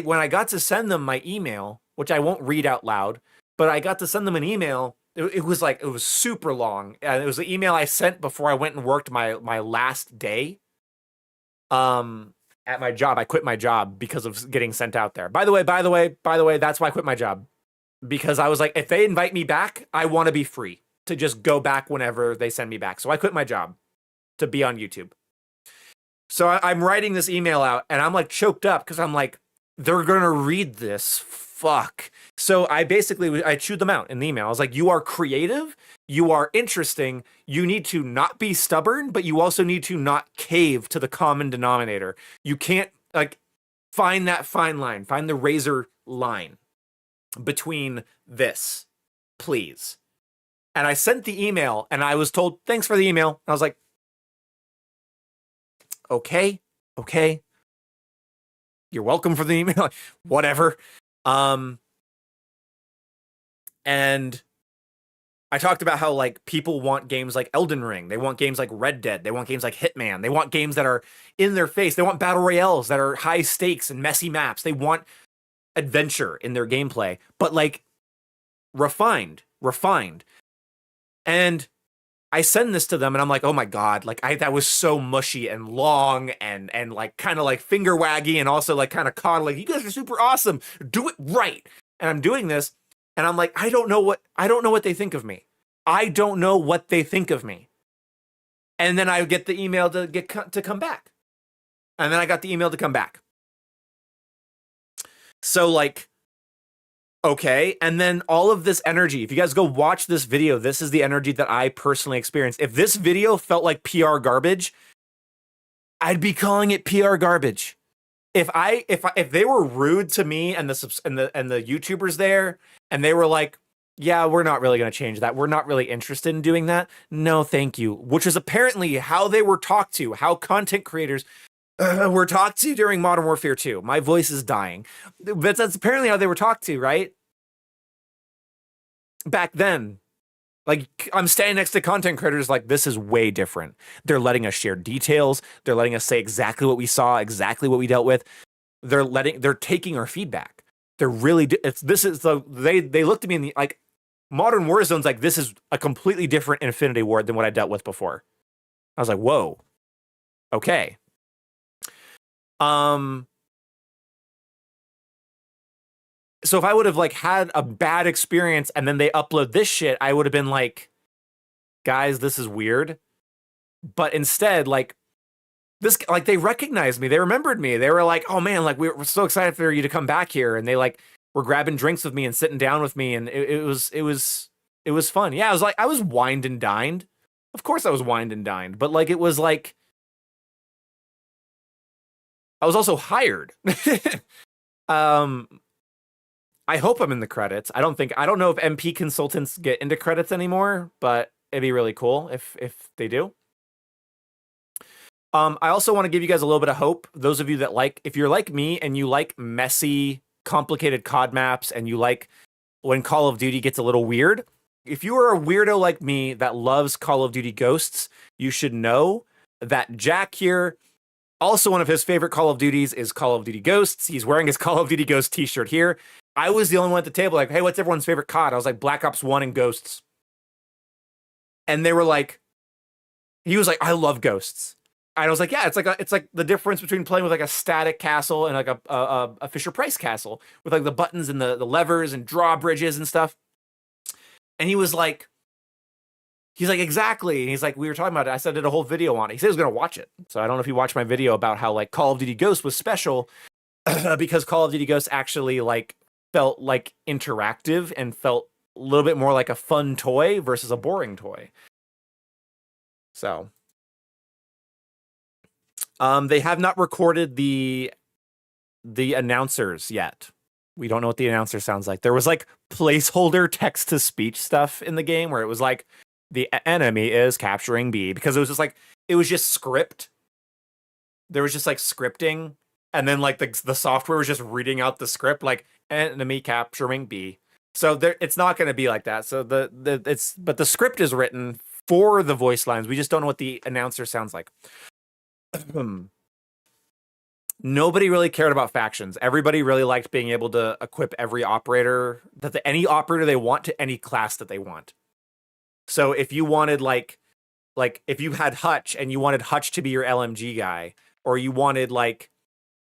[SPEAKER 1] when I got to send them my email, which I won't read out loud, but I got to send them an email. It was super long. And it was the email I sent before I went and worked my last day at my job. I quit my job because of getting sent out there. By the way, that's why I quit my job. Because I was like, if they invite me back, I want to be free to just go back whenever they send me back. So I quit my job to be on YouTube. So I'm writing this email out and I'm like choked up because I'm like, they're going to read this. Fuck. So I chewed them out in the email. I was like, you are creative. You are interesting. You need to not be stubborn, but you also need to not cave to the common denominator. You can't like find that fine line, find the razor line between this, please. And I sent the email and I was told, thanks for the email. And I was like, okay. You're welcome for the email. Whatever. And I talked about how like people want games like Elden Ring. They want games like Red Dead. They want games like Hitman. They want games that are in their face. They want battle royales that are high stakes and messy maps. They want adventure in their gameplay, but like refined. And I send this to them and I'm like, oh my God, like that was so mushy and long and like kind of like finger waggy and also like kind of coddling. You guys are super awesome. Do it right. And I'm doing this and I'm like, I don't know what they think of me. And then I get the email to come back. And then I got the email to come back. So like, okay, and then all of this energy, if you guys go watch this video, this is the energy that I personally experienced. If this video felt like PR garbage, I'd be calling it PR garbage. If they were rude to me and the YouTubers there, and they were like, yeah, we're not really going to change that. We're not really interested in doing that. No, thank you. Which is apparently how they were talked to, how content creators were talked to during Modern Warfare 2. My voice is dying. But that's apparently how they were talked to, right? Back then. Like, I'm standing next to content creators like, this is way different. They're letting us share details. They're letting us say exactly what we saw, exactly what we dealt with. They're taking our feedback. They're really, they looked at me and like, Modern Warzone's like, this is a completely different Infinity Ward than what I dealt with before. I was like, whoa. Okay. So if I would have like had a bad experience and then they upload this shit, I would have been like, guys, this is weird. But instead, like this, like they recognized me. They remembered me. They were like, oh man, like we're so excited for you to come back here. And they like were grabbing drinks with me and sitting down with me. And it was fun. Yeah. I was wined and dined. Of course I was wined and dined, but like, it was like, I was also hired. I hope I'm in the credits. I don't know if MP consultants get into credits anymore, but it'd be really cool if they do. I also want to give you guys a little bit of hope. Those of you that if you're like me and you like messy, complicated COD maps and you like when Call of Duty gets a little weird, if you are a weirdo like me that loves Call of Duty Ghosts, you should know that Jack here, also one of his favorite Call of Duties is Call of Duty Ghosts. He's wearing his Call of Duty Ghost t-shirt here. I was the only one at the table like, hey, what's everyone's favorite COD? I was like, Black Ops 1 and Ghosts. And they were like, he was like, I love Ghosts. And I was like, yeah, it's like the difference between playing with like a static castle and like a Fisher-Price castle with like the buttons and the levers and drawbridges and stuff. And he's like, exactly. And he's like, we were talking about it. I said I did a whole video on it. He said he was going to watch it. So I don't know if you watched my video about how like Call of Duty Ghosts was special because Call of Duty Ghosts actually like felt like interactive and felt a little bit more like a fun toy versus a boring toy. So they have not recorded the announcers yet. We don't know what the announcer sounds like. There was like placeholder text to speech stuff in the game where it was like the enemy is capturing B, because it was just like it was just script. There was just like scripting, and then like the software was just reading out the script like enemy capturing B. So there, it's not going to be like that. So but the script is written for the voice lines. We just don't know what the announcer sounds like. Nobody really cared about factions. Everybody really liked being able to equip every operator, any operator they want to any class that they want. So if you wanted like if you had Hutch and you wanted Hutch to be your LMG guy, or you wanted like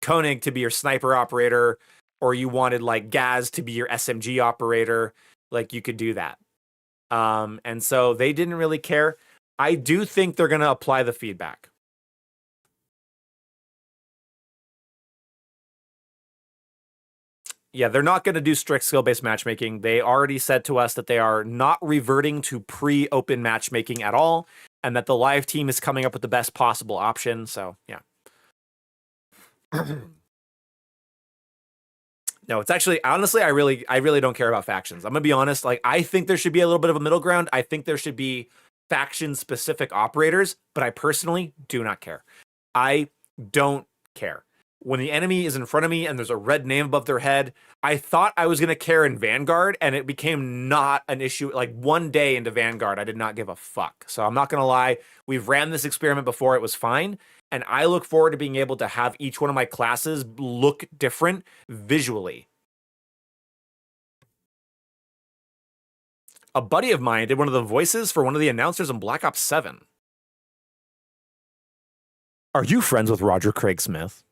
[SPEAKER 1] Koenig to be your sniper operator, or you wanted like Gaz to be your SMG operator, like you could do that. And so they didn't really care. I do think they're going to apply the feedback. Yeah, they're not going to do strict skill-based matchmaking. They already said to us that they are not reverting to pre-open matchmaking at all, and that the live team is coming up with the best possible option. So, yeah. No, it's actually, honestly, I really don't care about factions. I'm going to be honest. Like, I think there should be a little bit of a middle ground. I think there should be faction-specific operators, but I personally do not care. I don't care. When the enemy is in front of me and there's a red name above their head, I thought I was going to care in Vanguard, and it became not an issue. Like, one day into Vanguard, I did not give a fuck. So I'm not going to lie. We've ran this experiment before. It was fine. And I look forward to being able to have each one of my classes look different visually. A buddy of mine did one of the voices for one of the announcers in Black Ops 7. Are you friends with Roger Craig Smith?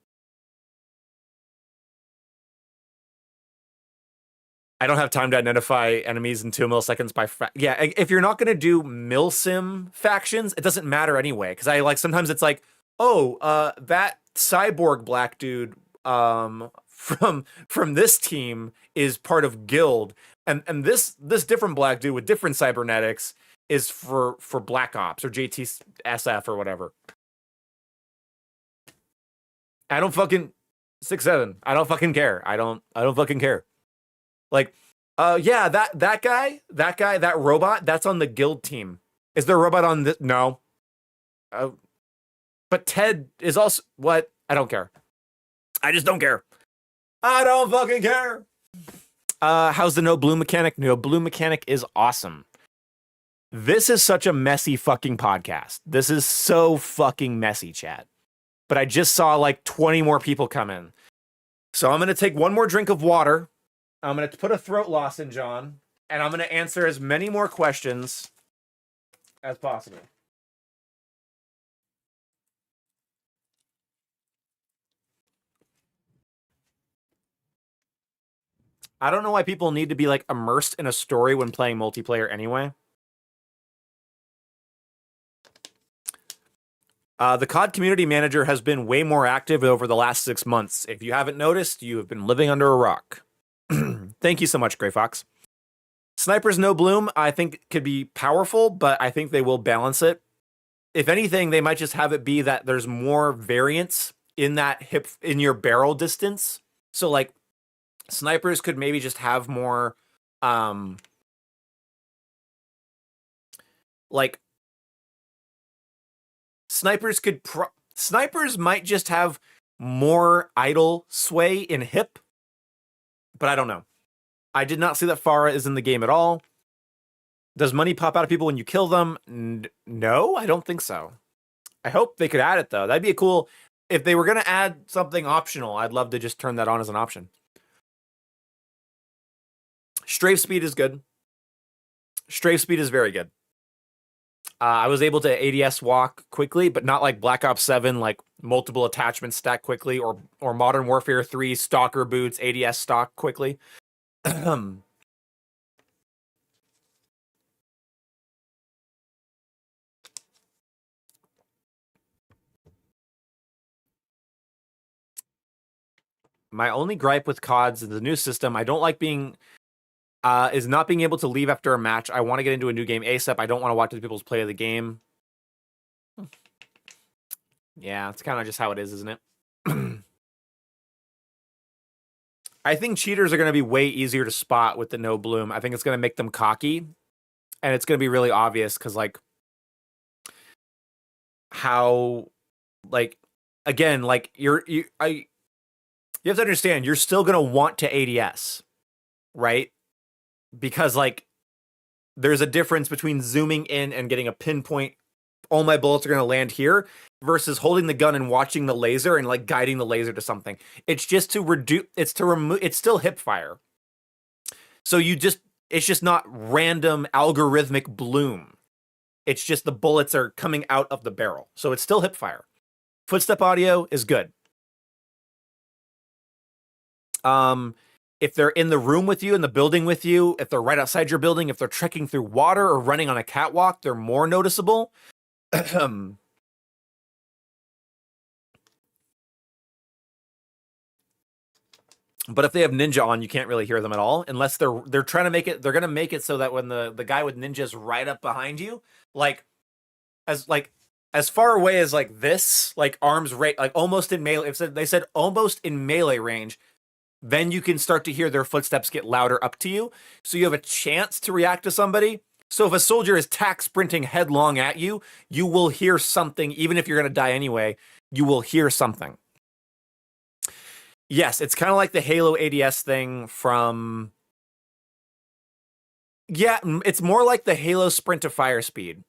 [SPEAKER 1] I don't have time to identify enemies in 2 milliseconds by yeah, if you're not going to do milsim factions, it doesn't matter anyway, because I like sometimes it's like, oh, that cyborg black dude from this team is part of guild, and this different black dude with different cybernetics is for Black Ops or JTSF or whatever. I don't fucking 6-7. I don't fucking care. I don't fucking care. Like, yeah, that guy, that robot, that's on the guild team. Is there a robot on this? No. But Ted is also what? I don't care. I just don't care. I don't fucking care. How's the no blue mechanic? No blue mechanic is awesome. This is such a messy fucking podcast. This is so fucking messy, chat. But I just saw like 20 more people come in. So I'm going to take one more drink of water. I'm going to put a throat lozenge on, and I'm going to answer as many more questions as possible. I don't know why people need to be like immersed in a story when playing multiplayer anyway. The COD community manager has been way more active over the last 6 months. If you haven't noticed, you have been living under a rock. Thank you so much, Gray Fox. Snipers No Bloom, I think, could be powerful, but I think they will balance it. If anything, they might just have it be that there's more variance in that hip in your barrel distance. So, like, snipers could maybe just have more, like, snipers might just have more idle sway in hip. But I don't know. I did not see that Farah is in the game at all. Does money pop out of people when you kill them? No, I don't think so. I hope they could add it, though. That'd be a cool... If they were going to add something optional, I'd love to just turn that on as an option. Strafe speed is good. Strafe speed is very good. I was able to ADS walk quickly, but not like Black Ops 7, like multiple attachments stack quickly, or Modern Warfare 3 Stalker boots ADS stock quickly. My only gripe with CODs is the new system. I don't like being is not being able to leave after a match. I want to get into a new game ASAP. I don't want to watch other people's play of the game. Yeah, it's kind of just how it is, isn't it? I think cheaters are going to be way easier to spot with the no bloom. I think it's going to make them cocky, and it's going to be really obvious because, like, how, like, again, like you have to understand you're still going to want to ADS, right? Because like there's a difference between zooming in and getting a pinpoint. All my bullets are going to land here versus holding the gun and watching the laser and like guiding the laser to something. It's just to reduce, it's to remove, it's still hip fire. So it's just not random algorithmic bloom. It's just the bullets are coming out of the barrel. So it's still hip fire. Footstep audio is good. If they're in the room with you, in the building with you, if they're right outside your building, if they're trekking through water or running on a catwalk, they're more noticeable. But if they have ninja on, you can't really hear them at all unless they're trying to make it. They're gonna make it so that when the guy with ninja is right up behind you, as far away as like this, like arms right, like almost in melee. If they said almost in melee range, then you can start to hear their footsteps get louder up to you, so you have a chance to react to somebody. So if a soldier is tack sprinting headlong at you, you will hear something, even if you're going to die anyway, you will hear something. Yes, it's kind of like the Halo ADS thing from... Yeah, it's more like the Halo sprint to fire speed,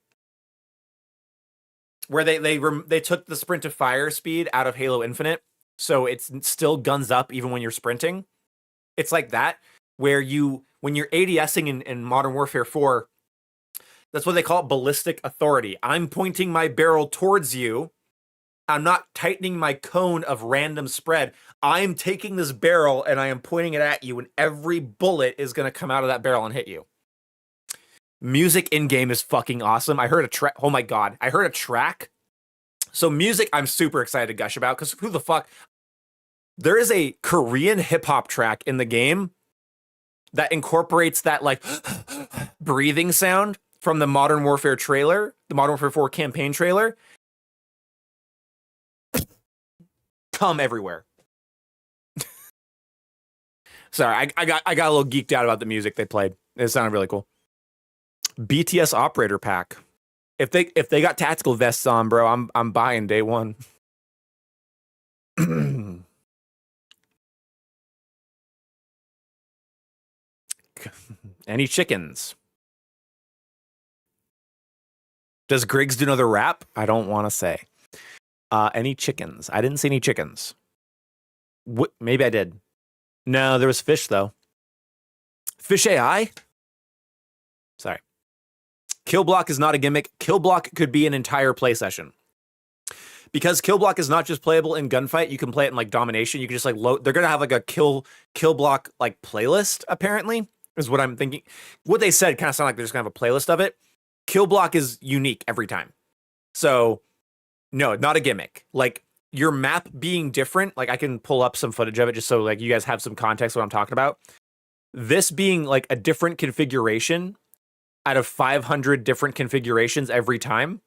[SPEAKER 1] where they took the sprint to fire speed out of Halo Infinite, so it's still guns up even when you're sprinting. It's like that, where when you're ADSing in Modern Warfare 4, that's what they call it, ballistic authority. I'm pointing my barrel towards you. I'm not tightening my cone of random spread. I'm taking this barrel and I am pointing it at you, and every bullet is going to come out of that barrel and hit you. Music in-game is fucking awesome. I heard a track. Oh my God. I heard a track. So music, I'm super excited to gush about, because who the fuck? There is a Korean hip-hop track in the game that incorporates that like breathing sound from the Modern Warfare trailer, the Modern Warfare 4 campaign trailer. Come everywhere. Sorry, I got a little geeked out about the music they played. It sounded really cool. BTS operator pack. If they got tactical vests on, bro, I'm buying day one. Any chickens? Does Griggs do another rap? I don't want to say. Any chickens? I didn't see any chickens. Maybe I did. No, there was fish, though. Fish AI? Sorry. Kill block is not a gimmick. Kill block could be an entire play session. Because kill block is not just playable in gunfight, you can play it in like domination. You can just like load. They're gonna have like a kill block like playlist, apparently, is what I'm thinking. What they said kind of sounded like they're just gonna have a playlist of it. Kill block is unique every time. So, no, not a gimmick. Like, your map being different, like I can pull up some footage of it just so like you guys have some context what I'm talking about. This being like a different configuration out of 500 different configurations every time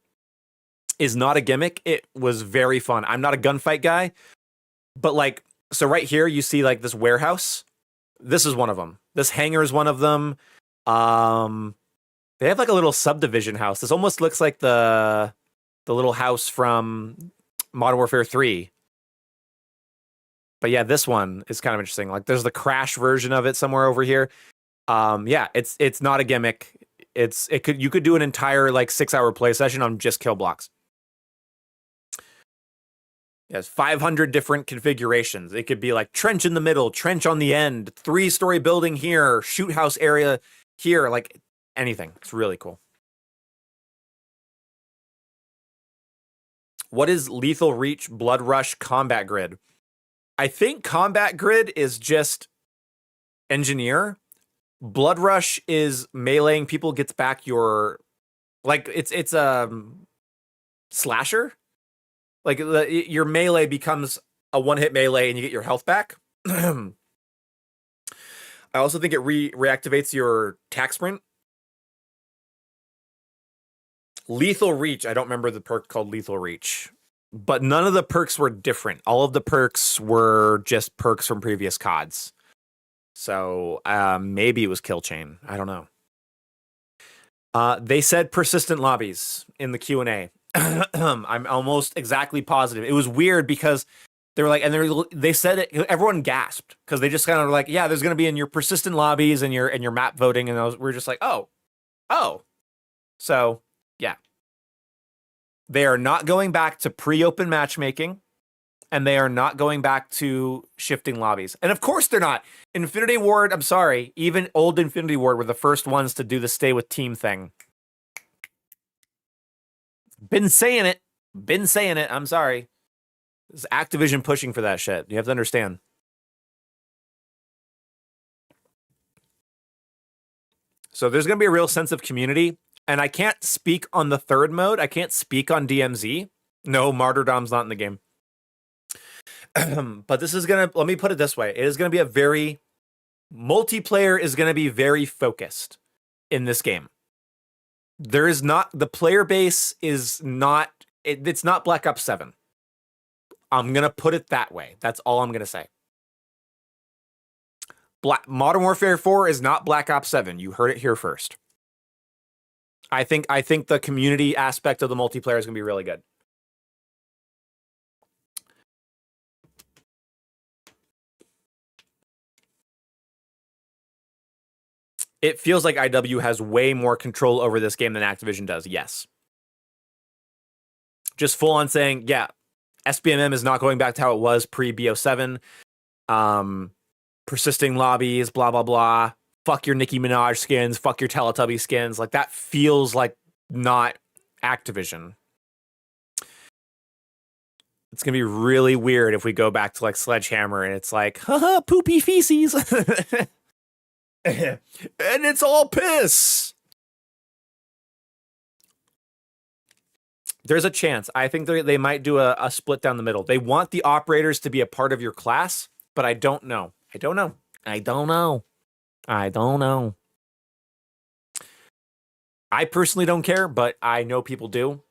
[SPEAKER 1] is not a gimmick. It was very fun. I'm not a gunfight guy, but like, so right here you see like this warehouse. This is one of them. This hangar is one of them. They have like a little subdivision house. This almost looks like the little house from Modern Warfare 3. But yeah, this one is kind of interesting. Like there's the crash version of it somewhere over here. Yeah, it's not a gimmick. You could do an entire like 6-hour play session on just kill blocks. Yes, 500 different configurations. It could be like trench in the middle, trench on the end, 3-story building here, shoot house area here, like anything. It's really cool. What is Lethal Reach, Blood Rush, Combat Grid? I think Combat Grid is just Engineer. Blood Rush is meleeing people, gets back your... Like, it's a slasher. Like, your melee becomes a one-hit melee and you get your health back. I also think it reactivates your tack sprint. Lethal Reach, I don't remember the perk called Lethal Reach, but none of the perks were different. All of the perks were just perks from previous CODs. So maybe it was Kill Chain. I don't know. They said persistent lobbies in the Q&A. I'm almost exactly positive. It was weird because they were like, and they said it. Everyone gasped because they just kind of were like, yeah, there's going to be in your persistent lobbies and your map voting, and we're just like, oh. So yeah, they are not going back to pre-open matchmaking, and they are not going back to shifting lobbies. And of course they're not. Infinity Ward, I'm sorry, even old Infinity Ward were the first ones to do the stay with team thing. Been saying it. I'm sorry. It's Activision pushing for that shit. You have to understand. So there's going to be a real sense of community. And I can't speak on the third mode. I can't speak on DMZ. No, Martyrdom's not in the game. But this is going to, let me put it this way. It is going to be a very, multiplayer is going to be very focused in this game. There is not, the player base is not, it's not Black Ops 7. I'm going to put it that way. That's all I'm going to say. Modern Warfare 4 is not Black Ops 7. You heard it here first. I think the community aspect of the multiplayer is going to be really good. It feels like IW has way more control over this game than Activision does. Yes. Just full on saying, yeah, SBMM is not going back to how it was pre-BO7. Persisting lobbies, blah, blah, blah. Fuck your Nicki Minaj skins, fuck your Teletubby skins. Like, that feels like not Activision. It's going to be really weird if we go back to, like, Sledgehammer and it's like, haha, poopy feces. And it's all piss. There's a chance. I think they might do a split down the middle. They want the operators to be a part of your class, but I don't know. I don't know. I personally don't care, but I know people do.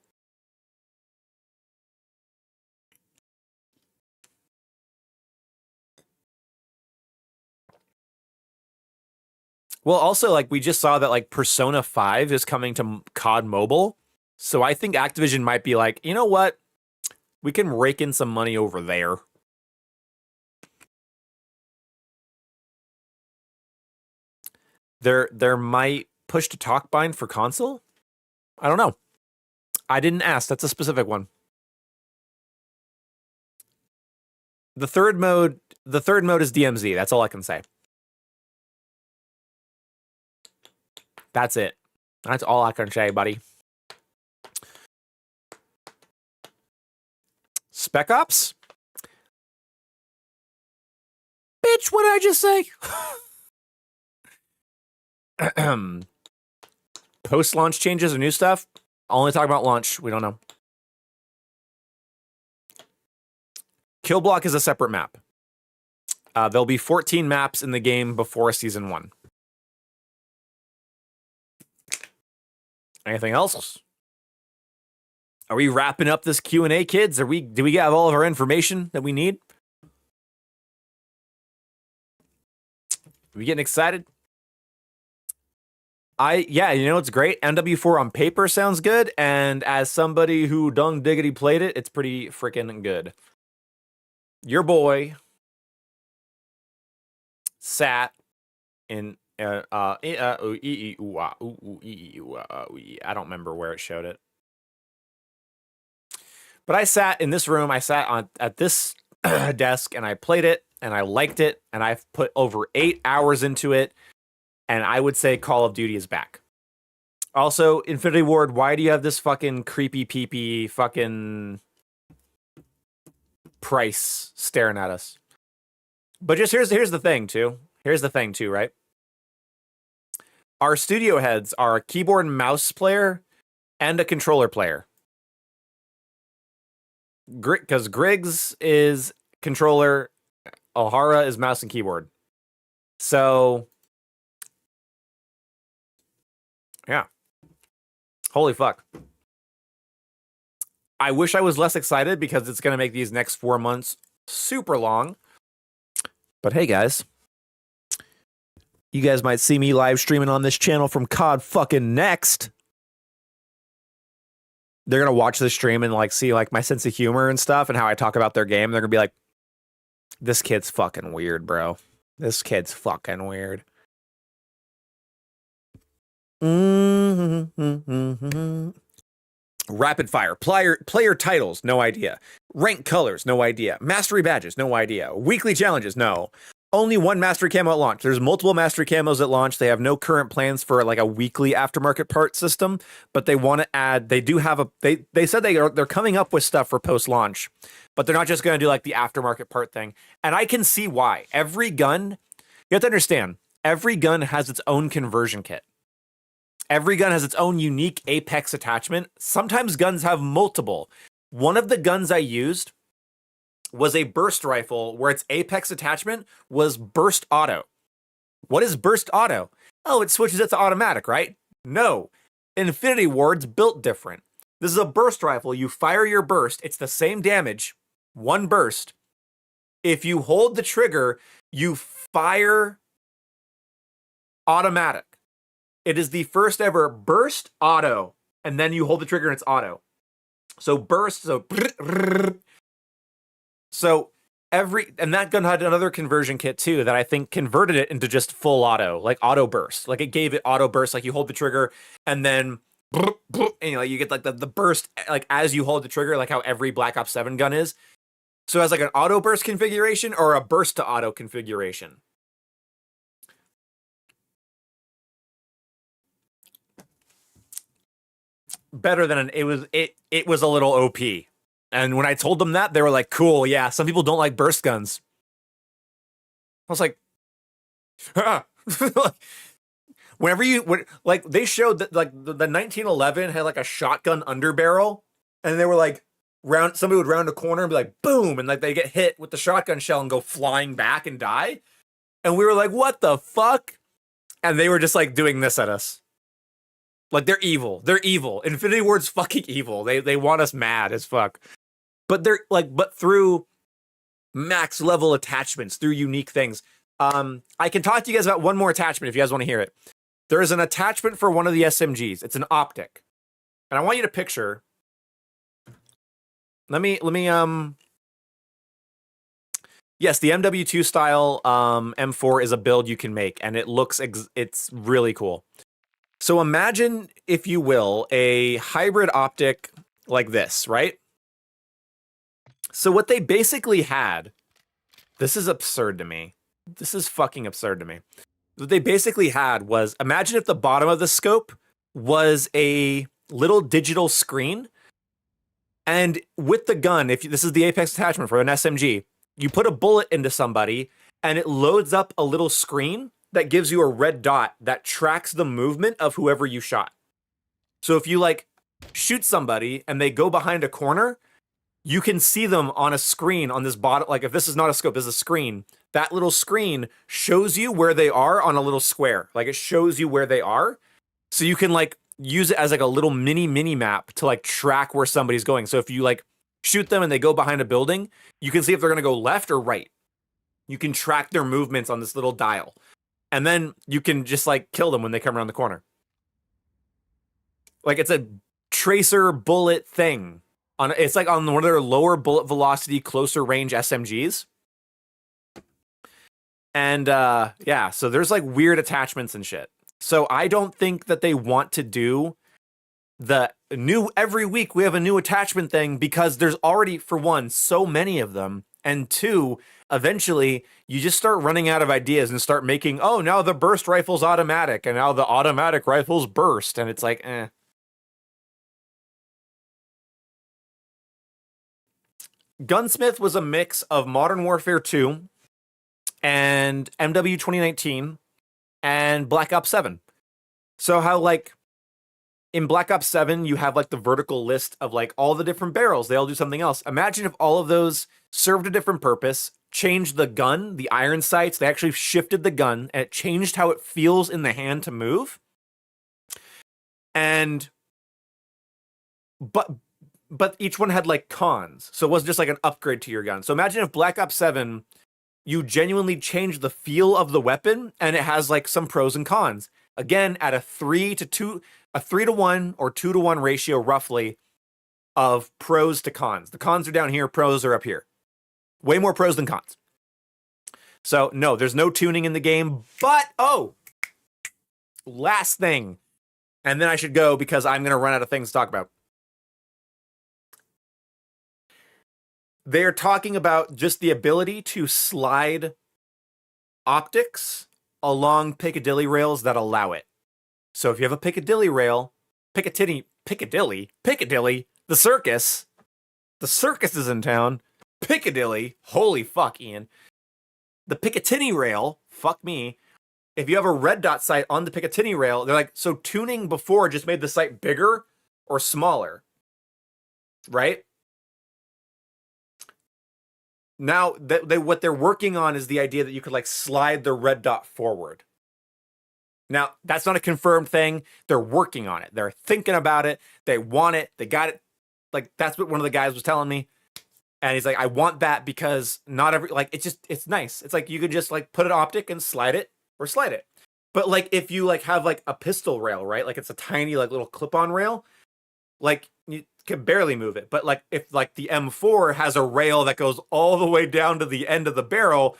[SPEAKER 1] Well, also, like, we just saw that, like, Persona 5 is coming to COD Mobile. So I think Activision might be like, you know what? We can rake in some money over there. There might push to talk bind for console? I don't know. I didn't ask. That's a specific one. The third mode is DMZ. That's all I can say. That's it. That's all I can say, buddy. Spec Ops? Bitch, what did I just say? Post-launch changes or new stuff? Only talk about launch. We don't know. Kill Block is a separate map. There'll be 14 maps in the game before Season 1. Anything else? Are we wrapping up this Q&A, kids? Do we have all of our information that we need? Are we getting excited? Yeah, you know, it's great. MW4 on paper sounds good, and as somebody who dung diggity played it, it's pretty freaking good. Your boy sat in I don't remember where it showed it. But I sat in this room, I sat at this desk, and I played it, and I liked it, and I've put over 8 hours into it, and I would say Call of Duty is back. Also, Infinity Ward, why do you have this fucking creepy peepee fucking price staring at us? But just here's the thing, too. Here's the thing, too, right? Our studio heads are a keyboard and mouse player and a controller player. Because Griggs is controller, O'Hara is mouse and keyboard. So, yeah. Holy fuck. I wish I was less excited because it's going to make these next 4 months super long. But hey, guys, You guys might see me live streaming on this channel from COD fucking next. They're gonna watch the stream and like see like my sense of humor and stuff and how I talk about their game. They're gonna be like, this kid's fucking weird, bro. This kid's fucking weird. Rapid fire. Player titles, no idea. Rank colors, no idea. Mastery badges, no idea. Weekly challenges, no. Only one mastery camo at launch. There's multiple mastery camos at launch. They have no current plans for like a weekly aftermarket part system, but they want to add. They do have a. They said they're coming up with stuff for post launch, but they're not just going to do like the aftermarket part thing. And I can see why. Every gun, you have to understand, every gun has its own conversion kit. Every gun has its own unique Apex attachment. Sometimes guns have multiple. One of the guns I used was a burst rifle where its Apex attachment was burst auto. What is burst auto? Oh, it switches it to automatic, right? No. Infinity Ward's built different. This is a burst rifle. You fire your burst. It's the same damage. One burst. If you hold the trigger, you fire automatic. It is the first ever burst auto. And then you hold the trigger and it's auto. So burst, So and that gun had another conversion kit too that I think converted it into just full auto, like auto burst. Like it gave it auto burst, like you hold the trigger and then and, you get like the burst like as you hold the trigger, like how every Black Ops 7 gun is. So it has like an auto burst configuration or a burst to auto configuration. Better than it was a little OP. And when I told them that, they were like, cool, yeah, some people don't like burst guns. I was like, like they showed that like the 1911 had like a shotgun underbarrel and they were like somebody would round a corner and be like, boom. And like they get hit with the shotgun shell and go flying back and die. And we were like, what the fuck? And they were just like doing this at us. Like they're evil. They're evil. Infinity Ward's fucking evil. They want us mad as fuck. But they're like, but through max level attachments, through unique things. I can talk to you guys about one more attachment if you guys want to hear it. There is an attachment for one of the SMGs. It's an optic. And I want you to picture. Let me yes, the MW2 style M4 is a build you can make and it looks it's really cool. So imagine, if you will, a hybrid optic like this, right? So what they basically had, this is absurd to me. This is fucking absurd to me. What they basically had was, imagine if the bottom of the scope was a little digital screen. And with the gun, this is the Apex attachment for an SMG, you put a bullet into somebody and it loads up a little screen that gives you a red dot that tracks the movement of whoever you shot. So if you like shoot somebody and they go behind a corner, you can see them on a screen on this bottom. Like if this is not a scope, this is a screen. That little screen shows you where they are on a little square. Like it shows you where they are. So you can like use it as like a little mini map to like track where somebody's going. So if you like shoot them and they go behind a building, you can see if they're going to go left or right. You can track their movements on this little dial. And then you can just like kill them when they come around the corner. Like it's a tracer bullet thing. It's like on one of their lower bullet velocity, closer range SMGs. And yeah, so there's like weird attachments and shit. So I don't think that they want to do the new, every week we have a new attachment thing because there's already, for one, so many of them. And two, eventually you just start running out of ideas and start making, oh, now the burst rifle's automatic and now the automatic rifle's burst. And it's like, eh. Gunsmith was a mix of Modern Warfare 2 and MW 2019 and Black Ops 7. So how like in Black Ops 7, you have like the vertical list of like all the different barrels. They all do something else. Imagine if all of those served a different purpose, changed the gun, the iron sights. They actually shifted the gun and it changed how it feels in the hand to move. And, but each one had like cons. So it wasn't just like an upgrade to your gun. So imagine if Black Ops 7 you genuinely change the feel of the weapon, and it has like some pros and cons. Again, at a 3-to-1 or 2-to-1 ratio, roughly, of pros to cons. The cons are down here, pros are up here. Way more pros than cons. So no, there's no tuning in the game, but last thing, and then I should go because I'm gonna run out of things to talk about. They're talking about just the ability to slide optics along Piccadilly rails that allow it. So if you have a Piccadilly rail, Piccadilly, the circus is in town. Piccadilly, holy fuck, Ian. The Piccadilly rail, fuck me. If you have a red dot sight on the Piccadilly rail, they're like, so tuning before just made the sight bigger or smaller, right? Now, what they're working on is the idea that you could like slide the red dot forward. Now, that's not a confirmed thing. They're working on it. They're thinking about it. They want it. They got it. Like, that's what one of the guys was telling me. And he's like, I want that because not every, like, it's nice. It's like you could just like put an optic and slide it or slide it. But like, if you like have like a pistol rail, right? Like it's a tiny like little clip-on rail, like you can barely move it. But like if like the M4 has a rail that goes all the way down to the end of the barrel,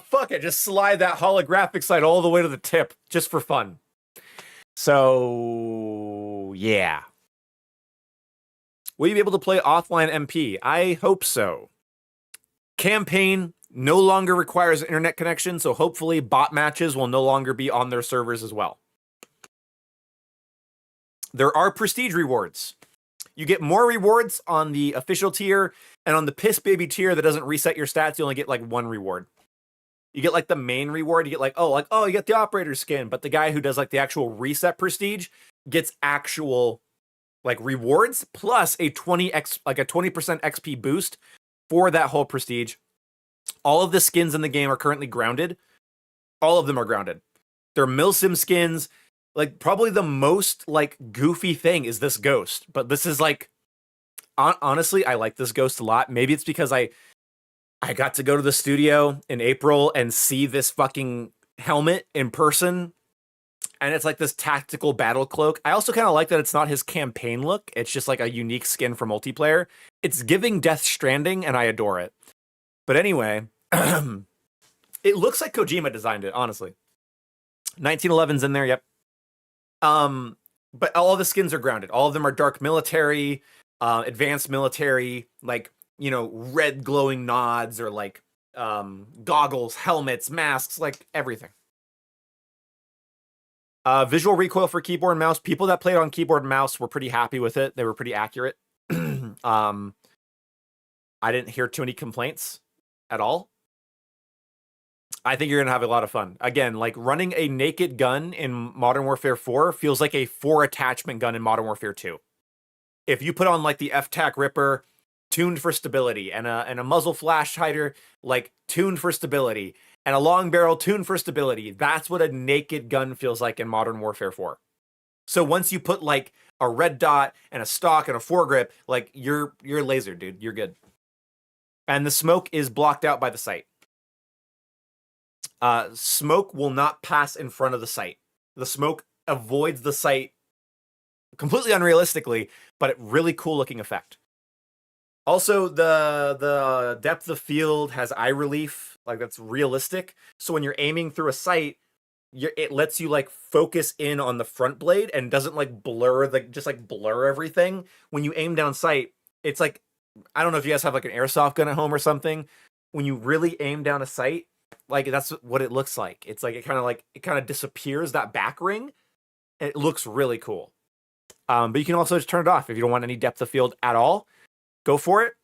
[SPEAKER 1] fuck it. Just slide that holographic sight all the way to the tip just for fun. So yeah. Will you be able to play offline MP? I hope so. Campaign no longer requires an internet connection, so hopefully bot matches will no longer be on their servers as well. There are prestige rewards. You get more rewards on the official tier, and on the Piss Baby tier that doesn't reset your stats, you only get like one reward. You get like the main reward, you get like, you get the operator skin, but the guy who does like the actual reset prestige gets actual like rewards plus a 20% XP boost for that whole prestige. All of the skins in the game are currently grounded. All of them are grounded. They're Milsim skins. Like probably the most like goofy thing is this ghost, but this is like honestly, I like this ghost a lot. Maybe it's because I got to go to the studio in April and see this fucking helmet in person. And it's like this tactical battle cloak. I also kind of like that it's not his campaign look. It's just like a unique skin for multiplayer. It's giving Death Stranding, and I adore it. But anyway, it looks like Kojima designed it, honestly. 1911's in there, yep. But all the skins are grounded. All of them are dark military, advanced military, like, you know, red glowing nods or like goggles, helmets, masks, like everything. Visual recoil for keyboard and mouse. People that played on keyboard and mouse were pretty happy with it. They were pretty accurate. I didn't hear too many complaints at all. I think you're going to have a lot of fun. Again, like running a naked gun in Modern Warfare 4 feels like a 4-attachment gun in Modern Warfare 2. If you put on like the F-Tac Ripper, tuned for stability, and a muzzle flash hider, like tuned for stability, and a long barrel tuned for stability. That's what a naked gun feels like in Modern Warfare 4. So once you put like a red dot and a stock and a foregrip, like you're laser, dude. You're good. And the smoke is blocked out by the sight. Smoke will not pass in front of the sight. The smoke avoids the sight completely unrealistically, but really cool looking effect. Also, the depth of field has eye relief, like that's realistic. So when you're aiming through a sight, it lets you like focus in on the front blade and doesn't like blur blur everything. When you aim down sight, it's like, I don't know if you guys have like an airsoft gun at home or something. When you really aim down a sight, like that's what it looks like. It's like it kind of disappears, that back ring. And it looks really cool. But you can also just turn it off if you don't want any depth of field at all. Go for it.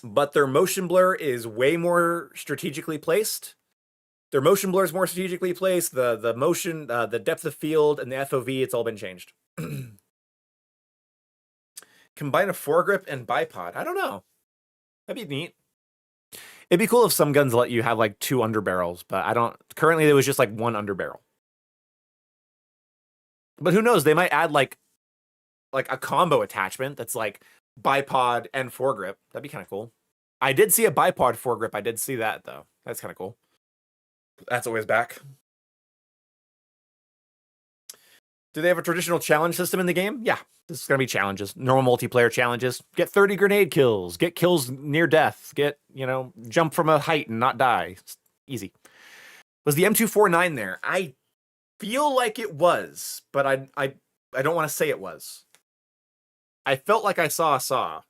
[SPEAKER 1] But their motion blur is way more strategically placed. Their motion blur is more strategically placed. The motion, the depth of field, and the FOV, it's all been changed. Combine a foregrip and bipod. I don't know. That'd be neat. It'd be cool if some guns let you have like 2 underbarrels, but I don't. Currently, there was just like 1 underbarrel. But who knows? They might add like a combo attachment that's like bipod and foregrip. That'd be kind of cool. I did see a bipod foregrip. I did see that though. That's kind of cool. That's always back. Do they have a traditional challenge system in the game? Yeah, this is going to be challenges. Normal multiplayer challenges. Get 30 grenade kills. Get kills near death. Get, jump from a height and not die. It's easy. Was the M249 there? I feel like it was, but I don't want to say it was. I felt like I saw a saw.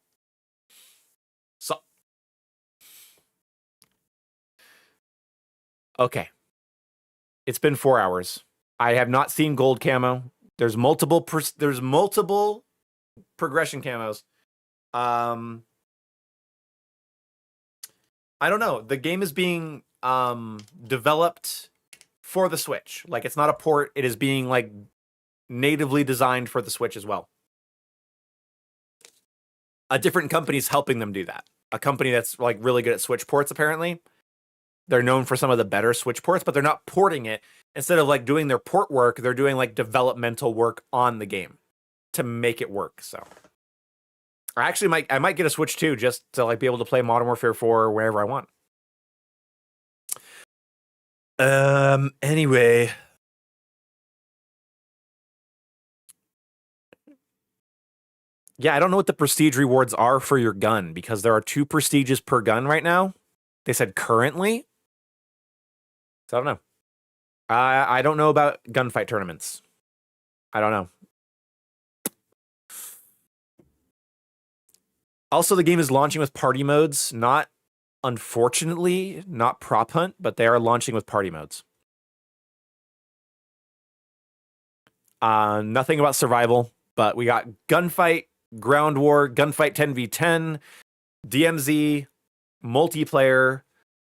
[SPEAKER 1] Okay. It's been 4 hours. I have not seen gold camo. There's multiple progression camos. I don't know. The game is being developed for the Switch. Like, it's not a port. It is being like natively designed for the Switch as well. A different company's helping them do that. A company that's like really good at Switch ports, apparently. They're known for some of the better Switch ports, but they're not porting it. Instead of like doing their port work, they're doing like developmental work on the game to make it work. So I might get a Switch too, just to like be able to play Modern Warfare 4 wherever I want. Anyway. Yeah, I don't know what the prestige rewards are for your gun, because there are 2 prestiges per gun right now. They said currently. So I don't know. I don't know about gunfight tournaments. I don't know. Also, the game is launching with party modes. Unfortunately, not prop hunt, but they are launching with party modes. Nothing about survival, but we got gunfight, ground war, gunfight 10v10, DMZ, multiplayer,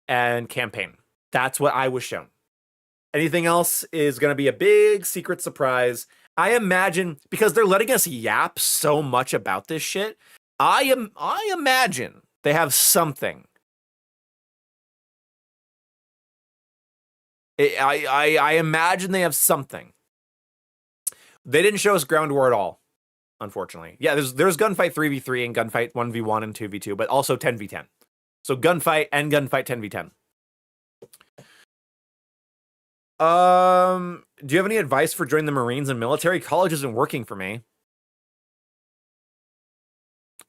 [SPEAKER 1] and campaign. That's what I was shown. Anything else is going to be a big secret surprise. I imagine, because they're letting us yap so much about this shit, I imagine they have something. I imagine they have something. They didn't show us ground war at all, unfortunately. Yeah, there's gunfight 3v3 and gunfight 1v1 and 2v2, but also 10v10. So gunfight and gunfight 10v10. Do you have any advice for joining the Marines and military? College isn't working for me.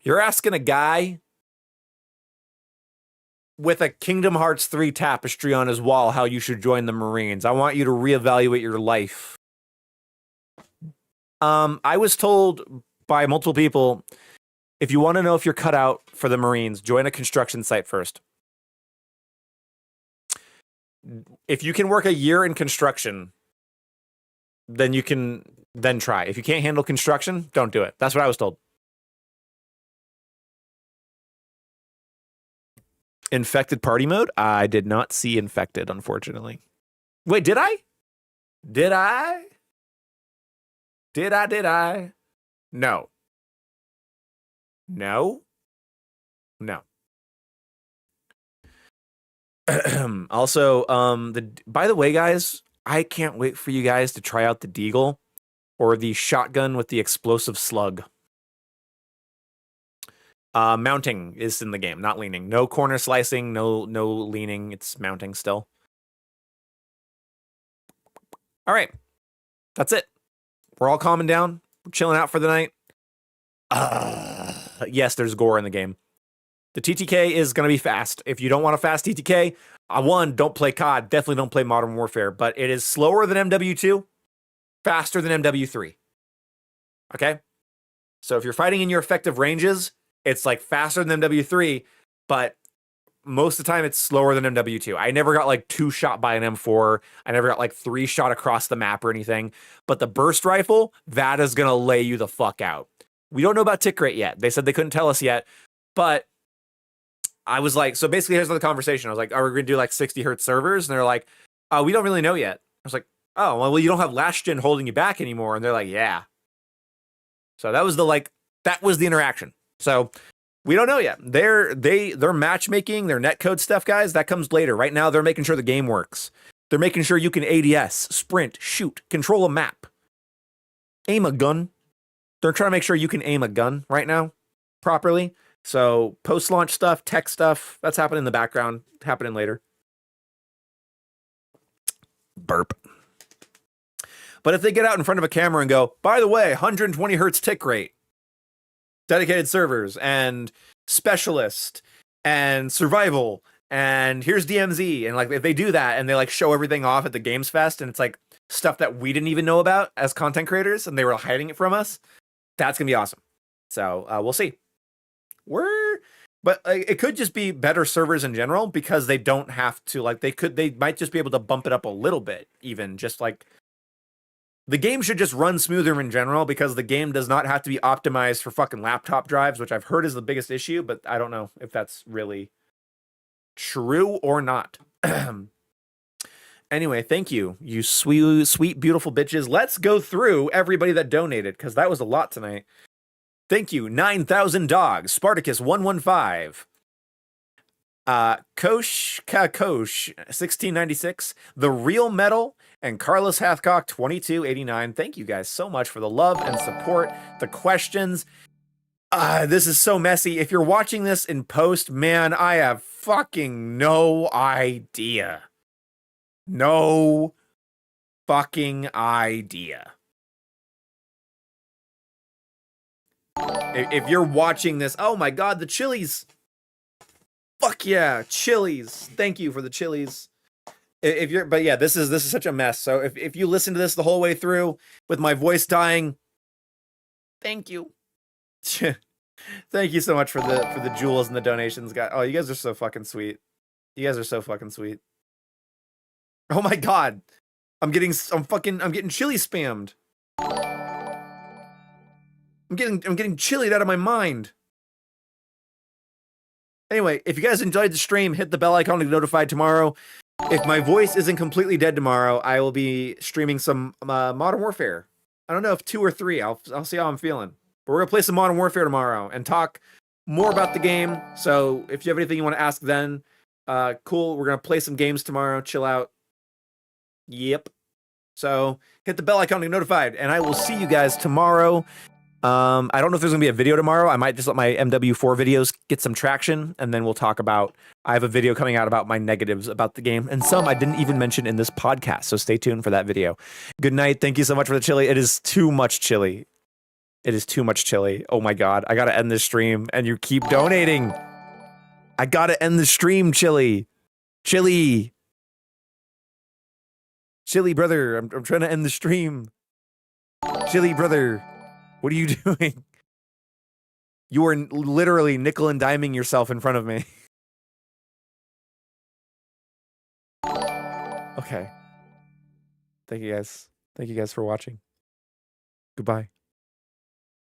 [SPEAKER 1] You're asking a guy with a Kingdom Hearts 3 tapestry on his wall how you should join the Marines. I want you to reevaluate your life. I was told by multiple people, if you want to know if you're cut out for the Marines, join a construction site first. If you can work a year in construction, then you can try. If you can't handle construction, don't do it. That's what I was told. Infected party mode? I did not see infected, unfortunately. Wait, did I? Did I? No. No? No. Also, by the way, guys, I can't wait for you guys to try out the Deagle or the shotgun with the explosive slug. Mounting is in the game, not leaning. No corner slicing, no leaning. It's mounting still. All right. That's it. We're all calming down. We're chilling out for the night. Yes, there's gore in the game. The TTK is going to be fast. If you don't want a fast TTK, don't play COD. Definitely don't play Modern Warfare. But it is slower than MW2, faster than MW3. Okay? So if you're fighting in your effective ranges, it's like faster than MW3, but most of the time it's slower than MW2. I never got like 2 shot by an M4. I never got like 3 shot across the map or anything. But the burst rifle, that is going to lay you the fuck out. We don't know about tick rate yet. They said they couldn't tell us yet, but I was like, so basically here's the conversation. I was like, are we going to do like 60 hertz servers? And they're like, we don't really know yet. I was like, oh, well, you don't have last gen holding you back anymore. And they're like, yeah. So that was the interaction. So we don't know yet. Their matchmaking, their netcode stuff, guys, that comes later. Right now, they're making sure the game works. They're making sure you can ADS, sprint, shoot, control a map, aim a gun. They're trying to make sure you can aim a gun right now properly. So post-launch stuff, tech stuff, that's happening in the background, happening later. Burp. But if they get out in front of a camera and go, by the way, 120 hertz tick rate, dedicated servers, and specialist, and survival, and here's DMZ, and like if they do that and they like show everything off at the Games Fest, and it's like stuff that we didn't even know about as content creators, and they were hiding it from us, that's gonna be awesome. So we'll see. But it could just be better servers in general because they don't have to like they might just be able to bump it up a little bit, even just like the game should just run smoother in general because the game does not have to be optimized for fucking laptop drives, which I've heard is the biggest issue, but I don't know if that's really true or not. Anyway, thank you, you sweet, beautiful bitches. Let's go through everybody that donated because that was a lot tonight. Thank you, 9,000 Dogs, Spartacus 115, Kosh 1696, The Real Metal, and Carlos Hathcock 2289. Thank you guys so much for the love and support, the questions. This is so messy. If you're watching this in post, man, I have fucking no idea. No fucking idea. If you're watching this, oh my god, the chilies. Fuck yeah, chilies. Thank you for the chilies. But yeah, this is such a mess. So if you listen to this the whole way through with my voice dying, thank you. Thank you so much for the jewels and the donations, guys. Oh, you guys are so fucking sweet. You guys are so fucking sweet. Oh my god. I'm getting chili spammed. I'm getting chilied out of my mind. Anyway, if you guys enjoyed the stream, hit the bell icon to be notified tomorrow. If my voice isn't completely dead tomorrow, I will be streaming some Modern Warfare. I don't know if 2 or 3. I'll see how I'm feeling. But we're gonna play some Modern Warfare tomorrow and talk more about the game. So if you have anything you want to ask, then cool. We're gonna play some games tomorrow. Chill out. Yep. So hit the bell icon to be notified, and I will see you guys tomorrow. I don't know if there's gonna be a video tomorrow. I might just let my MW4 videos get some traction, and then we'll talk about. I have a video coming out about my negatives about the game, and some I didn't even mention in this podcast. So stay tuned for that video. Good night. Thank you so much for the chili. It is too much chili. It is too much chili. Oh my god, I gotta end this stream, and you keep donating. I gotta end the stream, chili, brother. I'm trying to end the stream. Chili brother. What are you doing? You are literally nickel and diming yourself in front of me. Okay. Thank you guys. Thank you guys for watching. Goodbye.